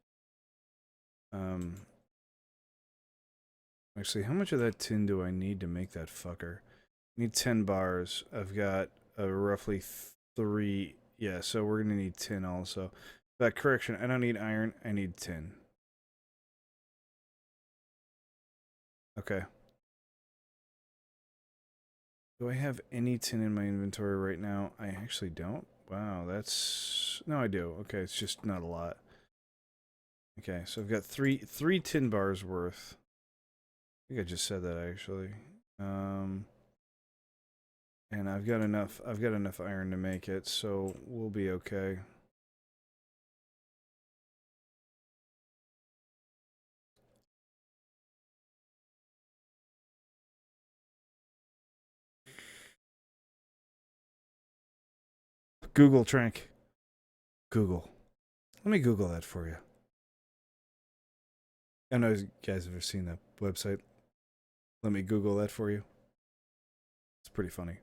Actually, how much of that tin do I need to make that fucker? I need 10 bars. I've got roughly 3. Yeah, so we're gonna need tin also. But correction, I don't need iron. I need tin. Okay. Do I have any tin in my inventory right now? I actually don't. Wow, that's... No, I do. Okay, it's just not a lot. Okay, so I've got three tin bars worth. I think I just said that actually. And I've got enough iron to make it, so we'll be okay. Google Trank. Google. Let me Google that for you. I know you guys have ever seen that website. Let me Google that for you. It's pretty funny.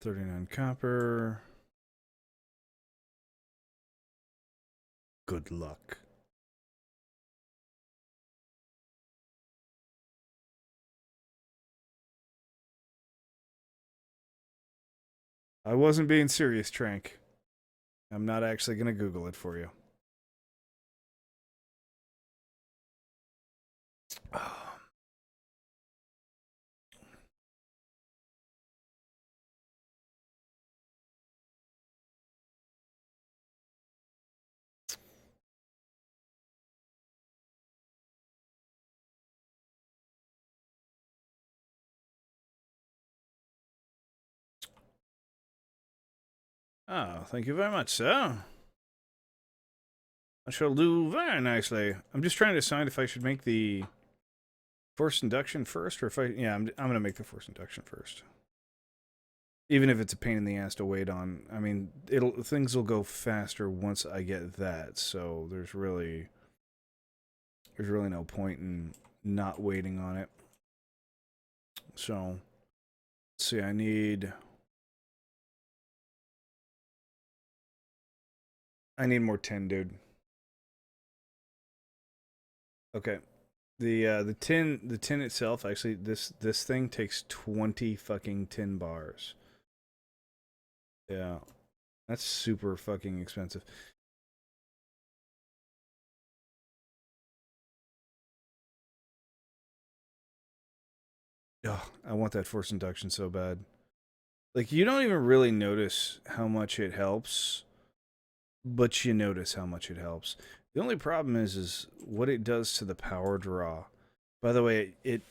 $39 copper. Good luck. I wasn't being serious, Trank. I'm not actually going to Google it for you. Oh, thank you very much, sir. I shall do very nicely. I'm just trying to decide if I should make the force induction first, or if I'm going to make the force induction first. Even if it's a pain in the ass to wait on. I mean, things will go faster once I get that, so there's really no point in not waiting on it. So, let's see, I need more tin, dude. Okay. The tin itself, actually, this thing takes 20 fucking tin bars. Yeah. That's super fucking expensive. Oh, I want that force induction so bad. Like, you don't even really notice how much it helps, but you notice how much it helps. The only problem is what it does to the power draw. By the way, it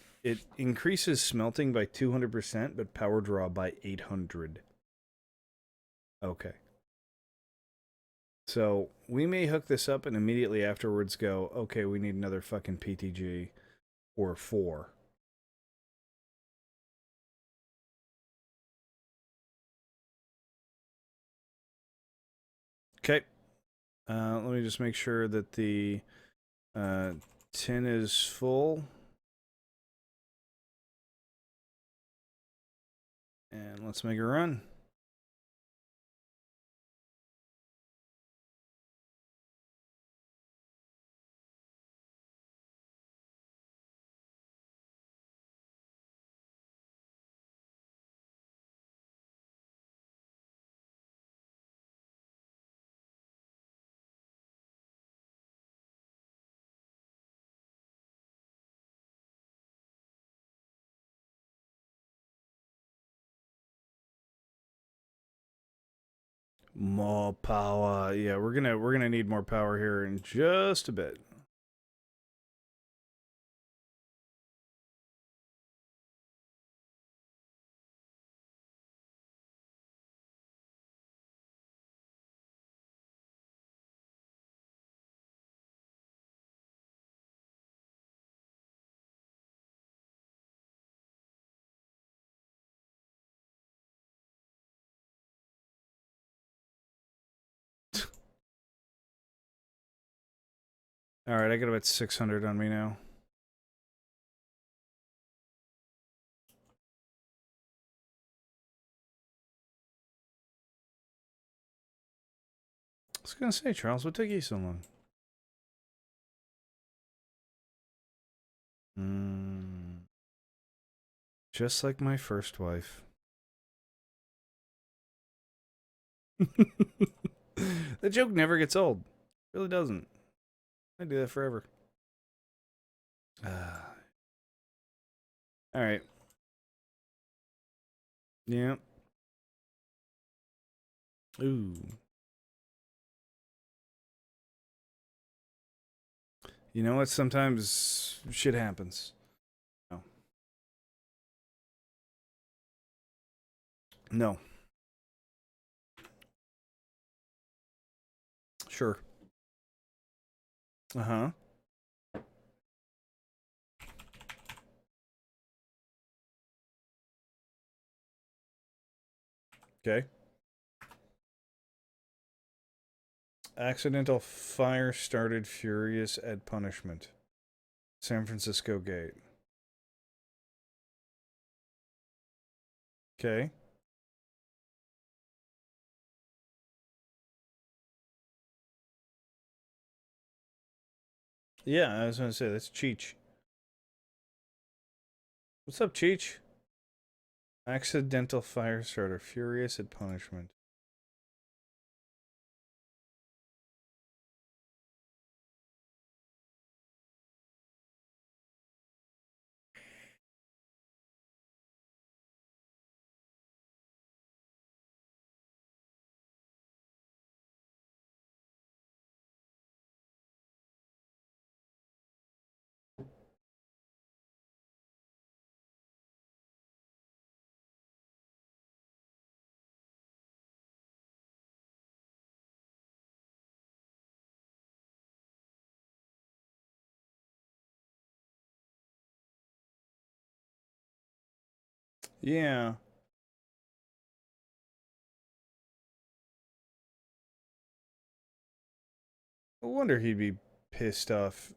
increases smelting by 200%, but power draw by 800. Okay. So we may hook this up and immediately afterwards go, okay, we need another fucking PTG or 4. Okay. Let me just make sure that the tin is full. And let's make a run. More power. Yeah, we're gonna need more power here in just a bit. Alright, I got about 600 on me now. I was gonna say, Charles, what took you so long? Just like my first wife. The joke never gets old. It really doesn't. I do that forever. Alright. Yeah. Ooh. You know what? Sometimes shit happens. No. No. Sure. Uh-huh. Okay. Accidental fire started furious at punishment. San Francisco Gate. Okay. Yeah, I was gonna say, that's Cheech. What's up, Cheech? Accidental fire starter furious at punishment. Yeah. I wonder he'd be pissed off.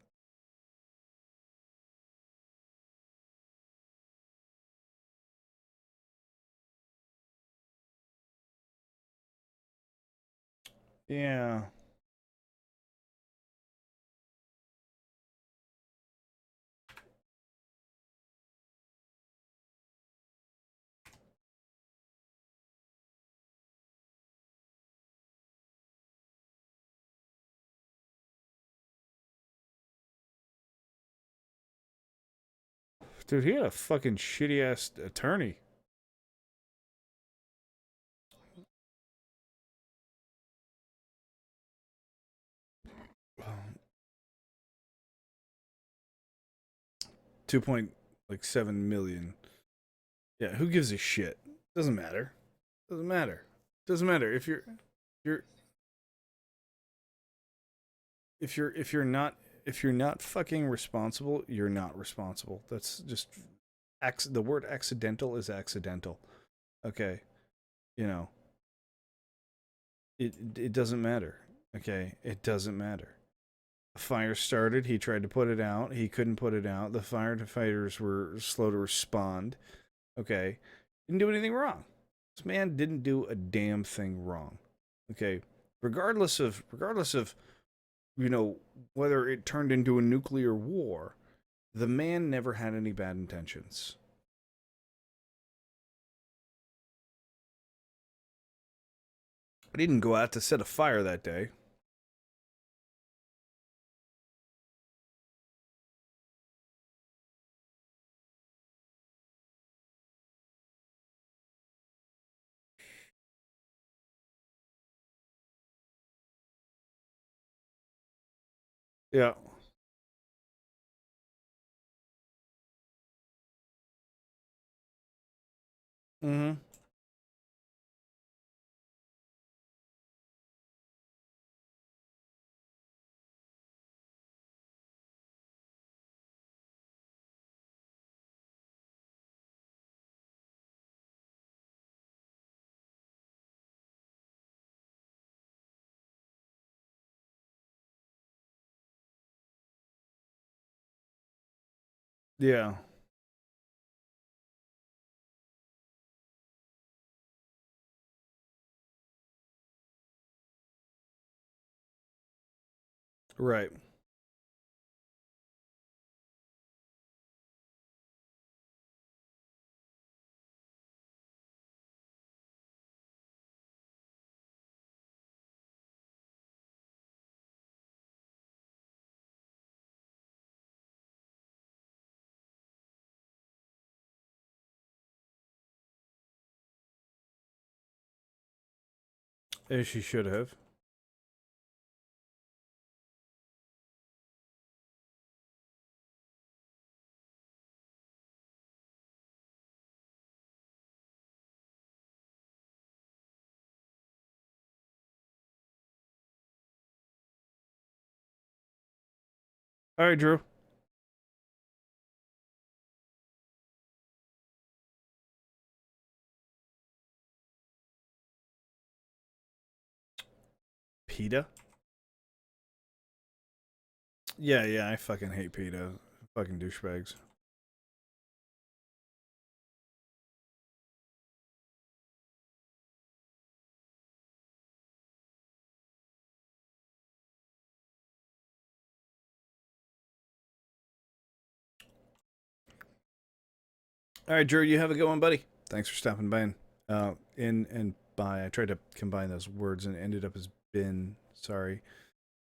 Yeah. Dude, he had a fucking shitty ass attorney. $2.7 million. Yeah, who gives a shit? Doesn't matter. Doesn't matter. Doesn't matter you're if you're not fucking responsible, you're not responsible. That's just the word accidental is accidental. Okay, you know it doesn't matter. Okay, it doesn't matter. A fire started. He tried to put it out. He couldn't put it out. The firefighters were slow to respond. Okay, didn't do anything wrong. This man didn't do a damn thing wrong. Okay, regardless of whether it turned into a nuclear war, the man never had any bad intentions. He didn't go out to set a fire that day. Yeah. Mm-hmm. Yeah. Right. As she should have. All right, Drew. PETA? Yeah, yeah, I fucking hate PETA. Fucking douchebags. All right, Drew, you have a good one, buddy. Thanks for stopping by. In and by, I tried to combine those words and it ended up as bin. Sorry.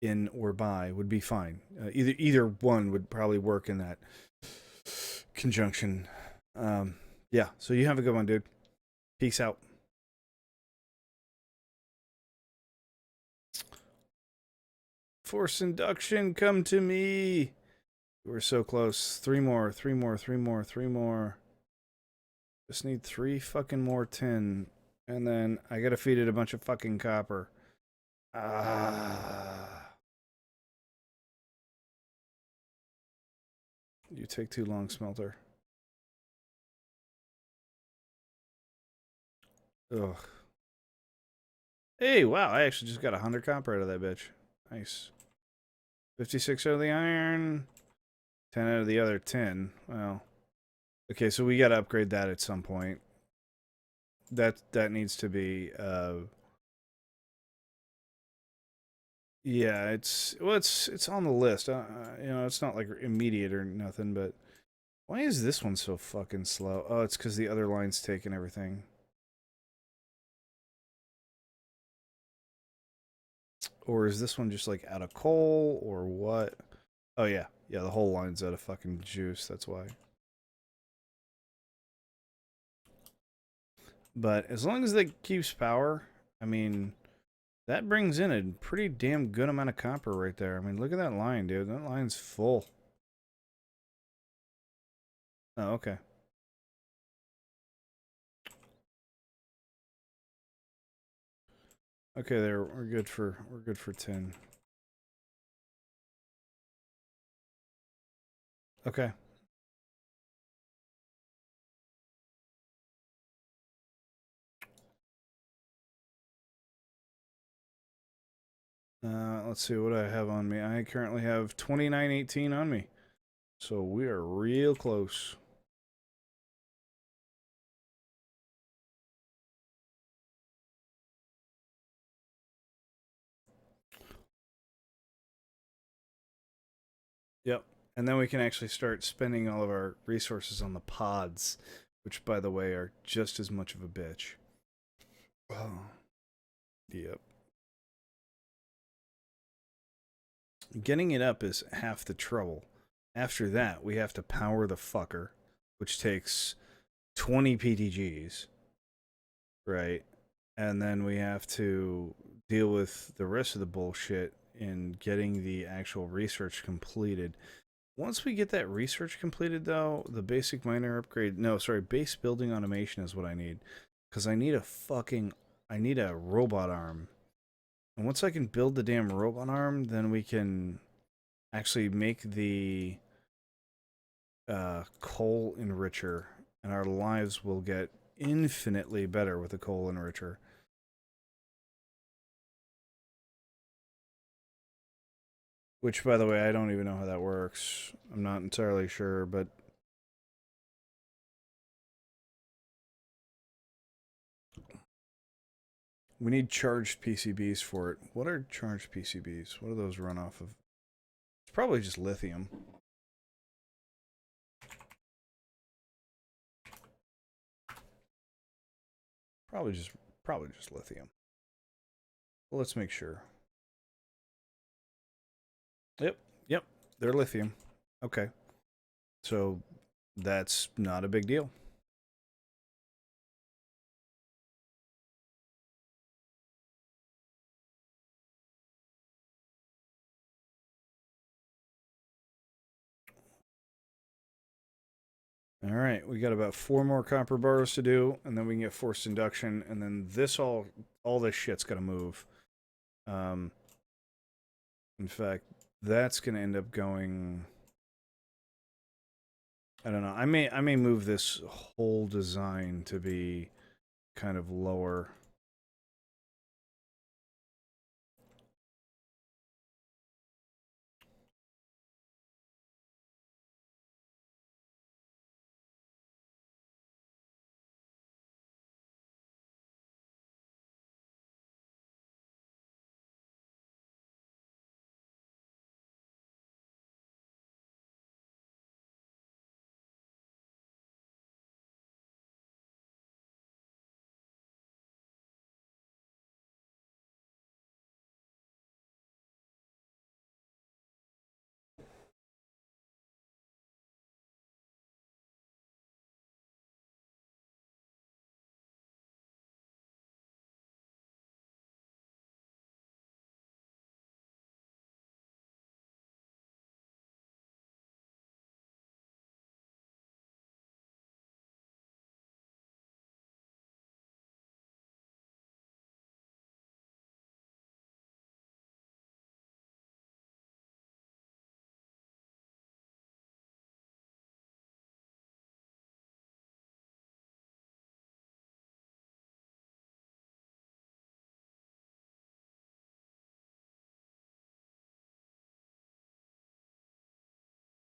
In or by would be fine. Either one would probably work in that conjunction. Yeah, so you have a good one, dude. Peace out. Force induction, come to me. We're so close. Three more, three more, three more, three more. Just need three fucking more tin. And then I gotta feed it a bunch of fucking copper. Ah. You take too long, smelter. Ugh. Hey, wow, I actually just got 100 copper out of that bitch. Nice. 56 out of the iron. 10 out of the other 10. Well. Okay, so we gotta upgrade that at some point. That needs to be yeah, it's on the list. You know, it's not like immediate or nothing, but why is this one so fucking slow? Oh, it's because the other line's taking everything. Or is this one just like out of coal or what? Oh yeah, yeah, the whole line's out of fucking juice. That's why. But as long as that keeps power, I mean, that brings in a pretty damn good amount of copper right there. I mean, look at that line, dude. That line's full. Oh, okay. Okay, there we're good for 10. Okay. Let's see what I have on me. I currently have 2918 on me. So we are real close. Yep. And then we can actually start spending all of our resources on the pods, which, by the way, are just as much of a bitch. Oh. Yep. Getting it up is half the trouble. After that, we have to power the fucker, which takes 20 PTGs, right? And then we have to deal with the rest of the bullshit in getting the actual research completed. Once we get that research completed, though, the basic miner upgrade, no, sorry, base building automation is what I need. Because I need I need a robot arm. And once I can build the damn robot arm, then we can actually make the coal enricher. And our lives will get infinitely better with the coal enricher. Which, by the way, I don't even know how that works. I'm not entirely sure, but We need charged PCBs for it. What are charged PCBs? What do those run off of? It's probably just lithium. Probably just lithium. Well, let's make sure. Yep, they're lithium. Okay. So that's not a big deal. All right, we got about 4 more copper bars to do, and then we can get forced induction, and then all this shit's gonna move. In fact, that's gonna end up going. I don't know. I may move this whole design to be kind of lower.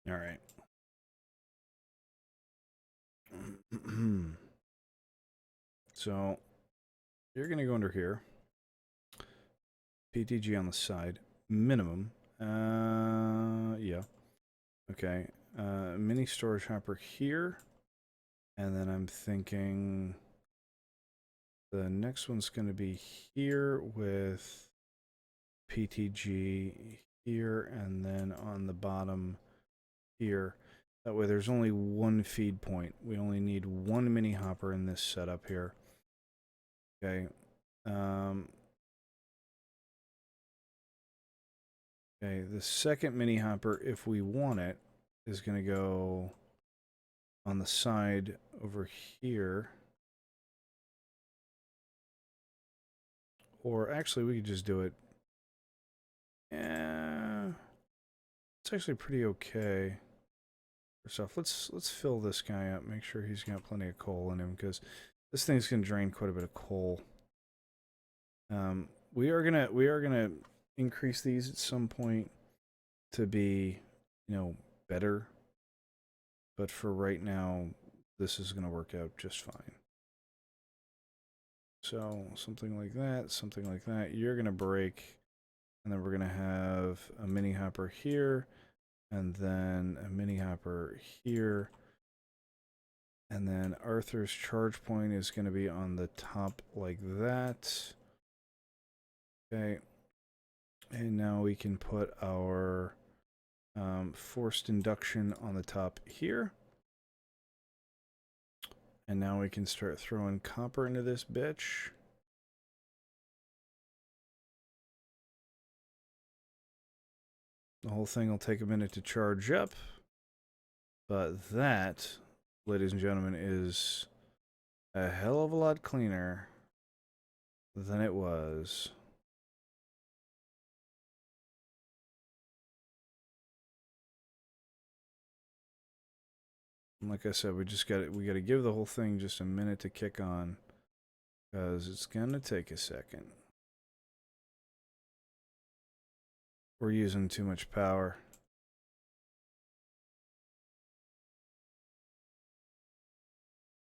All right. So you're gonna go under here. PTG on the side, minimum. Yeah. Okay. Mini storage hopper here, and then I'm thinking the next one's gonna be here with PTG here, and then on the bottom here. That way there's only one feed point. We only need one mini hopper in this setup here. Okay. Okay, the second mini hopper, if we want it, is going to go on the side over here. Or actually, we could just do it. Yeah, it's actually pretty okay. First off, let's fill this guy up. Make sure he's got plenty of coal in him, because this thing's gonna drain quite a bit of coal. We are gonna increase these at some point to be, better. But for right now, this is gonna work out just fine. So something like that, something like that. You're gonna break, and then we're gonna have a mini hopper here, and then a mini hopper here. And then Arthur's charge point is going to be on the top like that. Okay. And now we can put our forced induction on the top here. And now we can start throwing copper into this bitch. The whole thing will take a minute to charge up. But that, ladies and gentlemen, is a hell of a lot cleaner than it was. And like I said, we got to give the whole thing just a minute to kick on, because it's gonna take a second. We're using too much power.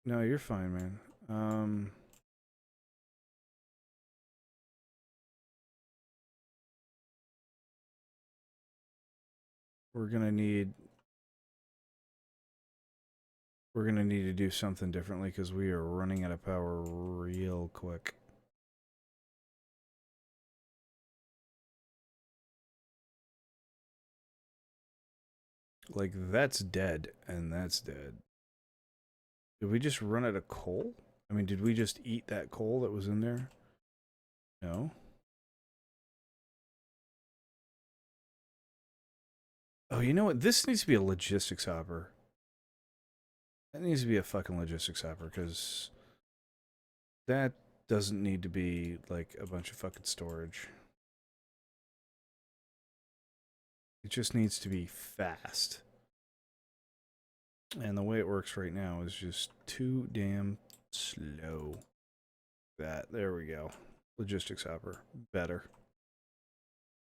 No, you're fine, man. we're gonna need to do something differently because we are running out of power real quick. Like, that's dead, and that's dead. Did we just run out of coal? I mean, did we just eat that coal that was in there? No. Oh, you know what? This needs to be a logistics hopper. That needs to be a fucking logistics hopper, because that doesn't need to be, like, a bunch of fucking storage. It just needs to be fast. And the way it works right now is just too damn slow. There we go. Logistics hopper. Better.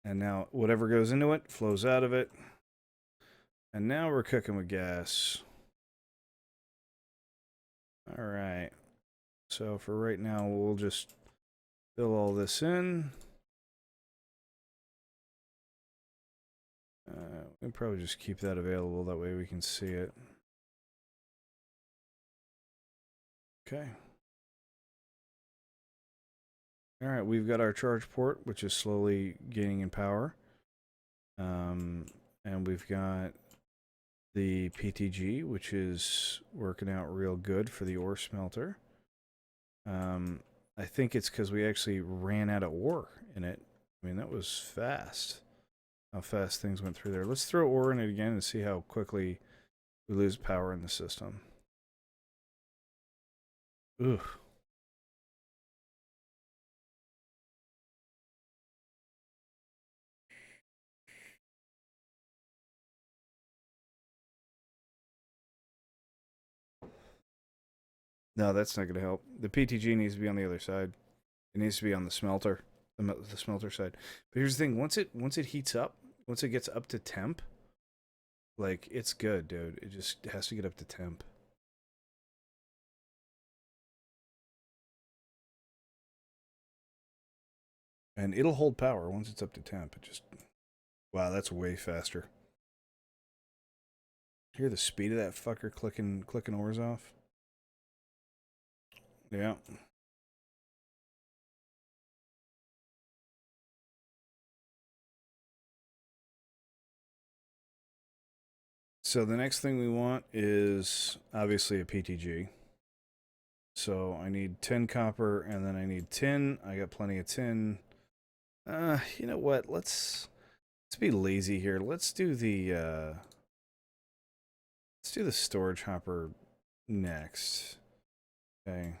And now whatever goes into it flows out of it. And now we're cooking with gas. Alright. So for right now, we'll just fill all this in. We'll probably just keep that available. That way we can see it. Okay. Alright, we've got our charge port, which is slowly gaining in power. And we've got the PTG, which is working out real good for the ore smelter. I think it's because we actually ran out of ore in it. I mean, that was fast. How fast things went through there. Let's throw ore in it again and see how quickly we lose power in the system. Ugh. No, that's not going to help. The PTG needs to be on the other side. It needs to be on the smelter, the smelter side. But here's the thing: once it heats up, once it gets up to temp, like, it's good, dude. It just has to get up to temp. And it'll hold power once it's up to temp. It just, wow, that's way faster. Hear the speed of that fucker clicking ores off? Yeah. So the next thing we want is obviously a PTG. So I need 10 copper and then I need tin. I got plenty of tin. You know what? Let's be lazy here. Let's do the storage hopper next. Okay.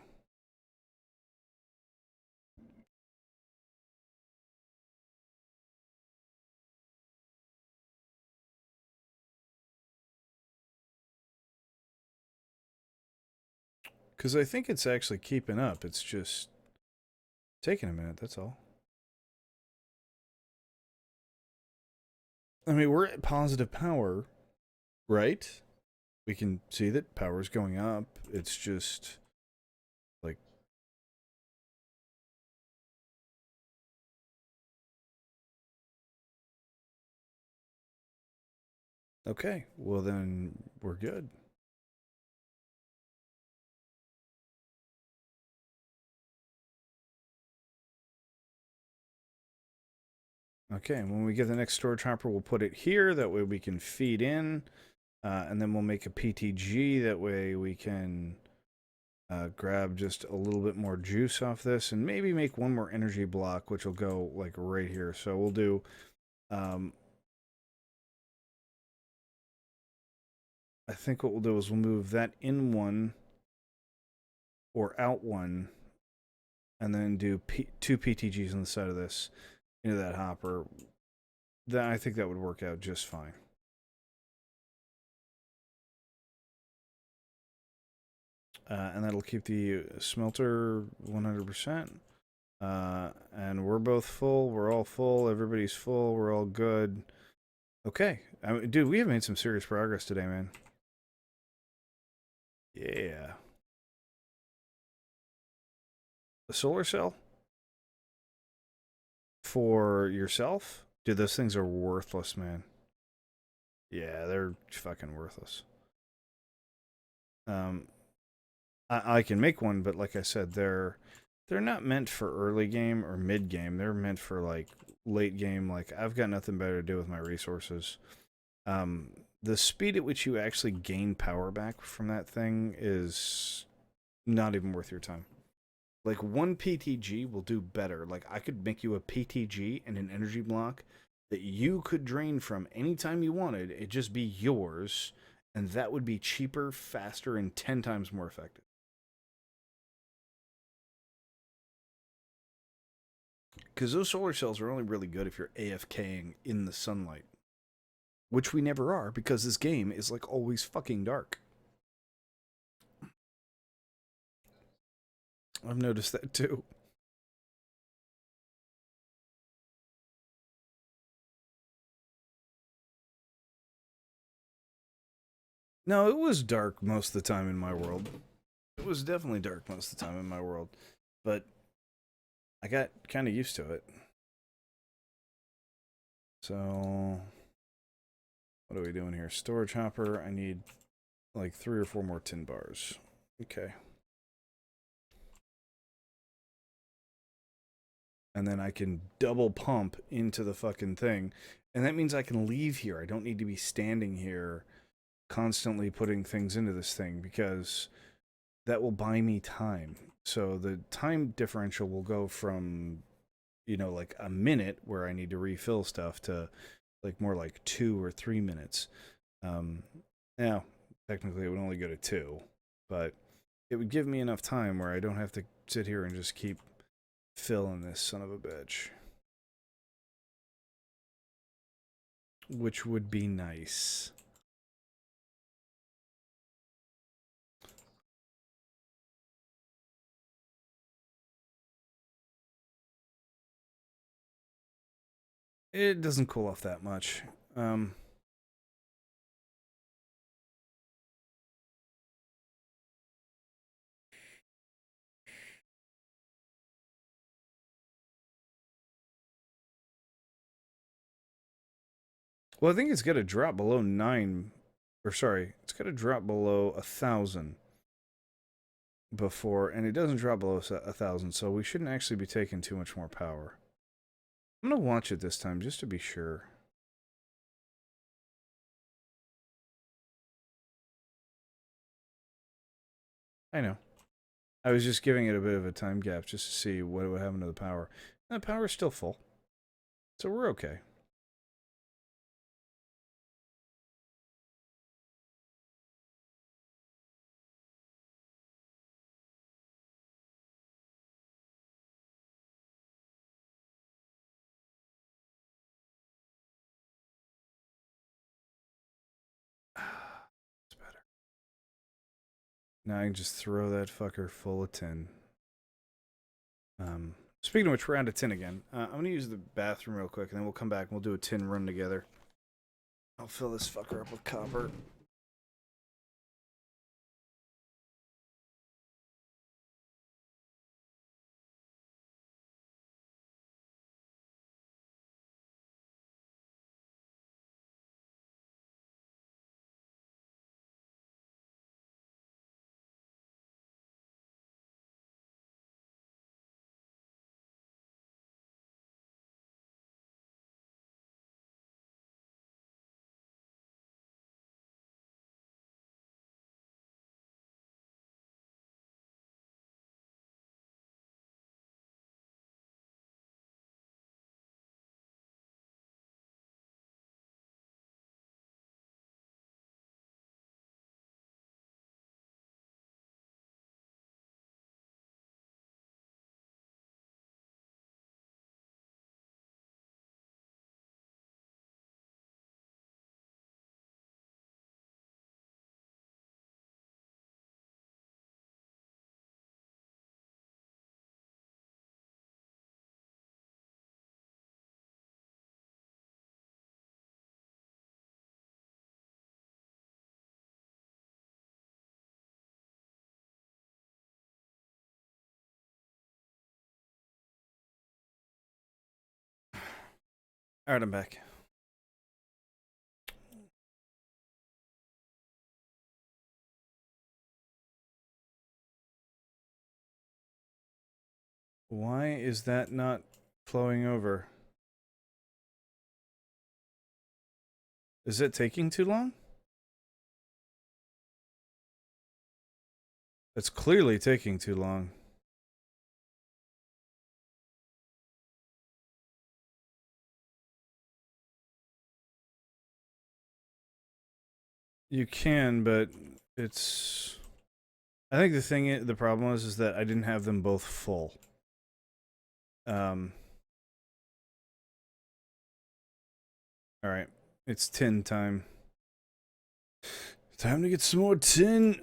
Because I think it's actually keeping up. It's just taking a minute, that's all. I mean, we're at positive power, right? We can see that power's going up. It's just, like... Okay, well then, we're good. Okay, and when we get the next storage hopper, we'll put it here. That way we can feed in. And then we'll make a PTG. That way we can grab just a little bit more juice off this. And maybe make one more energy block, which will go, like, right here. So we'll do... I think what we'll do is we'll move that in one or out one. And then do two PTGs on the side of this into that hopper. I think that would work out just fine. And that'll keep the smelter 100%. And we're both full. We're all full. Everybody's full. We're all good. Okay. I mean, dude, we have made some serious progress today, man. Yeah. A solar cell? For yourself? Dude, those things are worthless, man. Yeah, they're fucking worthless. Um, I can make one, but like I said, they're not meant for early game or mid game. They're meant for like late game. Like I've got nothing better to do with my resources. The speed at which you actually gain power back from that thing is not even worth your time. Like one PTG will do better. Like I could make you a PTG and an energy block that you could drain from anytime you wanted. It'd just be yours, and that would be cheaper, faster, and 10 times more effective. Because those solar cells are only really good if you're AFKing in the sunlight, which we never are because this game is like always fucking dark. I've noticed that too. No, it was dark most of the time in my world. It was definitely dark most of the time in my world. But I got kind of used to it. So, what are we doing here? Storage hopper. I need like 3 or 4 more tin bars. Okay. And then I can double pump into the fucking thing. And that means I can leave here. I don't need to be standing here constantly putting things into this thing because that will buy me time. So the time differential will go from, like a minute where I need to refill stuff to like more like 2 or 3 minutes. Now, technically it would only go to 2, but it would give me enough time where I don't have to sit here and just keep filling this son of a bitch. Which would be nice. It doesn't cool off that much. Well, I think it's got to drop below 9, or sorry, it's got to drop below 1,000 before, and it doesn't drop below 1,000, so we shouldn't actually be taking too much more power. I'm gonna watch it this time just to be sure. I know. I was just giving it a bit of a time gap just to see what would happen to the power. And the power's still full, so we're okay. It's better. Now I can just throw that fucker full of tin. Speaking of which, we're on to tin again. I'm gonna use the bathroom real quick, and then we'll come back and we'll do a tin run together. I'll fill this fucker up with copper. All right, I'm back. Why is that not flowing over? Is it taking too long? It's clearly taking too long. You can, but it's... I think the problem is that I didn't have them both full. Alright. It's tin time. Time to get some more tin.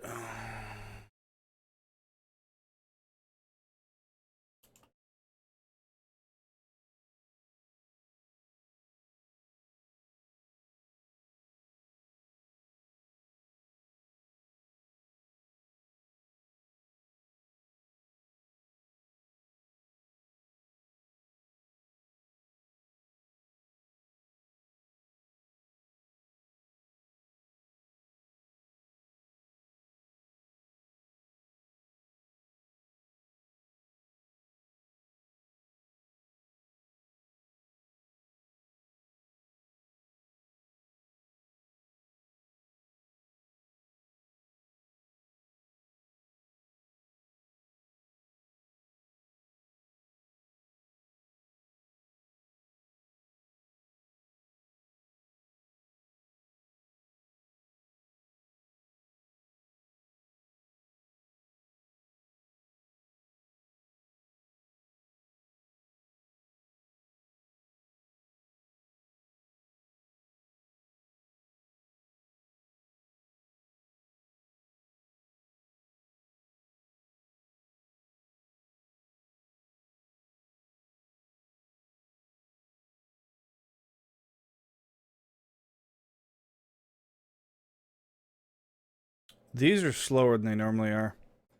These are slower than they normally are.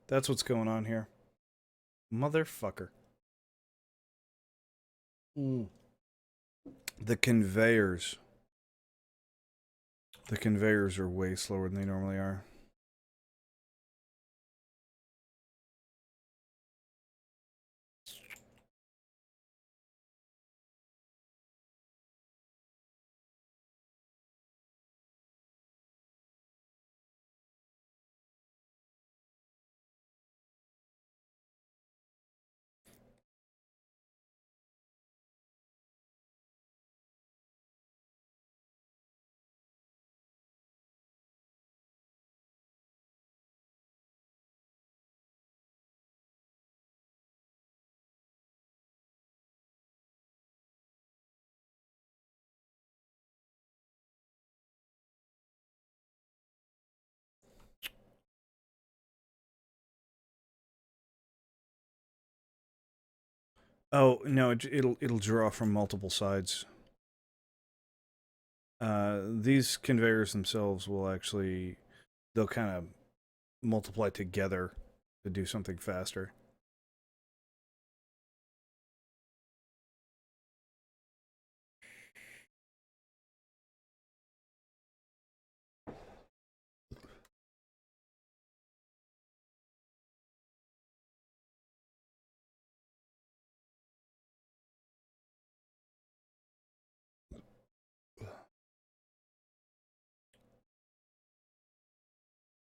That's what's going on here. Motherfucker. The conveyors. The conveyors are way slower than they normally are. Oh no, it'll draw from multiple sides. These conveyors themselves will actually they'll kind of multiply together to do something faster.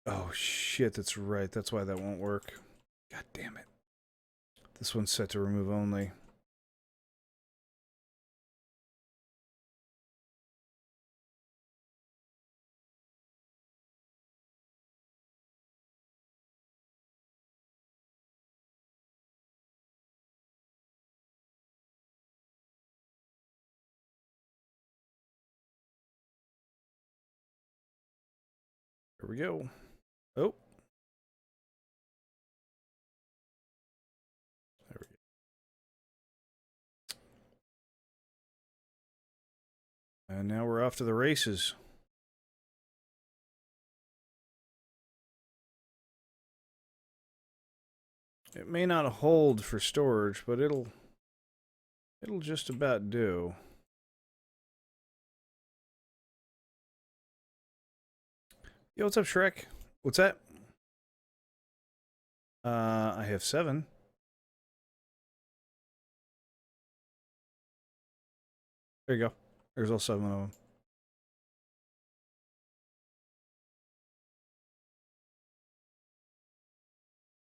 Oh shit, that's right. That's why that won't work. God damn it. This one's set to remove only. Here we go. Oh. There we go. And now we're off to the races. It may not hold for storage, but it'll just about do. Yo, what's up, Shrek? What's that? I have 7. There you go. There's all 7 of them.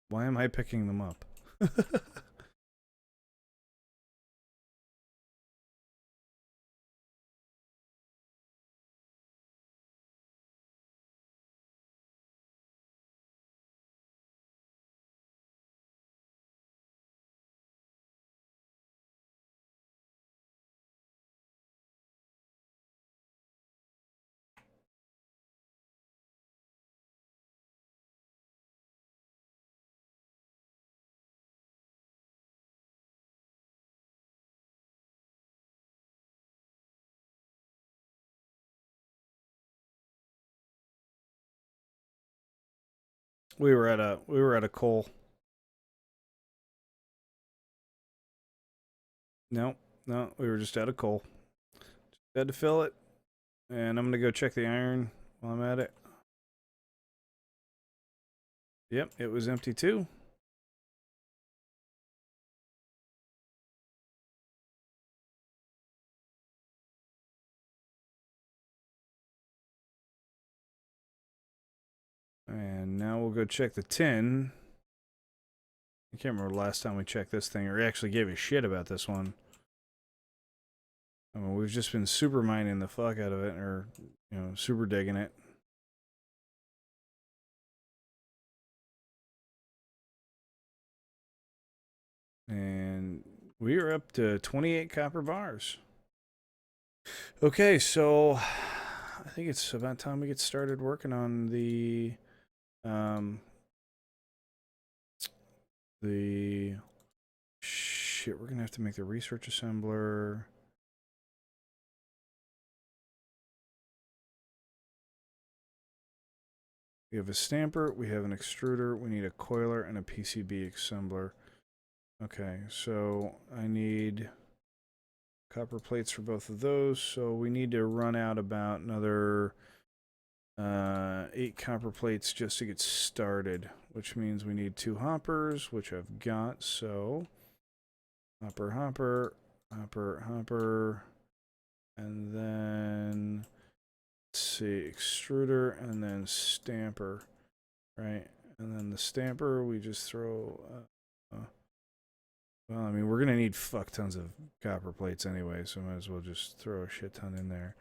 Why am I picking them up? We were at a coal. No, no, we were just out of coal. Just had to fill it, and I'm gonna go check the iron while I'm at it. Yep, it was empty too. And now we'll go check the tin. I can't remember the last time we checked this thing, or actually gave a shit about this one. I mean, we've just been super mining the fuck out of it, or, you know, super digging it. And we are up to 28 copper bars. Okay, so I think it's about time we get started working on the shit. We're gonna have to make the research assembler. We have a stamper, we have an extruder, we need a coiler and a PCB assembler. Okay, so I need copper plates for both of those, so we need to run out about another 8 copper plates just to get started, which means we need 2 hoppers, which I've got, so hopper, hopper, hopper, hopper, and then let's see, extruder, and then stamper, right? And then the stamper, we just throw, well, I mean, we're going to need fuck tons of copper plates anyway, so might as well just throw a shit ton in there.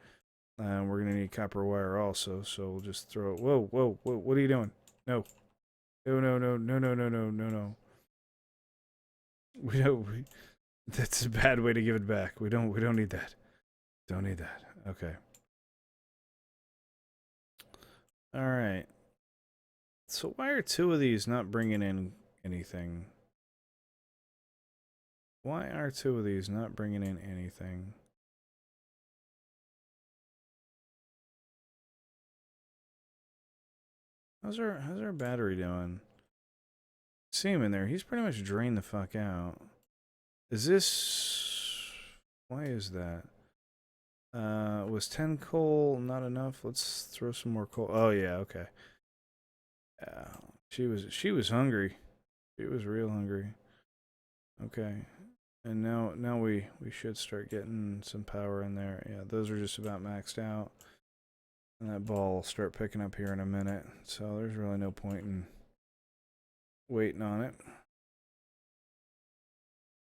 We're going to need copper wire also, so we'll just throw, whoa, whoa, whoa, what are you doing? No. No, no, no, no, no, no, no, no, no. That's a bad way to give it back. We don't need that. Don't need that. Okay. All right. So why are 2 of these not bringing in anything? Why are 2 of these not bringing in anything? How's our battery doing? See him in there. He's pretty much drained the fuck out. Is this... Why is that? Was 10 coal not enough? Let's throw some more coal. Oh yeah, okay. She was hungry. She was real hungry. Okay. And now we should start getting some power in there. Yeah, those are just about maxed out. And that ball will start picking up here in a minute. So there's really no point in waiting on it.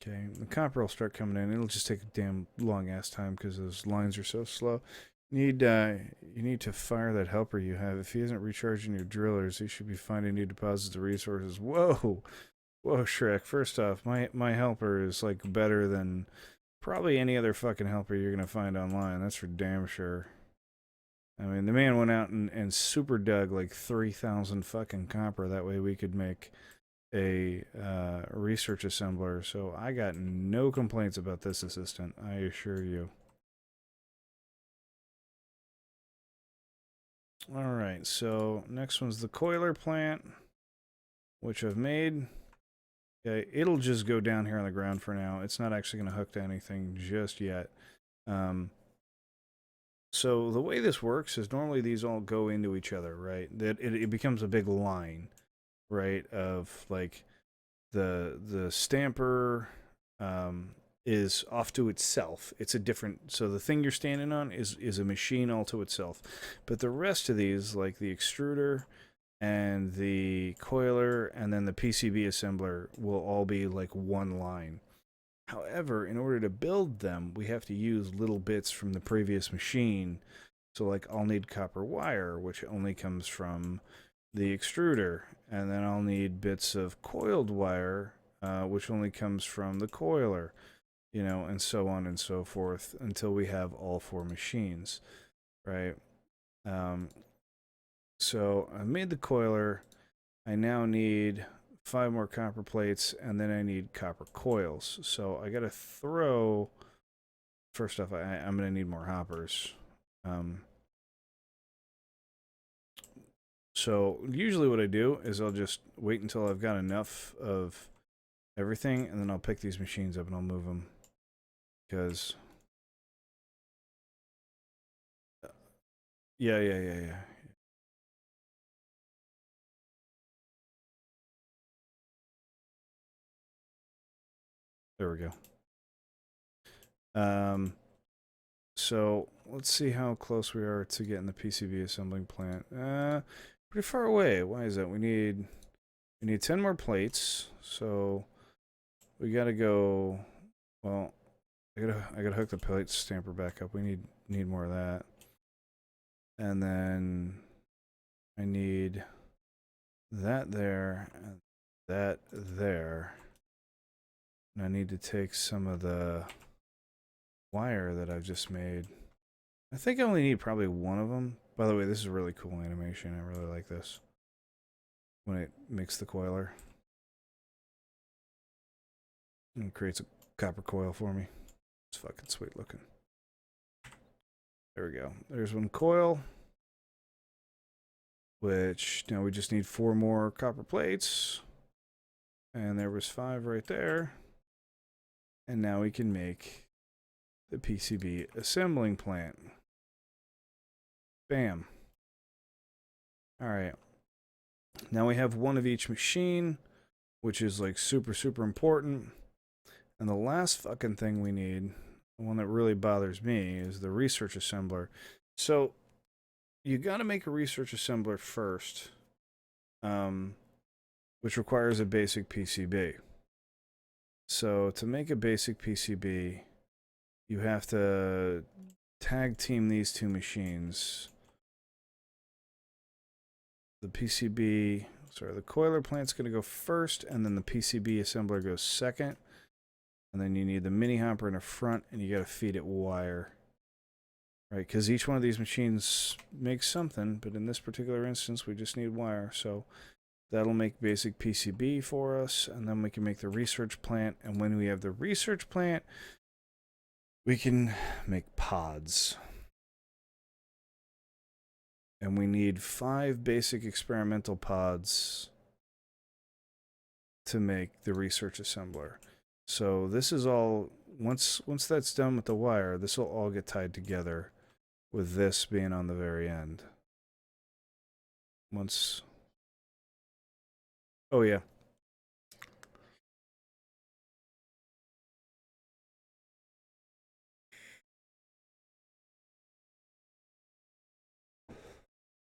Okay, the copper will start coming in. It'll just take a damn long ass time because those lines are so slow. You need to fire that helper you have. If he isn't recharging your drillers, he should be finding new deposits of resources. Whoa, whoa, Shrek. First off, my helper is like better than probably any other fucking helper you're gonna find online. That's for damn sure. I mean, the man went out and super dug like 3,000 fucking copper. That way we could make a research assembler. So I got no complaints about this assistant, I assure you. Alright, so next one's the coiler plant, which I've made. Okay, it'll just go down here on the ground for now. It's not actually going to hook to anything just yet. So the way this works is normally these all go into each other, right? That it becomes a big line, right? Of like the stamper is off to itself. It's a different. So the thing you're standing on is a machine all to itself, but the rest of these, like the extruder and the coiler and then the PCB assembler, will all be like one line. However, in order to build them, we have to use little bits from the previous machine. So like I'll need copper wire, which only comes from the extruder, and then I'll need bits of coiled wire, which only comes from the coiler, and so on and so forth until we have all 4 machines, right? So I made the coiler. I now need 5 more copper plates, and then I need copper coils. So I got to throw. First off, I'm going to need more hoppers. So usually what I do is I'll just wait until I've got enough of everything, and then I'll pick these machines up and I'll move them. Because... Yeah. There we go. So let's see how close we are to getting the PCB assembling plant. Pretty far away. Why is that? We need 10 more plates. So we gotta go. Well, I gotta hook the plate stamper back up. We need more of that. And then I need that there and that there. And I need to take some of the wire that I've just made. I think I only need probably one of them. By the way, this is a really cool animation. I really like this. When it makes the coiler. And it creates a copper coil for me. It's fucking sweet looking. There we go. There's one coil. Which, now we just need 4 more copper plates. And there was 5 right there. And now we can make the PCB assembling plant. Bam. Alright. Now we have 1 of each machine, which is like super, super important. And the last fucking thing we need, the one that really bothers me, is the research assembler. So, you gotta make a research assembler first, which requires a basic PCB. So, to make a basic PCB, you have to tag team these 2 machines. The coiler plant's going to go first, and then the PCB assembler goes second. And then you need the mini hopper in the front, and you got to feed it wire. Right, because each one of these machines makes something, but in this particular instance, we just need wire. So that'll make basic PCB for us, and then we can make the research plant. And when we have the research plant, we can make pods. And we need 5 basic experimental pods to make the research assembler. So this is all, once that's done with the wire, this will all get tied together with this being on the very end. Oh yeah.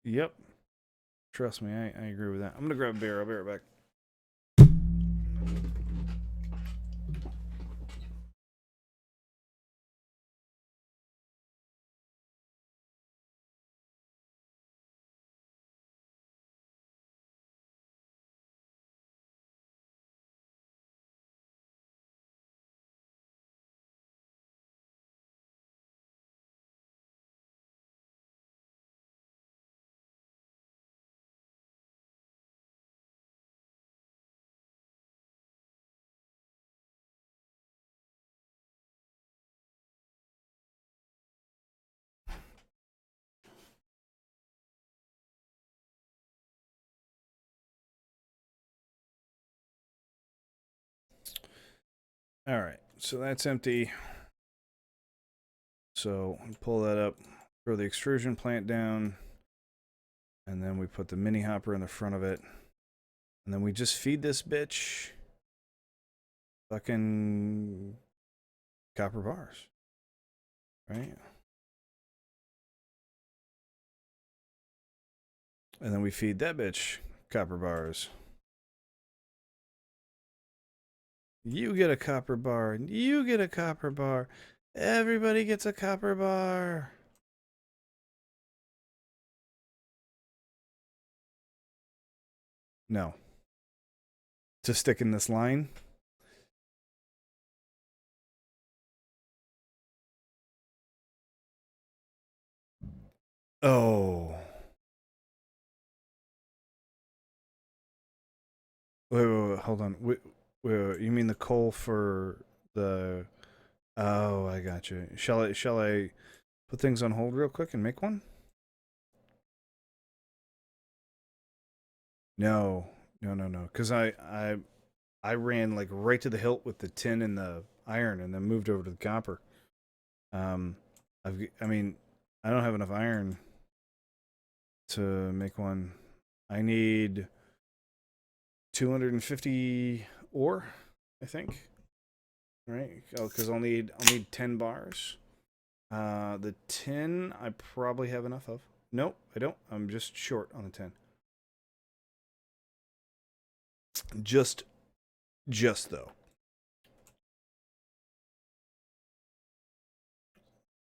Yep. Trust me, I agree with that. I'm gonna grab a beer. I'll be right back. All right, so that's empty. So pull that up, throw the extrusion plant down, and then we put the mini hopper in the front of it, and then we just feed this bitch fucking copper bars. Right? And then we feed that bitch copper bars. You get a copper bar. You get a copper bar. Everybody gets a copper bar. No. To stick in this line. Oh. Wait, hold on. Wait, you mean the coal for the... Oh, I got you. Shall I put things on hold real quick and make one? No. Because I ran like right to the hilt with the tin and the iron and then moved over to the copper. I mean, I don't have enough iron to make one. I need 250 ore, I think. Right? Oh, because I'll need 10 bars. The 10 I probably have enough of. Nope, I don't. I'm just short on the 10. Just though.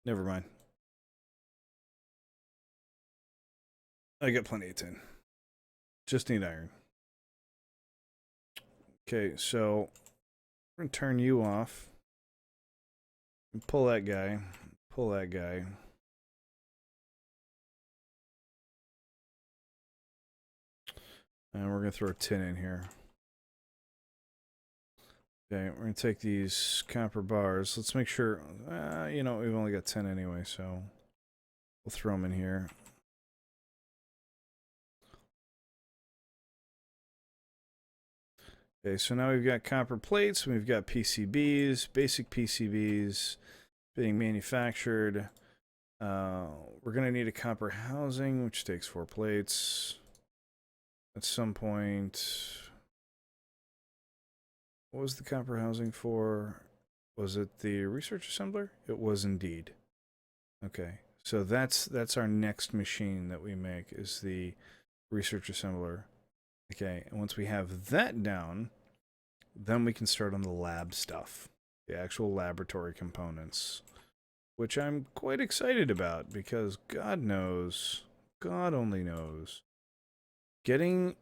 Never mind. I got plenty of tin. Just need iron. Okay, so I'm gonna turn you off. And pull that guy. Pull that guy. And we're gonna throw tin in here. Okay, we're gonna take these copper bars. Let's make sure. You know, we've only got 10 anyway, so we'll throw them in here. Okay, so now we've got copper plates, we've got PCBs, basic PCBs being manufactured. We're going to need a copper housing, which takes 4 plates. At some point... What was the copper housing for? Was it the research assembler? It was indeed. Okay, so that's our next machine that we make, is the research assembler. Okay, and once we have that down, then we can start on the lab stuff, the actual laboratory components, which I'm quite excited about because God knows, God only knows, getting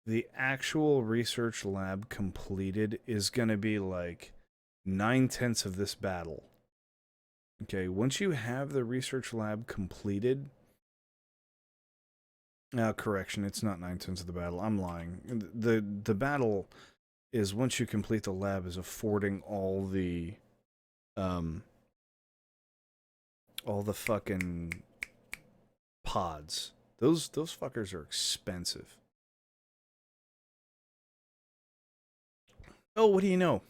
the actual research lab completed is going to be like 9/10 of this battle. Okay, once you have the research lab completed... correction, it's not 9/10 of the battle. I'm lying. The battle is once you complete the lab is affording all the fucking pods. Those fuckers are expensive. Oh, what do you know?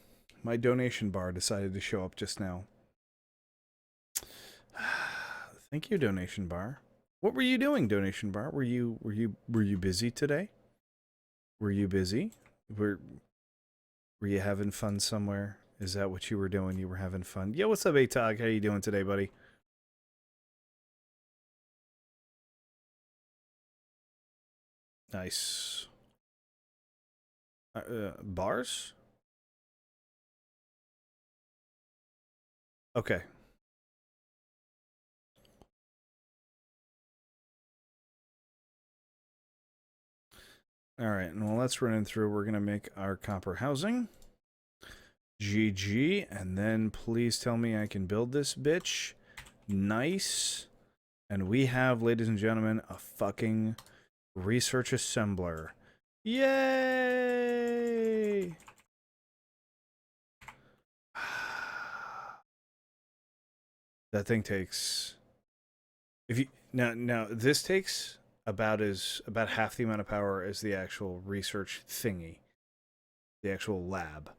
My donation bar decided to show up just now. Thank you, donation bar. What were you doing, donation bar? Were you busy today? Were you busy? Were you having fun somewhere? Is that what you were doing? You were having fun? Yo, what's up, A-Tog? How you doing today, buddy? Nice. Bars? Okay. All right, and while that's running through, we're going to make our copper housing. GG, and then please tell me I can build this bitch. Nice. And we have, ladies and gentlemen, a fucking research assembler. Yay! That thing takes... If you now this takes about half the amount of power as the actual research thingy. The actual lab.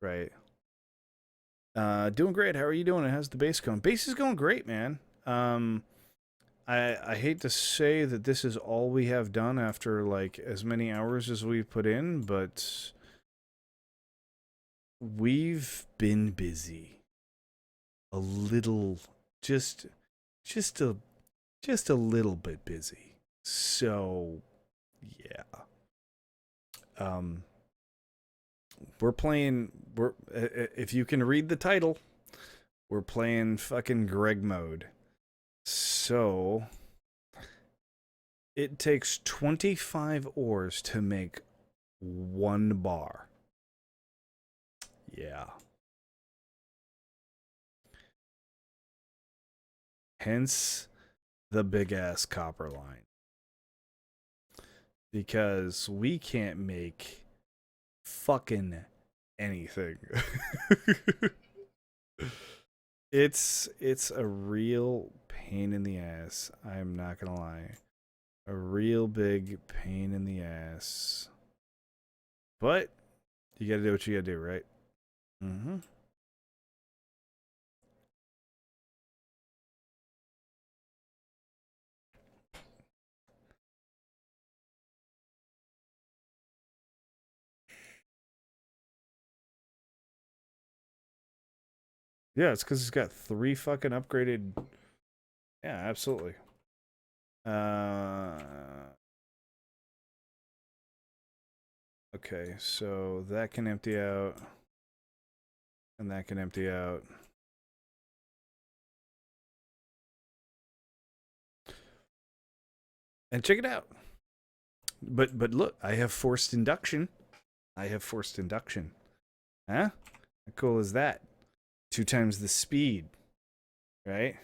Right. Doing great. How are you doing? How's the base going? Base is going great, man. I hate to say that this is all we have done after like as many hours as we've put in, but we've been busy. a little, just just a just a little bit busy. So yeah. Um, we're playing. We're if you can read the title, we're playing fucking Greg mode. So it takes 25 ores to make one bar. Yeah. Hence the big ass copper line. Because we can't make fucking anything. It's a real pain in the ass. I'm not gonna lie. A real big pain in the ass. But you gotta do what you gotta do, right? Mm-hmm. Yeah, it's because it's got 3 fucking upgraded. Yeah, absolutely. Uh, okay, so that can empty out, and that can empty out. And check it out. But look, I have forced induction. I have forced induction. Huh? How cool is that? 2 times the speed, right?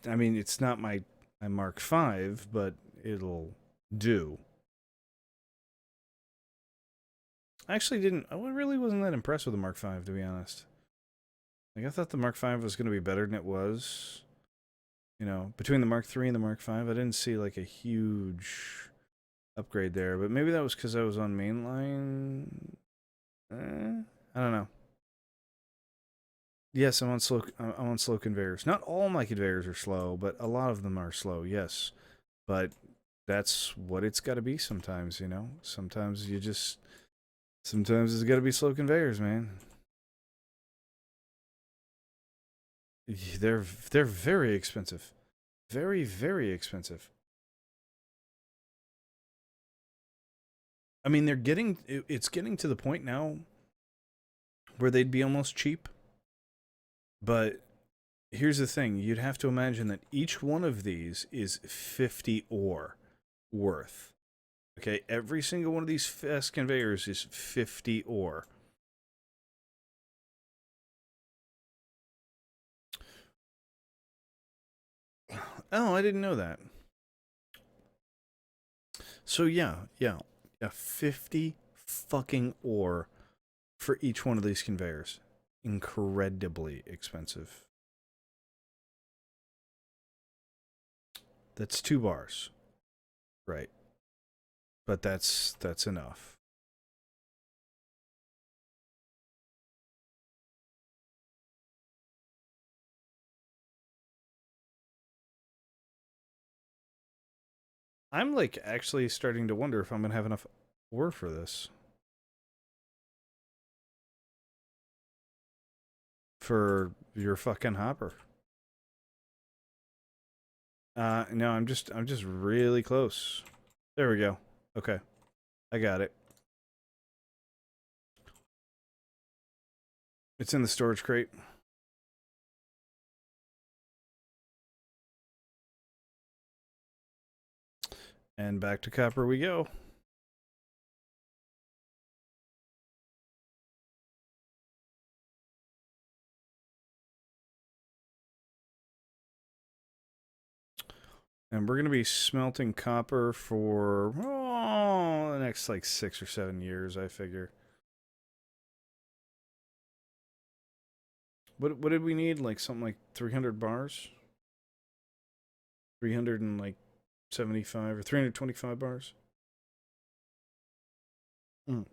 I mean, it's not my Mark V, but it'll do. I actually didn't. I really wasn't that impressed with the Mark V, to be honest. Like, I thought the Mark V was going to be better than it was. You know, between the Mark III and the Mark V, I didn't see like a huge upgrade there. But maybe that was because I was on mainline. I don't know. Yes, I'm on slow. I'm on slow conveyors. Not all my conveyors are slow, but a lot of them are slow. Yes, but that's what it's got to be sometimes. You know, sometimes it's got to be slow conveyors, man. They're very expensive, very expensive. I mean, it's getting to the point now where they'd be almost cheap. But here's the thing: you'd have to imagine that each one of these is 50 ore worth. Okay, every single one of these fast conveyors is 50 ore. Oh, I didn't know that. So yeah, 50 fucking ore for each one of these conveyors. Incredibly expensive. That's 2 bars. Right. But that's enough. I'm like actually starting to wonder if I'm going to have enough ore for this. For your fucking hopper. No, I'm just really close. There we go. Okay. I got it. It's in the storage crate. And back to copper we go. And we're going to be smelting copper for the next like 6 or 7 years, I figure. What did we need? Like something like 300 bars? 375 or 325 bars? Mm.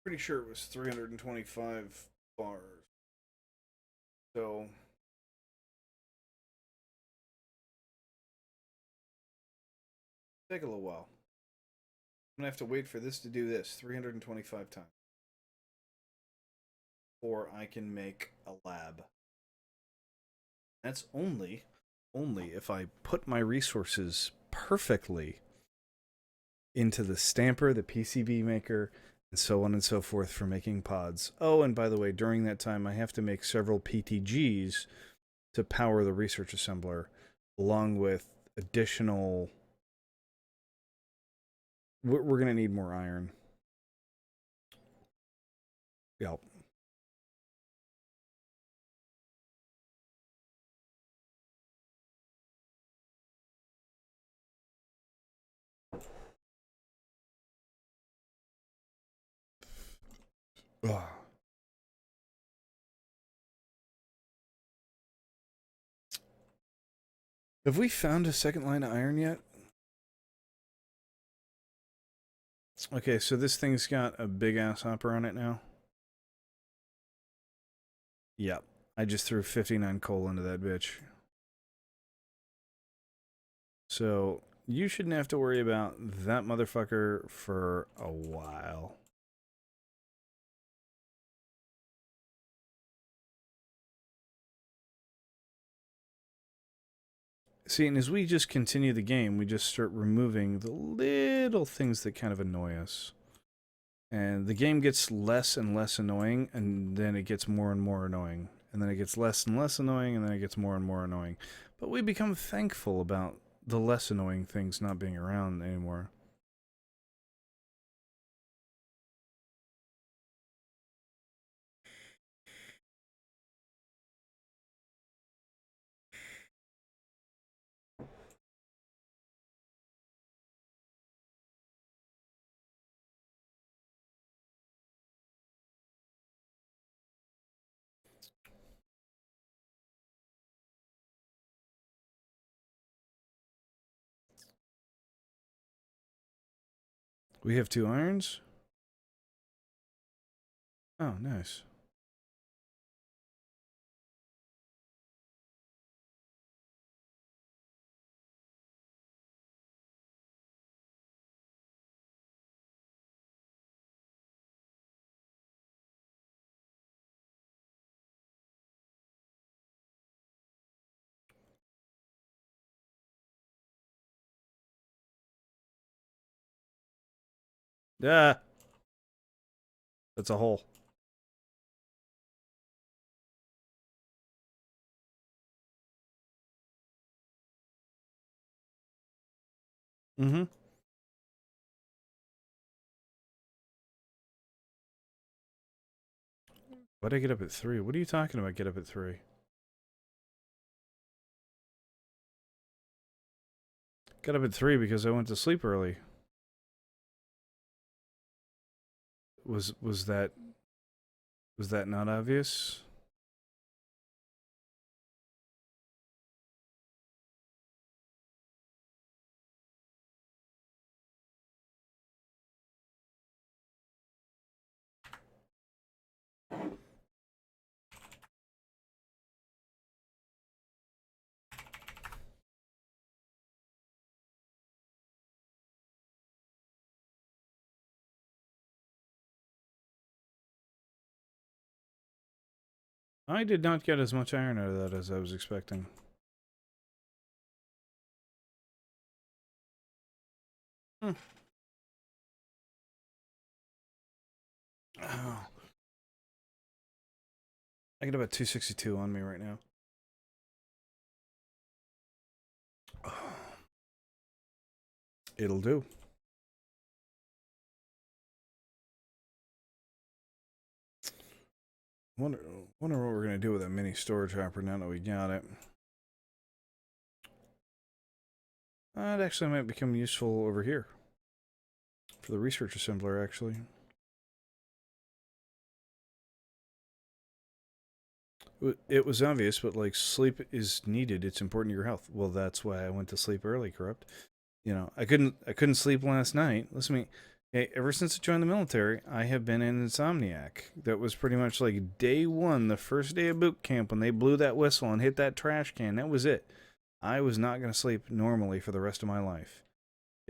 Pretty sure it was 325 bars. So take a little while. I'm going to have to wait for this to do this 325 times. Or I can make a lab. That's only if I put my resources perfectly into the stamper, the PCB maker, and so on and so forth for making pods. Oh, and by the way, during that time, I have to make several PTGs to power the research assembler, along with additional... We're going to need more iron. Yep. Ugh. Have we found a second line of iron yet? Okay, so this thing's got a big ass hopper on it now. Yep. I just threw 59 coal into that bitch. So you shouldn't have to worry about that motherfucker for a while. See, and as we just continue the game, we just start removing the little things that kind of annoy us. And the game gets less and less annoying, and then it gets more and more annoying. And then it gets less and less annoying, and then it gets more and more annoying. But we become thankful about the less annoying things not being around anymore. We have 2 irons? Oh, nice. Ah! That's a hole. Mm-hmm. Why'd I get up at 3? What are you talking about, get up at 3? Got up at 3 because I went to sleep early. Was that not obvious? I did not get as much iron out of that as I was expecting. Hmm. Oh. I got about 262 on me right now. It'll do. Wonder what we're gonna do with that mini storage hopper now that we got it. It actually might become useful over here for the research assembler, actually. It was obvious, but like sleep is needed. It's important to your health. Well, that's why I went to sleep early, corrupt. You know, I couldn't sleep last night. Listen to me. Hey, ever since I joined the military, I have been an insomniac. That was pretty much like day 1, the first day of boot camp, when they blew that whistle and hit that trash can. That was it. I was not going to sleep normally for the rest of my life.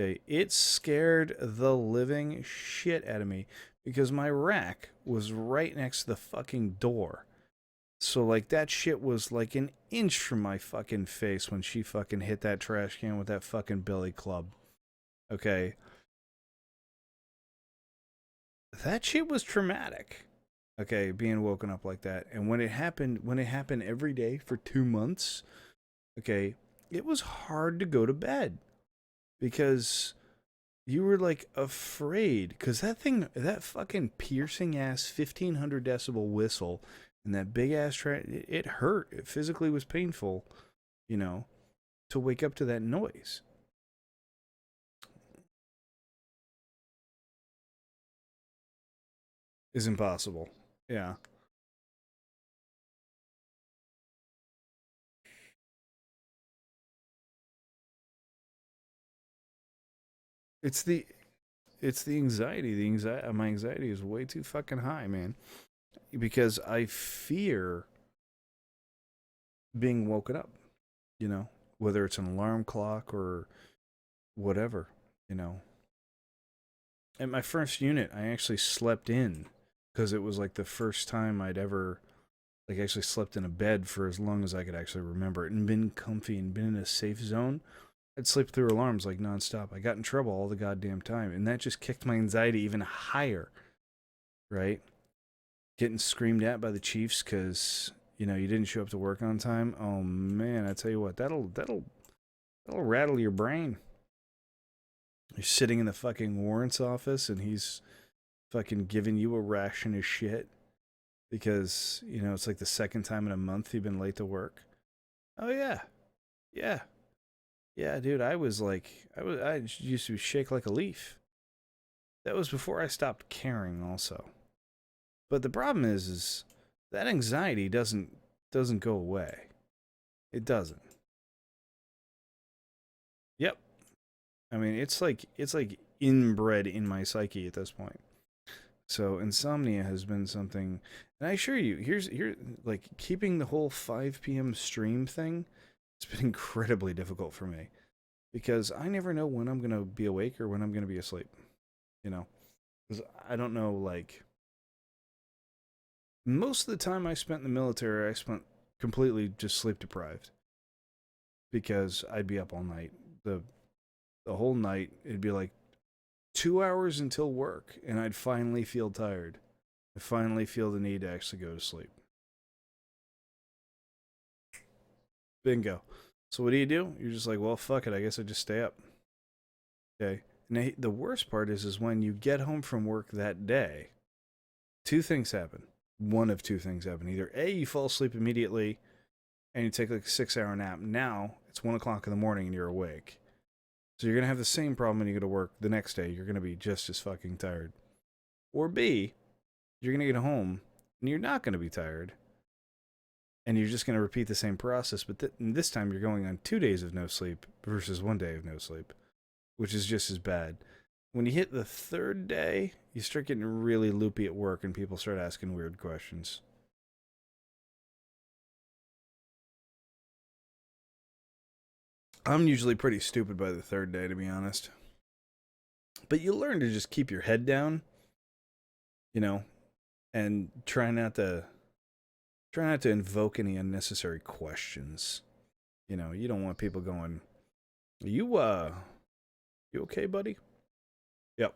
Okay, it scared the living shit out of me because my rack was right next to the fucking door. So, like, that shit was like an inch from my fucking face when she fucking hit that trash can with that fucking billy club. Okay. That shit was traumatic. Okay, being woken up like that. And when it happened every day for 2 months, okay, it was hard to go to bed because you were like afraid because that fucking piercing ass 1500 decibel whistle and that big ass it hurt. It physically was painful, you know, to wake up to that noise. Is impossible. Yeah. It's the it's the anxiety. My anxiety is way too fucking high, man. Because I fear being woken up, you know, whether it's an alarm clock or whatever, you know. At my first unit, I actually slept in because it was like the first time I'd ever like actually slept in a bed for as long as I could actually remember it and been comfy and been in a safe zone. I'd sleep through alarms like nonstop. I got in trouble all the goddamn time, and that just kicked my anxiety even higher, right? Getting screamed at by the chiefs because you didn't show up to work on time. Oh man, I tell you what, that'll rattle your brain. You're sitting in the fucking warrant's office, and he's fucking giving you a ration of shit because it's like the second time in a month you've been late to work. Oh yeah, yeah, yeah, dude. I used to shake like a leaf. That was before I stopped caring, also. But the problem is that anxiety doesn't go away. It doesn't. Yep. I mean, it's like inbred in my psyche at this point. So insomnia has been something, and I assure you, here like keeping the whole 5 p.m. stream thing. It's been incredibly difficult for me because I never know when I'm gonna be awake or when I'm gonna be asleep. You know, because I don't know. Like most of the time I spent in the military, I spent completely just sleep deprived because I'd be up all night. The whole night. It'd be like 2 hours until work, and I'd finally feel tired. I finally feel the need to actually go to sleep. Bingo. So what do? You're just like, well, fuck it. I guess I just stay up. Okay. And the worst part is when you get home from work that day, two things happen. One of two things happen. Either A, you fall asleep immediately and you take like a 6 hour nap. Now it's 1 o'clock in the morning and you're awake. So you're going to have the same problem when you go to work the next day. You're going to be just as fucking tired. Or B, you're going to get home and you're not going to be tired. And you're just going to repeat the same process. But this time you're going on 2 days of no sleep versus 1 day of no sleep, which is just as bad. When you hit the third day, you start getting really loopy at work and people start asking weird questions. I'm usually pretty stupid by the third day, to be honest. But you learn to just keep your head down, you know, and try not to invoke any unnecessary questions. You don't want people going, you okay, buddy? Yep.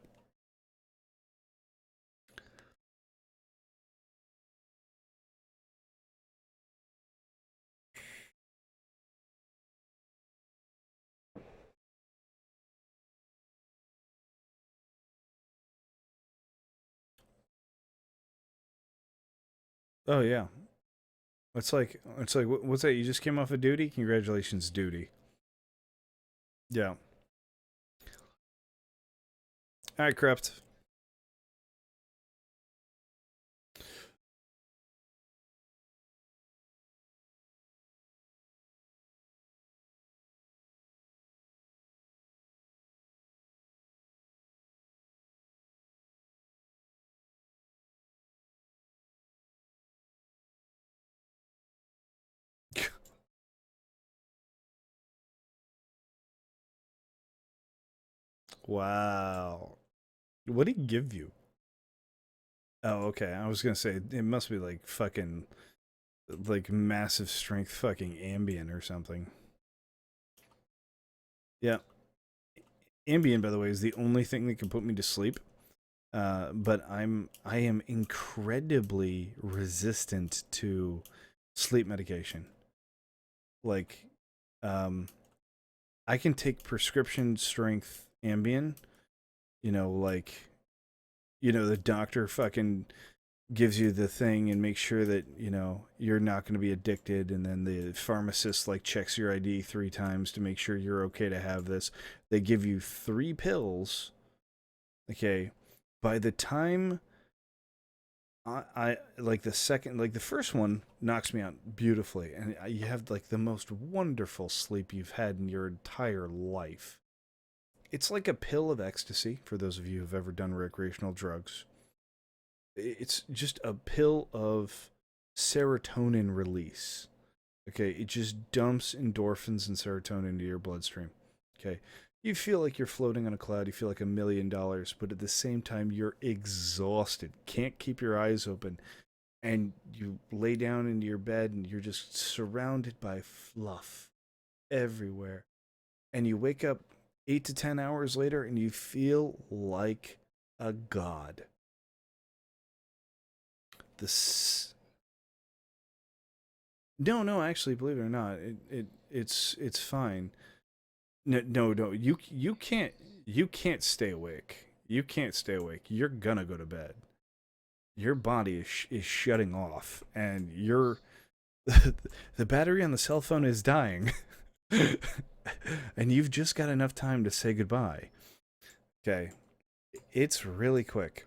Oh yeah. It's like what's that? You just came off of duty? Congratulations, duty. Yeah. All right, Crept. Wow. What did he give you? Oh, okay. I was gonna say it must be like fucking like massive strength fucking Ambien or something. Yeah. Ambien, by the way, is the only thing that can put me to sleep. But I am incredibly resistant to sleep medication. Like, um, I can take prescription strength Ambien. You know, like, the doctor fucking gives you the thing and makes sure that you're not going to be addicted, and then the pharmacist like checks your ID 3 times to make sure you're okay to have this. They give you 3 pills. Okay, by the time I like the second, like the first one knocks me out beautifully, and you have like the most wonderful sleep you've had in your entire life. It's like a pill of ecstasy for those of you who've ever done recreational drugs. It's just a pill of serotonin release. Okay, it just dumps endorphins and serotonin into your bloodstream. Okay, you feel like you're floating on a cloud, you feel like $1,000,000, but at the same time, you're exhausted, can't keep your eyes open, and you lay down into your bed and you're just surrounded by fluff everywhere. And you wake up 8 to 10 hours later and you feel like a god. This no, actually, believe it or not, it's fine. No. You can't stay awake. You can't stay awake. You're gonna go to bed. Your body is shutting off, and the battery on the cell phone is dying, and you've just got enough time to say goodbye. Okay, it's really quick.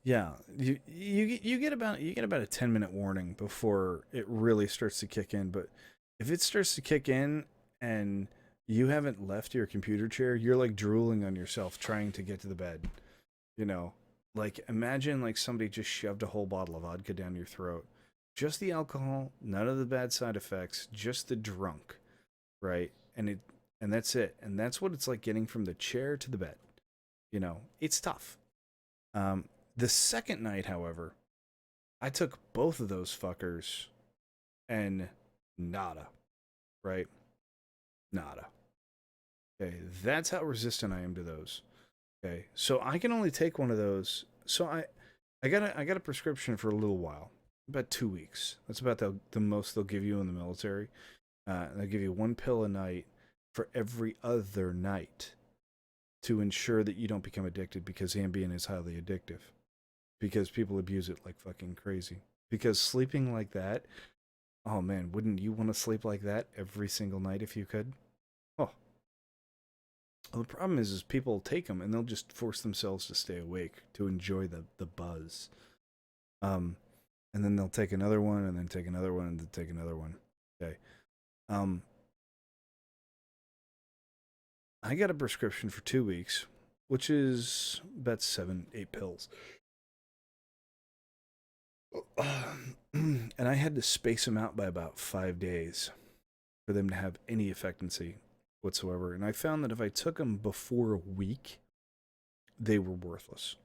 Yeah, you get about a 10-minute warning before it really starts to kick in. But if it starts to kick in and you haven't left your computer chair, you're like drooling on yourself trying to get to the bed. You know, like imagine like somebody just shoved a whole bottle of vodka down your throat. Just the alcohol, none of the bad side effects, just the drunk, right? And that's it. And that's what it's like getting from the chair to the bed. It's tough. Um, the second night, however, I took both of those fuckers and nada, right? Nada. Okay, that's how resistant I am to those. Okay, so I can only take one of those. So I got a prescription for a little while, about 2 weeks. That's about the most they'll give you in the military. They'll give you 1 pill a night for every other night to ensure that you don't become addicted, because Ambien is highly addictive. Because people abuse it like fucking crazy. Because sleeping like that, oh man, wouldn't you want to sleep like that every single night if you could? Oh. Well, the problem is people take them and they'll just force themselves to stay awake to enjoy the buzz. And then they'll take another one, and then take another one, and then take another one. Okay. I got a prescription for 2 weeks, which is about 7, 8 pills. And I had to space them out by about 5 days for them to have any effectiveness whatsoever. And I found that if I took them before a week, they were worthless.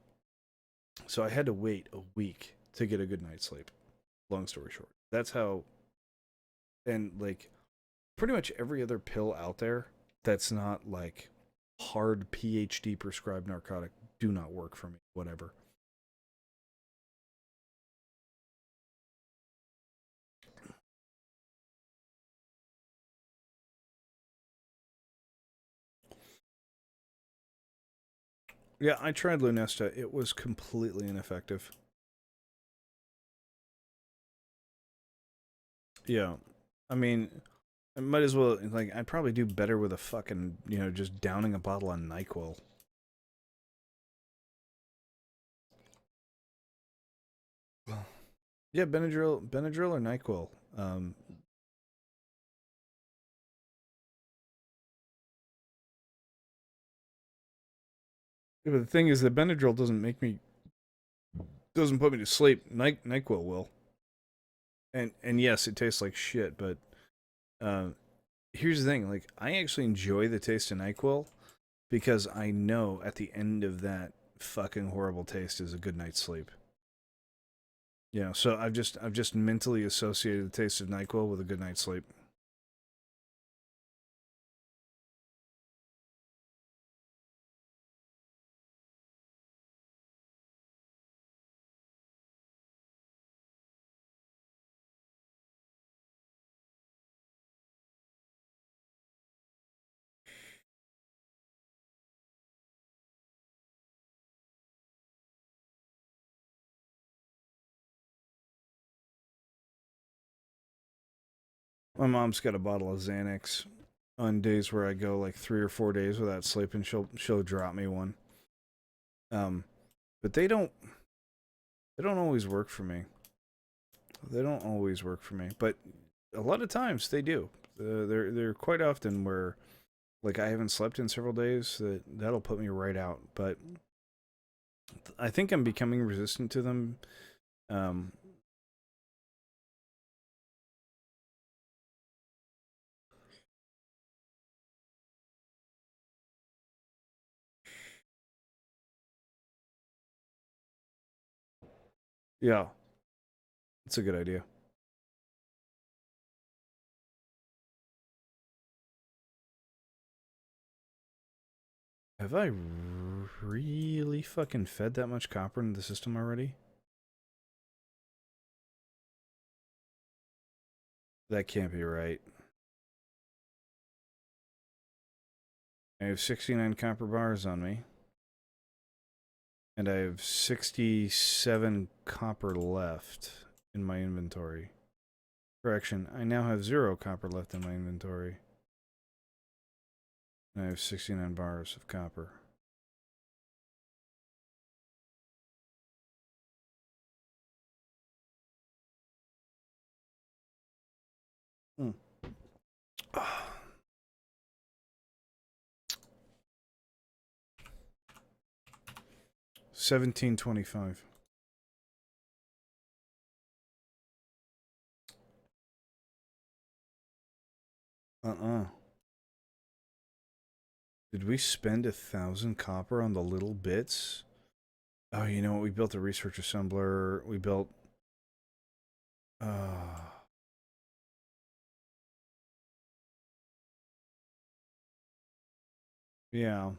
So I had to wait a week to get a good night's sleep. Long story short, that's how. And like pretty much every other pill out there that's not like hard PhD prescribed narcotic do not work for me. Whatever. Yeah, I tried Lunesta. It was completely ineffective. Yeah. I mean, I might as well, like, I'd probably do better with a fucking, just downing a bottle on NyQuil. Yeah, Benadryl or NyQuil. Yeah, but the thing is that Benadryl doesn't put me to sleep. NyQuil will. And yes, it tastes like shit, but here's the thing. Like, I actually enjoy the taste of NyQuil because I know at the end of that fucking horrible taste is a good night's sleep. Yeah, so I've just mentally associated the taste of NyQuil with a good night's sleep. My mom's got a bottle of Xanax. On days where I go like 3 or 4 days without sleeping, she'll drop me one. Um, but they don't always work for me. They don't always work for me, but a lot of times they do. They're quite often where like I haven't slept in several days that'll put me right out. But I think I'm becoming resistant to them. Um, yeah, it's a good idea. Have I really fucking fed that much copper into the system already? That can't be right. I have 69 copper bars on me. And I have 67 copper left in my inventory. Correction, I now have 0 copper left in my inventory. And I have 69 bars of copper. Hmm. 1725. Did we spend 1,000 copper on the little bits? Oh, you know what? We built a research assembler. We built. Uh, yeah.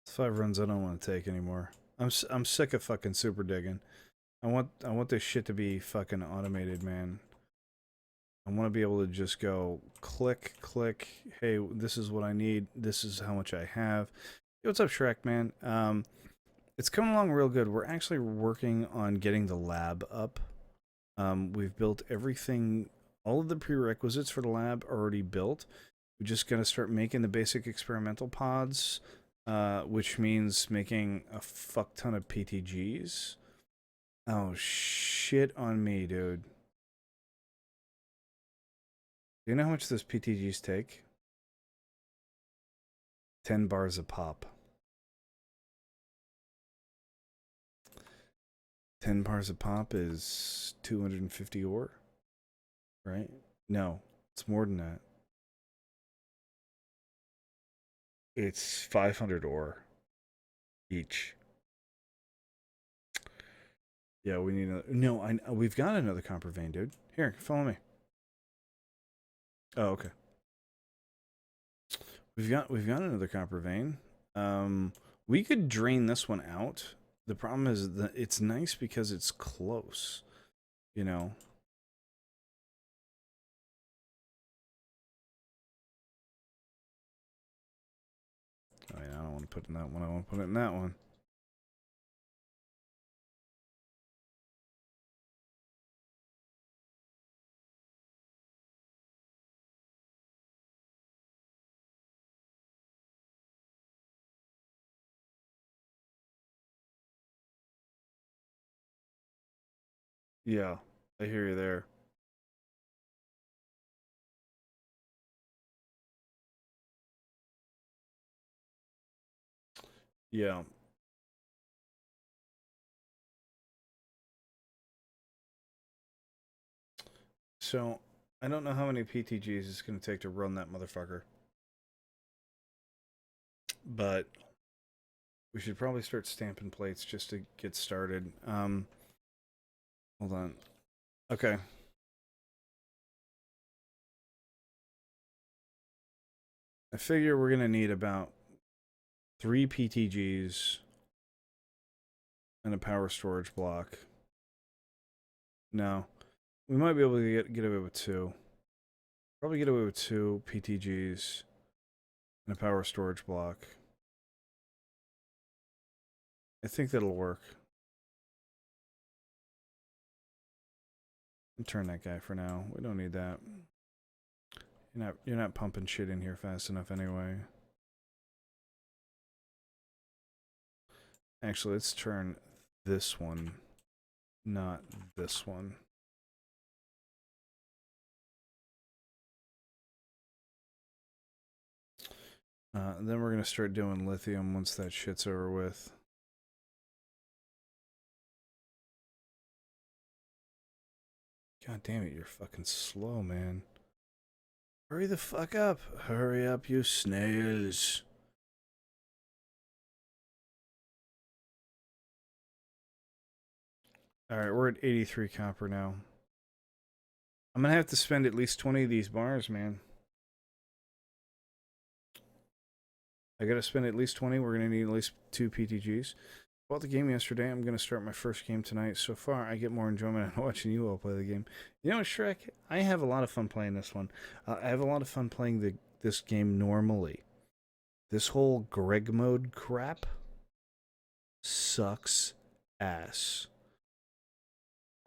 It's 5 runs I don't want to take anymore. I'm sick of fucking super digging. I want this shit to be fucking automated, man. I want to be able to just go click, click. Hey, this is what I need. This is how much I have. Hey, what's up, Shrek, man? It's coming along real good. We're actually working on getting the lab up. We've built everything. All of the prerequisites for the lab are already built. We're just gonna start making the basic experimental pods, which means making a fuck ton of PTGs. Oh shit on me, dude. Do you know how much those PTGs take? 10 bars a pop. 10 bars a pop is 250 ore, right? No, it's more than that. It's 500 ore each. Yeah, we need another. No, we've got another copper vein, dude. Here, follow me. Oh, okay. We've got another copper vein. We could drain this one out. The problem is that it's nice because it's close, you know. I mean, I don't want to put it in that one. I want to put it in that one. Yeah, I hear you there. Yeah. So, I don't know how many PTGs it's going to take to run that motherfucker. But we should probably start stamping plates just to get started. Hold on. Okay. I figure we're going to need about 3 PTGs and a power storage block. No. We might be able to get away with 2. Probably get away with 2 PTGs and a power storage block. I think that'll work. Turn that guy for now. We don't need that. You're not pumping shit in here fast enough anyway. Actually, let's turn this one, not this one. Then we're gonna start doing lithium once that shit's over with. God damn it, you're fucking slow, man. Hurry the fuck up. Hurry up, you snails. Alright, we're at 83 copper now. I'm gonna have to spend at least 20 of these bars, man. I gotta spend at least 20. We're gonna need at least 2 PTGs. Bought the game yesterday. I'm gonna start my first game tonight. So far, I get more enjoyment out of watching you all play the game. You know, Shrek, I have a lot of fun playing this one. I have a lot of fun playing this game normally. This whole Greg mode crap sucks ass.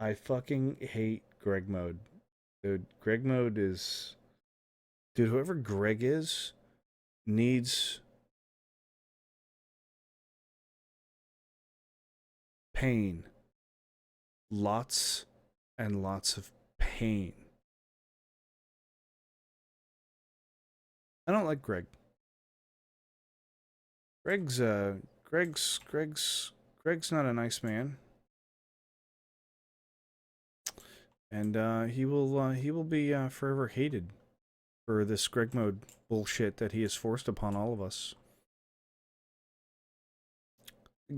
I fucking hate Greg mode. Dude, Greg mode is... Dude, whoever Greg is needs pain. Lots and lots of pain. I don't like Greg. Greg's not a nice man. And he will be forever hated for this Greg mode bullshit that he has forced upon all of us.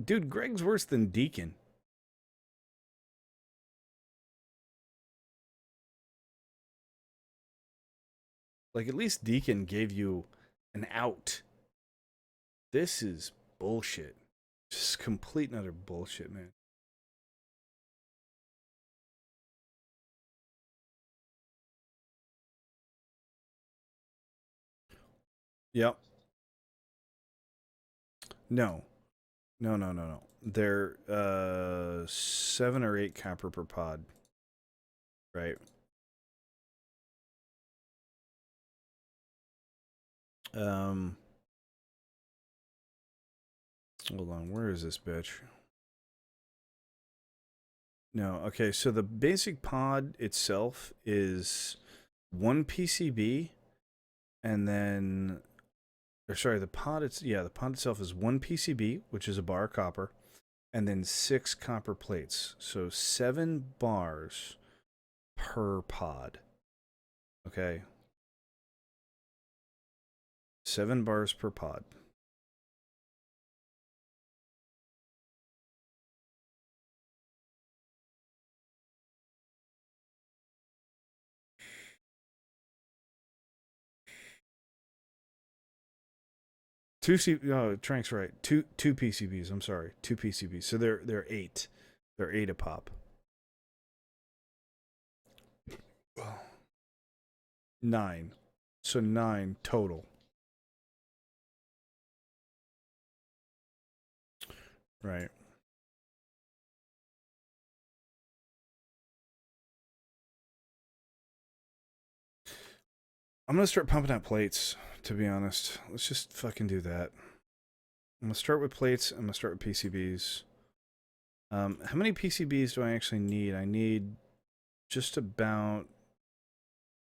Dude, Greg's worse than Deacon. Like, at least Deacon gave you an out. This is bullshit. Just complete and utter bullshit, man. Yep. No. No. They're 7 or 8 copper per pod. Right. Hold on, where is this bitch? No, okay, so the basic pod itself is 1 PCB, and then, or sorry, the pod itself is 1 PCB, which is a bar of copper, and then 6 copper plates. So 7 bars per pod. Okay. 7 bars per pod. Trank's right. Two PCBs. I'm sorry, 2 PCBs. So they're 8. They're 8 a pop. 9. So 9 total. Right. I'm gonna start pumping out plates, to be honest. Let's just fucking do that. I'm gonna start with plates. I'm gonna start with PCBs. How many PCBs do I actually need? I need just about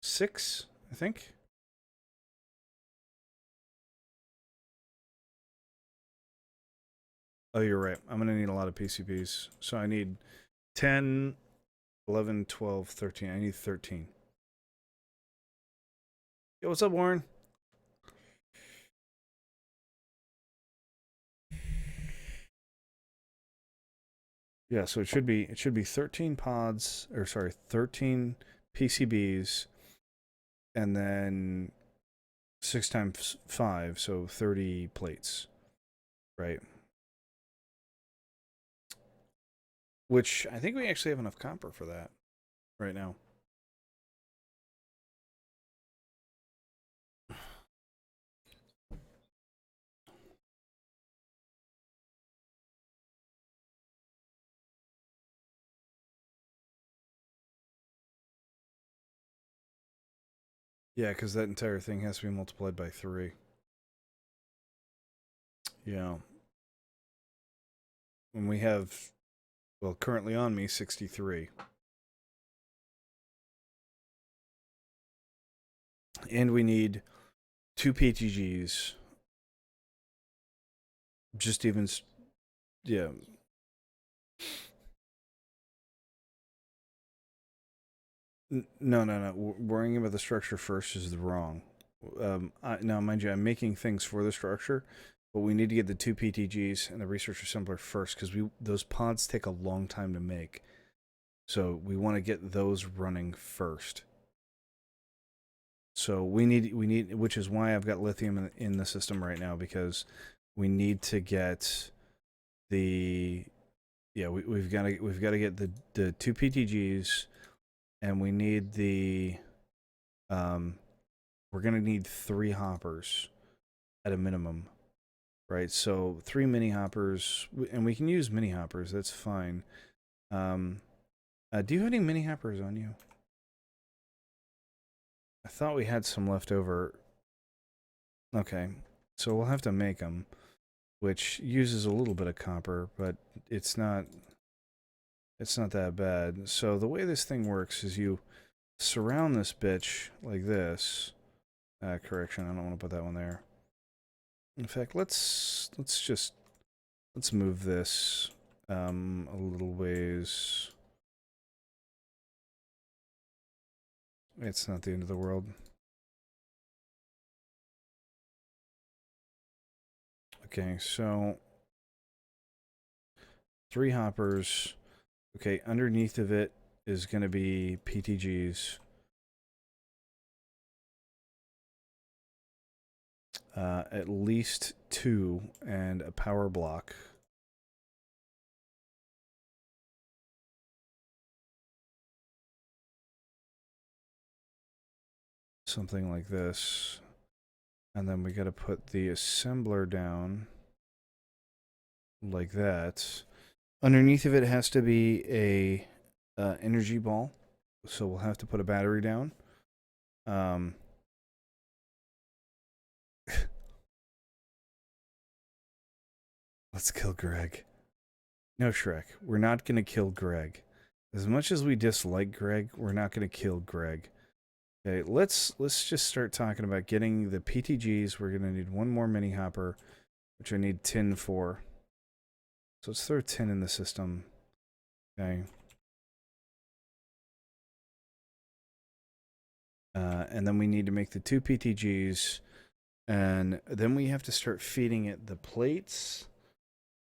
6, I think. Oh, you're right. I'm going to need a lot of PCBs. So I need 10, 11, 12, 13. I need 13. Yo, what's up, Warren? Yeah, so it should be 13 pods, or sorry, 13 PCBs, and then 6 times 5, so 30 plates, right? Which I think we actually have enough copper for that right now. Yeah, because that entire thing has to be multiplied by 3. Yeah. And we have, well, currently on me, 63. And we need 2 PTGs. Just even, yeah. No. Worrying about the structure first is wrong. Now, mind you, I'm making things for the structure, but we need to get the 2 PTGs and the research assembler first because those pods take a long time to make. So we want to get those running first. So we need, which is why I've got lithium in the system right now, because we need to get the, yeah, we've got to get the 2 PTGs, and we need the, we're gonna need 3 hoppers at a minimum, right? So 3 mini hoppers, and we can use mini hoppers. That's fine. Do you have any mini hoppers on you? I thought we had some left over. Okay, so we'll have to make them, which uses a little bit of copper, but it's not that bad. So the way this thing works is you surround this bitch like this. Correction, I don't want to put that one there. In fact, let's move this a little ways. It's not the end of the world. Okay, so 3 hoppers. Okay, underneath of it is going to be PTGs. At least 2 and a power block. Something like this. And then we got to put the assembler down like that. Underneath of it has to be a energy ball. So we'll have to put a battery down. Let's kill Greg. No, Shrek. We're not going to kill Greg. As much as we dislike Greg, we're not going to kill Greg. Okay, let's just start talking about getting the PTGs. We're going to need 1 more mini hopper, which I need tin for. So let's throw tin in the system. Okay. And then we need to make the 2 PTGs. And then we have to start feeding it the plates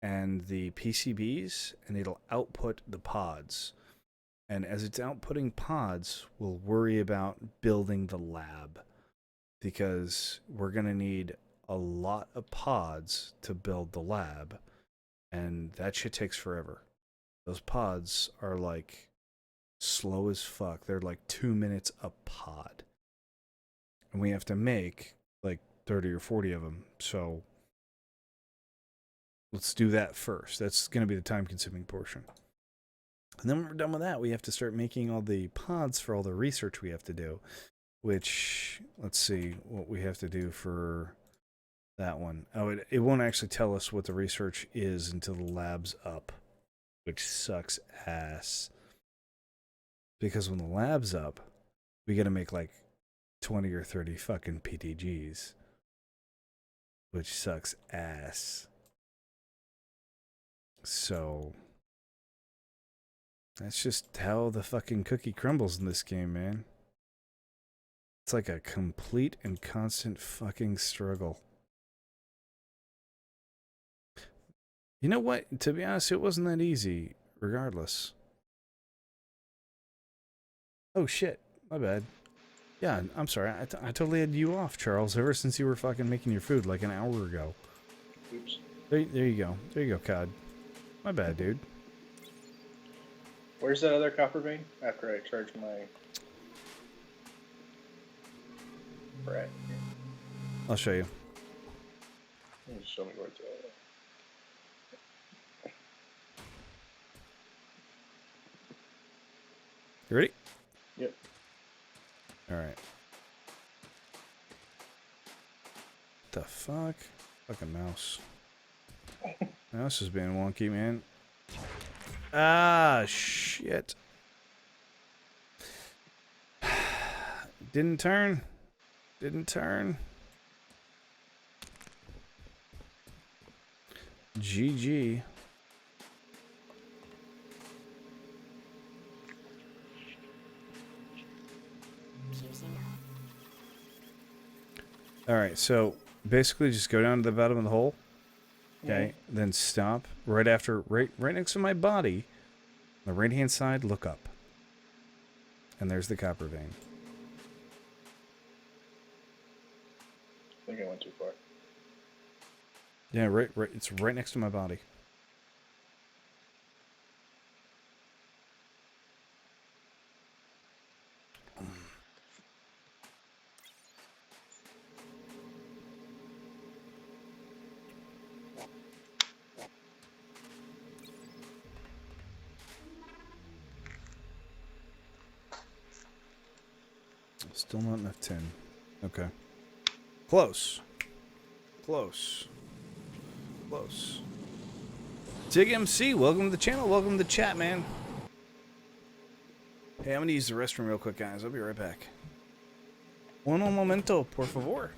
and the PCBs, and it'll output the pods. And as it's outputting pods, we'll worry about building the lab, because we're going to need a lot of pods to build the lab, and that shit takes forever. Those pods are like slow as fuck. They're like 2 minutes a pod. And we have to make like 30 or 40 of them. So let's do that first. That's going to be the time-consuming portion. And then when we're done with that, we have to start making all the pods for all the research we have to do. Which, let's see what we have to do for that one. Oh, it won't actually tell us what the research is until the lab's up, which sucks ass. Because when the lab's up, we got to make like 20 or 30 fucking PTGs, which sucks ass. So that's just how the fucking cookie crumbles in this game, man. It's like a complete and constant fucking struggle. You know what? To be honest, it wasn't that easy, regardless. Oh shit, my bad. Yeah, I'm sorry. I totally had you off, Charles, ever since you were fucking making your food like an hour ago. Oops. There you go. There you go, Cod. My bad, dude. Where's that other copper vein? After I charge my brat. I'll show you. Just show me where it's at. You ready? Yep. Alright. The fuck? Fucking mouse. Mouse is being wonky, man. Ah, shit. Didn't turn. Didn't turn. GG. Alright, so basically just go down to the bottom of the hole. Okay, then stop right after, right next to my body. On the right hand side, look up. And there's the copper vein. I think I went too far. Yeah, right. It's right next to my body. Still not enough tin. Okay. Close. Close. Close. Tig MC, welcome to the channel. Welcome to the chat, man. Hey, I'm gonna use the restroom real quick, guys. I'll be right back. Uno momento, por favor.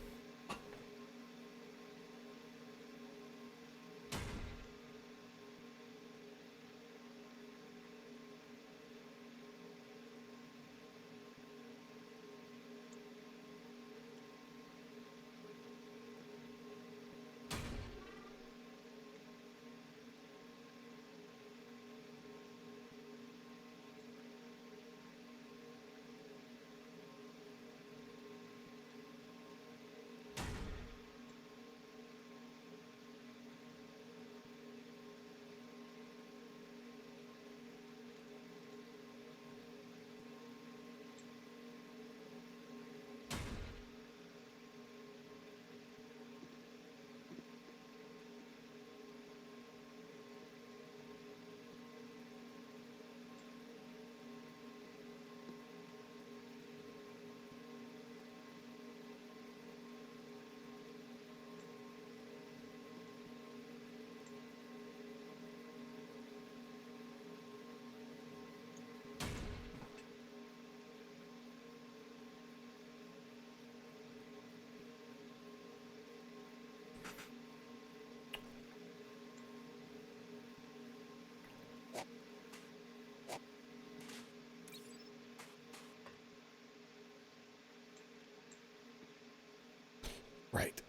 Right.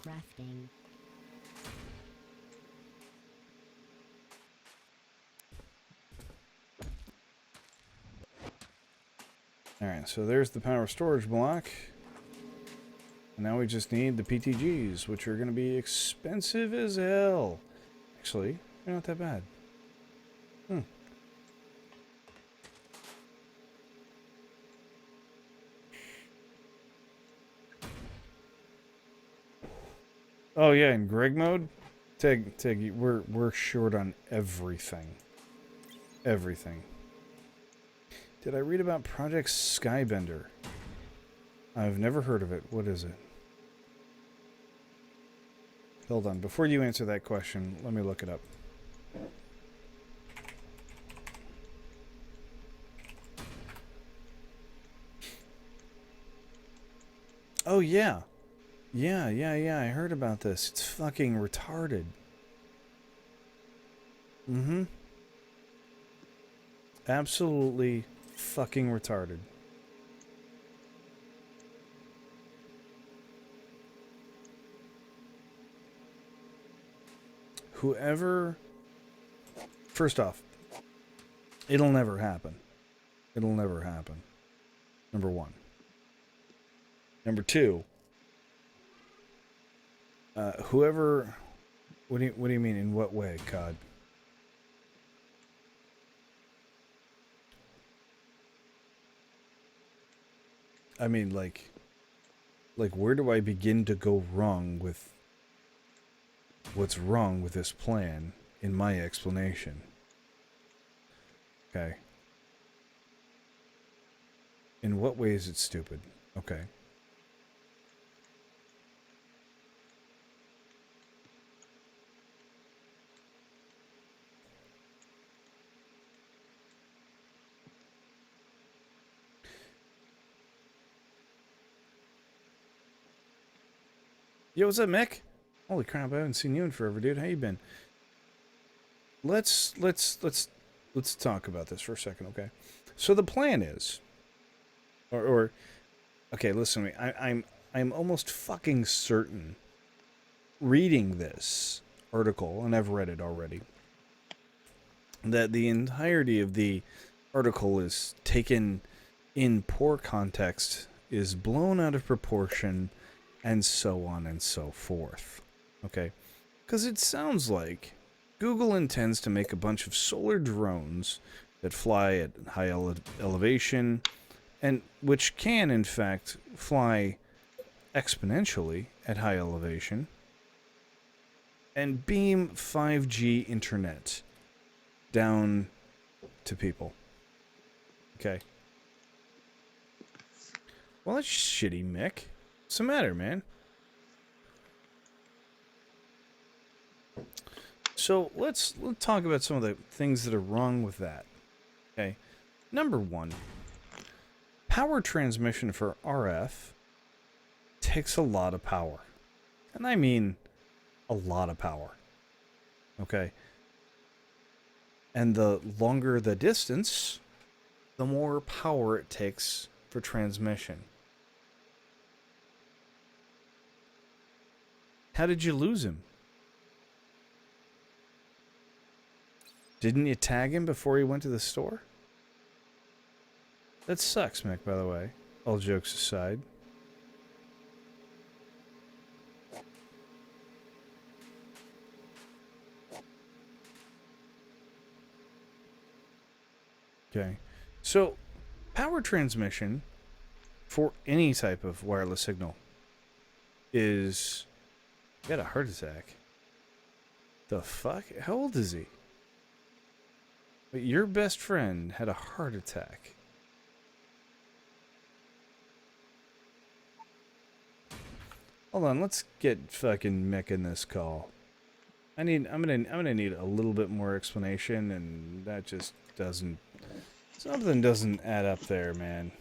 Crafting. Alright, so there's the power storage block. And now we just need the PTGs, which are going to be expensive as hell. Actually, they're not that bad. Oh yeah, in Greg mode, Tig, we're short on everything. Everything. Did I read about Project Skybender? I've never heard of it. What is it? Hold on. Before you answer that question, let me look it up. Oh, yeah. Yeah, I heard about this. It's fucking retarded. Mm-hmm. Absolutely fucking retarded. Whoever... First off, it'll never happen. It'll never happen. Number one. Number two, whoever... What do you mean, in what way, COD? I mean, like, where do I begin to go wrong with what's wrong with this plan in my explanation? Okay. In what way is it stupid? Okay. Yo, what's up, Mick? Holy crap, I haven't seen you in forever, dude. How you been? Let's talk about this for a second, okay? So the plan is, or okay, listen to me. I'm almost fucking certain, reading this article, and I've read it already, that the entirety of the article is taken in poor context, is blown out of proportion, and so on and so forth. Okay? Because it sounds like Google intends to make a bunch of solar drones that fly at high elevation, and which can, in fact, fly exponentially at high elevation, and beam 5G internet down to people. Okay. Well, that's shitty, Mick. What's the matter, man? So let's talk about some of the things that are wrong with that. Okay. Number one, power transmission for RF takes a lot of power. And I mean a lot of power. Okay. And the longer the distance, the more power it takes for transmission. How did you lose him? Didn't you tag him before he went to the store? That sucks, Mick, by the way. All jokes aside. Okay. So, power transmission for any type of wireless signal is... He had a heart attack. The fuck? How old is he? But your best friend had a heart attack. Hold on, let's get fucking Mick in this call. I'm gonna need a little bit more explanation, and that just doesn't... Something doesn't add up there, man.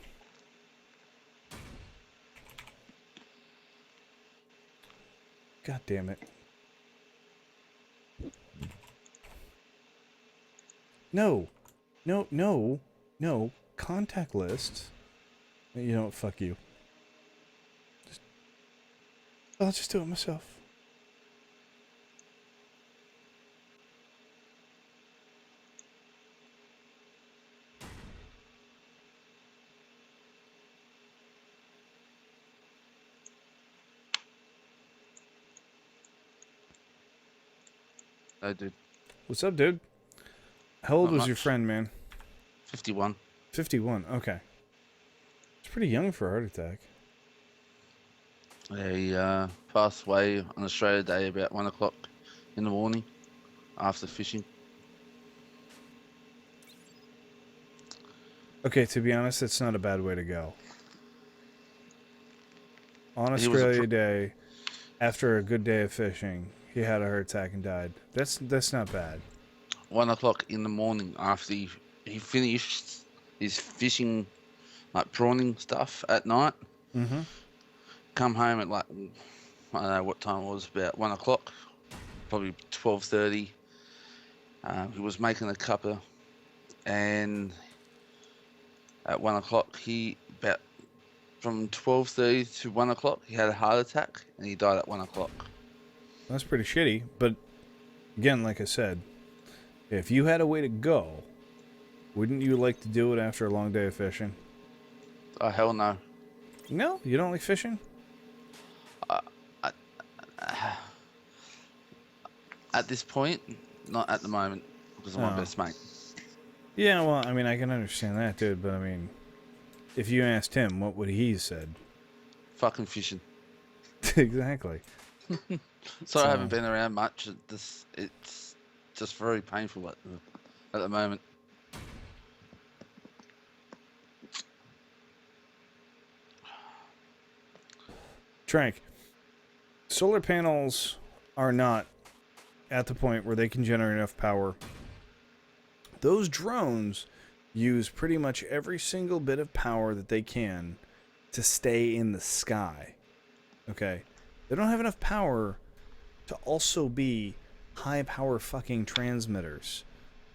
God damn it. No. Contact list. You know what? Fuck you. I'll just do it myself. Hey, dude. What's up, dude? How old Not was your much. friend, man? 51. 51. Okay. It's pretty young for a heart attack. He passed away on Australia Day about 1 o'clock in the morning after fishing. Okay, to be honest, that's not a bad way to go. On He was a Australia Day, after a good day of fishing, he had a heart attack and died. That's not bad. 1 o'clock in the morning after he finished his fishing, like prawning stuff at night. Mm-hmm. Come home at like I don't know what time it was, about 1 o'clock, probably 12:30. He was making a cuppa, and at 1 o'clock, from 12:30 to 1 o'clock, he had a heart attack, and he died at 1 o'clock. That's pretty shitty. But again, like I said, if you had a way to go, wouldn't you like to do it after a long day of fishing? Oh, hell no. No, you don't like fishing? At this point, not at the moment, because I'm my Oh. best mate. Yeah, well, I mean, I can understand that, dude. But I mean, if you asked him, what would he said? Fucking fishing. Exactly. Sorry, I haven't been around much. It's just very painful at the moment. Trank, solar panels are not at the point where they can generate enough power. Those drones use pretty much every single bit of power that they can to stay in the sky. Okay? They don't have enough power to also be high power fucking transmitters.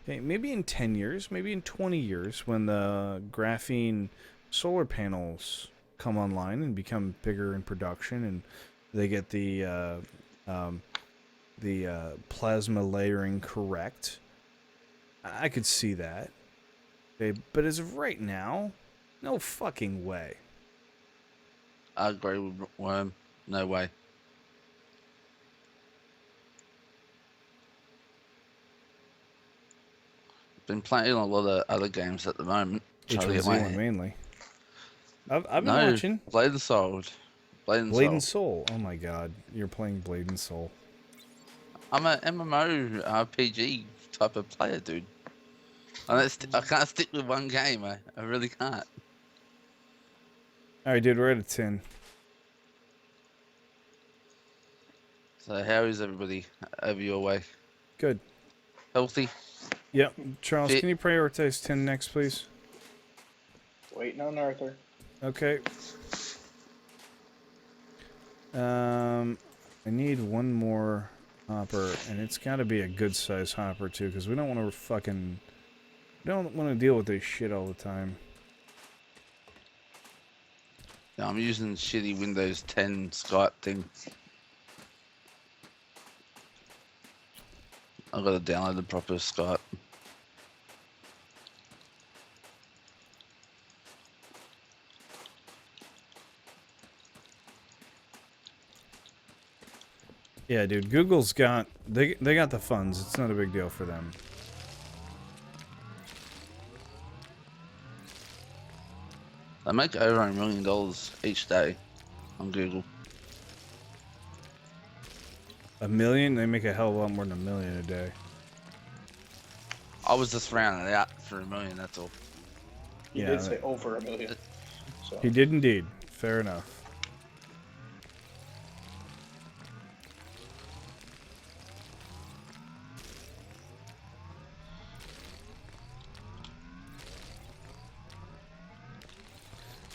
Okay, maybe in 10 years, maybe in 20 years, when the graphene solar panels come online and become bigger in production, and they get the plasma layering correct, I could see that. Okay, but as of right now, no fucking way. I agree with Worm. No way. Been playing a lot of other games at the moment. Trying to get my H1Z1 mainly. I've been no, watching Blade and Soul. Blade and Blade Soul. and Soul. Oh my god, you're playing Blade and Soul. I'm an MMO RPG type of player, dude. I can't stick with one game. I really can't. Alright, dude, we're at a 10. So how is everybody over your way? Good. Healthy? Yep. Charles, Fit. can you prioritize 10 next, please? Waiting on Arthur. Okay. I need one more hopper, and it's got to be a good size hopper too, because we don't want to deal with this shit all the time. Yeah, I'm using shitty Windows 10 Skype thing. I've got to download the proper Skype. Yeah, dude. Google's got they got the funds. It's not a big deal for them. They make over $1 million each day on Google. $1 million? They make a hell of a lot more than $1 million a day. I was just rounding it out for $1 million, that's all. He Yeah, did say over $1 million. So. He did indeed. Fair enough.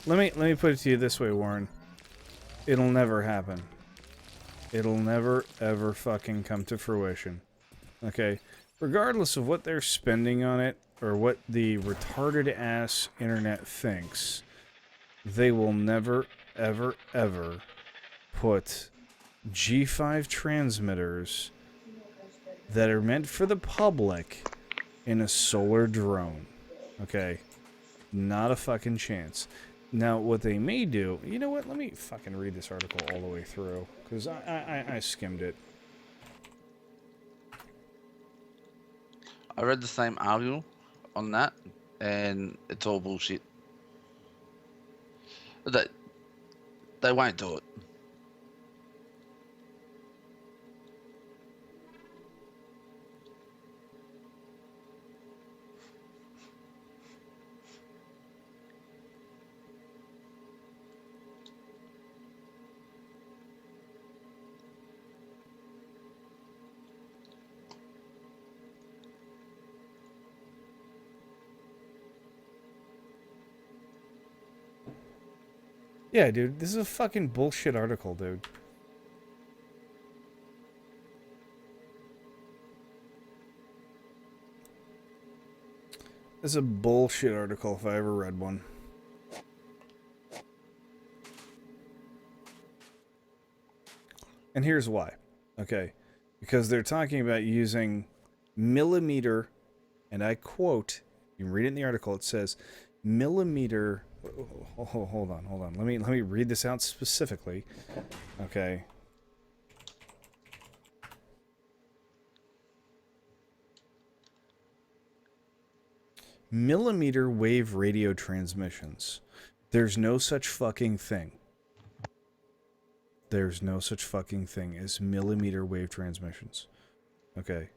Let me put it to you this way, Warren. It'll never happen. It'll never ever fucking come to fruition. Okay? Regardless of what they're spending on it or what the retarded ass internet thinks, they will never ever ever put G5 transmitters that are meant for the public in a solar drone. Okay? Not a fucking chance. Now, what they may do... You know what? Let me fucking read this article all the way through. Because I skimmed it. I read the same article on that, and it's all bullshit. They won't do it. Yeah, dude. This is a fucking bullshit article, dude. This is a bullshit article if I ever read one. And here's why. Okay. Because they're talking about using millimeter, and I quote, you can read it in the article, it says millimeter. Hold on. Let me read this out specifically. Okay. Millimeter wave radio transmissions. There's no such fucking thing. There's no such fucking thing as millimeter wave transmissions. Okay.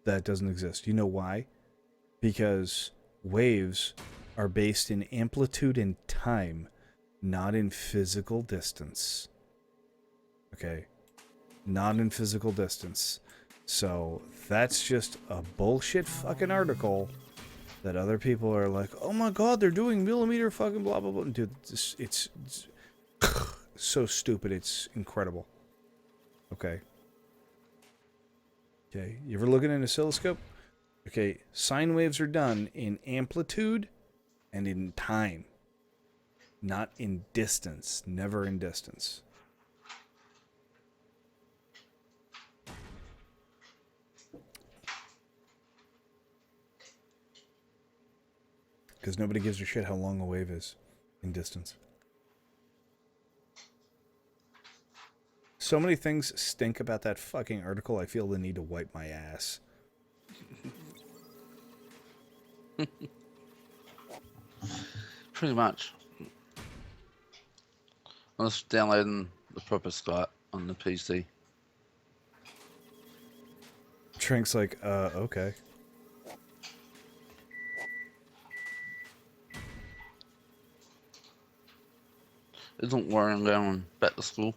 That doesn't exist. You know why? Because waves are based in amplitude and time, not in physical distance. Okay? Not in physical distance. So that's just a bullshit fucking article that other people are like, oh my god, they're doing millimeter fucking blah blah blah. Dude, it's so stupid, it's incredible. Okay. Okay, you ever look at an oscilloscope? Okay, sine waves are done in amplitude and in time. Not in distance. Never in distance. Because nobody gives a shit how long a wave is in distance. So many things stink about that fucking article, I feel the need to wipe my ass. Pretty much. I'm just downloading the proper Skype on the PC. Trink's like, okay. Don't worry, I'm going back to school.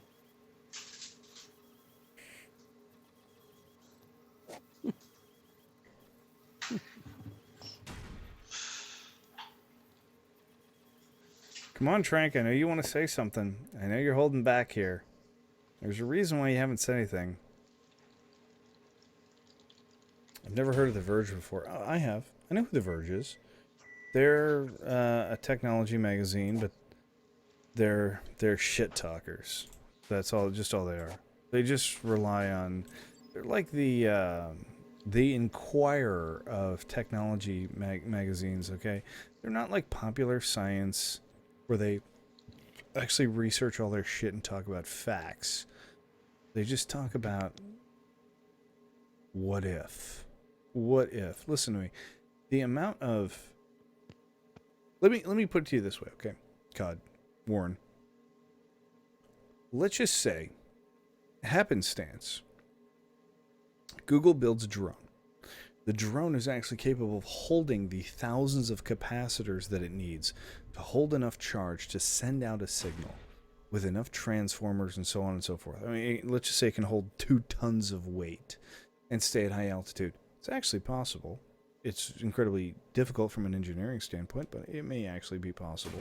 Come on, Trank, I know you want to say something. I know you're holding back here. There's a reason why you haven't said anything. I've never heard of The Verge before. Oh, I have. I know who The Verge is. They're a technology magazine, but they're shit talkers. That's all. Just all they are. They just rely on. They're like the Inquirer of technology magazines. Okay, they're not like Popular Science, where they actually research all their shit and talk about facts. They just talk about what if. What if? Listen to me. The amount of... Let me put it to you this way, okay? God, Warren. Let's just say, happenstance, Google builds a drone. The drone is actually capable of holding the thousands of capacitors that it needs to hold enough charge to send out a signal with enough transformers and so on and so forth. I mean, let's just say it can hold 2 tons of weight and stay at high altitude. It's actually possible. It's incredibly difficult from an engineering standpoint, but it may actually be possible.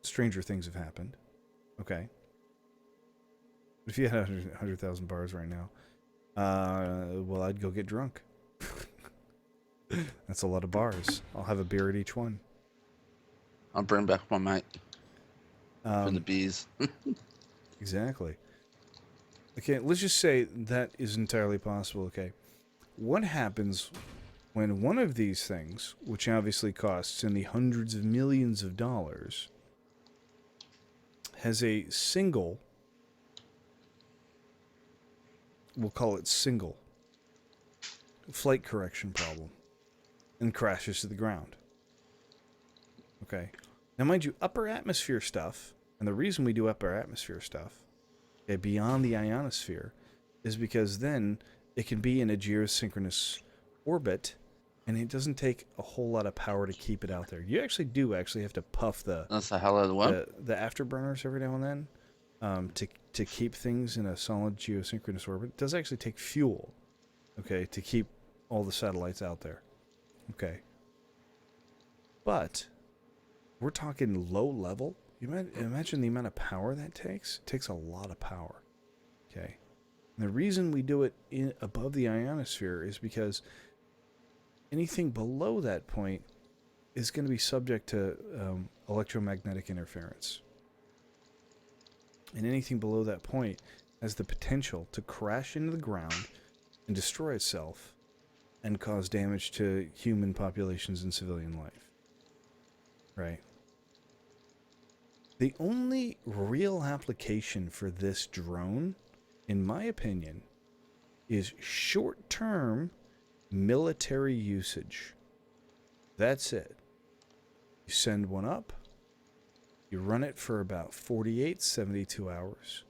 Stranger things have happened. Okay. If you had 100,000 bars right now, well, I'd go get drunk. That's a lot of bars. I'll have a beer at each one. I'll bring back my mate for the beers. Exactly. Okay, let's just say that is entirely possible. Okay. What happens when one of these things, which obviously costs in the hundreds of millions of dollars, has a single, we'll call it single, flight correction problem and crashes to the ground? Okay. Now, mind you, upper atmosphere stuff, and the reason we do upper atmosphere stuff, okay, beyond the ionosphere, is because then it can be in a geosynchronous orbit, and it doesn't take a whole lot of power to keep it out there. You actually have to puff That's the hell of the one. the afterburners every now and then to keep things in a solid geosynchronous orbit. It does actually take fuel, okay, to keep all the satellites out there. Okay. But we're talking low level. You imagine the amount of power that takes. It takes a lot of power. Okay. And the reason we do it above the ionosphere is because Anything below that point is going to be subject to electromagnetic interference. And anything below that point has the potential to crash into the ground and destroy itself and cause damage to human populations and civilian life. Right? The only real application for this drone, in my opinion, is short-term military usage. That's it. You send one up, you run it for about 48, 72 hours.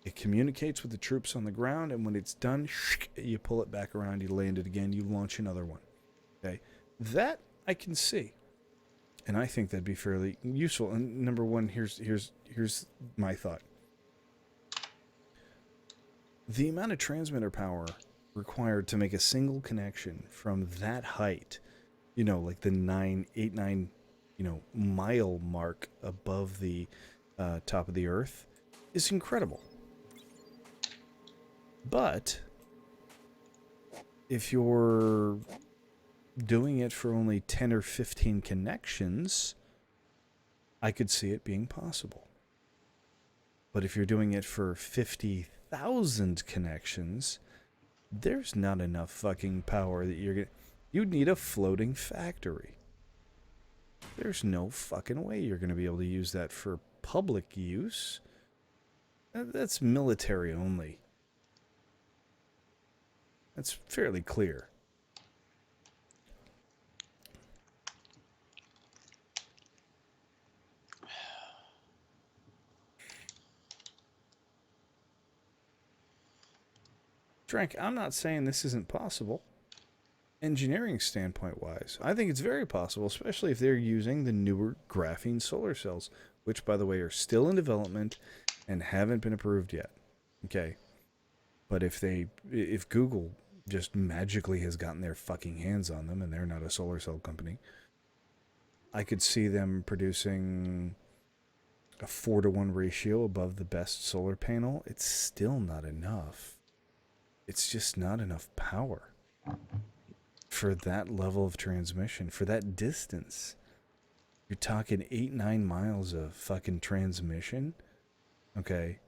It communicates with the troops on the ground, and when it's done, you pull it back around, you land it again, you launch another one. Okay? That I can see. And I think that'd be fairly useful. And number one, here's my thought. The amount of transmitter power required to make a single connection from that height, you know, like the 9, mile mark above the top of the Earth, is incredible. But if you're doing it for only 10 or 15 connections, I could see it being possible. But if you're doing it for 50,000 connections, there's not enough fucking power that you'd need a floating factory. There's no fucking way you're going to be able to use that for public use. That's military only. That's fairly clear. Frank, I'm not saying this isn't possible. Engineering standpoint wise, I think it's very possible, especially if they're using the newer graphene solar cells, which, by the way, are still in development and haven't been approved yet. Okay. But if Google just magically has gotten their fucking hands on them and they're not a solar cell company, I could see them producing a 4-to-1 ratio above the best solar panel. It's still not enough. It's just not enough power for that level of transmission, for that distance. You're talking 8-9 miles of fucking transmission. Okay.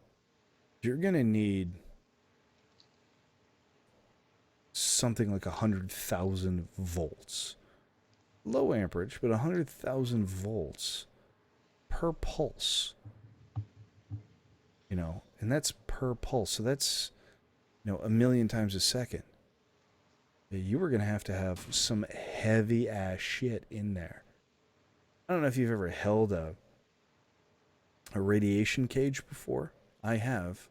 You're going to need something like 100,000 volts. Low amperage, but 100,000 volts per pulse. You know, and that's per pulse. So that's, you know, 1,000,000 times a second. You were going to have some heavy ass shit in there. I don't know if you've ever held a radiation cage before. I have.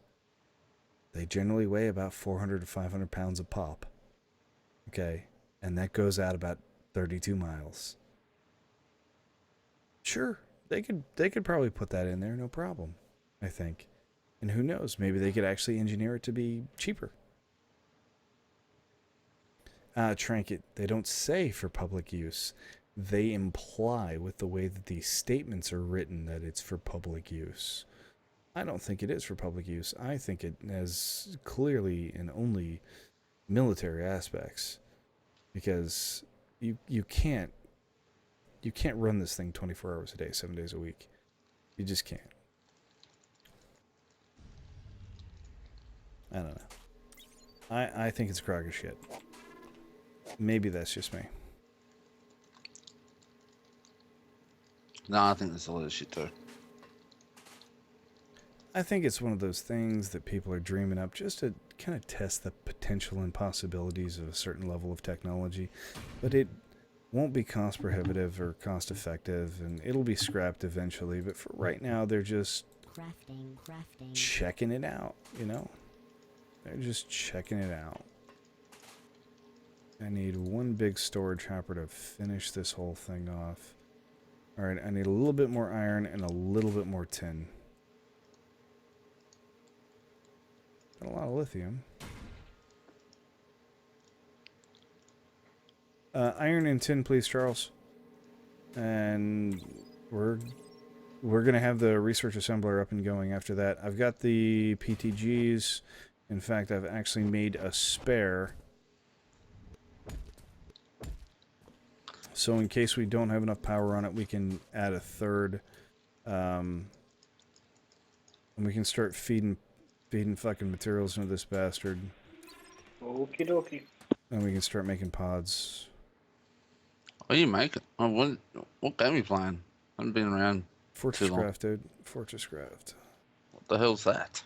They generally weigh about 400 to 500 pounds a pop. Okay. And that goes out about 32 miles. Sure. They could probably put that in there, no problem, I think. And who knows, maybe they could actually engineer it to be cheaper. Trinket, they don't say for public use. They imply with the way that these statements are written that it's for public use. I don't think it is for public use. I think it has clearly and only military aspects. Because you can't run this thing 24 hours a day, 7 days a week. You just can't. I don't know. I think it's a crock of shit. Maybe that's just me. No, I think there's a lot of shit too. I think it's one of those things that people are dreaming up just to kind of test the potential and possibilities of a certain level of technology. But it won't be cost prohibitive or cost effective, and it'll be scrapped eventually. But for right now, they're just Crafting. checking it out, you know? They're just checking it out. I need one big storage hopper to finish this whole thing off. Alright, I need a little bit more iron and a little bit more tin. Got a lot of lithium. Iron and tin, please, Charles. And we're gonna have the research assembler up and going after that. I've got the PTGs. In fact, I've actually made a spare. So in case we don't have enough power on it, we can add a third, and we can start feeding fucking materials into this bastard. Okie dokie. And we can start making pods. What are you making? Oh, what game are you playing? I haven't been around too long. FortressCraft, dude. FortressCraft. What the hell's that?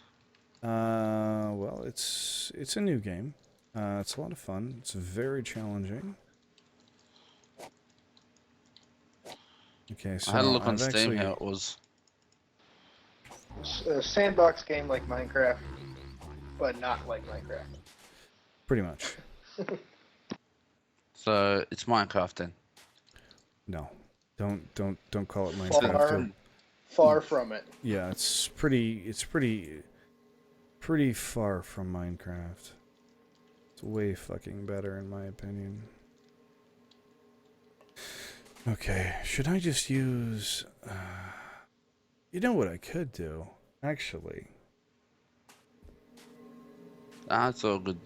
Well, it's a new game. It's a lot of fun. It's very challenging. Okay, so I had a look on I've Steam actually, how it was. A sandbox game like Minecraft, but not like Minecraft. pretty much. So it's Minecraft then. No, don't call it Minecraft. dude. Far from it. Yeah, it's pretty far from Minecraft. It's way fucking better in my opinion. Okay, should I just use... you know what I could do, actually? Ah, it's all good.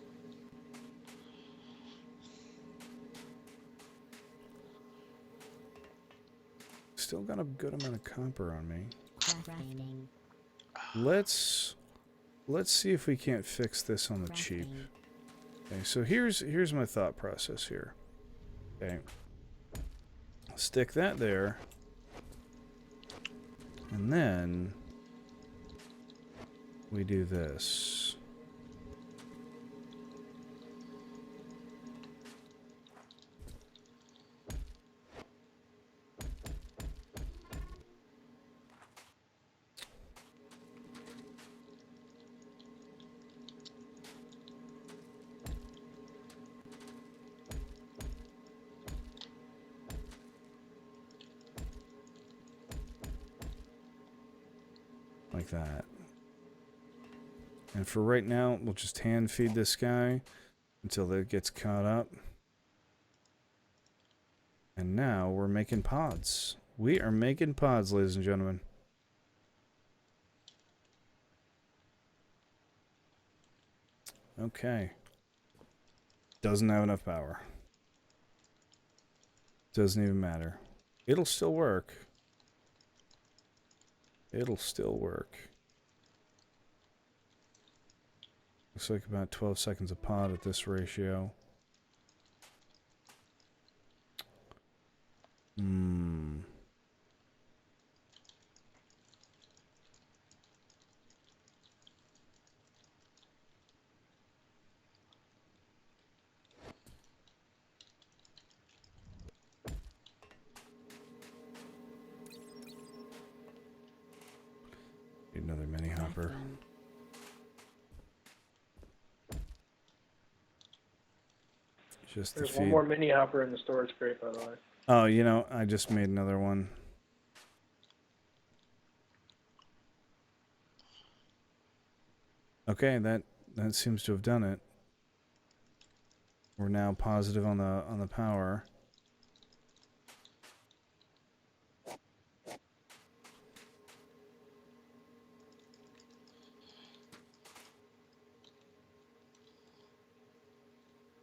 Still got a good amount of copper on me. Crafting. Let's see if we can't fix this on the cheap. Okay, so here's my thought process here. Okay. Stick that there. And then we do this. Like that. And for right now, we'll just hand feed this guy until that gets caught up. And now we're making pods. We are making pods, ladies and gentlemen. Okay. Doesn't have enough power. Doesn't even matter. It'll still work. It'll still work. Looks like about 12 seconds a pod at this ratio. Need another mini hopper. Just to There's feed. one more mini hopper in the storage crate, by the way. Oh, you know, I just made another one. Okay, that seems to have done it. We're now positive on the power.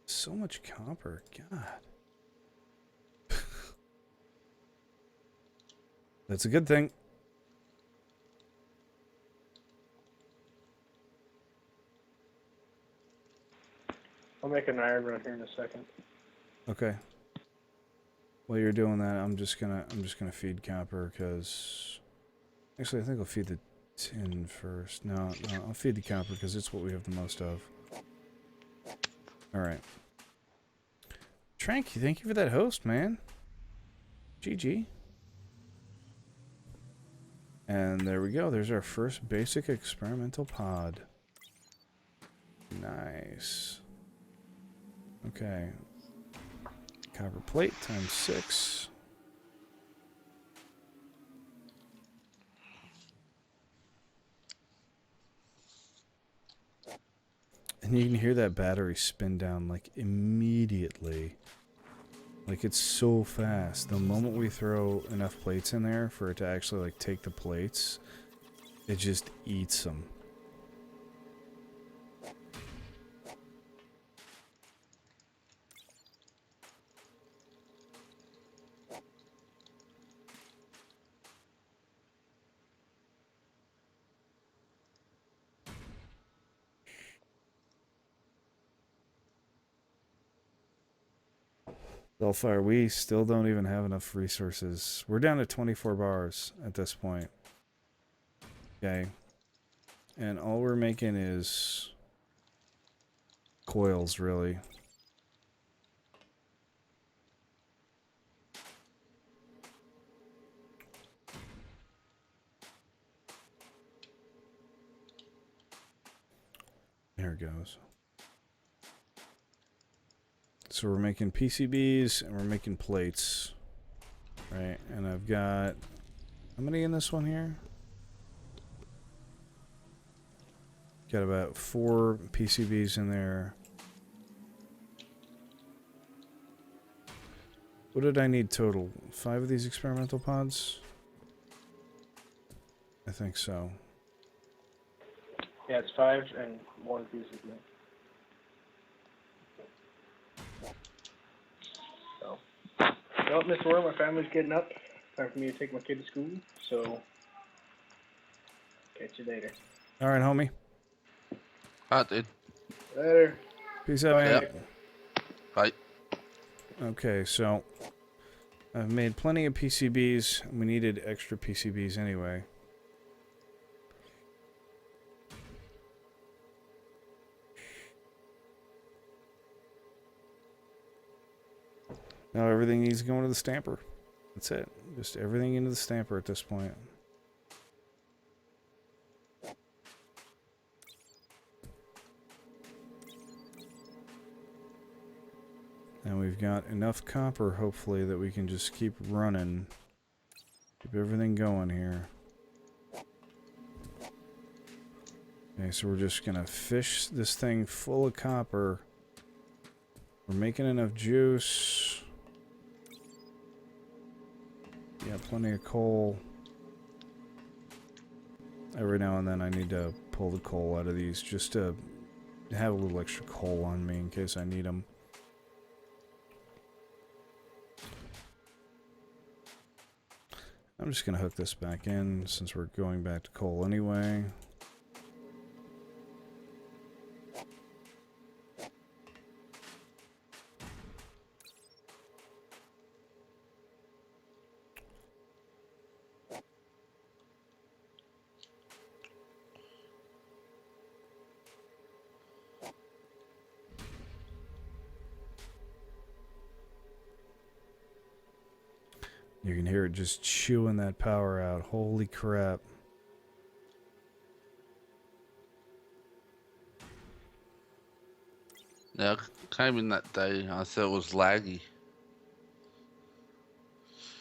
So much copper, God. That's a good thing. I'll make an iron run here in a second. Okay. While you're doing that, I'm just gonna feed copper because actually I think I'll feed the tin first. No, I'll feed the copper because it's what we have the most of. All right. Trank, thank you for that host, man. GG. And there we go. There's our first basic experimental pod. Nice. Okay. Copper plate times 6. And you can hear that battery spin down like immediately. Like it's so fast. The moment we throw enough plates in there for it to actually like take the plates, it just eats them. Hellfire, we still don't even have enough resources. We're down to 24 bars at this point. Okay. And all we're making is coils, really. There it goes. So we're making PCBs and we're making plates. Right, and I've got... How many in this one here? Got about 4 PCBs in there. What did I need total? 5 of these experimental pods? I think so. Yeah, it's 5 and 1 piece of meat. So, well, Mr. Worm, my family's getting up. Time for me to take my kid to school. So, catch you later. All right, homie. Dude. Later. Peace out, man. Yep. Bye. Okay, so I've made plenty of PCBs. We needed extra PCBs anyway. Now everything needs to go into the stamper. That's it. Just everything into the stamper at this point. And we've got enough copper, hopefully, that we can just keep running. Keep everything going here. Okay, so we're just gonna fish this thing full of copper. We're making enough juice. Yeah, plenty of coal. Every now and then I need to pull the coal out of these just to have a little extra coal on me in case I need them. I'm just going to hook this back in since we're going back to coal anyway. You can hear it just chewing that power out. Holy crap. Yeah, I came in that day. I thought it was laggy.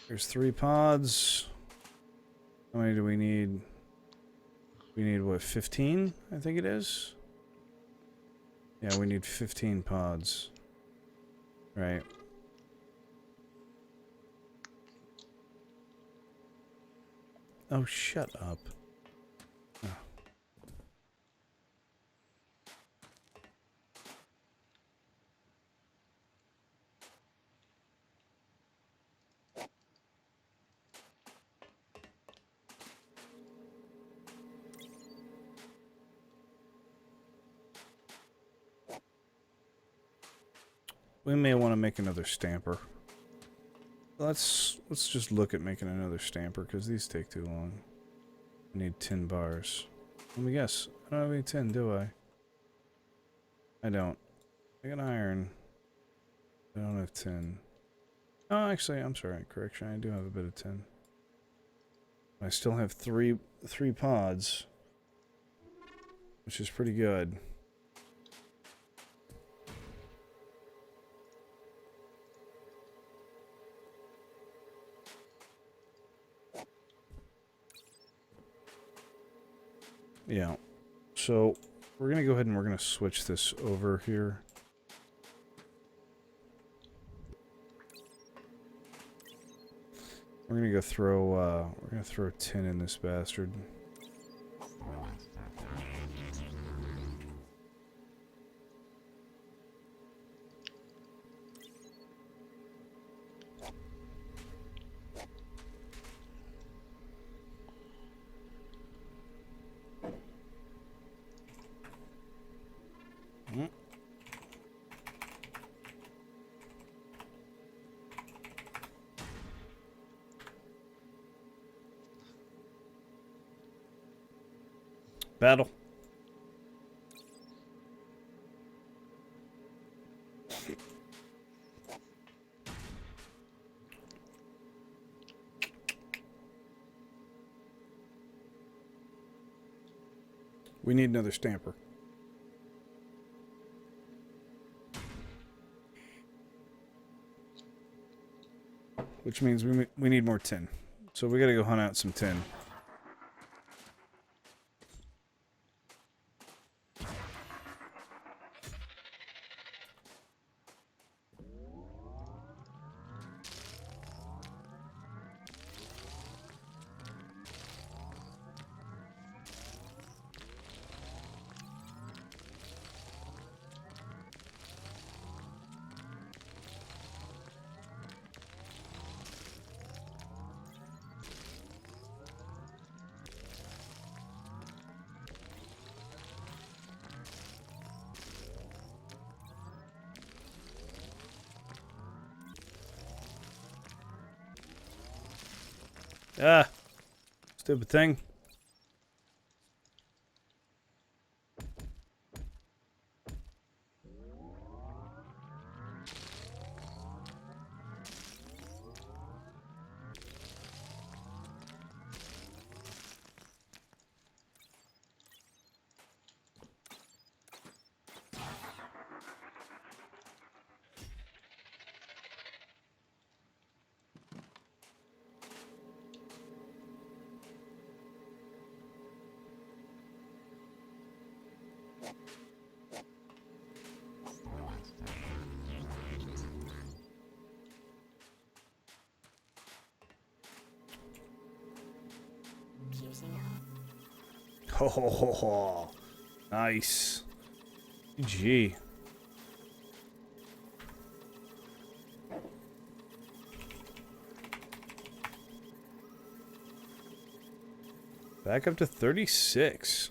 There's 3 pods. How many do we need? We need, what, 15? I think it is. Yeah, we need 15 pods. Right. Oh, shut up. Oh. We may want to make another stamper. Let's just look at making another stamper because these take too long. I need 10 bars. Let me guess. I don't have any 10, do I? I don't. I got iron. I don't have 10. Oh, actually, I'm sorry. Correction. I do have a bit of 10. I still have three pods, which is pretty good. Yeah, so we're going to go ahead and we're going to switch this over here. We're going to go throw 10 in this bastard. Battle. We need another stamper. Which means we need more tin. So we gotta go hunt out some tin. Ah, stupid thing. Ho ho ho ho. Nice. GG. Back up to 36.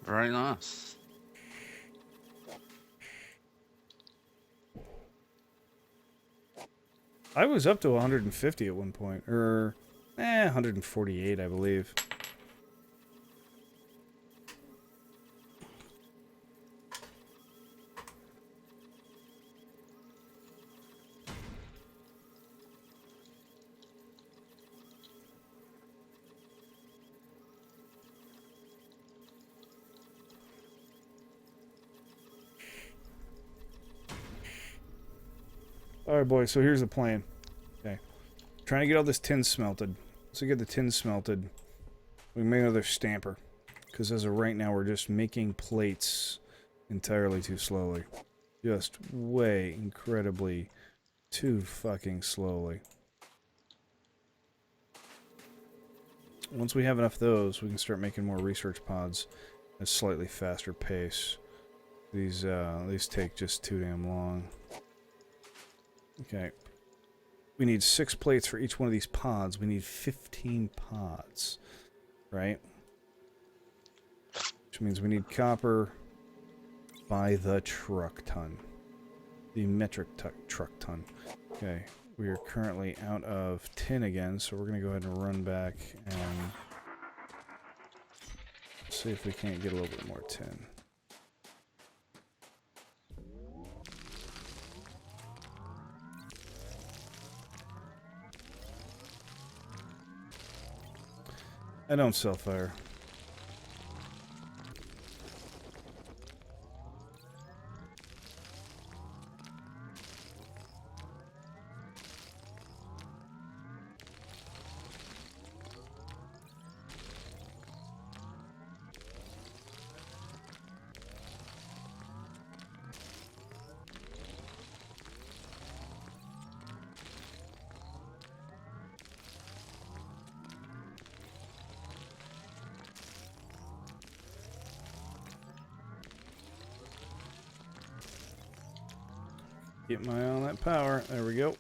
Very nice. I was up to 150 at one point. Or, 148, I believe. Alright, boys, so here's the plan. Okay. Trying to get all this tin smelted. Once we get the tin smelted, we can make another stamper. Because as of right now, we're just making plates entirely too slowly. Just way incredibly too fucking slowly. Once we have enough of those, we can start making more research pods at a slightly faster pace. These take just too damn long. Okay. We need 6 plates for each one of these pods. We need 15 pods. Right? Which means we need copper by the truck ton. The metric truck ton. Okay. We are currently out of tin again, so we're going to go ahead and run back and see if we can't get a little bit more tin. I don't sell fire. Get my eye on that power. There we go.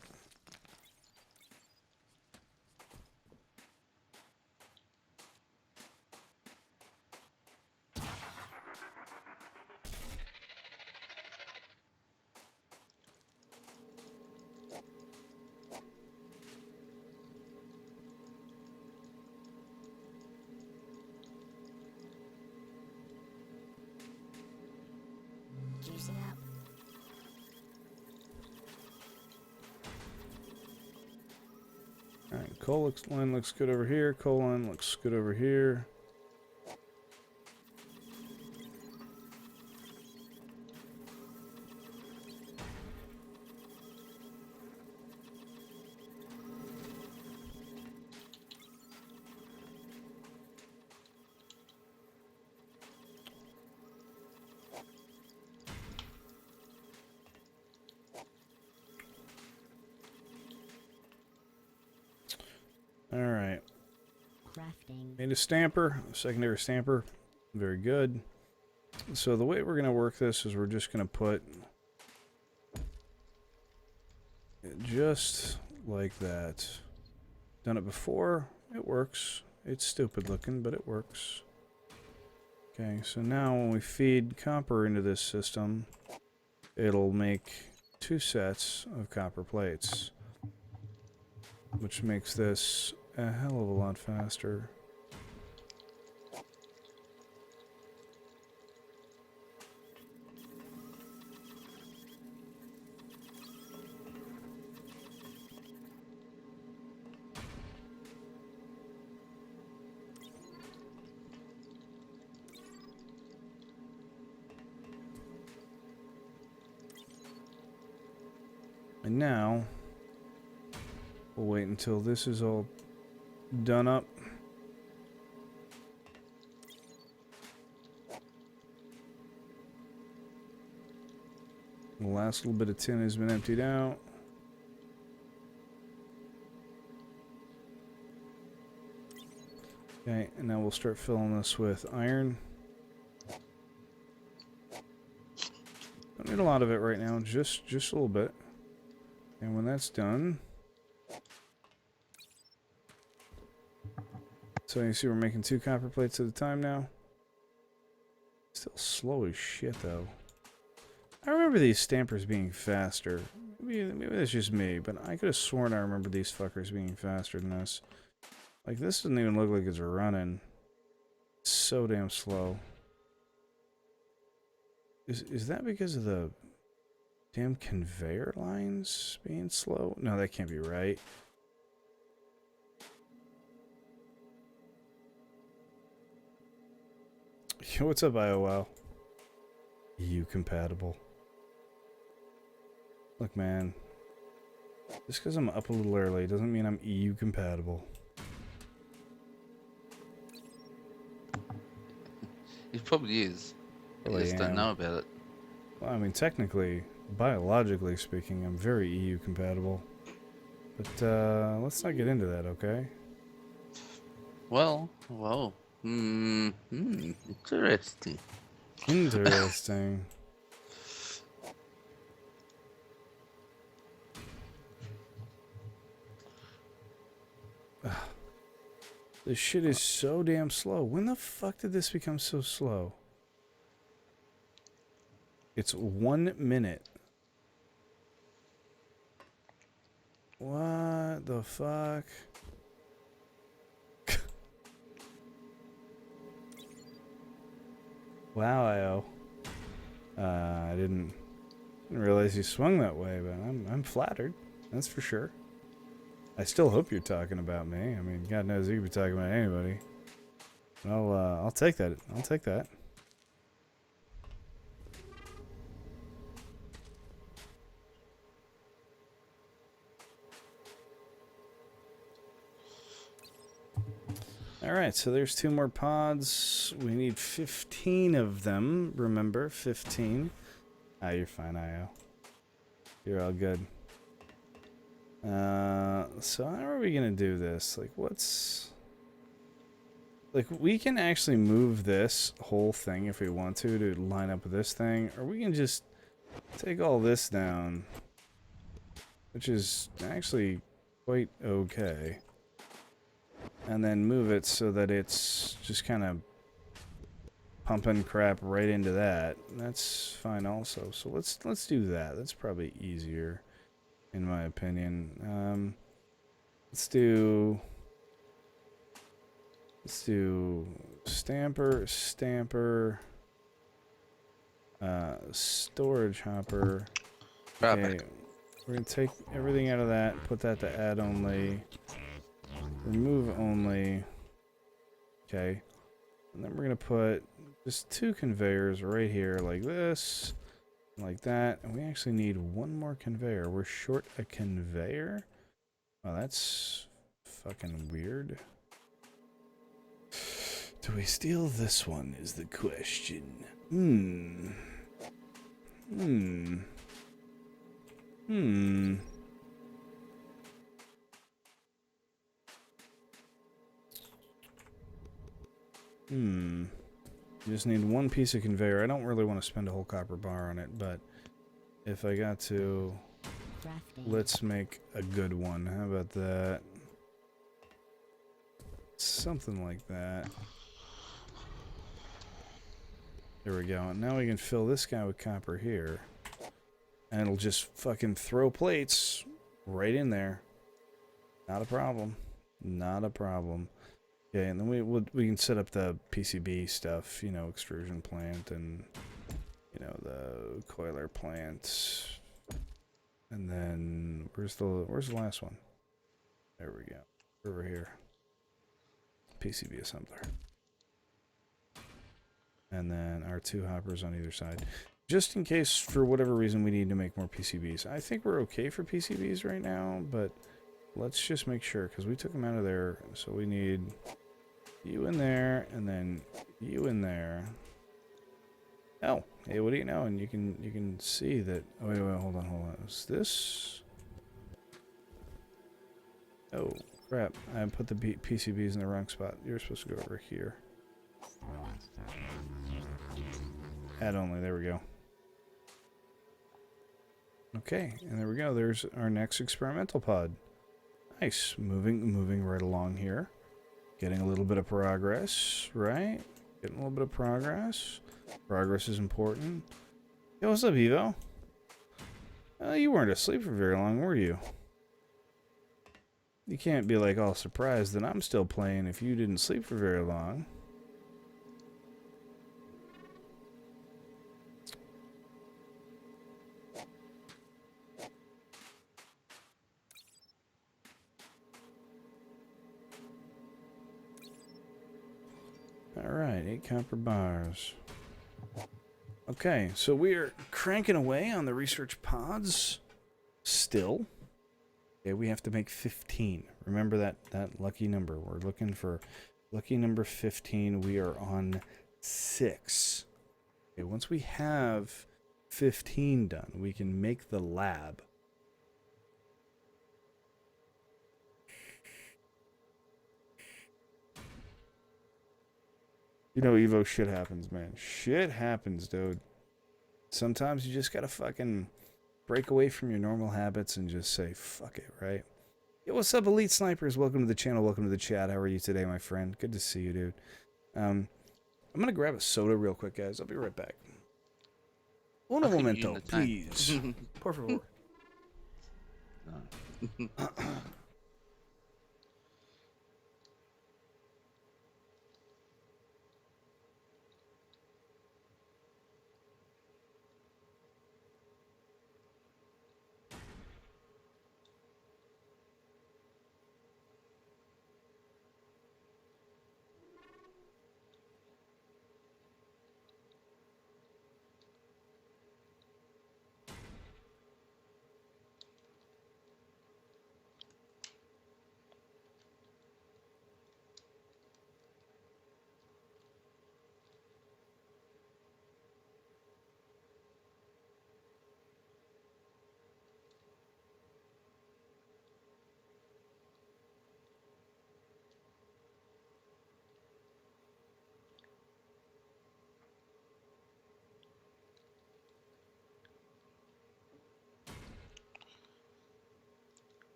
Sprucing up. Alright, coal line looks good over here. Coal line looks good over here. Alright. Crafting. Made a stamper, a secondary stamper. Very good. So the way we're going to work this is we're just going to put it just like that. Done it before. It works. It's stupid looking, but it works. Okay, so now when we feed copper into this system, it'll make 2 sets of copper plates, which makes this a hell of a lot faster. And now, we'll wait until this is all done up. The last little bit of tin has been emptied out. Okay, and now we'll start filling this with iron. Don't need a lot of it right now, just a little bit. And when that's done, so you see we're making 2 copper plates at a time now. Still slow as shit though. I remember these stampers being faster. Maybe that's just me, but I could have sworn I remember these fuckers being faster than this. Like, this doesn't even look like it's running. It's so damn slow. Is that because of the damn conveyor lines being slow? No, that can't be right. Yo, what's up, IOL? EU compatible. Look, man. Just because I'm up a little early doesn't mean I'm EU compatible. It probably is. Well, You I just don't am. know about it. Well, I mean, technically, biologically speaking, I'm very EU compatible. But, let's not get into that, okay? Well. Interesting. Interesting. This shit is so damn slow. When the fuck did this become so slow? It's 1 minute. What the fuck? Wow, IO. I didn't realize you swung that way, but I'm flattered. That's for sure. I still hope you're talking about me. I mean, God knows you could be talking about anybody. I'll take that. I'll take that. Alright, so there's 2 more pods. We need 15 of them. Remember, 15. Ah, you're fine, IO. You're all good. So how are we gonna do this? Like, what's... Like, we can actually move this whole thing if we want to line up with this thing. Or we can just take all this down. Which is actually quite okay. And then move it so that it's just kind of pumping crap right into that. That's fine also. So let's do that. That's probably easier, in my opinion. Let's do stamper. Storage hopper. Right Okay, back. we're gonna take everything out of that, put that to add only, remove only. Okay, and then we're gonna put just 2 conveyors right here, like this, like that, and we actually need 1 more conveyor. We're short a conveyor. Oh, that's fucking weird. Do we steal this one is the question. Hmm. Just need 1 piece of conveyor. I don't really want to spend a whole copper bar on it, but if I got to, Crafting. let's make a good one. How about that? Something like that. There we go. And now we can fill this guy with copper here. And it'll just fucking throw plates right in there. Not a problem. Not a problem. Okay, and then we can set up the PCB stuff, you know, extrusion plant and, you know, the coiler plant. And then where's the last one? There we go. Over here. PCB assembler. And then our 2 hoppers on either side. Just in case, for whatever reason, we need to make more PCBs. I think we're okay for PCBs right now, but let's just make sure, because we took them out of there. So we need you in there, and then you in there. Oh, hey, what do you know? And you can see that. Oh, wait, hold on. Is this? Oh, crap! I put the PCBs in the wrong spot. You're supposed to go over here. Add only. There we go. Okay, and there we go. There's our next experimental pod. Nice. Moving right along here. Getting a little bit of progress, right? Getting a little bit of progress. Progress is important. Yo, what's up, Evo? You weren't asleep for very long, were you? You can't be like all surprised that I'm still playing if you didn't sleep for very long. Alright, 8 copper bars. Okay, so we are cranking away on the research pods. Still. Okay, we have to make 15. Remember that lucky number. We're looking for lucky number 15. We are on 6. Okay, once we have 15 done, we can make the lab. You know, Evo, shit happens, man. Shit happens, dude. Sometimes you just gotta fucking break away from your normal habits and just say, fuck it, right? Yo, what's up, Elite Snipers? Welcome to the channel. Welcome to the chat. How are you today, my friend? Good to see you, dude. I'm gonna grab a soda real quick, guys. I'll be right back. Un momento, please. Por favor. No.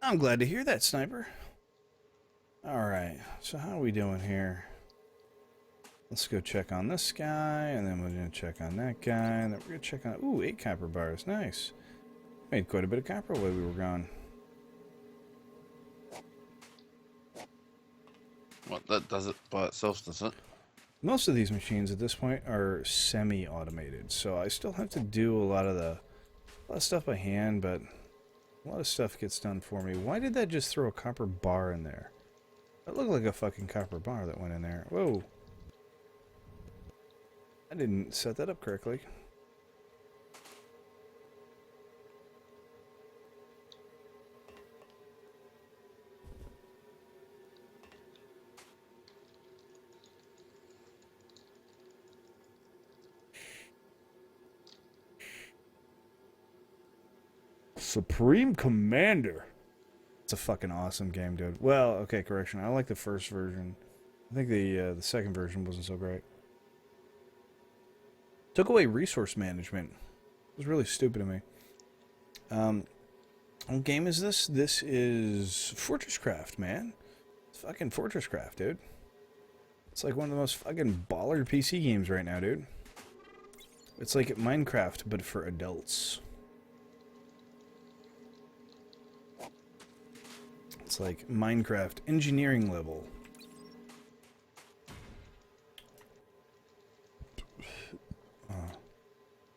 I'm glad to hear that, Sniper. Alright, so how are we doing here? Let's go check on this guy, and then we're going to check on that guy, and then we're going to check on... Ooh, 8 copper bars. Nice. Made quite a bit of copper while we were gone. What, that does it by itself, does it? Most of these machines at this point are semi-automated, so I still have to do a lot of stuff by hand, but a lot of stuff gets done for me. Why did that just throw a copper bar in there? That looked like a fucking copper bar that went in there. Whoa. I didn't set that up correctly. Supreme Commander. It's a fucking awesome game, dude. Well, okay, correction. I like the first version. I think the second version wasn't so great. Took away resource management. It was really stupid of me. What game is this? This is FortressCraft, man. It's fucking FortressCraft, dude. It's like one of the most fucking baller PC games right now, dude. It's like Minecraft, but for adults. It's like Minecraft engineering level.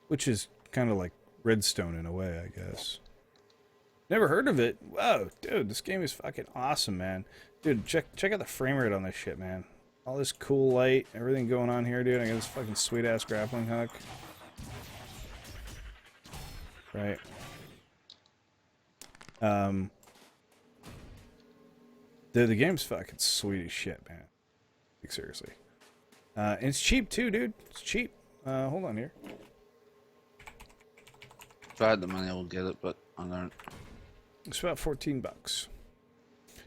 Which is kind of like Redstone in a way, I guess. Never heard of it. Whoa, dude, this game is fucking awesome, man. Dude, check out the frame rate on this shit, man. All this cool light, everything going on here, dude. I got this fucking sweet-ass grappling hook. Right. Dude, the game's fucking sweet as shit, man. Like, seriously. And it's cheap, too, dude. It's cheap. Hold on here. If I had the money, I would get it, but I don't. It's about $14.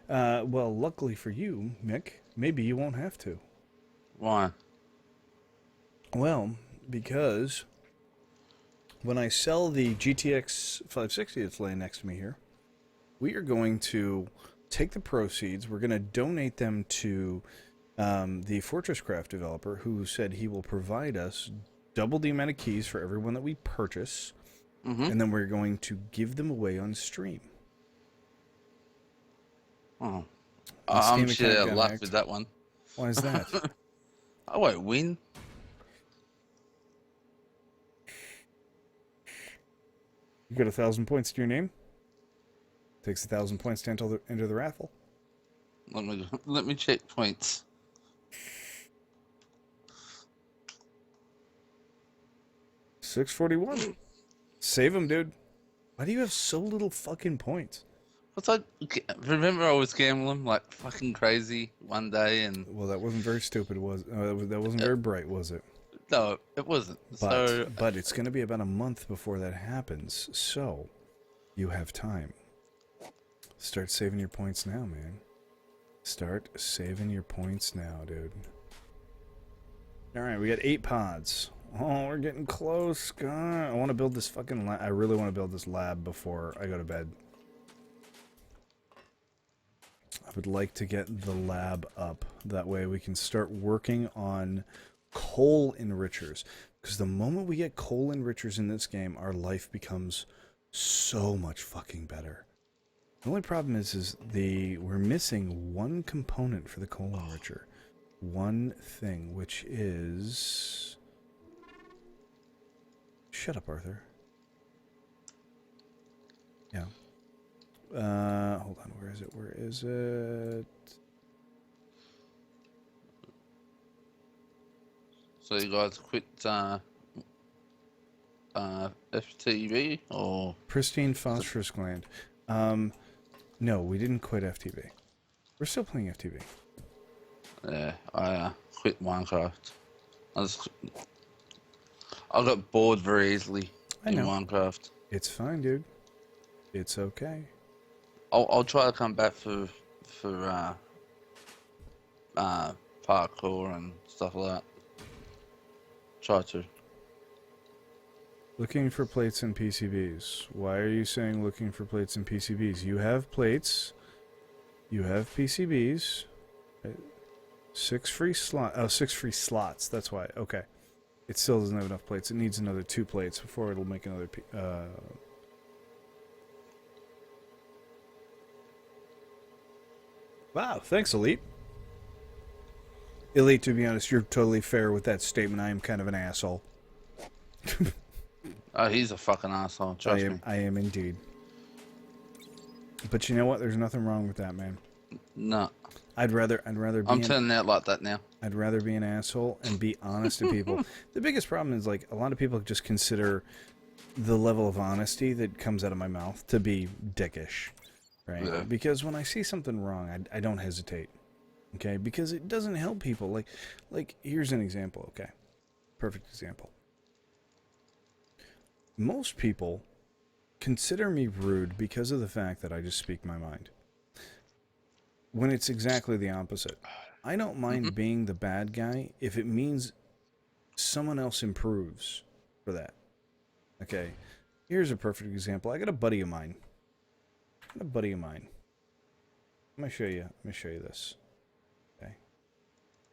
Well, luckily for you, Mick, maybe you won't have to. Why? Well, because when I sell the GTX 560 that's laying next to me here, we are going to take the proceeds. We're going to donate them to the FortressCraft developer, who said he will provide us double the amount of keys for everyone that we purchase, and then we're going to give them away on stream. Oh, I'm sure kinda I got luck hacked. with that one. Why is that? I won't win. You got 1,000 points to your name. Takes 1,000 points to enter the raffle. Let me check points. $641. Save them, dude. Why do you have so little fucking points? What's I remember? I was gambling like fucking crazy one day, and Well, that wasn't very stupid, was that wasn't very bright, was it? no, it wasn't. But it's going to be about a month before that happens, so you have time. Start saving your points now, man. Start saving your points now, dude. All right, we got 8 pods. Oh, we're getting close. God, I want to build this fucking lab. I really want to build this lab before I go to bed. I would like to get the lab up. That way we can start working on coal enrichers. Because the moment we get coal enrichers in this game, our life becomes so much fucking better. The only problem is we're missing one component for the coal enricher. One thing, which is... Shut up, Arthur. Yeah. Hold on, where is it? Where is it? So you guys quit FTV or Pristine phosphorus gland. No, we didn't quit FTV. We're still playing FTV. yeah, I quit Minecraft. I got bored very easily I in know. Minecraft. It's fine, dude. It's okay. I'll try to come back for parkour and stuff like that. Try to. Looking for plates and PCBs. Why are you saying looking for plates and PCBs? You have plates. You have PCBs. 6 free slot. Oh, 6 free slots. That's why. Okay. It still doesn't have enough plates. It needs another 2 plates before it'll make another. Wow. Thanks, Elite. Elite, to be honest, you're totally fair with that statement. I am kind of an asshole. Oh, he's a fucking asshole. Trust me. I am indeed. But you know what? There's nothing wrong with that, man. No. I'd rather be I'm turning out like that now. I'd rather be an asshole and be honest to people. The biggest problem is, like, a lot of people just consider the level of honesty that comes out of my mouth to be dickish, right? Yeah. Because when I see something wrong, I don't hesitate, okay? Because it doesn't help people. Like here's an example, okay? Perfect example. Most people consider me rude because of the fact that I just speak my mind. When it's exactly the opposite. I don't mind being the bad guy if it means someone else improves for that. Okay, here's a perfect example. I got a buddy of mine. I'm gonna show you. Let me show you this. Okay,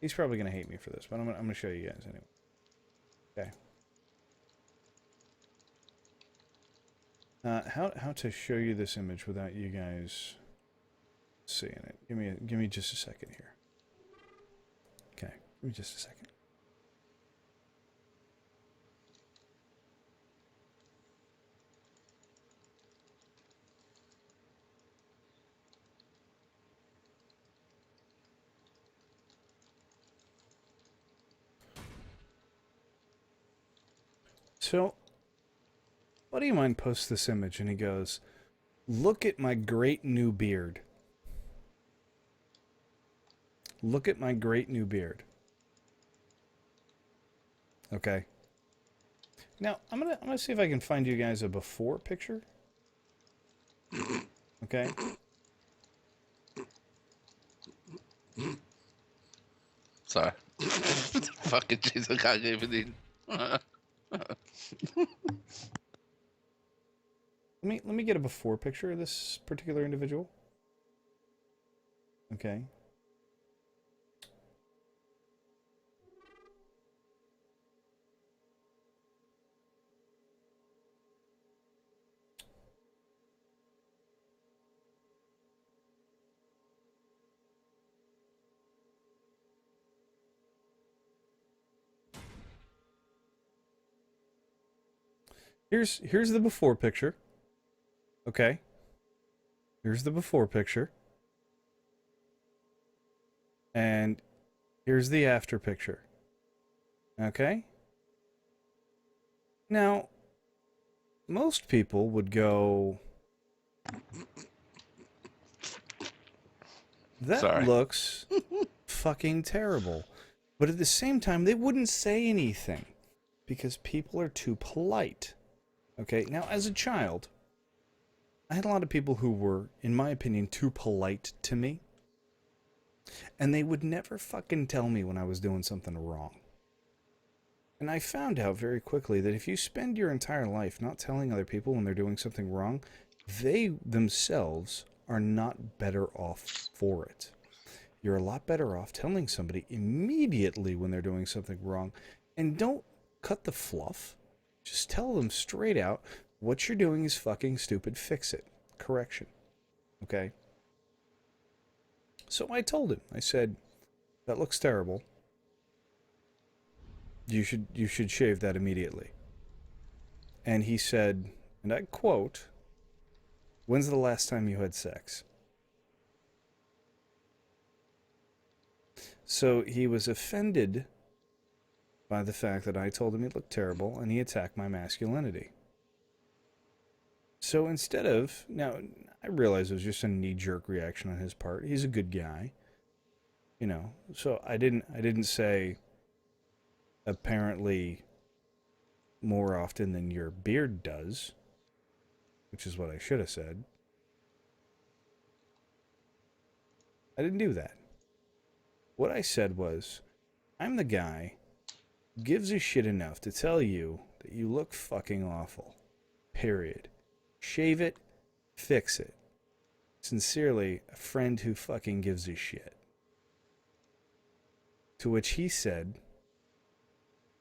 he's probably gonna hate me for this, but I'm gonna show you guys anyway. Okay. How to show you this image without you guys seeing it? Give me just a second here. Okay, give me just a second. So, a buddy of mine posts this image and he goes, "Look at my great new beard. Look at my great new beard." Okay. Now, I'm gonna see if I can find you guys a before picture. Okay. Sorry. Fucking jeez, I can't get it in. Let me get a before picture of this particular individual. Okay. Here's the before picture. Okay. Here's the before picture. And here's the after picture. Okay? Now, most people would go, that Sorry. looks fucking terrible. But at the same time, they wouldn't say anything because people are too polite. Okay? Now, as a child, I had a lot of people who were, in my opinion, too polite to me. And they would never fucking tell me when I was doing something wrong. And I found out very quickly that if you spend your entire life not telling other people when they're doing something wrong, they themselves are not better off for it. You're a lot better off telling somebody immediately when they're doing something wrong. And don't cut the fluff. Just tell them straight out, what you're doing is fucking stupid, fix it. Correction. Okay? So I told him, I said, that looks terrible. You should shave that immediately. And he said, and I quote, "When's the last time you had sex?" So he was offended by the fact that I told him he looked terrible, and he attacked my masculinity. So instead of, now I realize it was just a knee-jerk reaction on his part. He's a good guy, you know. So I didn't say, apparently more often than your beard does, which is what I should have said. I didn't do that. What I said was, I'm the guy who gives a shit enough to tell you that you look fucking awful. Period. Shave it, fix it. Sincerely, a friend who fucking gives a shit. To which he said,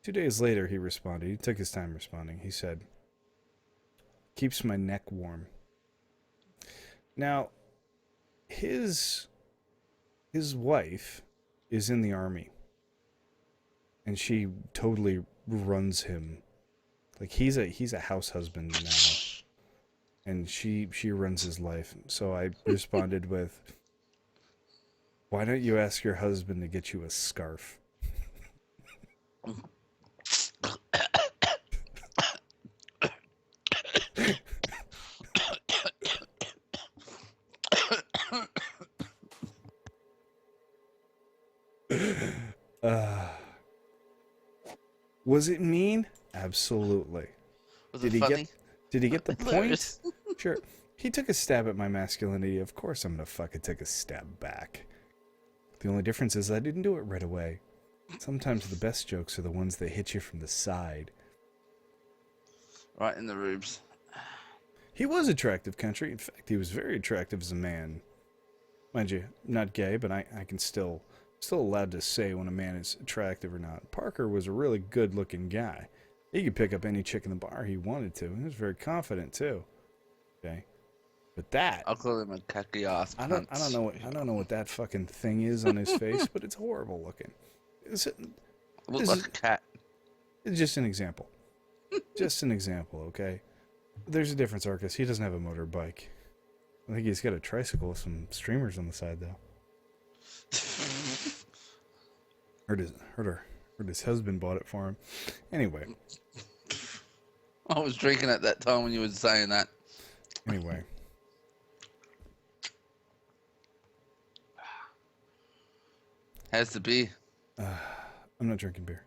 2 days later, he responded. He took his time responding. He said, keeps my neck warm. Now, his wife is in the army. And she totally runs him. Like, he's a house husband now. And she runs his life. So I responded with, why don't you ask your husband to get you a scarf? Was it mean? Absolutely. Was it funny? Did he get the point? Hilarious. Sure. He took a stab at my masculinity. Of course I'm gonna fucking take a stab back. The only difference is I didn't do it right away. Sometimes the best jokes are the ones that hit you from the side. Right in the rubes. He was attractive, country. In fact, he was very attractive as a man. Mind you, not gay, but I can still allowed to say when a man is attractive or not. Parker was a really good-looking guy. He could pick up any chick in the bar he wanted to. He was very confident too. Okay, but that I'll call him a cocky ass. I don't know what that fucking thing is on his face, but it's horrible looking. Looks like a cat. It's just an example. Just an example, okay? There's a difference, Arcus. He doesn't have a motorbike. I think he's got a tricycle with some streamers on the side, though. Heard his husband bought it for him. Anyway. I was drinking at that time when you were saying that. Anyway. How's the beer? I'm not drinking beer.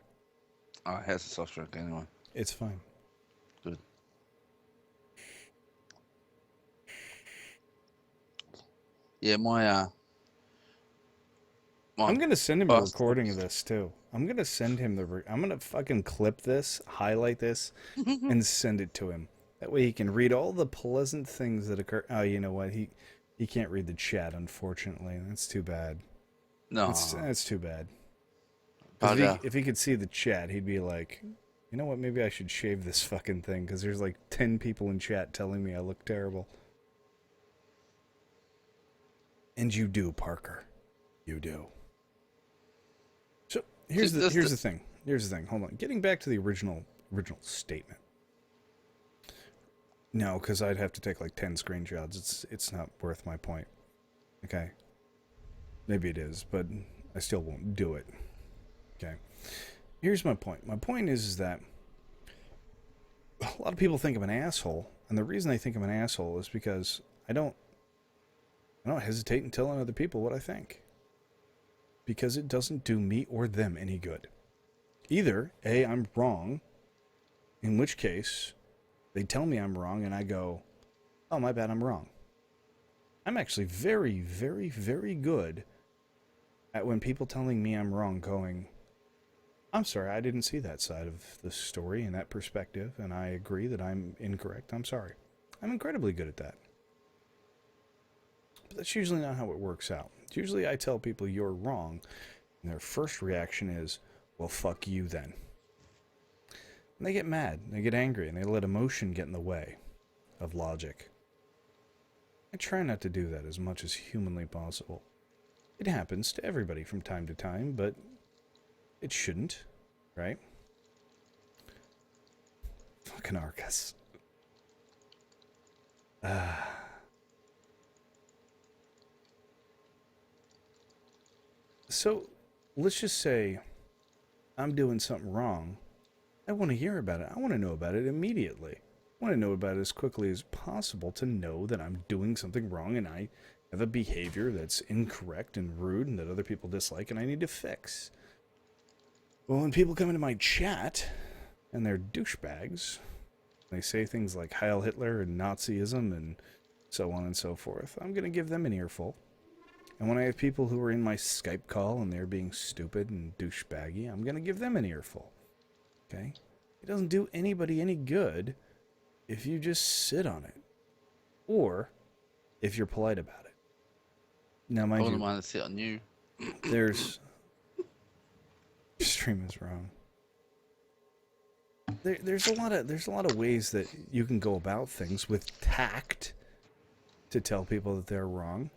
Oh, how's the soft drink anyway? It's fine. Good. Yeah, I'm gonna send him a recording of this too. I'm gonna send him I'm gonna fucking clip this, highlight this, and send it to him. That way he can read all the pleasant things that occur. Oh, you know what? He can't read the chat, unfortunately. That's too bad. No, that's too bad. Bugger. If he could see the chat, he'd be like, you know what? Maybe I should shave this fucking thing because there's like 10 people in chat telling me I look terrible. And you do, Parker. You do. So here's the thing. Here's the thing. Hold on. Getting back to the original statement. No, because I'd have to take like 10 screenshots. It's not worth my point. Okay. Maybe it is, but I still won't do it. Okay. Here's my point. My point is that a lot of people think I'm an asshole, and the reason they think I'm an asshole is because I don't hesitate in telling other people what I think. Because it doesn't do me or them any good. Either, A, I'm wrong, in which case they tell me I'm wrong and I go, oh, my bad, I'm wrong. I'm actually very, very, very good at when people telling me I'm wrong going, I'm sorry, I didn't see that side of the story and that perspective, and I agree that I'm incorrect. I'm sorry. I'm incredibly good at that. But that's usually not how it works out. Usually I tell people you're wrong, and their first reaction is, well, fuck you then. And they get mad, they get angry, and they let emotion get in the way of logic. I try not to do that as much as humanly possible. It happens to everybody from time to time, but it shouldn't, right? Fucking Arcus. So, let's just say I'm doing something wrong. I want to hear about it. I want to know about it immediately. I want to know about it as quickly as possible to know that I'm doing something wrong and I have a behavior that's incorrect and rude and that other people dislike and I need to fix. Well, when people come into my chat and they're douchebags, they say things like Heil Hitler and Nazism and so on and so forth, I'm going to give them an earful. And when I have people who are in my Skype call and they're being stupid and douchebaggy, I'm going to give them an earful. Okay? It doesn't do anybody any good if you just sit on it. Or if you're polite about it. Now, mind you, I wouldn't mind to sit on you. there's Your stream is wrong. There's a lot of ways that you can go about things with tact to tell people that they're wrong.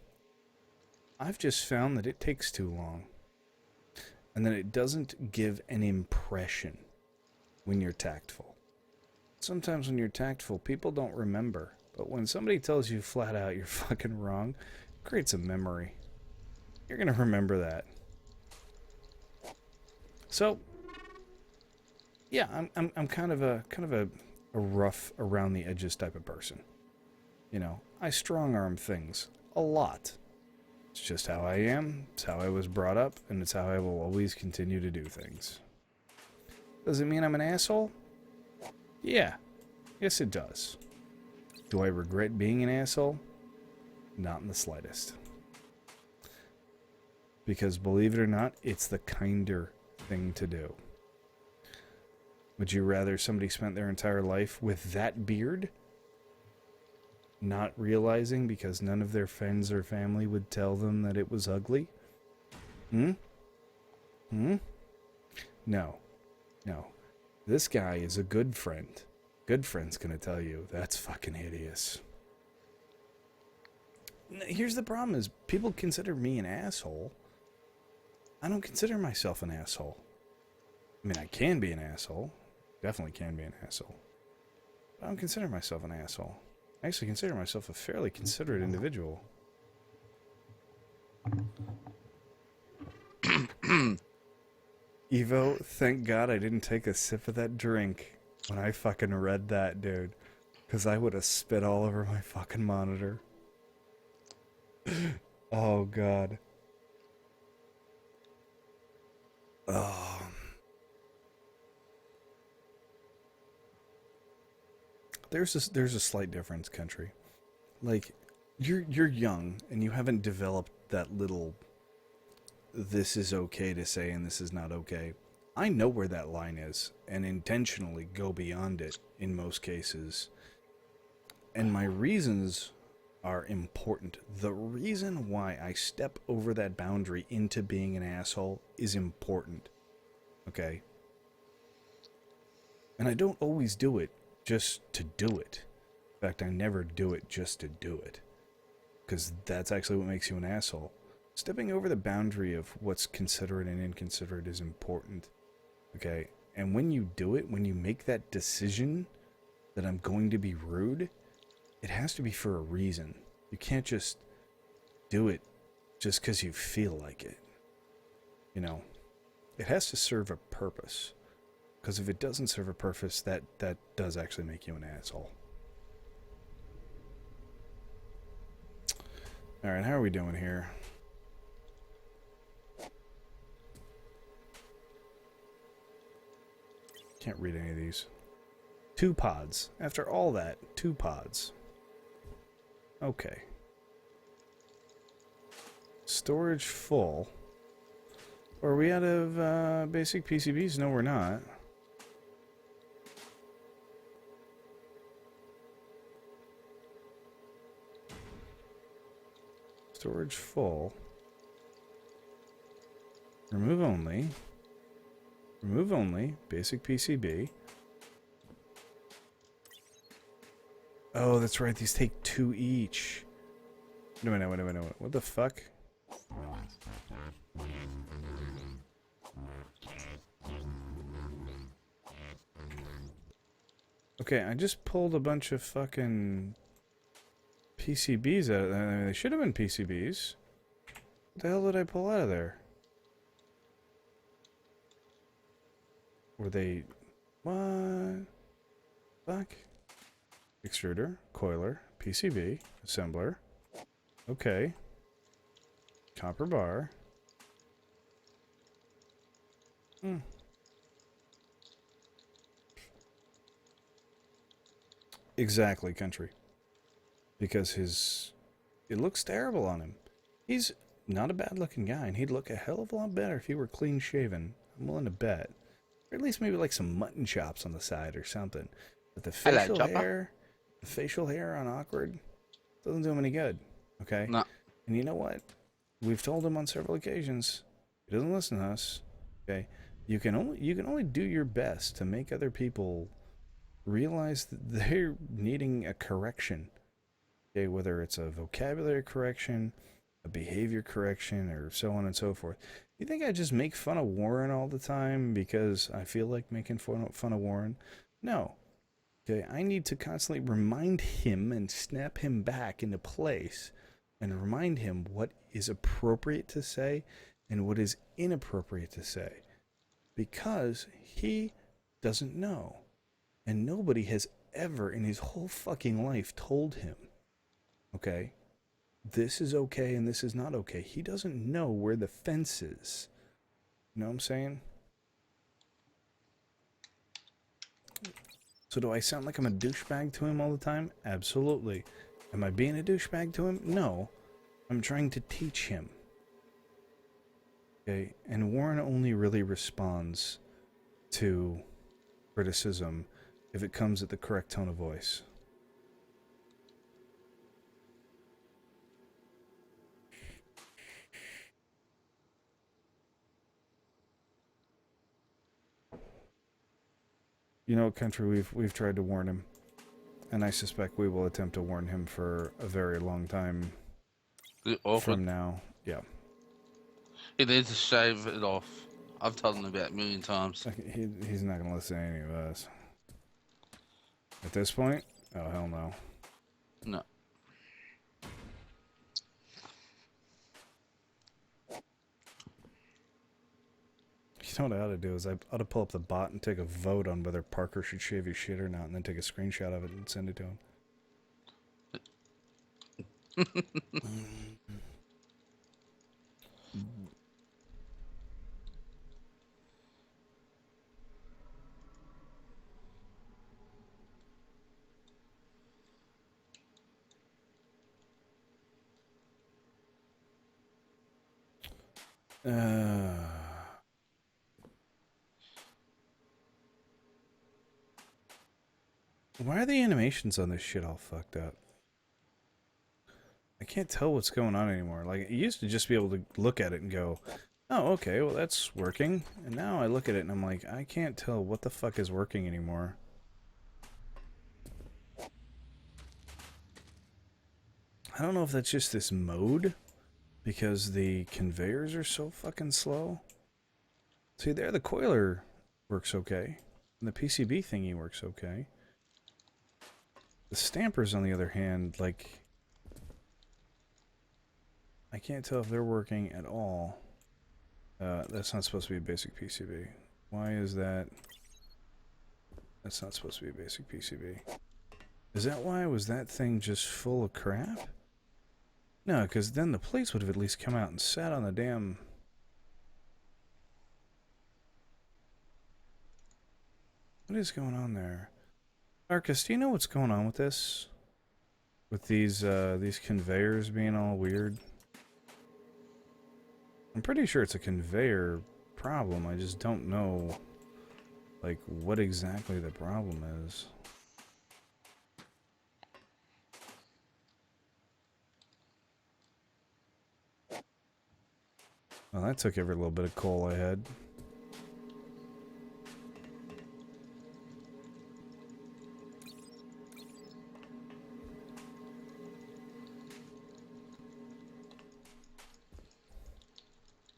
I've just found that it takes too long. And that it doesn't give an impression when you're tactful. Sometimes when you're tactful, people don't remember. But when somebody tells you flat out you're fucking wrong, it creates a memory. You're gonna remember that. So, yeah, I'm kind of a rough around the edges type of person. You know, I strong arm things a lot. It's just how I am, it's how I was brought up, and it's how I will always continue to do things. Does it mean I'm an asshole? Yeah. Yes, it does. Do I regret being an asshole? Not in the slightest. Because believe it or not, it's the kinder thing to do. Would you rather somebody spent their entire life with that beard? Not realizing because none of their friends or family would tell them that it was ugly? No. No. This guy is a good friend. Good friend's gonna tell you, that's fucking hideous. Here's the problem is, people consider me an asshole. I don't consider myself an asshole. I mean, I can be an asshole. Definitely can be an asshole. But I don't consider myself an asshole. I actually consider myself a fairly considerate individual. Evo, thank God I didn't take a sip of that drink when I fucking read that, dude. Because I would have spit all over my fucking monitor. Oh, God. Oh. There's a slight difference, country. Like, you're young and you haven't developed that little this is okay to say and this is not okay. I know where that line is and intentionally go beyond it in most cases. And my reasons are important. The reason why I step over that boundary into being an asshole is important. Okay? And I don't always do it just to do it. In fact, I never do it just to do it. Because that's actually what makes you an asshole. Stepping over the boundary of what's considerate and inconsiderate is important. Okay? And when you do it, when you make that decision that I'm going to be rude, it has to be for a reason. You can't just do it just because you feel like it. You know? It has to serve a purpose. Because if it doesn't serve a purpose, that does actually make you an asshole. Alright, how are we doing here? Can't read any of these. 2 pods. After all that, 2 pods. Okay. Storage full. Are we out of basic PCBs? No, we're not. Storage full. Remove only. Remove only. Basic PCB. Oh, that's right. These take 2 each. Wait a minute. What the fuck? Okay, I just pulled a bunch of fucking PCBs out of there. I mean, they should have been PCBs. What the hell did I pull out of there? Were they... What? Fuck. Extruder, coiler, PCB, assembler. Okay. Copper bar. Exactly, country. Because it looks terrible on him. He's not a bad looking guy, and he'd look a hell of a lot better if he were clean shaven. I'm willing to bet. Or at least maybe like some mutton chops on the side or something. But the facial hair on Awkward doesn't do him any good. Okay? No. And you know what? We've told him on several occasions. He doesn't listen to us. Okay? you can only do your best to make other people realize that they're needing a correction. Okay, whether it's a vocabulary correction, a behavior correction, or so on and so forth. You think I just make fun of Warren all the time because I feel like making fun of Warren? No. Okay, I need to constantly remind him and snap him back into place and remind him what is appropriate to say and what is inappropriate to say. Because he doesn't know. And nobody has ever in his whole fucking life told him, okay, this is okay and this is not okay. He doesn't know where the fence is. You know what I'm saying? So do I sound like I'm a douchebag to him all the time? Absolutely. Am I being a douchebag to him? No. I'm trying to teach him. Okay, and Warren only really responds to criticism if it comes at the correct tone of voice. You know, country, we've tried to warn him, and I suspect we will attempt to warn him for a very long time from now. Yeah. He needs to shave it off. I've told him about a million times. He's not going to listen to any of us. At this point? Oh, hell no. No. You know what I ought to do is I ought to pull up the bot and take a vote on whether Parker should shave his shit or not, and then take a screenshot of it and send it to him. Why are the animations on this shit all fucked up? I can't tell what's going on anymore. Like, I used to just be able to look at it and go, oh, okay, well, that's working. And now I look at it and I'm like, I can't tell what the fuck is working anymore. I don't know if that's just this mode, because the conveyors are so fucking slow. See, there the coiler works okay. And the PCB thingy works okay. The stampers, on the other hand, like, I can't tell if they're working at all. That's not supposed to be a basic PCB. Why is that? That's not supposed to be a basic PCB. Is that why? Was that thing just full of crap? No, because then the plates would have at least come out and sat on the damn... What is going on there? Marcus, do you know what's going on with this? With these conveyors being all weird? I'm pretty sure it's a conveyor problem. I just don't know, like, what exactly the problem is. Well, that took every little bit of coal I had.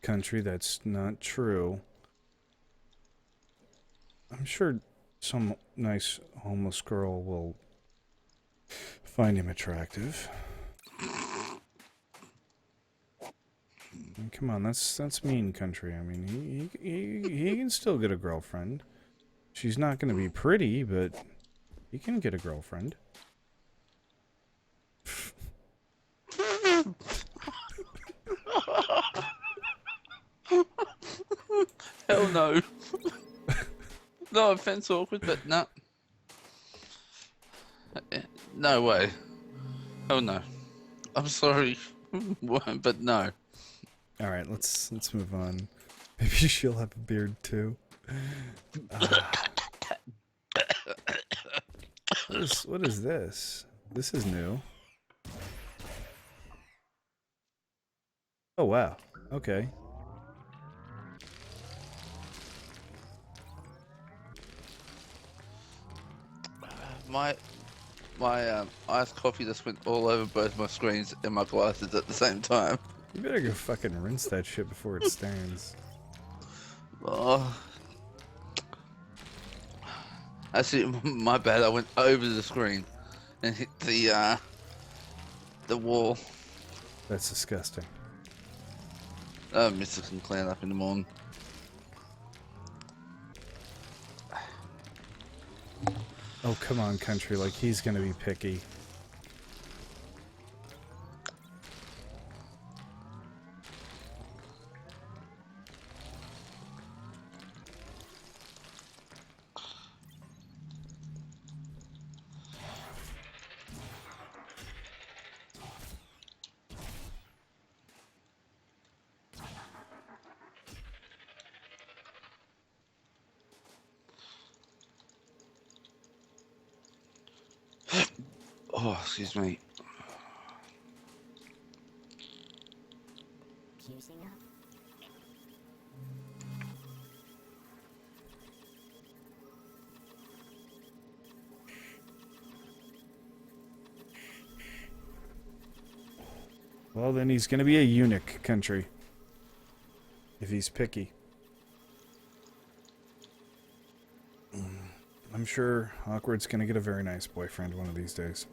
Country, that's not true. I'm sure some nice homeless girl will find him attractive. Come on, that's mean, Country. I mean, he can still get a girlfriend. She's not going to be pretty, but he can get a girlfriend. Hell no. No offense, awkward, but no. No way. Oh no. I'm sorry, but no. All right, let's move on. Maybe she'll have a beard too. What is this? This is new. Oh wow. Okay. my iced coffee just went all over both my screens and my glasses at the same time. You better go fucking rinse that shit before it stains. Oh. Actually, my bad. I went over the screen and hit the wall. That's disgusting. Mr. can clean up in the morning. Oh, come on, country. Like, he's gonna be picky. Oh, excuse me. Fusing up. Well, then he's gonna be a eunuch, country. If he's picky. I'm sure Awkward's gonna get a very nice boyfriend one of these days.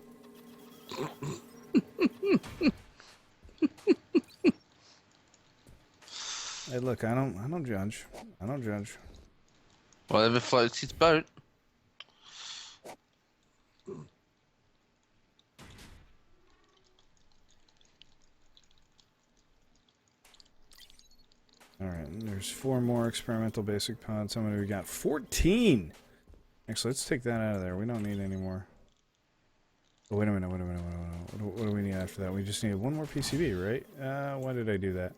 Hey, look, I don't judge. I don't judge. Whatever floats his boat. Alright, there's 4 more experimental basic pods. How many we got? 14! Actually, let's take that out of there. We don't need any more. Oh, wait a minute. What do we need after that? We just need 1 more PCB, right? Why did I do that?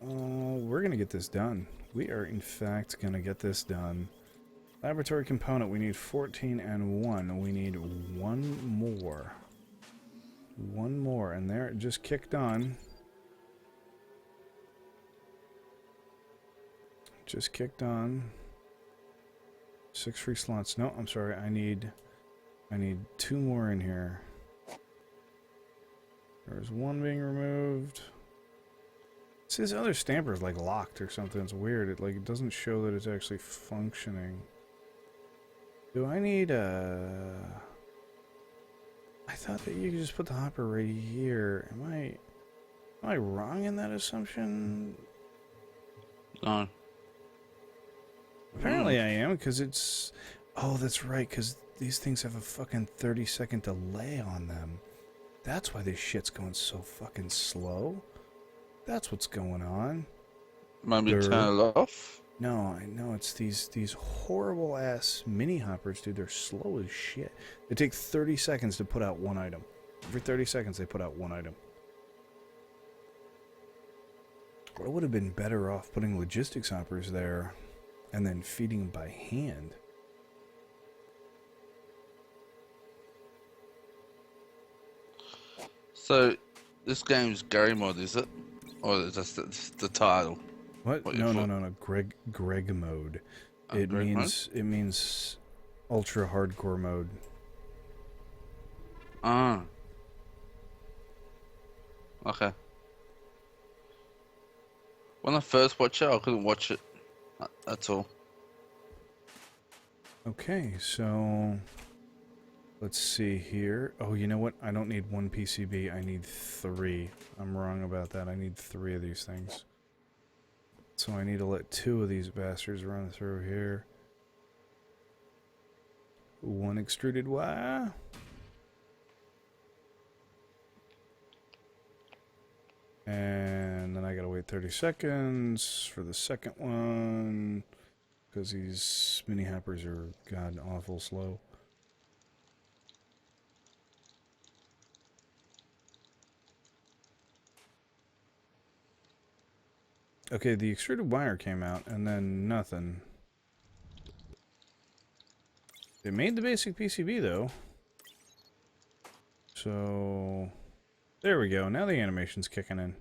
We're gonna get this done. We are, in fact, gonna get this done. Laboratory component, we need 14 and 1. We need 1 more. 1 more, and there it just kicked on. Just kicked on. 6 free slots. No, I'm sorry. I need 2 more in here. There's 1 being removed. See, this other stamper is like locked or something. It's weird. It doesn't show that it's actually functioning. Do I need a... I thought that you could just put the hopper right here. Am I wrong in that assumption? No. Apparently I am, because it's... Oh, that's right, because these things have a fucking 30-second delay on them. That's why this shit's going so fucking slow. That's what's going on. Maybe turn it off? No, I know it's these horrible ass mini hoppers, dude. They're slow as shit. They take 30 seconds to put out 1 item. Every 30 seconds they put out 1 item. I would have been better off putting logistics hoppers there and then feeding them by hand. So, this game's Gary mod, is it? Or is that the title? What? No. Greg mode. It Greg means ultra hardcore mode. Ah. Okay. When I first watched it, I couldn't watch it at all. Okay, so let's see here. Oh, you know what? I don't need 1 PCB. I need 3. I'm wrong about that. I need 3 of these things. So I need to let 2 of these bastards run through here. 1 extruded wire. And then I gotta wait 30 seconds for the second one, because these mini hoppers are god awful slow. Okay, the extruded wire came out, and then nothing. They made the basic PCB, though. So... there we go. Now the animation's kicking in.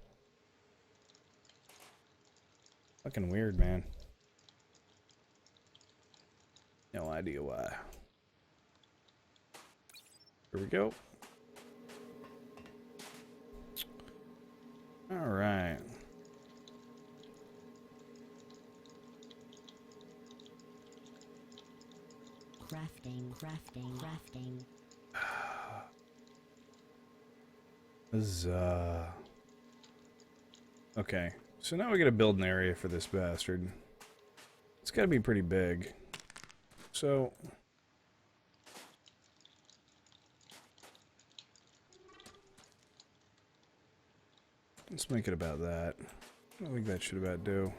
Fucking weird, man. No idea why. Here we go. All right. Crafting. Huzzah. Okay, so now we gotta build an area for this bastard. It's gotta be pretty big. So... let's make it about that. I think that should about do.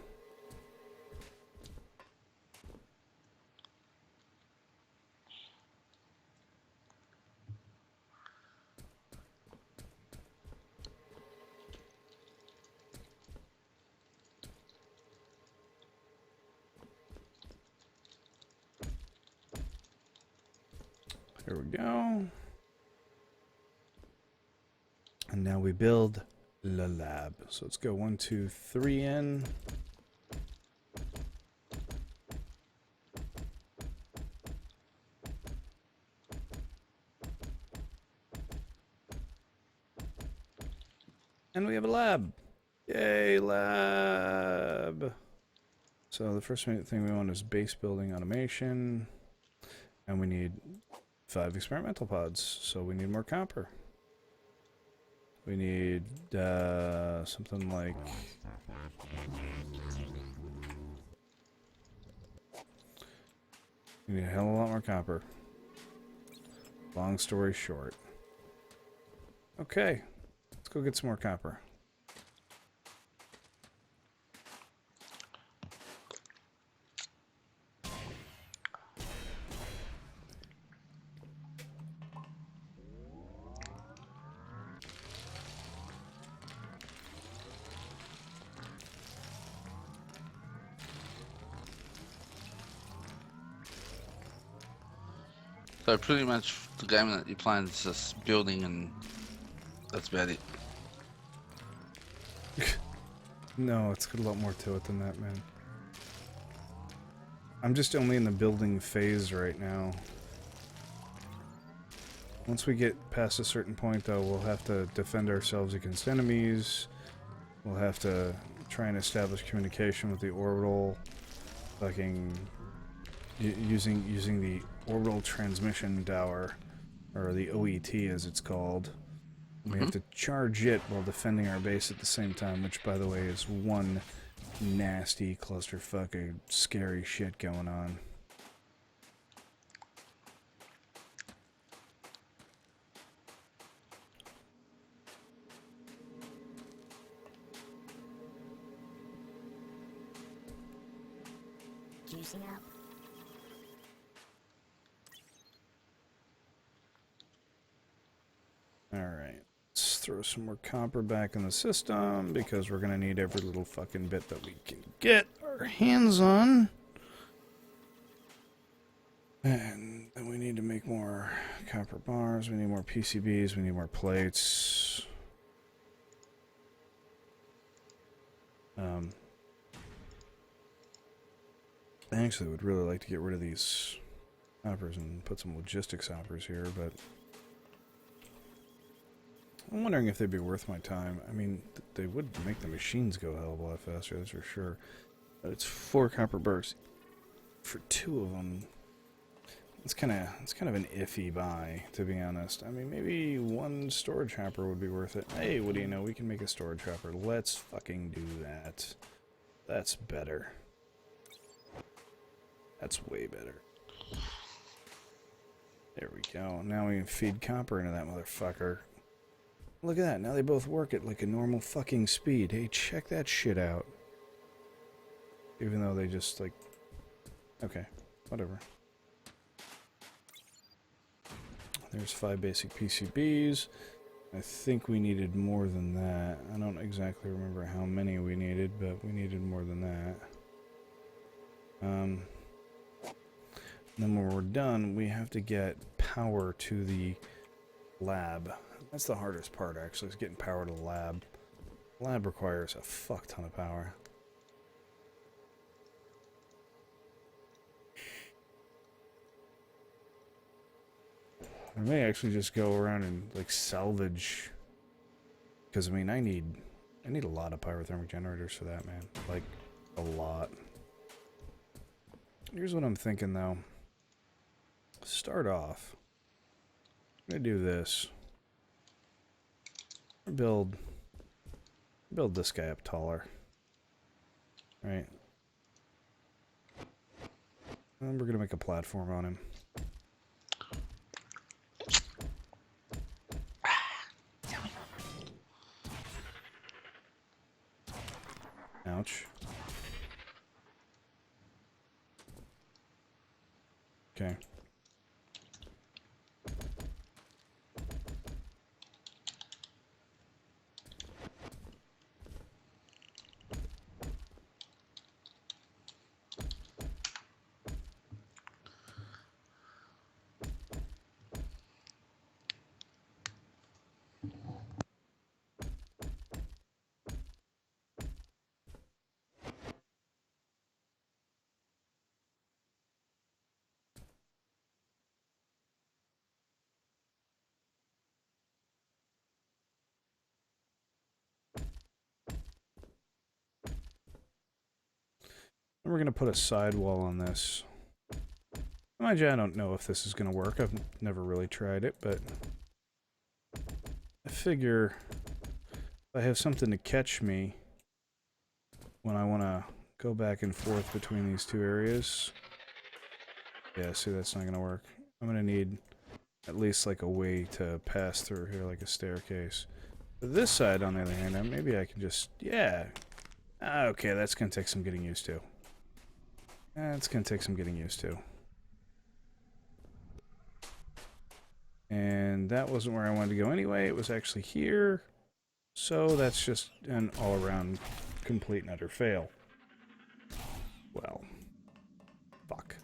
There we go. And now we build the lab. So let's go 1, 2, 3 in. And we have a lab. Yay, lab. So the first thing we want is base building automation. And we need 5 experimental pods. So we need more copper. We need something like... we need a hell of a lot more copper. Long story short. Okay, let's go get some more copper. So pretty much the game that you're playing is just building and that's about it. No, it's got a lot more to it than that, man. I'm just only in the building phase right now. Once we get past a certain point, though, we'll have to defend ourselves against enemies. We'll have to try and establish communication with the orbital, fucking using the orbital transmission tower, or the OET as it's called. We have to charge it while defending our base at the same time, which, by the way, is one nasty clusterfuck of scary shit going on. Juicing up. Alright, let's throw some more copper back in the system, because we're going to need every little fucking bit that we can get our hands on. And then we need to make more copper bars, we need more PCBs, we need more plates. I actually would really like to get rid of these hoppers and put some logistics hoppers here, but I'm wondering if they'd be worth my time. I mean, they would make the machines go a hell of a lot faster, that's for sure. But it's 4 copper bars for 2 of them. It's kind of an iffy buy, to be honest. I mean, maybe 1 storage hopper would be worth it. Hey, what do you know? We can make a storage hopper. Let's fucking do that. That's better. That's way better. There we go. Now we can feed copper into that motherfucker. Look at that. Now they both work at like a normal fucking speed. Hey, check that shit out. Even though they just like... okay, whatever. There's 5 basic PCBs. I think we needed more than that. I don't exactly remember how many we needed, but we needed more than that. Then when we're done, we have to get power to the lab. That's the hardest part, actually, is getting power to the lab. The lab requires a fuck ton of power. I may actually just go around and like salvage, because I mean I need a lot of pyrothermic generators for that, man. Like a lot. Here's what I'm thinking though. Start off. I'm gonna do this. Build this guy up taller. Right. And we're gonna make a platform on him. Ouch. Okay. And we're going to put a sidewall on this. Mind you, I don't know if this is going to work. I've never really tried it, but I figure if I have something to catch me when I want to go back and forth between these two areas. Yeah, see, that's not going to work. I'm going to need at least like a way to pass through here, like a staircase. But this side, on the other hand, maybe I can just, yeah. Okay, that's going to take some getting used to. That's going to take some getting used to. And that wasn't where I wanted to go anyway. It was actually here. So that's just an all-around complete and utter fail. Well, fuck.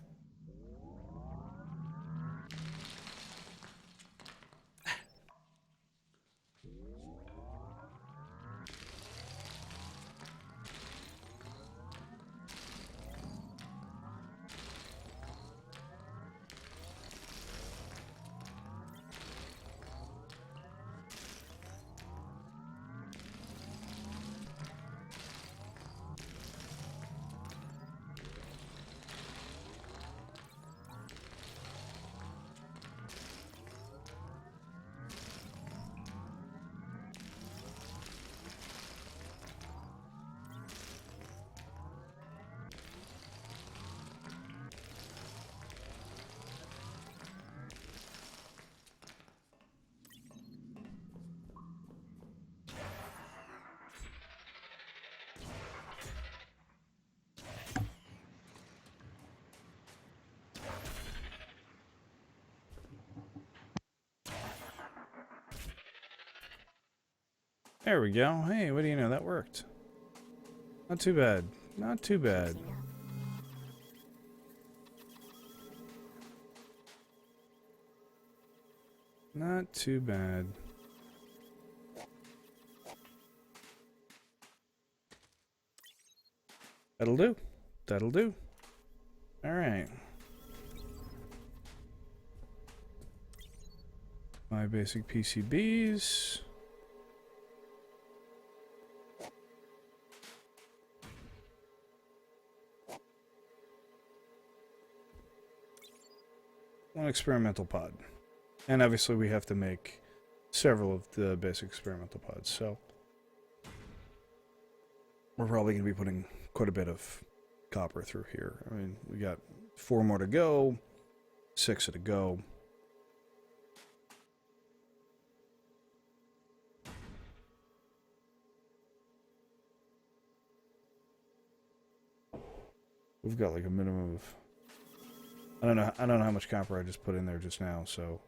There we go. Hey, what do you know? That worked. Not too bad. Not too bad. Not too bad. That'll do. That'll do. Alright. My basic PCBs. One experimental pod. And obviously we have to make several of the basic experimental pods, so we're probably going to be putting quite a bit of copper through here. I mean, we got 4 more to go, 6 to go. We've got like a minimum of, I don't know how much copper I just put in there just now, so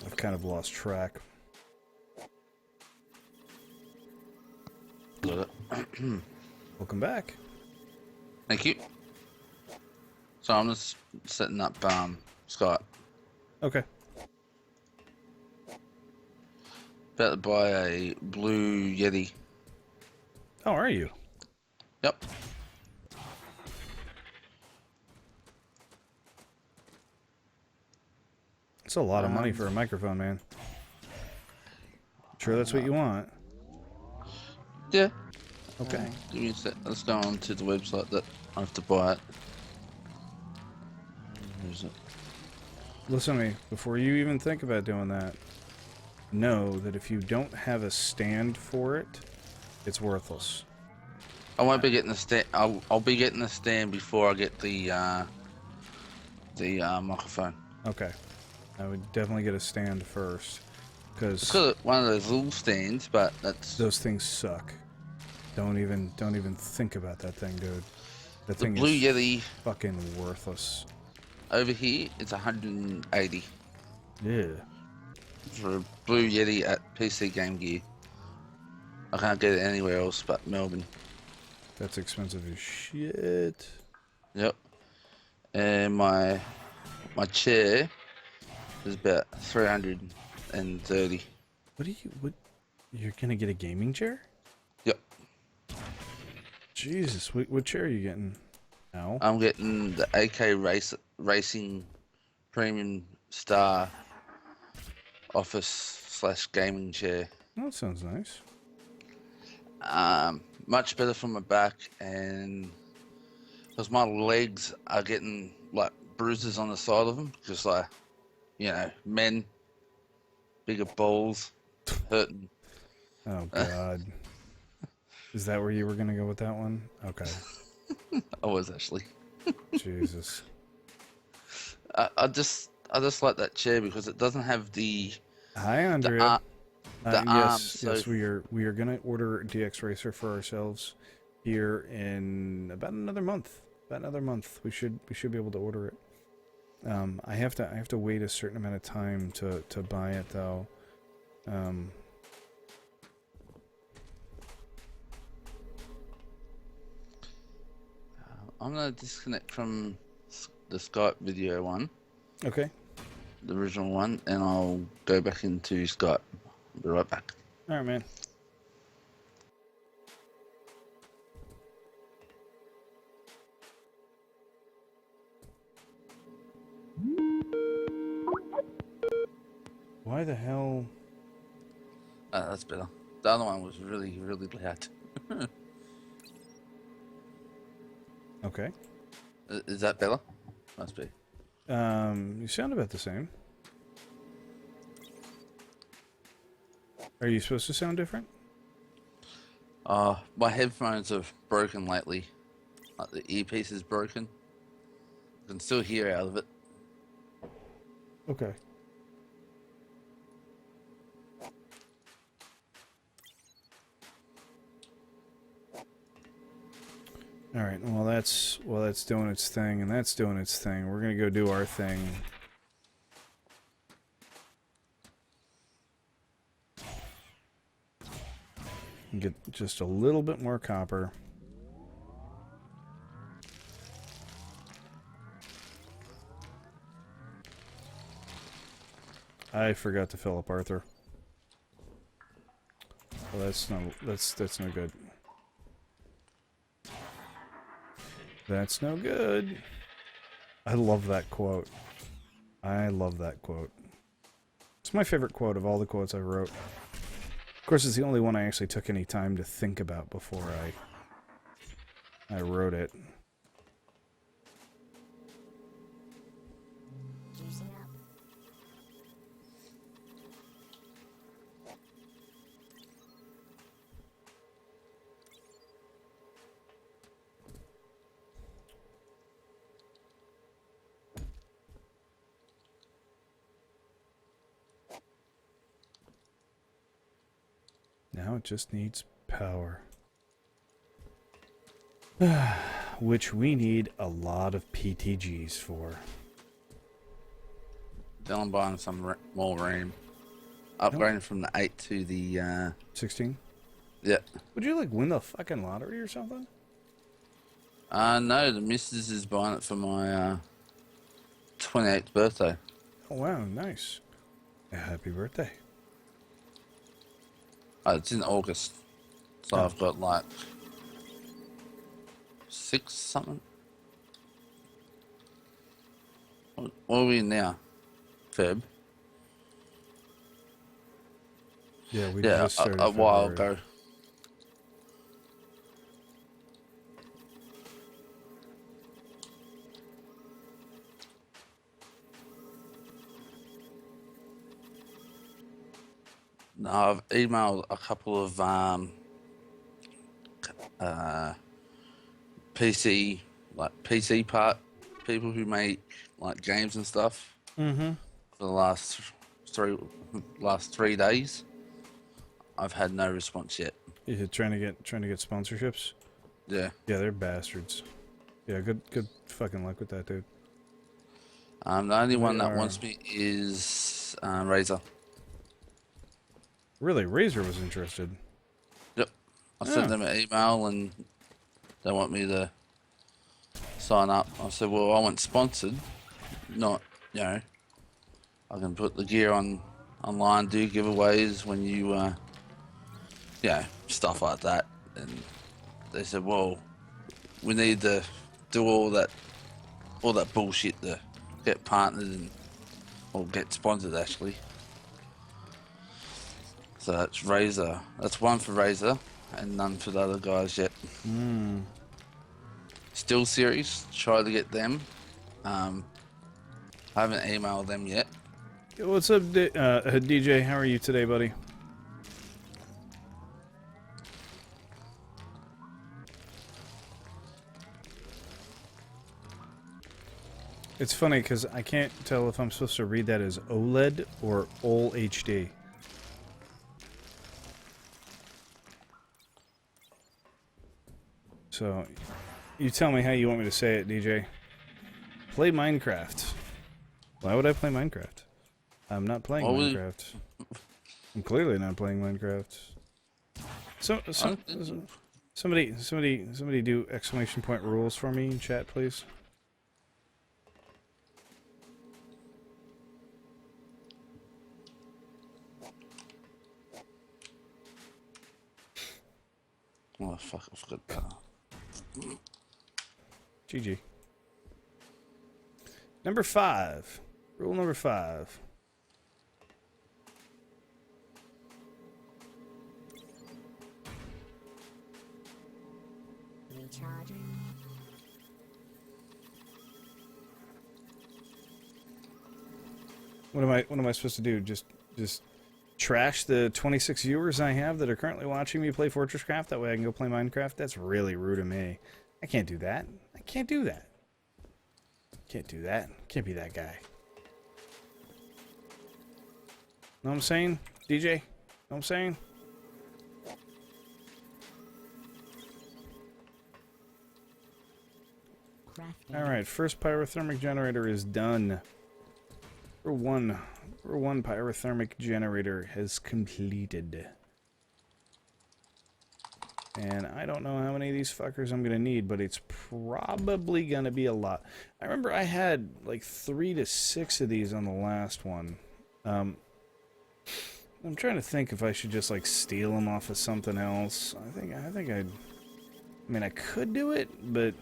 I've kind of lost track. Got it. Welcome back. Thank you. So I'm just setting up Scott. Okay. About to buy a blue Yeti. How are you? Yep. It's a lot of money for a microphone, man. Sure, that's what you want. Yeah. Okay. Give me a sec. Let's go on to the website that I have to buy it. Where is it? Listen to me. Before you even think about doing that, know that if you don't have a stand for it, it's worthless. I won't be getting the stand. I'll be getting the stand before I get the microphone. Okay. I would definitely get a stand first, I've because got one of those little stands, but that's those things suck. Don't even think about that thing, dude. That the thing Blue is Yeti fucking worthless. over here. It's 180 Yeah. for a Blue Yeti at PC Game Gear. I can't get it anywhere else but Melbourne. That's expensive as shit. Yep. And my chair is about 330. What? You're gonna get a gaming chair? Yep. Jesus, what chair are you getting? Now? I'm getting the AK Racing Premium Star office / gaming chair. Oh, that sounds nice. Much better for my back, and because my legs are getting like bruises on the side of them, just like, you know, men, bigger balls, hurting. Oh god. Is that where you were gonna go with that one? Okay. I was actually. Jesus. I just like that chair because it doesn't have the Hi, Andrea. ar- the arms. Yes, we are gonna order DX Racer for ourselves here in about another month. We should be able to order it. I have to wait a certain amount of time to buy it though. I'm gonna disconnect from the Skype video one, Okay. the original one, and I'll go back into Skype. I'll be right back. All right, man. Why the hell? That's better. The other one was really, really loud. Okay. Is that better? Must be. You sound about the same. Are you supposed to sound different? My headphones have broken lately. Like the earpiece is broken. I can still hear out of it. Okay. All right. Well, that's doing its thing, and that's doing its thing. We're gonna go do our thing. And get just a little bit more copper. I forgot to fill up Arthur. Well, that's no good. That's no good. I love that quote. I love that quote. It's my favorite quote of all the quotes I wrote. Of course, it's the only one I actually took any time to think about before I wrote it. Juicing up. Now it just needs power. Which we need a lot of PTGs for. Then I'm buying some more RAM. Upgrading from the 8 to the 16? yeah. Would you like win the fucking lottery or something? No, the missus is buying it for my 28th birthday. Oh wow, nice. Happy birthday. It's in August, so I've got like 6 something. What are we in now? Feb. Yeah, we Yeah, just started a while February. ago. No, I've emailed a couple of PC part people who make like games and stuff Mm-hmm. for the last 3 days. I've had no response yet. You trying to get sponsorships? Yeah. Yeah, they're bastards. Yeah, good fucking luck with that, dude. The only one They that are- wants me is Razer. Really, Razor was interested. Yep. I sent them an email and they want me to sign up. I said, well, I want sponsored, not, I can put the gear on online, do giveaways when you, stuff like that. And they said, well, we need to do all that bullshit to get partnered or get sponsored actually. So that's Razer. That's one for Razer and none for the other guys yet. Still Series, try to get them. I haven't emailed them yet. What's up, DJ? How are you today, buddy? It's funny because I can't tell if I'm supposed to read that as OLED or OL HD. So, you tell me how you want me to say it, DJ. Play Minecraft. Why would I play Minecraft? I'm not playing Minecraft. I'm clearly not playing Minecraft. Somebody do exclamation point rules for me in chat, please. Oh fuck, I forgot that. GG. Number 5. Rule number 5. Recharging. What am I supposed to do? Just trash the 26 viewers I have that are currently watching me play FortressCraft? That way I can go play Minecraft? That's really rude of me. I can't do that. I can't do that. Can't do that. Can't be that guy. Know what I'm saying? DJ? Know what I'm saying? Crafting. Alright, first pyrothermic generator is done. One pyrothermic generator has completed. And I don't know how many of these fuckers I'm gonna need, but it's probably gonna be a lot. I remember I had like 3 to 6 of these on the last one. I'm trying to think if I should just like steal them off of something else. I mean, I could do it, but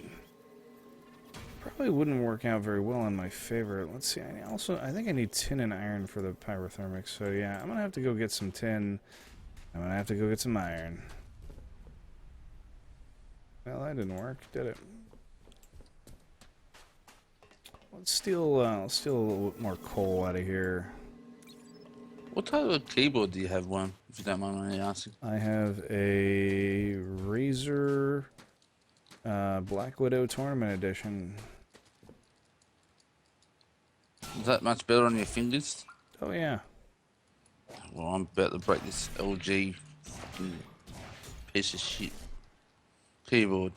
probably wouldn't work out very well in my favor. Let's see. I think I need tin and iron for the pyrothermic. So yeah, I'm gonna have to go get some tin. I'm gonna have to go get some iron. Well, that didn't work, did it? Let's steal a little bit more coal out of here. What type of keyboard do you have, one? If you don't mind me asking. I have a Razer Black Widow Tournament Edition. Is that much better on your fingers? Oh yeah. Well, I'm about to break this LG fucking piece of shit keyboard.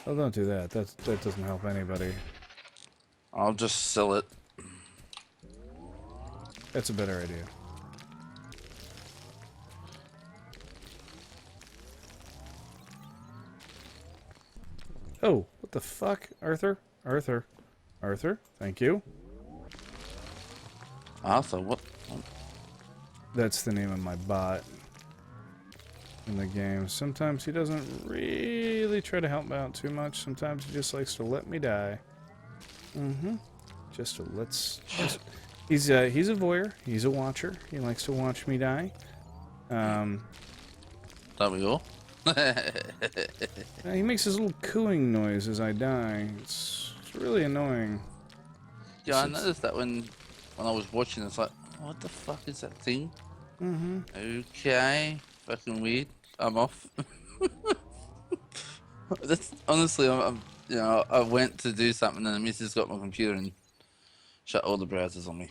Oh, don't do that. That doesn't help anybody. I'll just sell it. That's a better idea. Oh, what the fuck? Arthur? Arthur, thank you. Arthur, what? That's the name of my bot in the game. Sometimes he doesn't really try to help me out too much. Sometimes he just likes to let me die. Just He's a voyeur. He's a watcher. He likes to watch me die. Don't we all? He makes his little cooing noise as I die. It's really annoying. Yeah, I noticed that when I was watching, it's like, what the fuck is that thing? Mm-hmm. Okay, fucking weird. I'm off. That's honestly, I'm you know, I went to do something and the missus got my computer and shut all the browsers on me.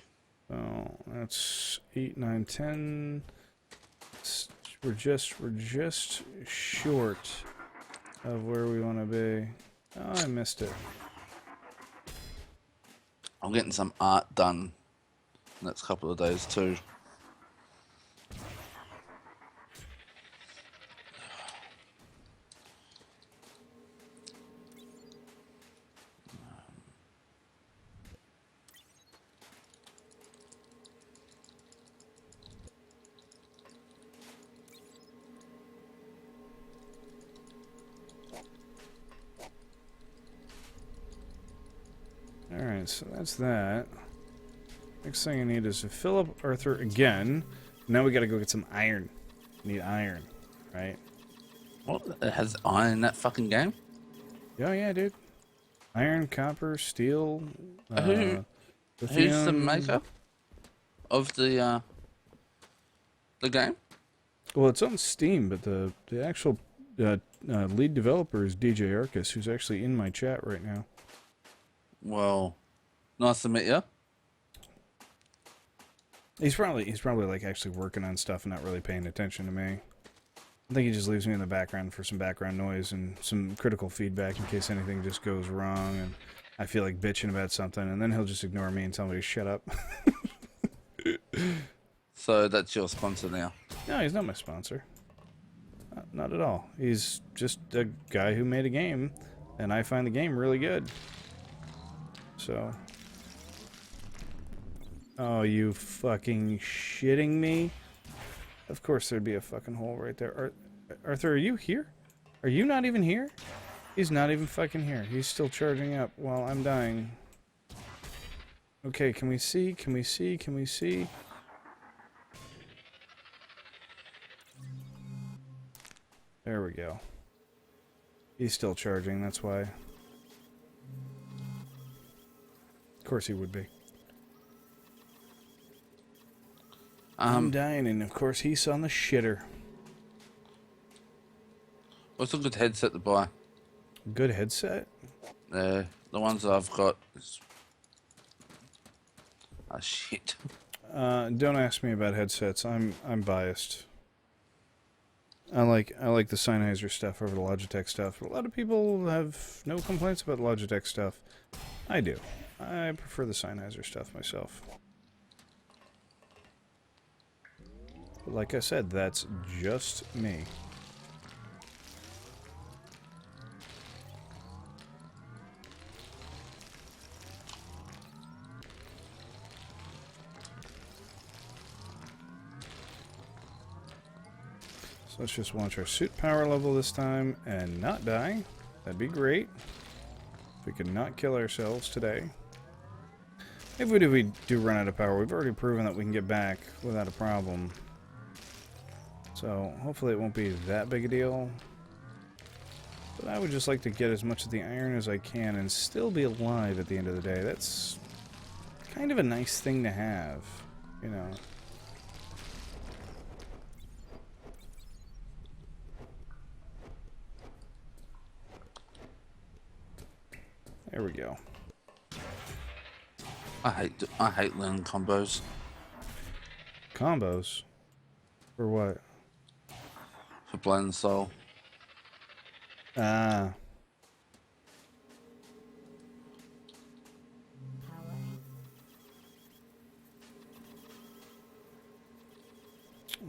Oh, that's 8, 9, 10. We're just short of where we want to be. Oh, I missed it. I'm getting some art done the next couple of days too. Alright, so that's that. Next thing I need is to fill up Arthur again. Now we gotta go get some iron. Need iron, right? What? It has iron in that fucking game? Oh yeah, dude. Iron, copper, steel, Who's the lithium. maker of the game? Well, it's on Steam, but the actual lead developer is DJ Arcus, who's actually in my chat right now. Well, nice to meet you. He's probably like actually working on stuff and not really paying attention to me. I think he just leaves me in the background for some background noise and some critical feedback in case anything just goes wrong and I feel like bitching about something, and then he'll just ignore me and tell me to shut up. So that's your sponsor now. No, he's not my sponsor. Not at all. He's just a guy who made a game, and I find the game really good. So... Oh, you fucking shitting me? Of course there'd be a fucking hole right there. Arthur, are you here? Are you not even here? He's not even fucking here. He's still charging up while I'm dying. Okay, can we see? Can we see? Can we see? There we go. He's still charging, that's why. Of course he would be. I'm dying, and of course he's on the shitter. What's a good headset to buy? Good headset? The ones that I've got is... Ah, shit. Don't ask me about headsets. I'm biased. I like the Sennheiser stuff over the Logitech stuff, but a lot of people have no complaints about the Logitech stuff. I do. I prefer the Sennheiser stuff myself. But like I said, that's just me. So let's just watch our suit power level this time and not die. That'd be great. If we could not kill ourselves today. If we do run out of power, we've already proven that we can get back without a problem. So hopefully it won't be that big a deal. But I would just like to get as much of the iron as I can and still be alive at the end of the day. That's kind of a nice thing to have, you know. There we go. I hate learning combos. Combos? For what? For Blind Soul. Ah.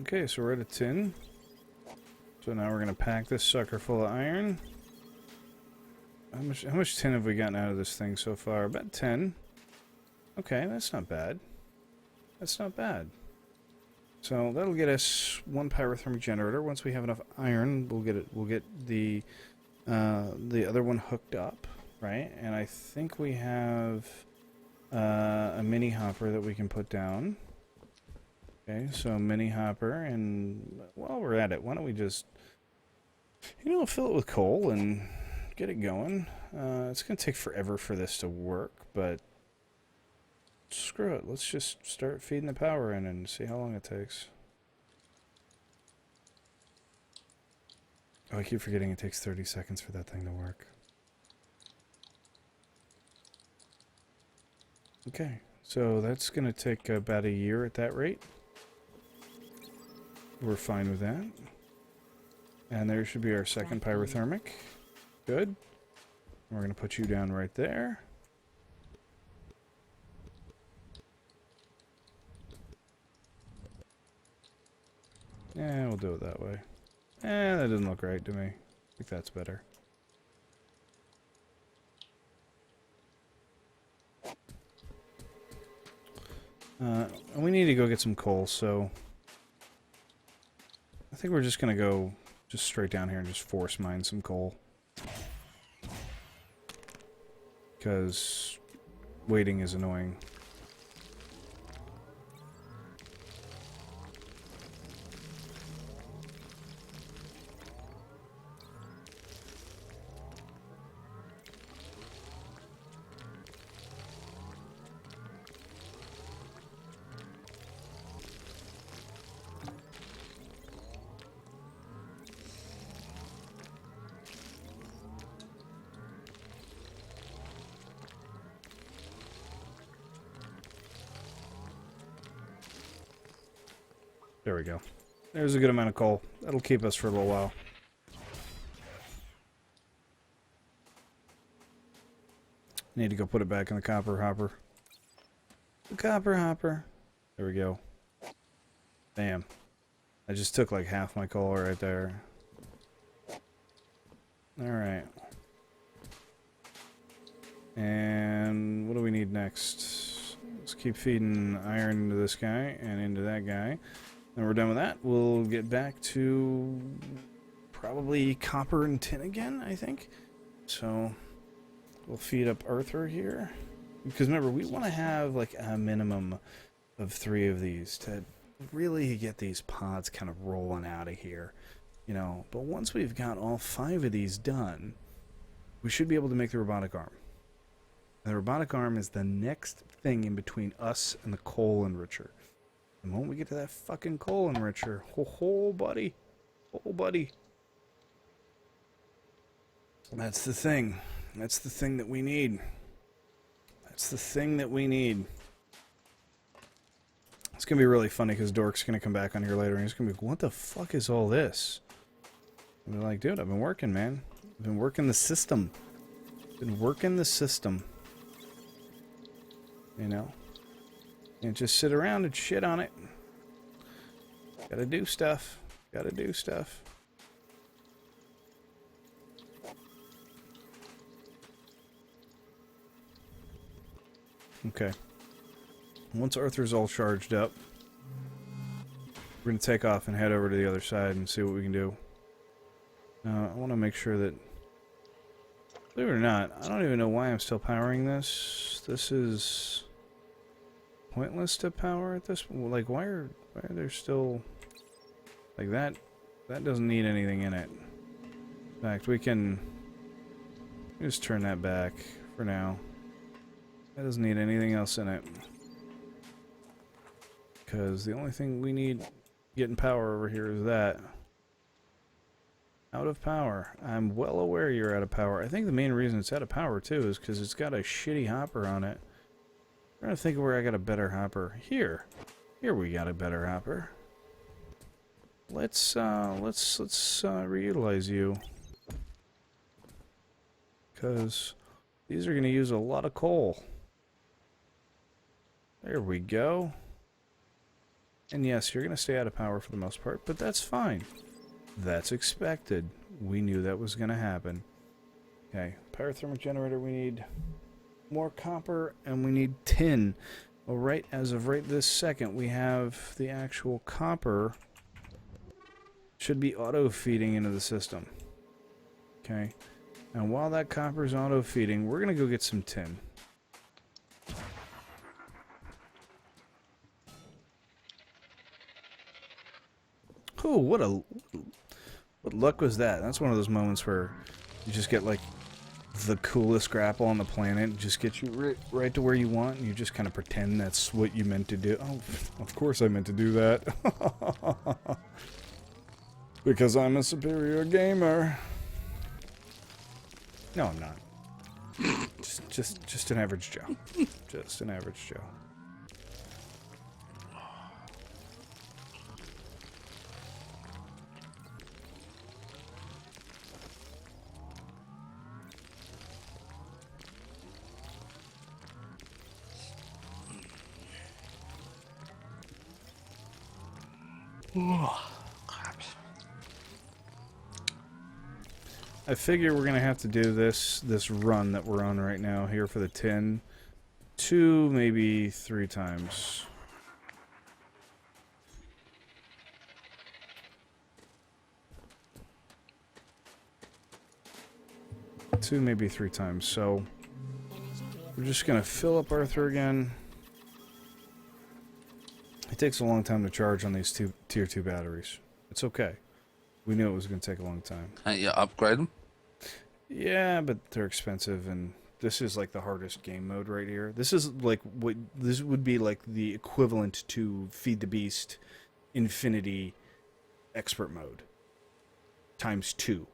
Okay, so we're at a tin. So now we're gonna pack this sucker full of iron. How much tin have we gotten out of this thing so far? About 10. Okay, that's not bad. That's not bad. So that'll get us one pyrothermic generator. Once we have enough iron, we'll get the other one hooked up, right? And I think we have a mini hopper that we can put down. Okay, so mini hopper, and while we're at it, why don't we just, fill it with coal and get it going. It's going to take forever for this to work, but screw it. Let's just start feeding the power in and see how long it takes. Oh, I keep forgetting it takes 30 seconds for that thing to work. Okay, so that's going to take about a year at that rate. We're fine with that. And there should be our second pyrothermic. Good. We're going to put you down right there. Yeah, we'll do it that way. That doesn't look right to me. I think that's better. And we need to go get some coal, so I think we're just going to go just straight down here and just force mine some coal. Because waiting is annoying. There we go. There's a good amount of coal. That'll keep us for a little while. Need to go put it back in the copper hopper. The copper hopper. There we go. Bam. I just took like half my coal right there. Alright. And what do we need next? Let's keep feeding iron into this guy and into that guy. Then we're done with that. We'll get back to probably copper and tin again, I think. So we'll feed up Arthur here. Because remember, we want to have like a minimum of 3 of these to really get these pods kind of rolling out of here. But once we've got all 5 of these done, we should be able to make the robotic arm. And the robotic arm is the next thing in between us and the coal enricher. The moment we get to that fucking coal enricher, buddy. Oh, buddy. That's the thing. That's the thing that we need. That's the thing that we need. It's going to be really funny because Dork's going to come back on here later and he's going to be like, what the fuck is all this? And we're like, dude, I've been working, man. I've been working the system. Been working the system. Can't just sit around and shit on it. Gotta do stuff. Gotta do stuff. Okay. Once Arthur's all charged up, we're going to take off and head over to the other side and see what we can do. I want to make sure that... Believe it or not, I don't even know why I'm still powering this. This is pointless to power at this point. Like, why are there still... Like, that doesn't need anything in it. In fact, we can just turn that back for now. That doesn't need anything else in it. Because the only thing we need getting power over here is that. Out of power. I'm well aware you're out of power. I think the main reason it's out of power, too, is because it's got a shitty hopper on it. I'm trying to think of where I got a better hopper. Here. Here we got a better hopper. Let's reutilize you. Because these are going to use a lot of coal. There we go. And yes, you're going to stay out of power for the most part, but that's fine. That's expected. We knew that was going to happen. Okay, pyrothermic generator, we need more copper, and we need tin. Well, right as of right this second, we have the actual copper should be auto-feeding into the system. Okay, and while that copper's auto-feeding, we're going to go get some tin. Oh, what luck was that? That's one of those moments where you just get like the coolest grapple on the planet, and just get you right to where you want, and you just kind of pretend that's what you meant to do. Oh, of course I meant to do that. Because I'm a superior gamer. No, I'm not. Just an average Joe. Just an average Joe. I figure we're gonna have to do this run that we're on right now here for the 10, 2, maybe 3 times. Two, maybe 3 times. So we're just gonna fill up Arthur again. It takes a long time to charge on these tier 2 batteries. It's okay. We knew it was gonna take a long time. Can't you upgrade them? Yeah, but they're expensive, and this is like the hardest game mode right here. This is like what this would be like the equivalent to Feed the Beast Infinity Expert Mode times 2,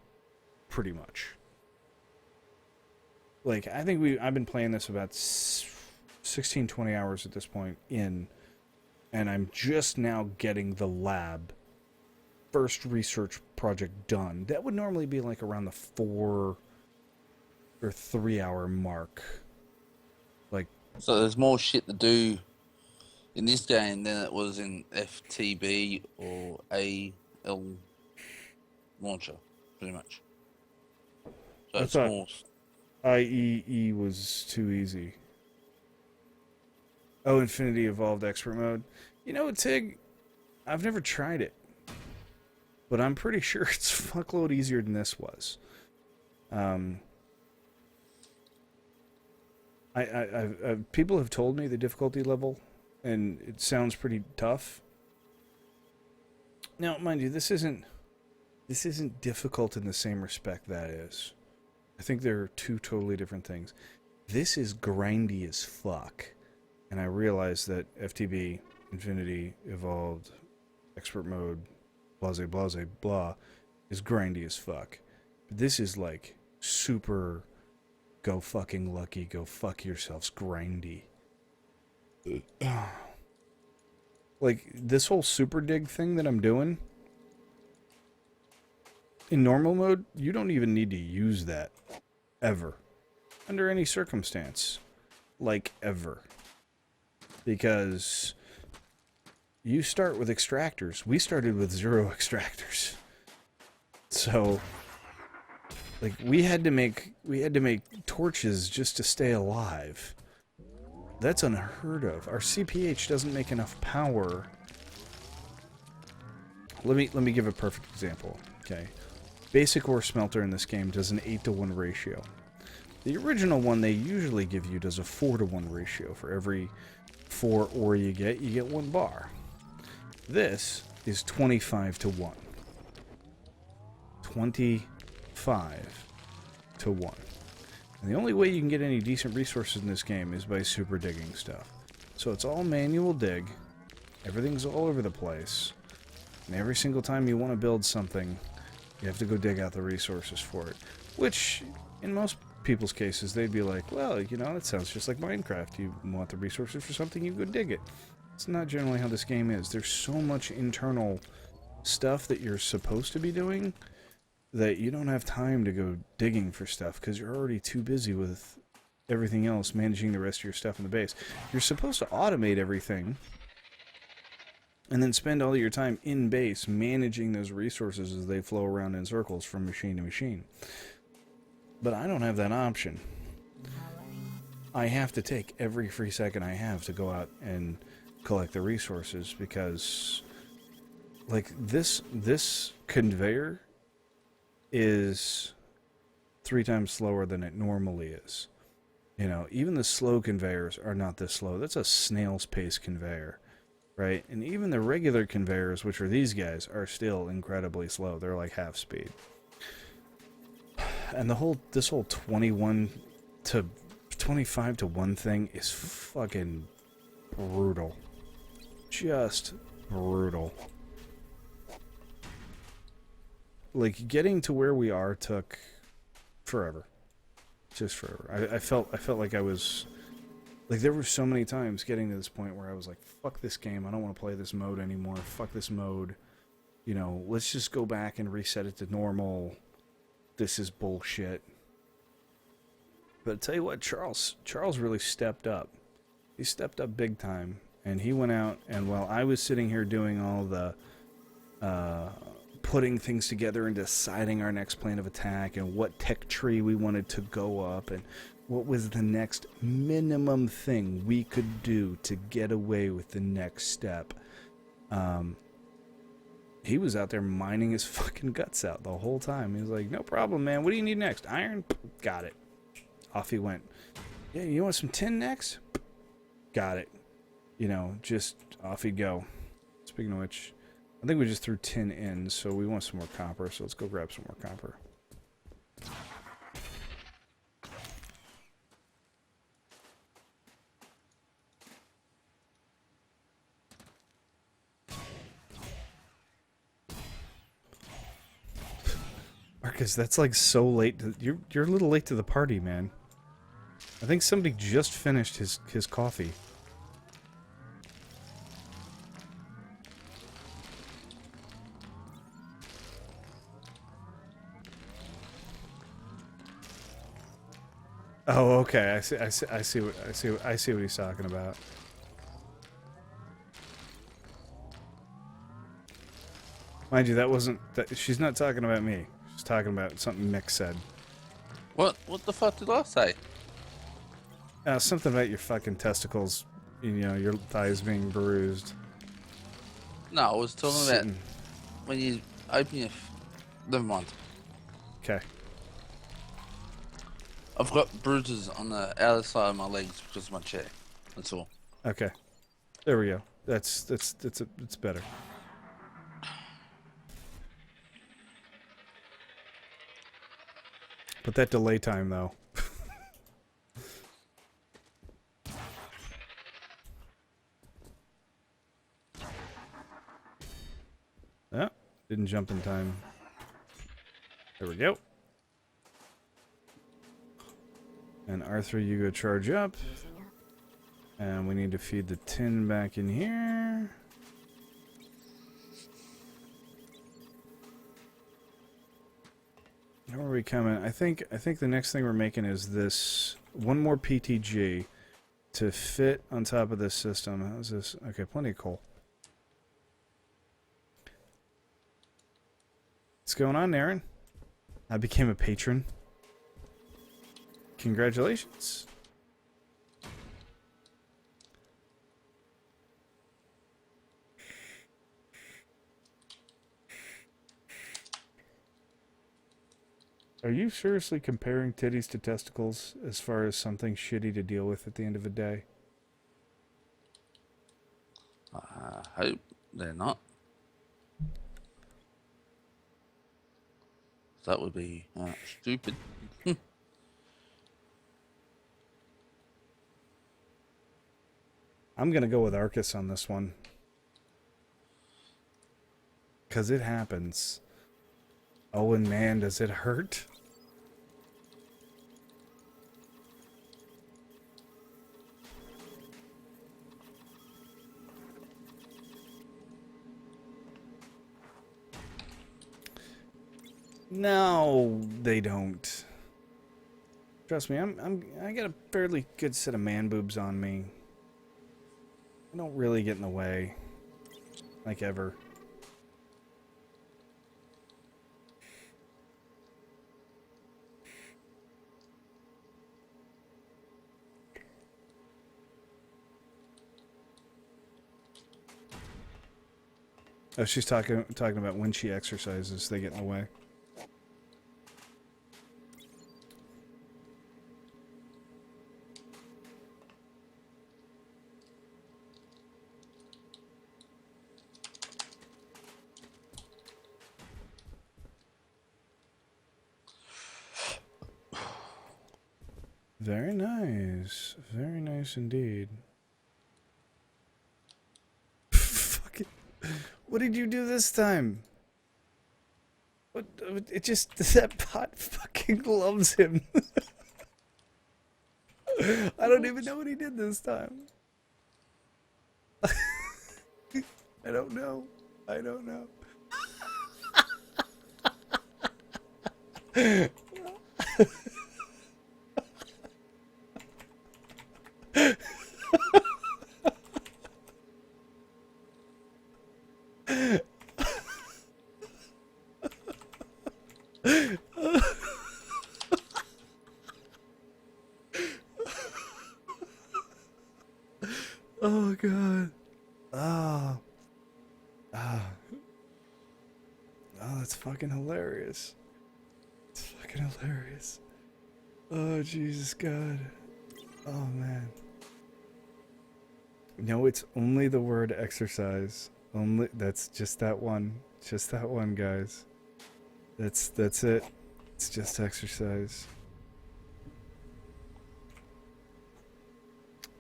pretty much. Like, I think I've been playing this about 16, 20 hours at this point in, and I'm just now getting the lab first research project done. That would normally be like around the 4 or 3 hour mark. Like, So there's more shit to do in this game than it was in FTB or AL launcher, pretty much. So I it's thought- more. IEE was too easy. Oh, Infinity Evolved Expert Mode. You know what, Tig? I've never tried it, but I'm pretty sure it's fuckload easier than this was. People have told me the difficulty level, and it sounds pretty tough. Now, mind you, this isn't difficult in the same respect that is. I think they're 2 totally different things. This is grindy as fuck, and I realize that FTB, Infinity, Evolved, Expert Mode, blase, blah, is grindy as fuck. But this is like super go fucking lucky, go fuck yourselves grindy. Like, this whole super dig thing that I'm doing, in normal mode, you don't even need to use that. Ever. Under any circumstance. Like, ever. Because you start with extractors. We started with 0 extractors. So, like, we had to make torches just to stay alive. That's unheard of. Our CPH doesn't make enough power. Let me give a perfect example. Okay. Basic ore smelter in this game does an 8-to-1 ratio. The original one they usually give you does a 4-to-1 ratio. For every 4 ore you get 1 bar. This is 25-to-1. 25-to-1. And the only way you can get any decent resources in this game is by super digging stuff. So it's all manual dig. Everything's all over the place. And every single time you want to build something, you have to go dig out the resources for it. Which, in most people's cases, they'd be like, well, you know, it sounds just like Minecraft. You want the resources for something, you go dig it. It's not generally how this game is. There's so much internal stuff that you're supposed to be doing that you don't have time to go digging for stuff because you're already too busy with everything else, managing the rest of your stuff in the base. You're supposed to automate everything and then spend all your time in base managing those resources as they flow around in circles from machine to machine. But I don't have that option. I have to take every free second I have to go out and collect the resources because, like, this conveyor is 3 times slower than it normally is. You know, even the slow conveyors are not this slow. That's a snail's pace conveyor right? And even the regular conveyors, which are these guys, are still incredibly slow. They're like half speed. And this whole 21 to 25 to 1 thing is fucking brutal. Just brutal. Like, getting to where we are took forever. Just forever. I felt like I was... Like, there were so many times getting to this point where I was like, fuck this game, I don't want to play this mode anymore. Fuck this mode. You know, let's just go back and reset it to normal. This is bullshit. But I tell you what, Charles really stepped up. He stepped up big time. And he went out, and while I was sitting here doing all the putting things together and deciding our next plan of attack and what tech tree we wanted to go up and what was the next minimum thing we could do to get away with the next step, he was out there mining his fucking guts out the whole time. He was like, no problem, man. What do you need next? Iron? Got it. Off he went. Yeah, you want some tin next? Got it. You know, just off he'd go. Speaking of which, I think we just threw tin in, so we want some more copper, so let's go grab some more copper. Marcus, that's like so late. You're a little late to the party, man. I think somebody just finished his coffee. Oh, okay. I see what he's talking about. Mind you, that wasn't. She's not talking about me. She's talking about something Mick said. What the fuck did I say? Something about your fucking testicles. You know, your thighs being bruised. No, I was talking about when you open your. Never mind. Okay. I've got bruises on the outer side of my legs because of my chair. That's all. Okay. There we go. It's better. But that delay time, though. Oh, didn't jump in time. There we go. And Arthur, you go charge up. And we need to feed the tin back in here. How are we coming? I think the next thing we're making is this one more PTG to fit on top of this system. How's this? Okay, plenty of coal. What's going on, Aaron? I became a patron. Congratulations. Are you seriously comparing titties to testicles as far as something shitty to deal with at the end of the day? I hope they're not. That would be stupid. I'm going to go with Arcus on this one. Because it happens. Oh, and man, does it hurt? No, they don't. Trust me, I got a fairly good set of man boobs on me. I don't really get in the way, like ever. Oh, she's talking about when she exercises, they get in the way. Very nice. Very nice indeed. Fucking. What did you do this time? What? It just. That bot fucking loves him. I don't even know what he did this time. I don't know. I don't know. Oh god. Ah. Ah. Oh, that's fucking hilarious. It's fucking hilarious. Oh, Jesus God. Oh, man. No, it's only the word exercise. Only, that's just that one. Just that one, guys. That's it. It's just exercise.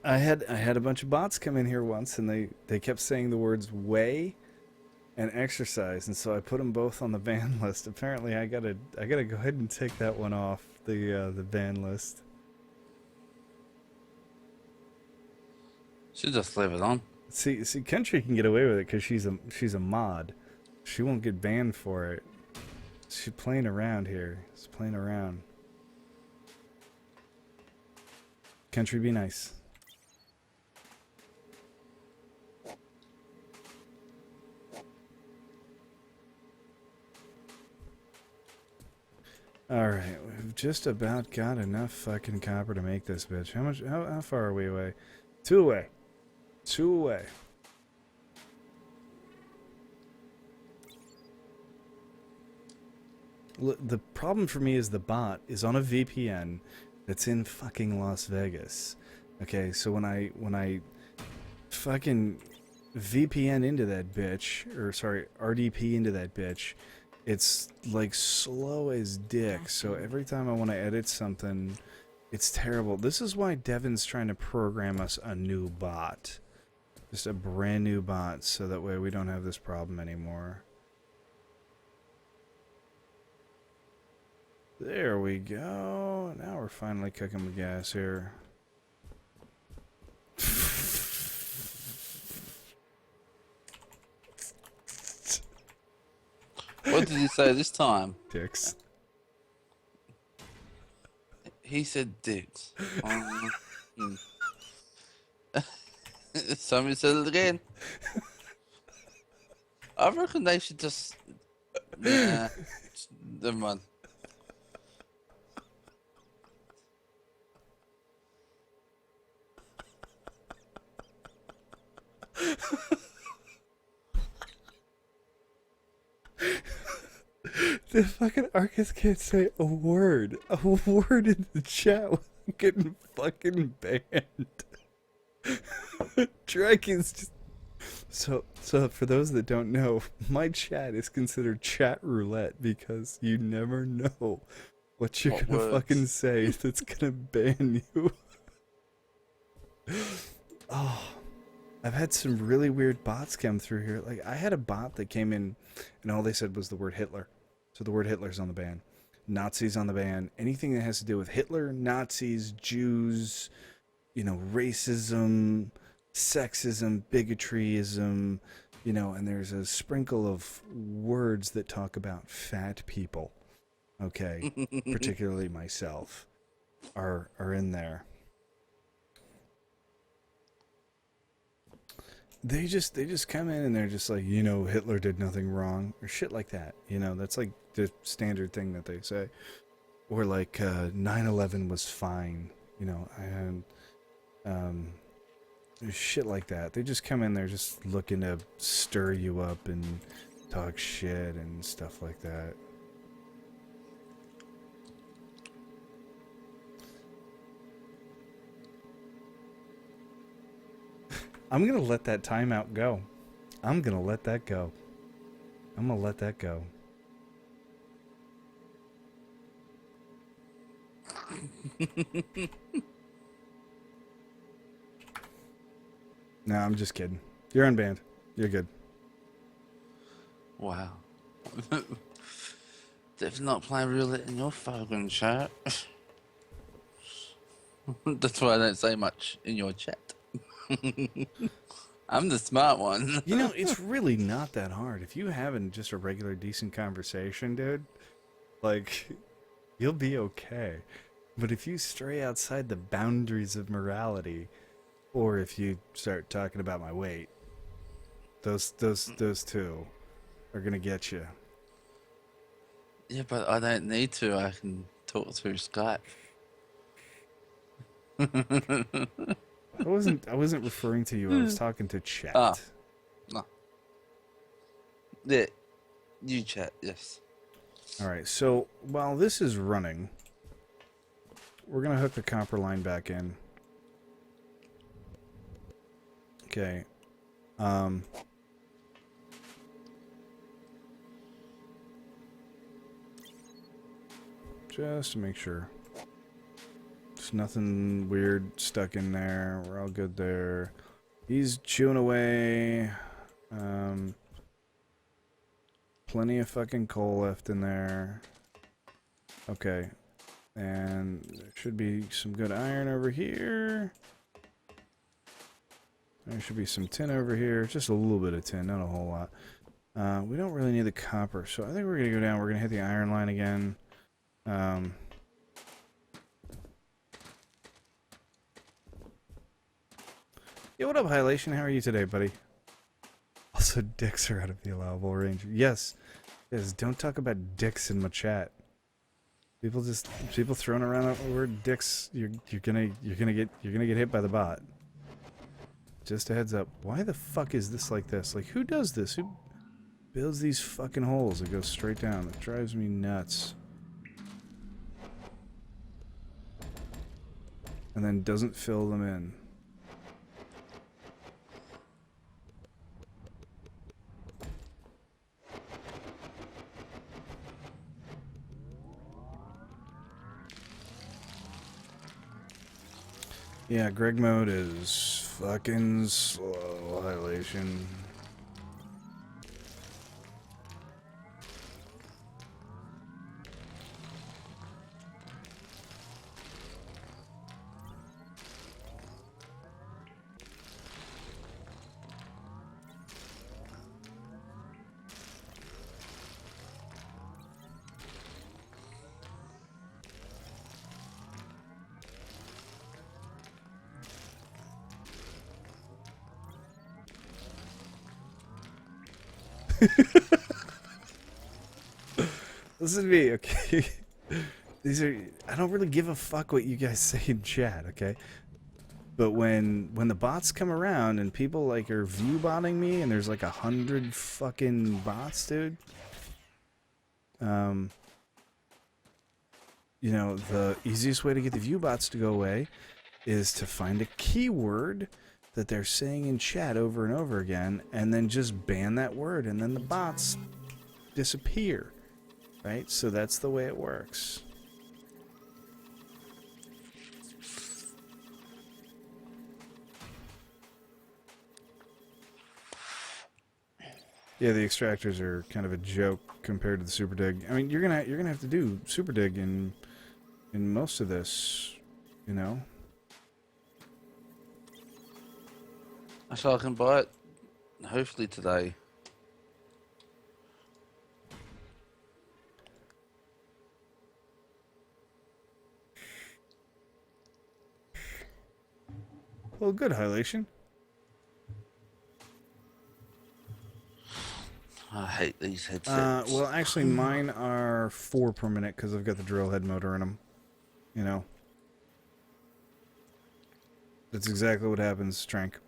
I had a bunch of bots come in here once, and they kept saying the words "way" and "exercise," and so I put them both on the ban list. Apparently, I gotta go ahead and take that one off the ban list. Should just leave it on. See, Country can get away with it because she's a mod. She won't get banned for it. She's playing around here. She's playing around. Country, be nice. Alright, we've just about got enough fucking copper to make this bitch. How far are we away? 2 away. 2 away. The problem for me is the bot is on a VPN that's in fucking Las Vegas. Okay, so when I fucking VPN into that bitch, or sorry, RDP into that bitch, it's like slow as dick. So every time I want to edit something, it's terrible. This is why Devin's trying to program us a new bot. Just a brand new bot, so that way we don't have this problem anymore. There we go. Now we're finally cooking with gas here. What did he say this time? Dicks. He said dicks. Somebody said it again. I reckon they should just... Nah, never mind. The fucking Arcus can't say a word. A word in the chat without getting fucking banned. Dragon's just... So for those that don't know, my chat is considered chat roulette because you never know what you're gonna words? fucking say that's gonna ban you. Oh, I've had some really weird bots come through here. Like, I had a bot that came in and all they said was the word Hitler. So the word Hitler's on the ban. Nazis on the ban. Anything that has to do with Hitler, Nazis, Jews, you know, racism, sexism, bigotryism, you know, and there's a sprinkle of words that talk about fat people. Okay, particularly myself are in there. They just come in and they're just like, you know, Hitler did nothing wrong or shit like that. You know, that's like the standard thing that they say. Or like 9/11 was fine, you know, and shit like that. They just come in there just looking to stir you up and talk shit and stuff like that. I'm gonna let that timeout go. I'm gonna let that go. I'm gonna let that go. No, I'm just kidding. You're unbanned. You're good. Wow. Definitely not playing roulette in your fucking chat. That's why I don't say much in your chat. I'm the smart one. You know, it's really not that hard. If you having just a regular decent conversation, dude, like, you'll be okay. But if you stray outside the boundaries of morality, or if you start talking about my weight, those two are gonna get you. Yeah, but I don't need to. I can talk through Skype. I wasn't referring to you. I was talking to chat. Ah. No. Yeah, you chat, yes. All right. So while this is running, we're gonna hook the copper line back in. Okay. Just to make sure. There's nothing weird stuck in there. We're all good there. He's chewing away. Plenty of fucking coal left in there. Okay. And there should be some good iron over here. There should be some tin over here. Just a little bit of tin, not a whole lot. We don't really need the copper, so I think we're going to go down. We're going to hit the iron line again. Yeah, what up, Hylation? How are you today, buddy? Also, dicks are out of the allowable range. Yes. Yes, don't talk about dicks in my chat. People throwing around the word dicks, you're gonna get hit by the bot. Just a heads up. Why the fuck is this like this? Like, who does this? Who builds these fucking holes that go straight down? It drives me nuts. And then doesn't fill them in. Yeah, Greg mode is fucking slow, Hylation. Listen to me, okay? I don't really give a fuck what you guys say in chat, okay? But when the bots come around and people like are view botting me and there's like 100 fucking bots, dude. You know, the easiest way to get the view bots to go away is to find a keyword that they're saying in chat over and over again and then just ban that word and then the bots disappear. Right? So that's the way it works. Yeah, the extractors are kind of a joke compared to the super dig. I mean, you're gonna have to do super dig in most of this, you know. So I can buy it hopefully today. Well, good, Hylation. I hate these headsets. Well, actually, mine are 4 per minute because I've got the drill head motor in them. You know. That's exactly what happens, Trank.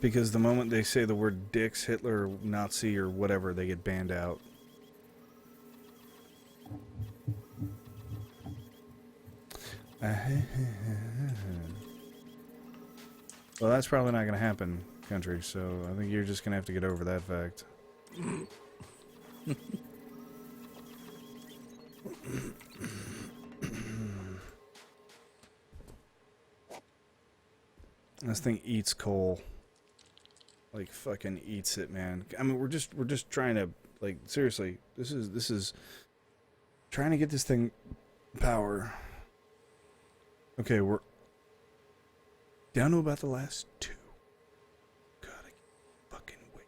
Because the moment they say the word dicks, Hitler, Nazi, or whatever, they get banned out. Well, that's probably not going to happen, country, so I think you're just going to have to get over that fact. This thing eats coal. Like fucking eats it, man. I mean, we're just trying to, like, seriously. This is trying to get this thing power. Okay, we're down to about the last 2. God, I can't fucking wait.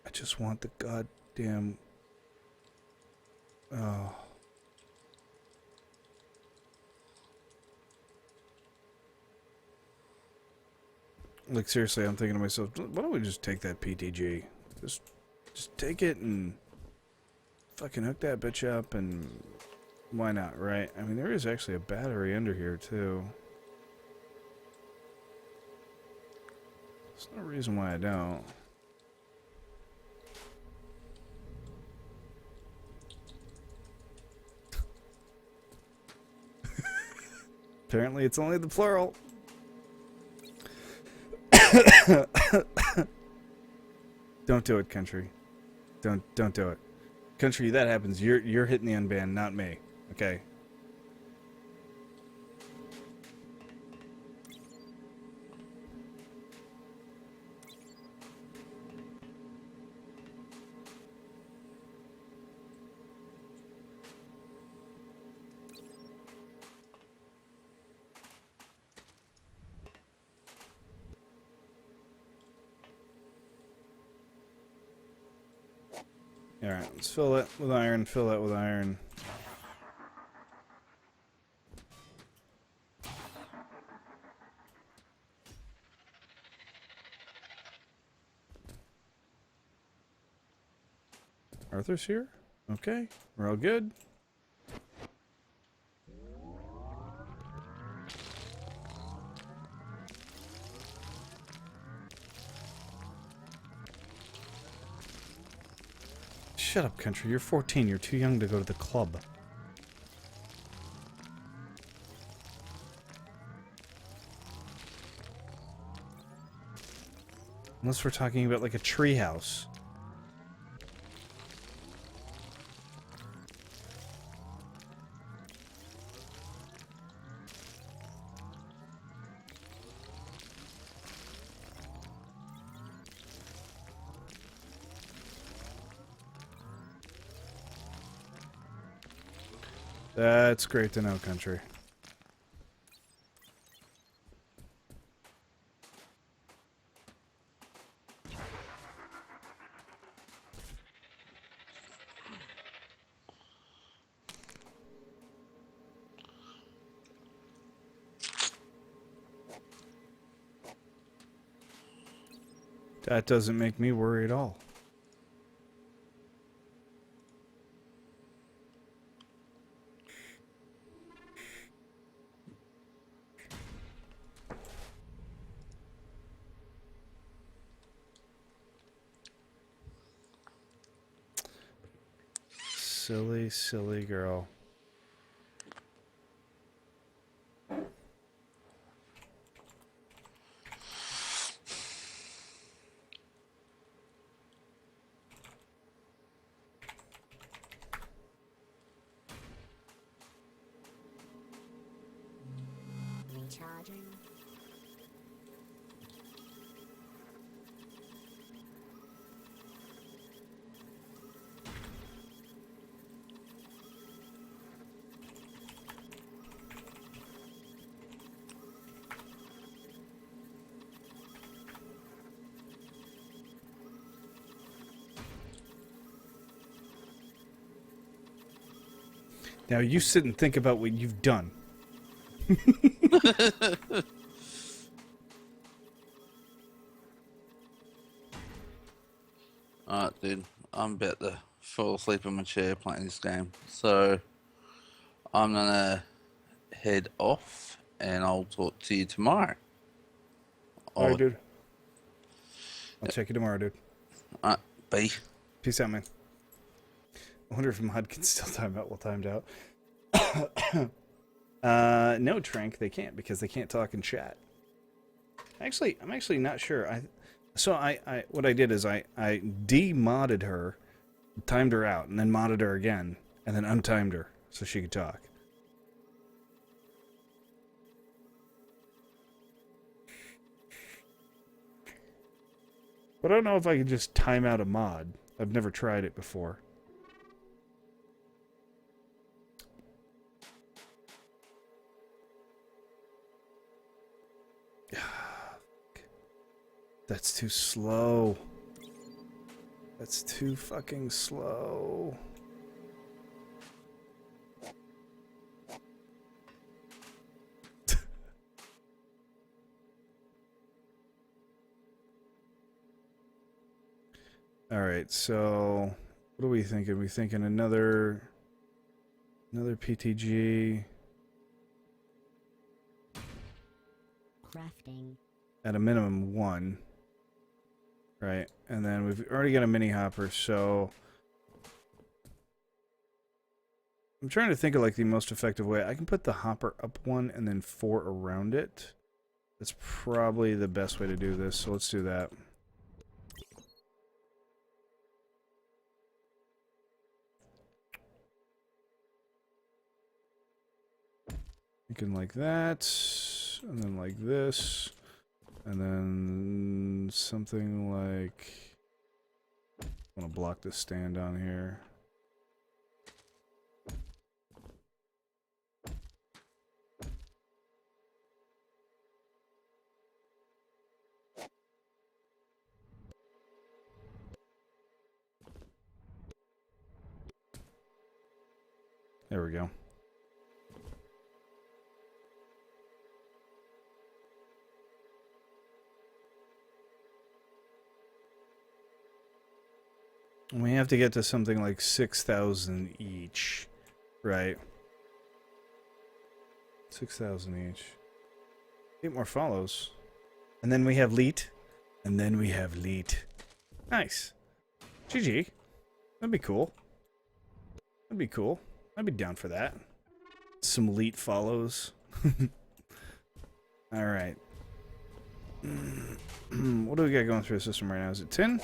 I just want the goddamn. Oh. Like, seriously, I'm thinking to myself, why don't we just take that PTG? Just take it and fucking hook that bitch up, and why not, right? I mean, there is actually a battery under here, too. There's no reason why I don't. Apparently, it's only the plural. Don't do it, country. Don't do it. Country, that happens. You're hitting the unban, not me. Okay. Alright, let's fill it with iron, fill that with iron. Arthur's here? Okay, we're all good. Shut up, country. You're 14. You're too young to go to the club. Unless we're talking about like a tree house. That's great to know, country. That doesn't make me worry at all. Silly, silly girl. Recharging. Now you sit and think about what you've done. Alright, dude. I'm about to fall asleep in my chair playing this game. So, I'm gonna head off and I'll talk to you tomorrow. Alright, dude. I'll check you tomorrow, dude. Alright, bye. Peace out, man. I wonder if Mod can still time out while timed out. No, Trank, they can't because they can't talk and chat. Actually, I'm actually not sure. What I did is I demodded her, timed her out, and then modded her again, and then untimed her so she could talk. But I don't know if I can just time out a mod. I've never tried it before. That's too slow. That's too fucking slow. Alright, so what are we thinking? We thinking another PTG Crafting. at a minimum 1. Right, and then we've already got a mini hopper, so I'm trying to think of like the most effective way. I can put the hopper up 1 and then 4 around it. That's probably the best way to do this, so let's do that. Thinking like that, and then like this, and then something like... I want to block this stand on here. There we go. We have to get to something like 6,000 each, right? 6,000 each. 8 more follows. And then we have Leet. And then we have Leet. Nice. GG. That'd be cool. That'd be cool. I'd be down for that. Some Leet follows. Alright. What do we got going through the system right now? Is it tin?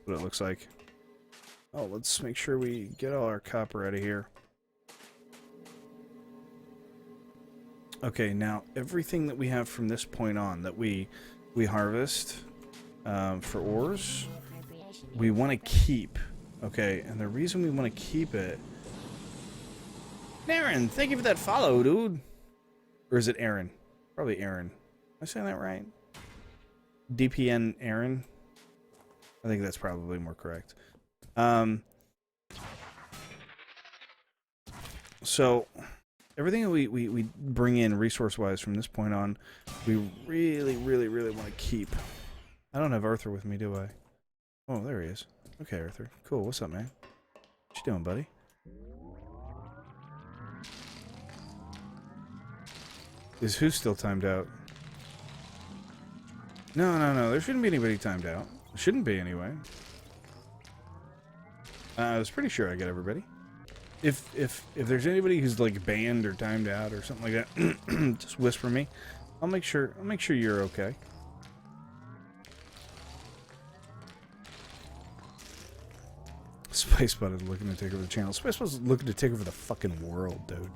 What it looks like. Oh, let's make sure we get all our copper out of here. Okay, now everything that we have from this point on that we harvest for ores, we want to keep. Okay, and the reason we want to keep it... Aaron, thank you for that follow, dude. Or is it Aaron? Probably Aaron. Am I saying that right? DPN Aaron? I think that's probably more correct. So everything that we bring in resource-wise from this point on, we really want to keep. I don't have Arthur with me, do I? Oh, there he is. Okay, Arthur. Cool. What's up, man? What you doing, buddy? Is who still timed out? No. There shouldn't be anybody timed out. Shouldn't be, anyway. I was pretty sure I got everybody. If there's anybody who's like banned or timed out or something like that, just whisper me. I'll make sure you're okay. Spicebot is looking to take over the channel. Spicebot is looking to take over the fucking world, dude.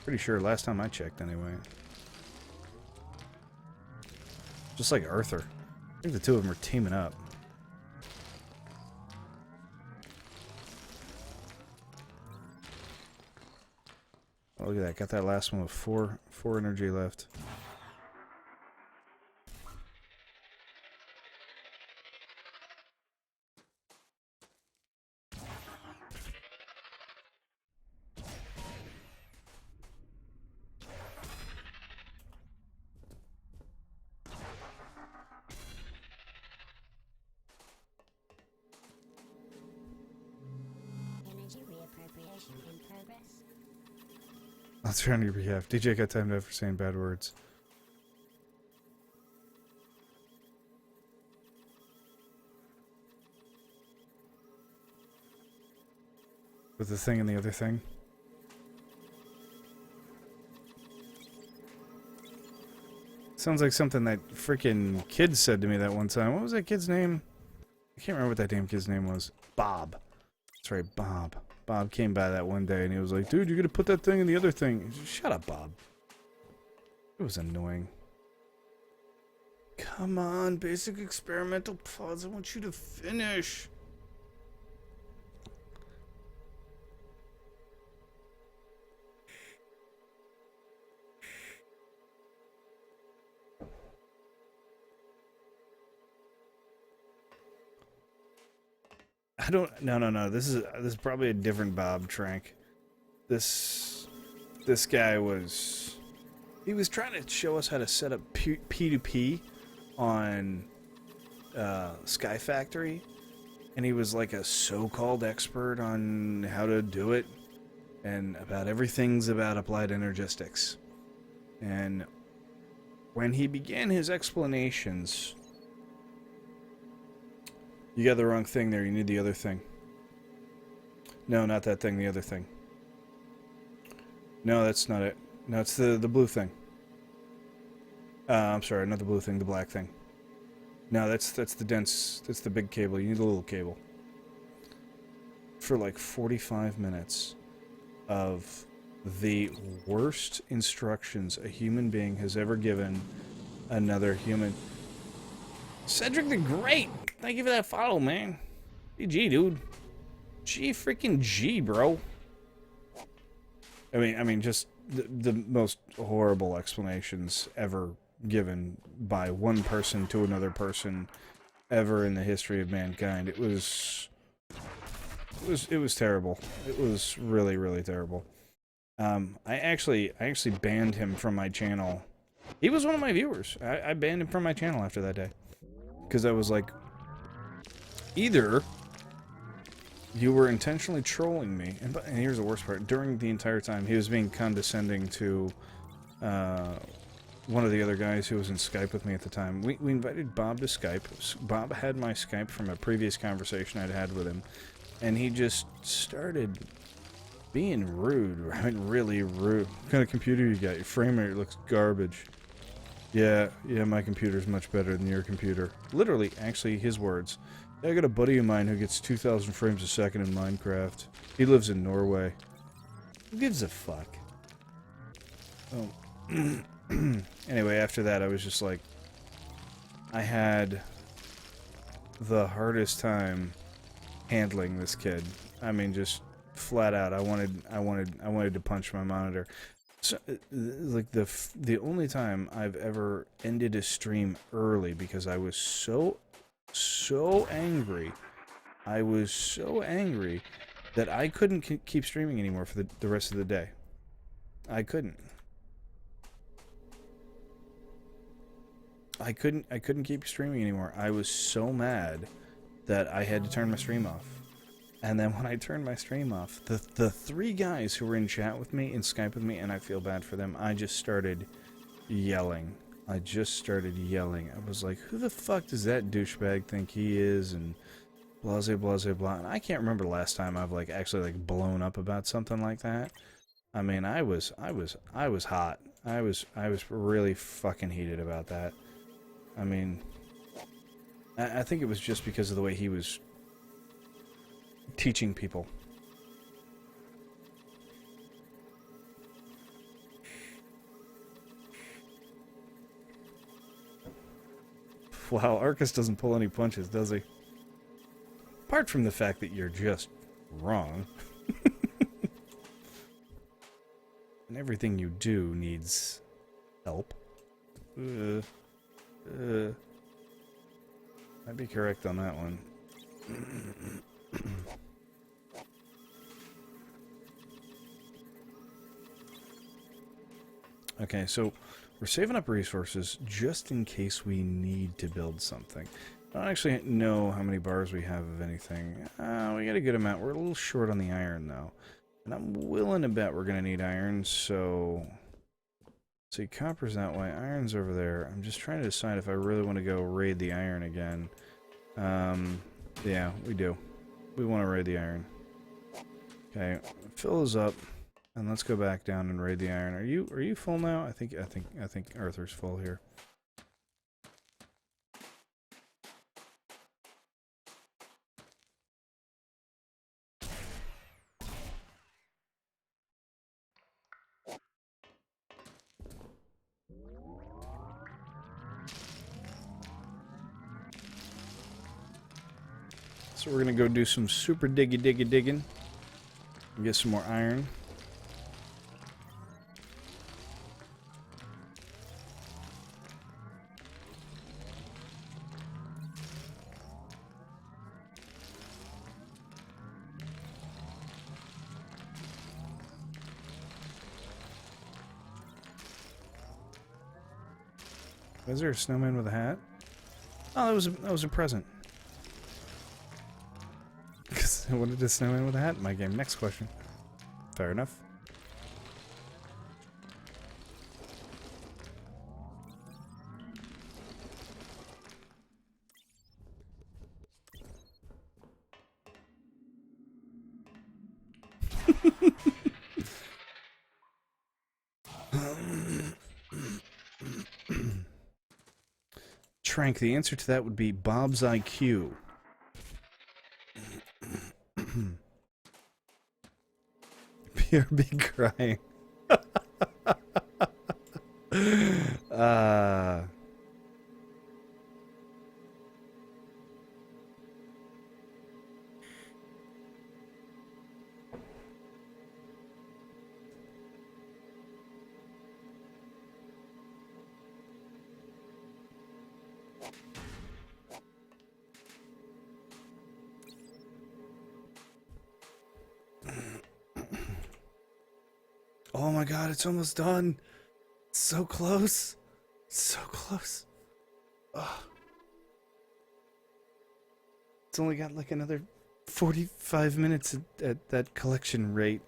Pretty sure last time I checked, anyway. Just like Arthur. I think the two of them are teaming up. Oh, look at that. Got that last one with four energy left. Energy reappropriation in progress. I'll try on your behalf. DJ got timed out for saying bad words. With the thing and the other thing. Sounds like something that freaking kid said to me that one time. What was that kid's name? I can't remember what that damn kid's name was. Bob. That's right, Bob. Bob came by that one day and he was like, dude, you're gonna put that thing in the other thing. Shut up, Bob. It was annoying. Come on, basic experimental pods. I want you to finish. I don't. No. This is probably a different Bob Trank. This guy was. He was trying to show us how to set up P2P on Sky Factory, and he was like a so-called expert on how to do it, and about everything's about applied energistics. And when he began his explanations, you got the wrong thing there. You need the other thing. No, not that thing. The other thing. No, that's not it. No, it's the blue thing. I'm sorry, not the blue thing, the black thing. No, that's the dense, that's the big cable. You need a little cable. For like 45 minutes of the worst instructions a human being has ever given another human. Cedric the Great! Thank you for that follow, man. GG, dude. G freaking G, bro. I mean, just the most horrible explanations ever given by one person to another person ever in the history of mankind. It was terrible. It was really, really terrible. I actually banned him from my channel. He was one of my viewers. I banned him from my channel after that day. Because I was like, either you were intentionally trolling me, and here's the worst part, during the entire time he was being condescending to one of the other guys who was in Skype with me at the time. We invited Bob to Skype. Bob had my Skype from a previous conversation I'd had with him, and he just started being rude. I mean, really rude. What kind of computer you got? Your frame rate looks garbage. Yeah, my computer's much better than your computer. Literally, actually, his words. I got a buddy of mine who gets 2,000 frames a second in Minecraft. He lives in Norway. Who gives a fuck? Oh. Anyway, after that, I was just like, I had the hardest time handling this kid. I mean, just flat out, I wanted to punch my monitor. So, like the only time I've ever ended a stream early because I was so angry. I was so angry that I couldn't keep streaming anymore for the rest of the day. I couldn't keep streaming anymore. I was so mad that I had to turn my stream off. And then when I turned my stream off, the three guys who were in chat with me, in Skype with me, and I feel bad for them, I just started yelling. I was like, who the fuck does that douchebag think he is? And blah, blah, blah, blah. And I can't remember the last time I've like actually like blown up about something like that. I mean, I was hot. I was really fucking heated about that. I mean, I think it was just because of the way he was teaching people. Wow, Arcus doesn't pull any punches, does he? Apart from the fact that you're just wrong. And everything you do needs help. I'd be correct on that one. Okay, so we're saving up resources just in case we need to build something. I don't actually know how many bars we have of anything. We got a good amount. We're a little short on the iron, though. And I'm willing to bet we're going to need iron, so... See, copper's that way. Iron's over there. I'm just trying to decide if I really want to go raid the iron again. Yeah, we do. We want to raid the iron. Okay, fill us up. And let's go back down and raid the iron. Are you full now? I think Arthur's full here. So we're gonna go do some super digging. And get some more iron. Was there a snowman with a hat? Oh, that was a present. Because I wanted a snowman with a hat in my game. Next question. Fair enough. Trank, the answer to that would be Bob's IQ. BRB crying. uh... Oh my god, it's almost done. So close. So close. Ugh. It's only got like another 45 minutes at that collection rate.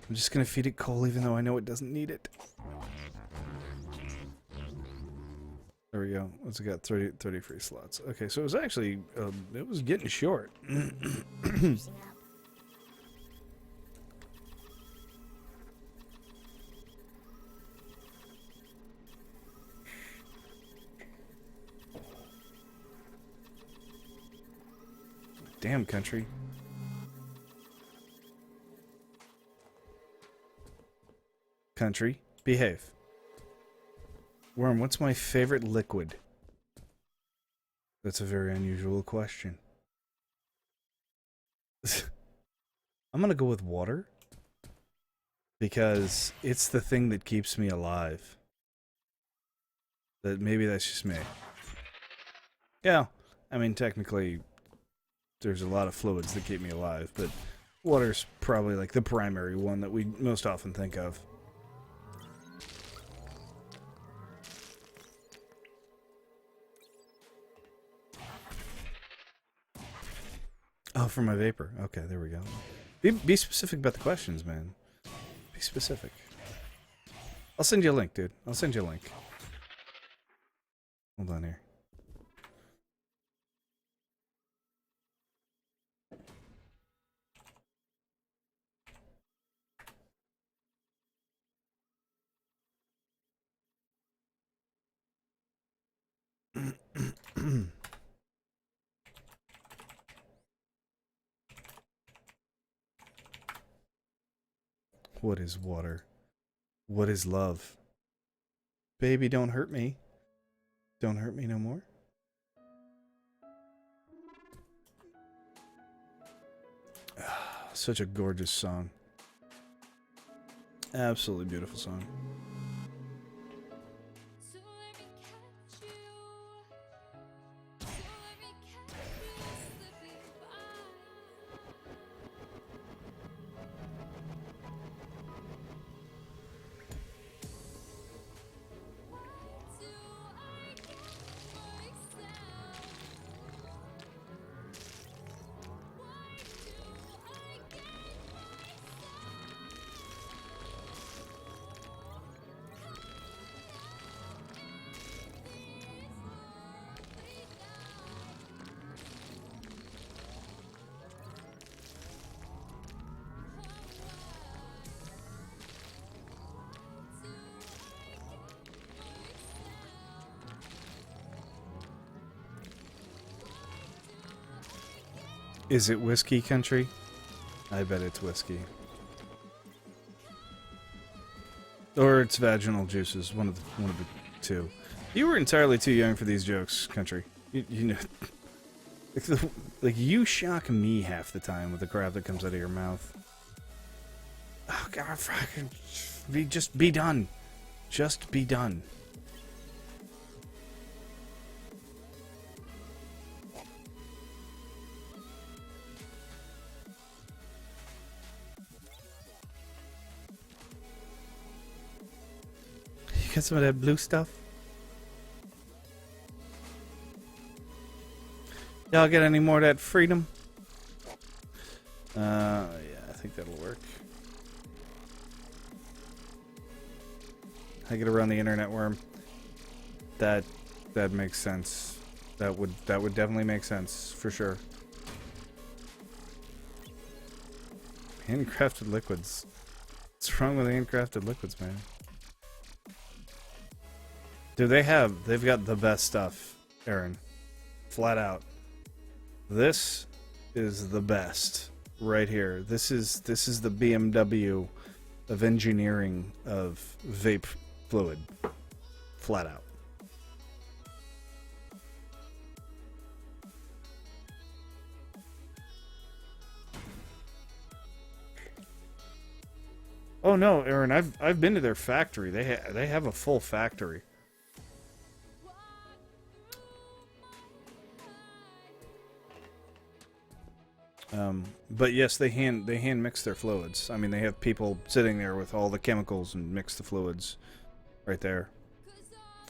I'm just gonna feed it coal even though I know it doesn't need it. There we go. What's it got? 30 free slots. Okay, so it was actually, it was getting short. Damn, country. Country, behave. Worm, what's my favorite liquid? That's a very unusual question. I'm gonna go with water. Because it's the thing that keeps me alive. Maybe that's just me. Yeah, I mean, technically, there's a lot of fluids that keep me alive, but water's probably like the primary one that we most often think of. Oh, for my vapor. Okay, there we go. Be specific about the questions, man. Be specific. I'll send you a link, dude. I'll send you a link. Hold on here. What is water? What is love? Baby, don't hurt me. Don't hurt me no more. Such a gorgeous song. Absolutely beautiful song. Is it whiskey country? I bet it's whiskey. Or it's vaginal juices, one of the two. You were entirely too young for these jokes, Country. You know, like you shock me half the time with the crap that comes out of your mouth. Oh God, fucking, just be done. Just be done. You got some of that blue stuff? Y'all get any more of that freedom? Yeah, I think that'll work. I get around the internet worm. That makes sense. That would definitely make sense for sure. Handcrafted liquids. What's wrong with handcrafted liquids, man? Dude, they've got the best stuff, Aaron. Flat out. This is the best right here. This is the BMW of engineering of vape fluid. Flat out. Oh no, Aaron, I've been to their factory. They have a full factory. But yes, they hand mix their fluids. I mean, they have people sitting there with all the chemicals and mix the fluids right there.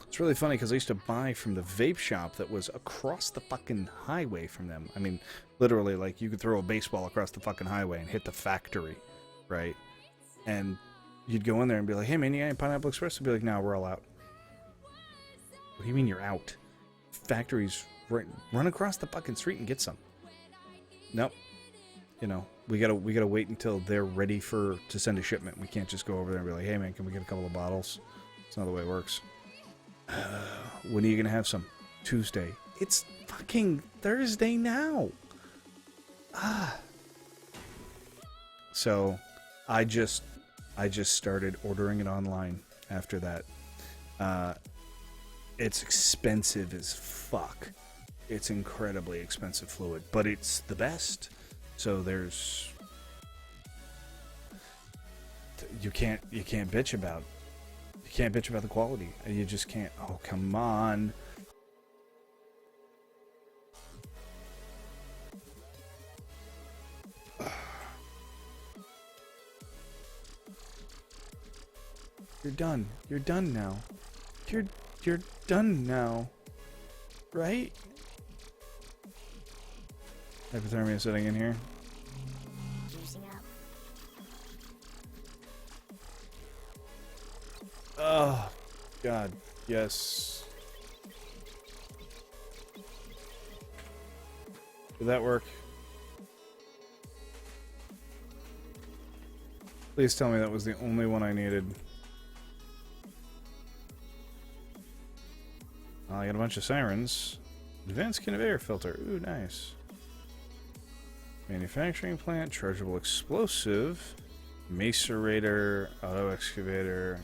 It's really funny because I used to buy from the vape shop that was across the fucking highway from them. I mean, literally, like, you could throw a baseball across the fucking highway and hit the factory, right? And you'd go in there and be like, hey man, you got any Pineapple Express? They'd be like, no, we're all out. What do you mean you're out? Factories right, run across the fucking street and get some. Nope. You know, we gotta wait until they're ready to send a shipment. We can't just go over there and be like, hey man, can we get a couple of bottles? That's not the way it works. When are you gonna have some? Tuesday. It's fucking Thursday now. So I just started ordering it online after that. It's expensive as fuck. It's incredibly expensive fluid, but it's the best. So there's you can't bitch about the quality. You just can't. Oh, come on. You're done. You're done now. You're done now. Right? Hypothermia setting in here. Juicing up. Oh, God. Yes. Did that work? Please tell me that was the only one I needed. Oh, I got a bunch of sirens. Advanced conveyor filter. Ooh, nice. Manufacturing plant, chargeable explosive, macerator, auto excavator.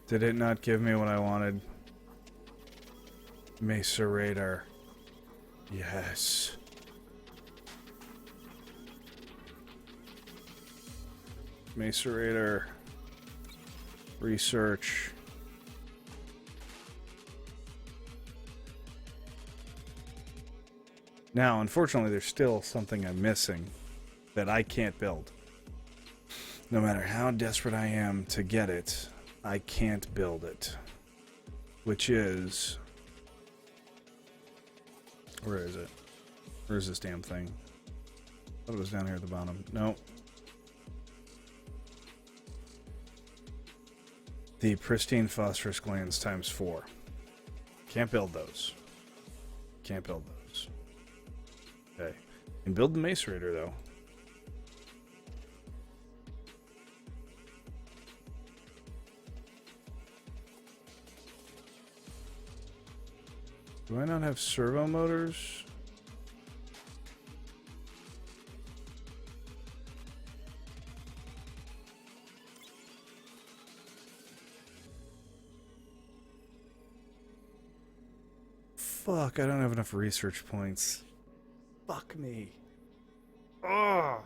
Did it not give me what I wanted? Macerator. Yes. Macerator. Research. Now, unfortunately, there's still something I'm missing that I can't build. No matter how desperate I am to get it, I can't build it. Which is... Where is it? Where's this damn thing? I thought it was down here at the bottom. Nope. the pristine phosphorus glands times 4. Can't build those. Can't build those. Okay. Can build the macerator though. Do I not have servo motors? Fuck, I don't have enough research points. Fuck me. Oh!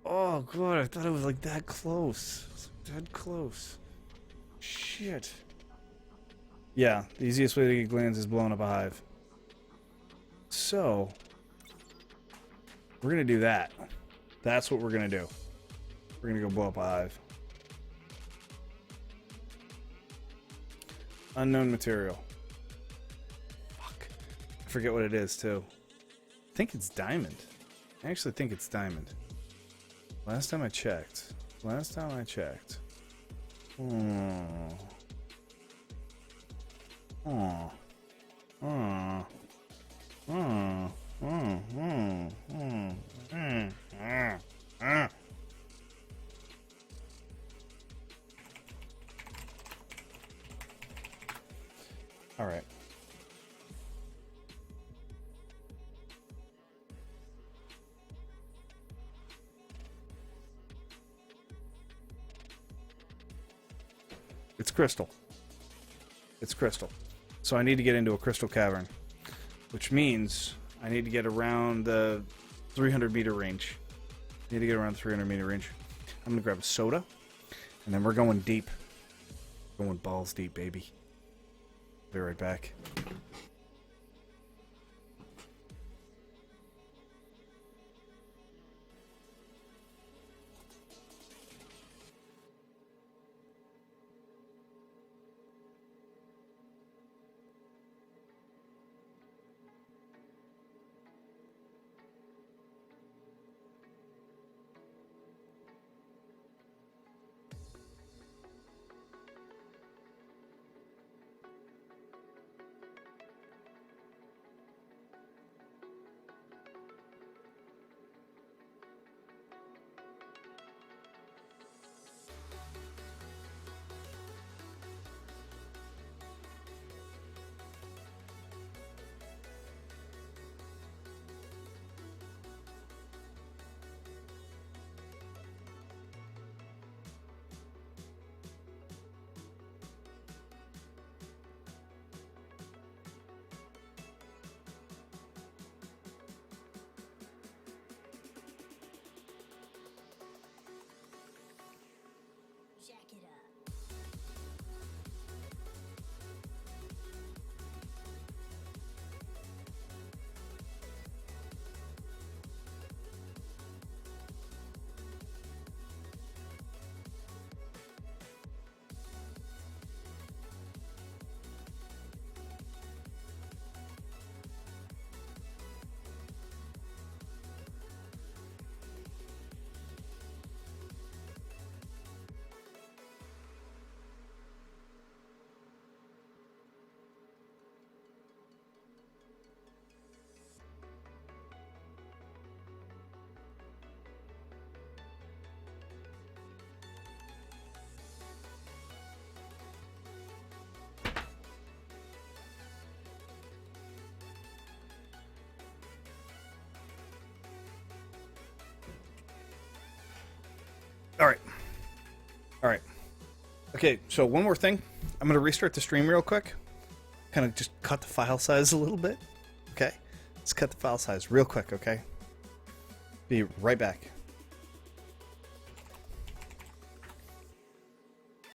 Oh, God, I thought it was like that close. It was dead close. Shit. Yeah, the easiest way to get glands is blowing up a hive. So, we're gonna do that. That's what we're gonna do. We're gonna go blow up a hive. Unknown material. Fuck. I forget what it is, too. I think it's diamond. I actually think it's diamond. Last time I checked. Oh. Oh. Oh. Oh. Oh. Oh. All right. It's crystal. It's crystal. So I need to get into a crystal cavern, which means I need to get around the 300 meter range. I need to get around the 300 meter range. I'm going to grab a soda, and then we're going deep. Going balls deep, baby. Be right back. Jack it up. All right. All right. Okay, so one more thing. I'm going to restart the stream real quick. Kind of just cut the file size a little bit. Okay? Let's cut the file size real quick, okay? Be right back.